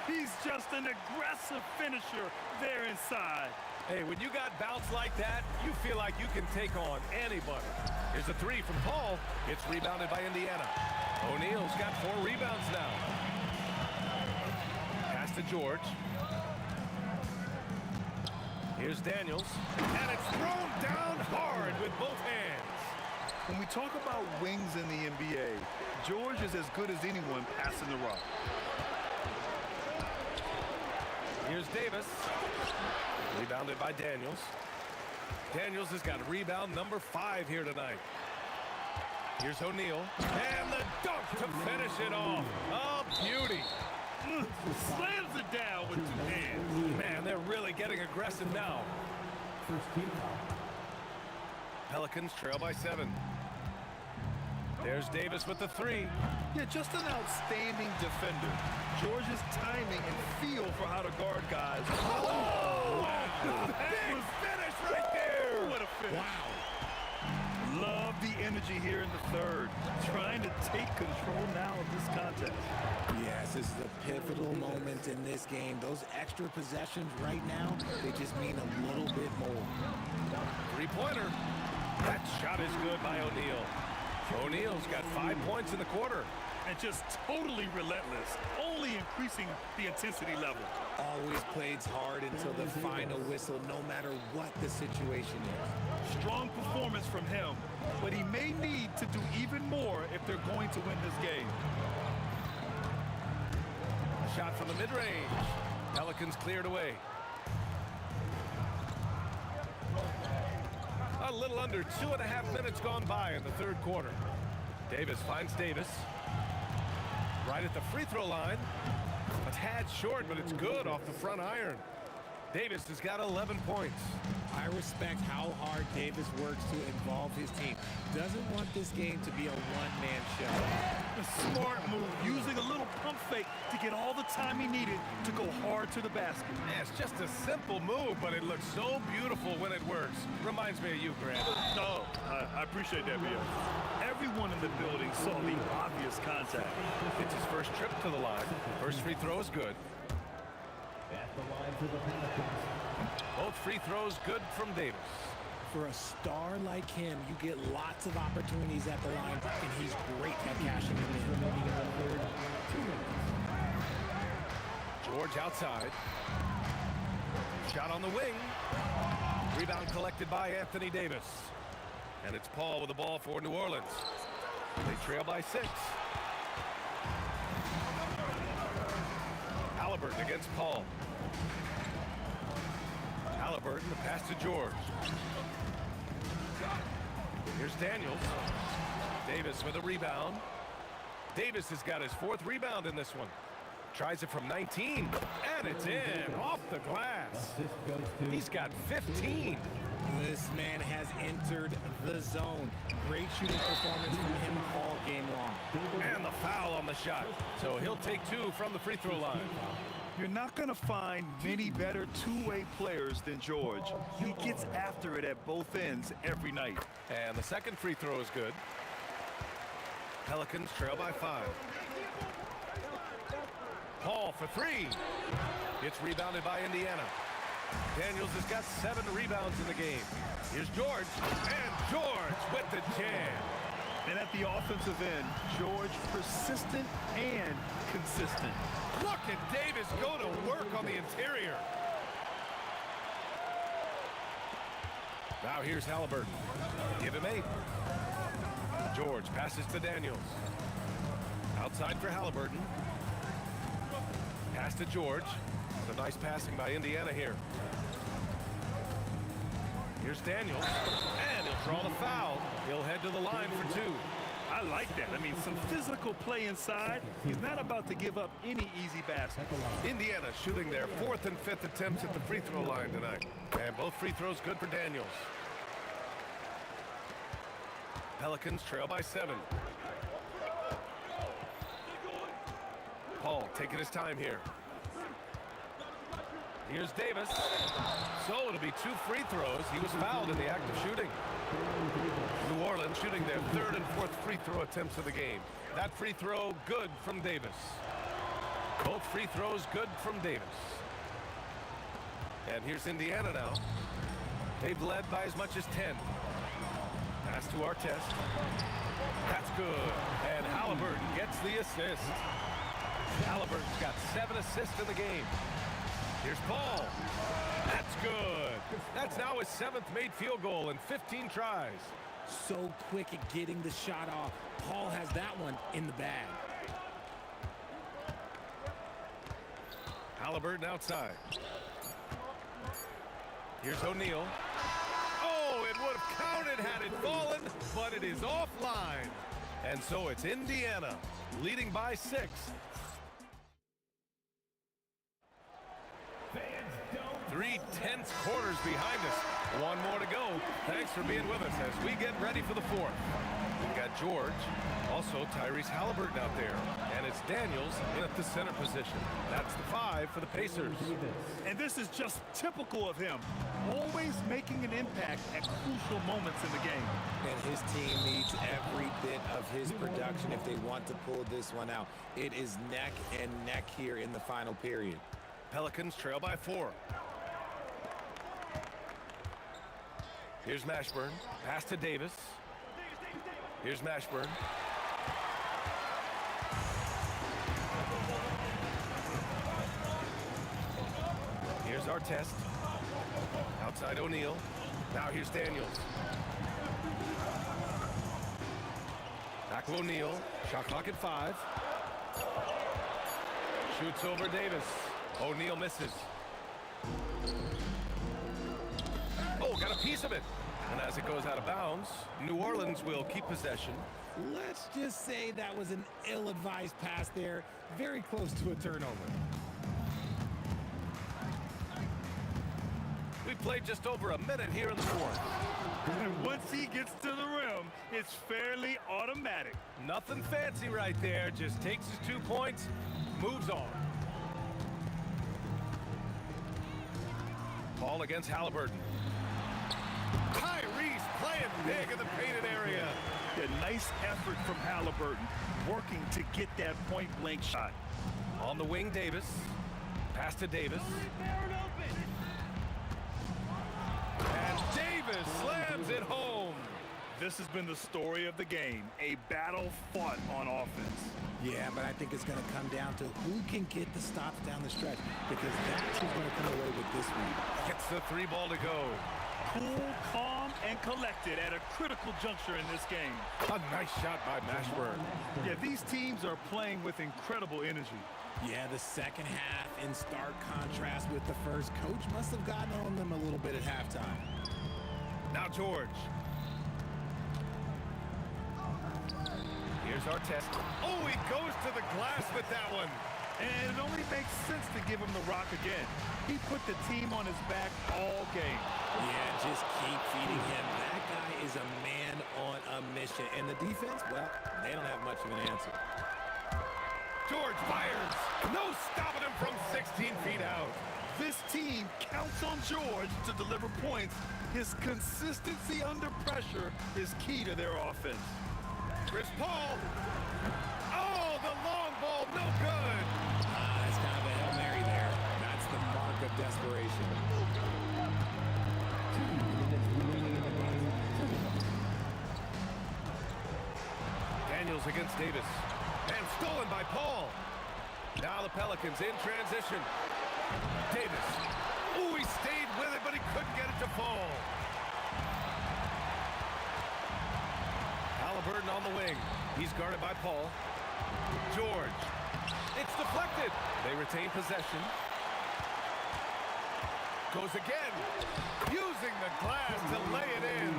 He's just an aggressive finisher there inside. Hey, when you got bounce like that, you feel like you can take on anybody. Here's a 3 from Paul. It's rebounded by Indiana. O'Neal's got 4 rebounds now. Pass to George. Here's Daniels. And it's thrown down hard with both hands. When we talk about wings in the NBA, George is as good as anyone passing the rock. Here's Davis. Rebounded by Daniels. Daniels has got rebound number 5 here tonight. Here's O'Neal. And the dunk to finish it off. Oh, beauty. Slams it down with 2 hands. Man, they're really getting aggressive now. Pelicans trail by 7. There's Davis with the 3. Yeah, just an outstanding defender. George's timing and feel for how to guard guys. Oh! Wow. Big finish right there! What a finish. Wow. Love the energy here in the third. Trying to take control now of this contest. Yes, this is a pivotal moment in this game. Those extra possessions right now, they just mean a little bit more. 3-pointer. That shot is good by O'Neal. O'Neal's got 5 points in the quarter. And just totally relentless, only increasing the intensity level. Always plays hard until the final whistle, no matter what the situation is. Strong performance from him, but he may need to do even more if they're going to win this game. A shot from the mid-range. Pelicans cleared away. A little under 2.5 minutes gone by in the third quarter. Davis finds Davis. Right at the free throw line. A tad short, but it's good off the front iron. Davis has got 11 points. I respect how hard Davis works to involve his team. Doesn't want this game to be a one-man show. A smart move, using a little pump fake to get all the time he needed to go hard to the basket. Yeah, it's just a simple move, but it looks so beautiful when it works. Reminds me of you, Grant. No, I appreciate that, Bill. Everyone in the building saw the obvious contact. It's his first trip to the line. First free throw is good. Both free throws good from Davis. For a star like him, you get lots of opportunities at the line, and he's great at cashing them in. George outside. Shot on the wing. Rebound collected by Anthony Davis. And it's Paul with the ball for New Orleans. They trail by 6. Halliburton against Paul. Halliburton, the pass to George. Here's Daniels. Davis with a rebound. Davis has got his 4th rebound in this one. Tries it from 19, and it's in, off the glass. He's got 15. This man has entered the zone. Great shooting performance from him all game long. And the foul shot. So he'll take 2 from the free throw line. You're not going to find many better two-way players than George. He gets after it at both ends every night. And the second free throw is good. Pelicans trail by 5. Paul for 3. It's rebounded by Indiana. Daniels has got 7 rebounds in the game. Here's George, and George with the jam. And at the offensive end, George persistent and consistent. Look at Davis go to work on the interior. Now here's Halliburton. Give him 8. George passes to Daniels. Outside for Halliburton. Pass to George. A nice passing by Indiana here. Here's Daniels, and he'll draw the foul. He'll head to the line for 2. I like that. I mean, some physical play inside. He's not about to give up any easy basket. Indiana shooting their 4th and 5th attempts at the free throw line tonight. And both free throws good for Daniels. Pelicans trail by 7. Paul taking his time here. Here's Davis. So it'll be 2 free throws. He was fouled in the act of shooting. New Orleans shooting their 3rd and 4th free throw attempts of the game. That free throw good from Davis. Both free throws good from Davis. And here's Indiana now. They've led by as much as 10. Pass to Artest. That's good. And Halliburton gets the assist. Halliburton's got 7 assists in the game. Here's Paul. That's good. That's now his 7th made field goal in 15 tries. So quick at getting the shot off. Paul has that one in the bag. Halliburton outside. Here's O'Neal. Oh, it would have counted had it fallen, but it is offline. And so it's Indiana leading by 6. 3 tense quarters behind us. 1 more to go. Thanks for being with us as we get ready for the 4th. We've got George, also Tyrese Halliburton out there, and it's Daniels in at the center position. That's the 5 for the Pacers. And this is just typical of him, always making an impact at crucial moments in the game. And his team needs every bit of his production if they want to pull this one out. It is neck and neck here in the final period. Pelicans trail by 4. Here's Mashburn. Pass to Davis. Here's Mashburn. Here's Artest. Outside O'Neal. Now here's Daniels. Back to O'Neal. Shot clock at 5. Shoots over Davis. O'Neal misses. Oh, got a piece of it. And as it goes out of bounds, New Orleans will keep possession. Let's just say that was an ill-advised pass there. Very close to a turnover. We played just over a minute here in the 4th. And once he gets to the rim, it's fairly automatic. Nothing fancy right there. Just takes his 2 points, moves on. Paul against Halliburton. Tyrese playing big in the painted area. A nice effort from Halliburton, working to get that point-blank shot. On the wing, Davis. Pass to Davis. And Davis slams it home. This has been the story of the game, a battle fought on offense. Yeah, but I think it's going to come down to who can get the stops down the stretch, because that's who's going to come away with this one. Gets the 3 ball to go. Cool, calm, and collected at a critical juncture in this game. A nice shot by Mashburn. Yeah, these teams are playing with incredible energy. Yeah, the second half in stark contrast with the first. Coach must have gotten on them a little bit at halftime. Now George. Here's Artest. Oh, he goes to the glass with that one. And it only makes sense to give him the rock again. He put the team on his back all game. Yeah, just keep feeding him. That guy is a man on a mission. And the defense, well, they don't have much of an answer. George fires. No stopping him from 16 feet out. This team counts on George to deliver points. His consistency under pressure is key to their offense. Chris Paul. Oh, the long ball, no good. That's kind of a Hail Mary there. That's the mark of desperation. Daniels against Davis. And stolen by Paul. Now the Pelicans in transition. Davis. Ooh, he stayed with it, but he couldn't get it to fall. Halliburton on the wing. He's guarded by Paul. George. It's deflected. They retain possession. Goes again. Using the glass to lay it in.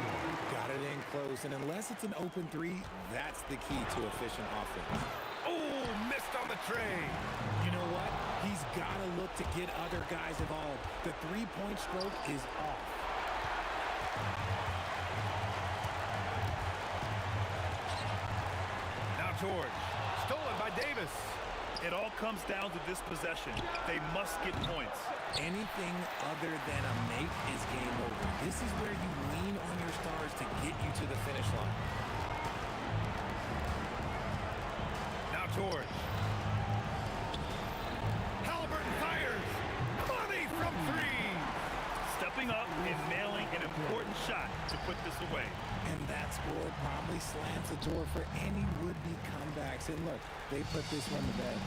Got it in close, and unless it's an open three, that's the key to efficient offense. Oh, missed on the tray. You know what? He's got to look to get other guys involved. The three-point stroke is off. Now George. Stolen by Davis. It all comes down to this possession. They must get points. Anything other than a make is game over. This is where you lean on your stars to get you to the finish line. Now George. Halliburton fires. Money from three. Stepping up and nailing an important shot to put this away. And that score probably slams the door for any would-be comebacks. And look, they put this one to bed.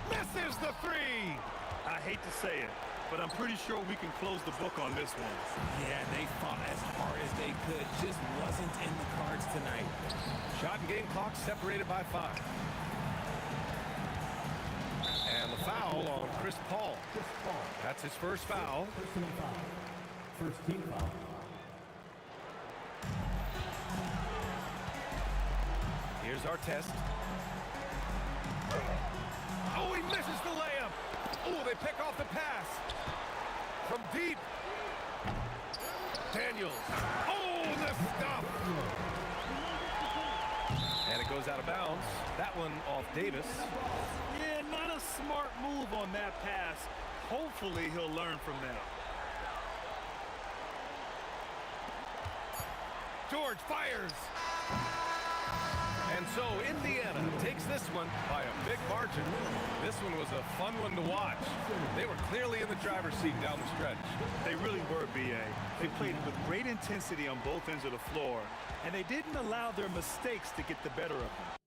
Misses the three. I hate to say it, but I'm pretty sure we can close the book on this one. Yeah, they fought as hard as they could. Just wasn't in the cards tonight. Shot and game clock separated by 5. And the foul on Chris Paul. That's his first foul. Personal foul. First team foul. Here's our test. Oh, he misses the layup. Oh, they pick off the pass. From deep. Daniels. Oh, the stuff. And it goes out of bounds. That one off Davis. Yeah, not a smart move on that pass. Hopefully he'll learn from that. George fires. And so Indiana takes this one by a big margin. This one was a fun one to watch. They were clearly in the driver's seat down the stretch. They really were, B.A. They played with great intensity on both ends of the floor, and they didn't allow their mistakes to get the better of them.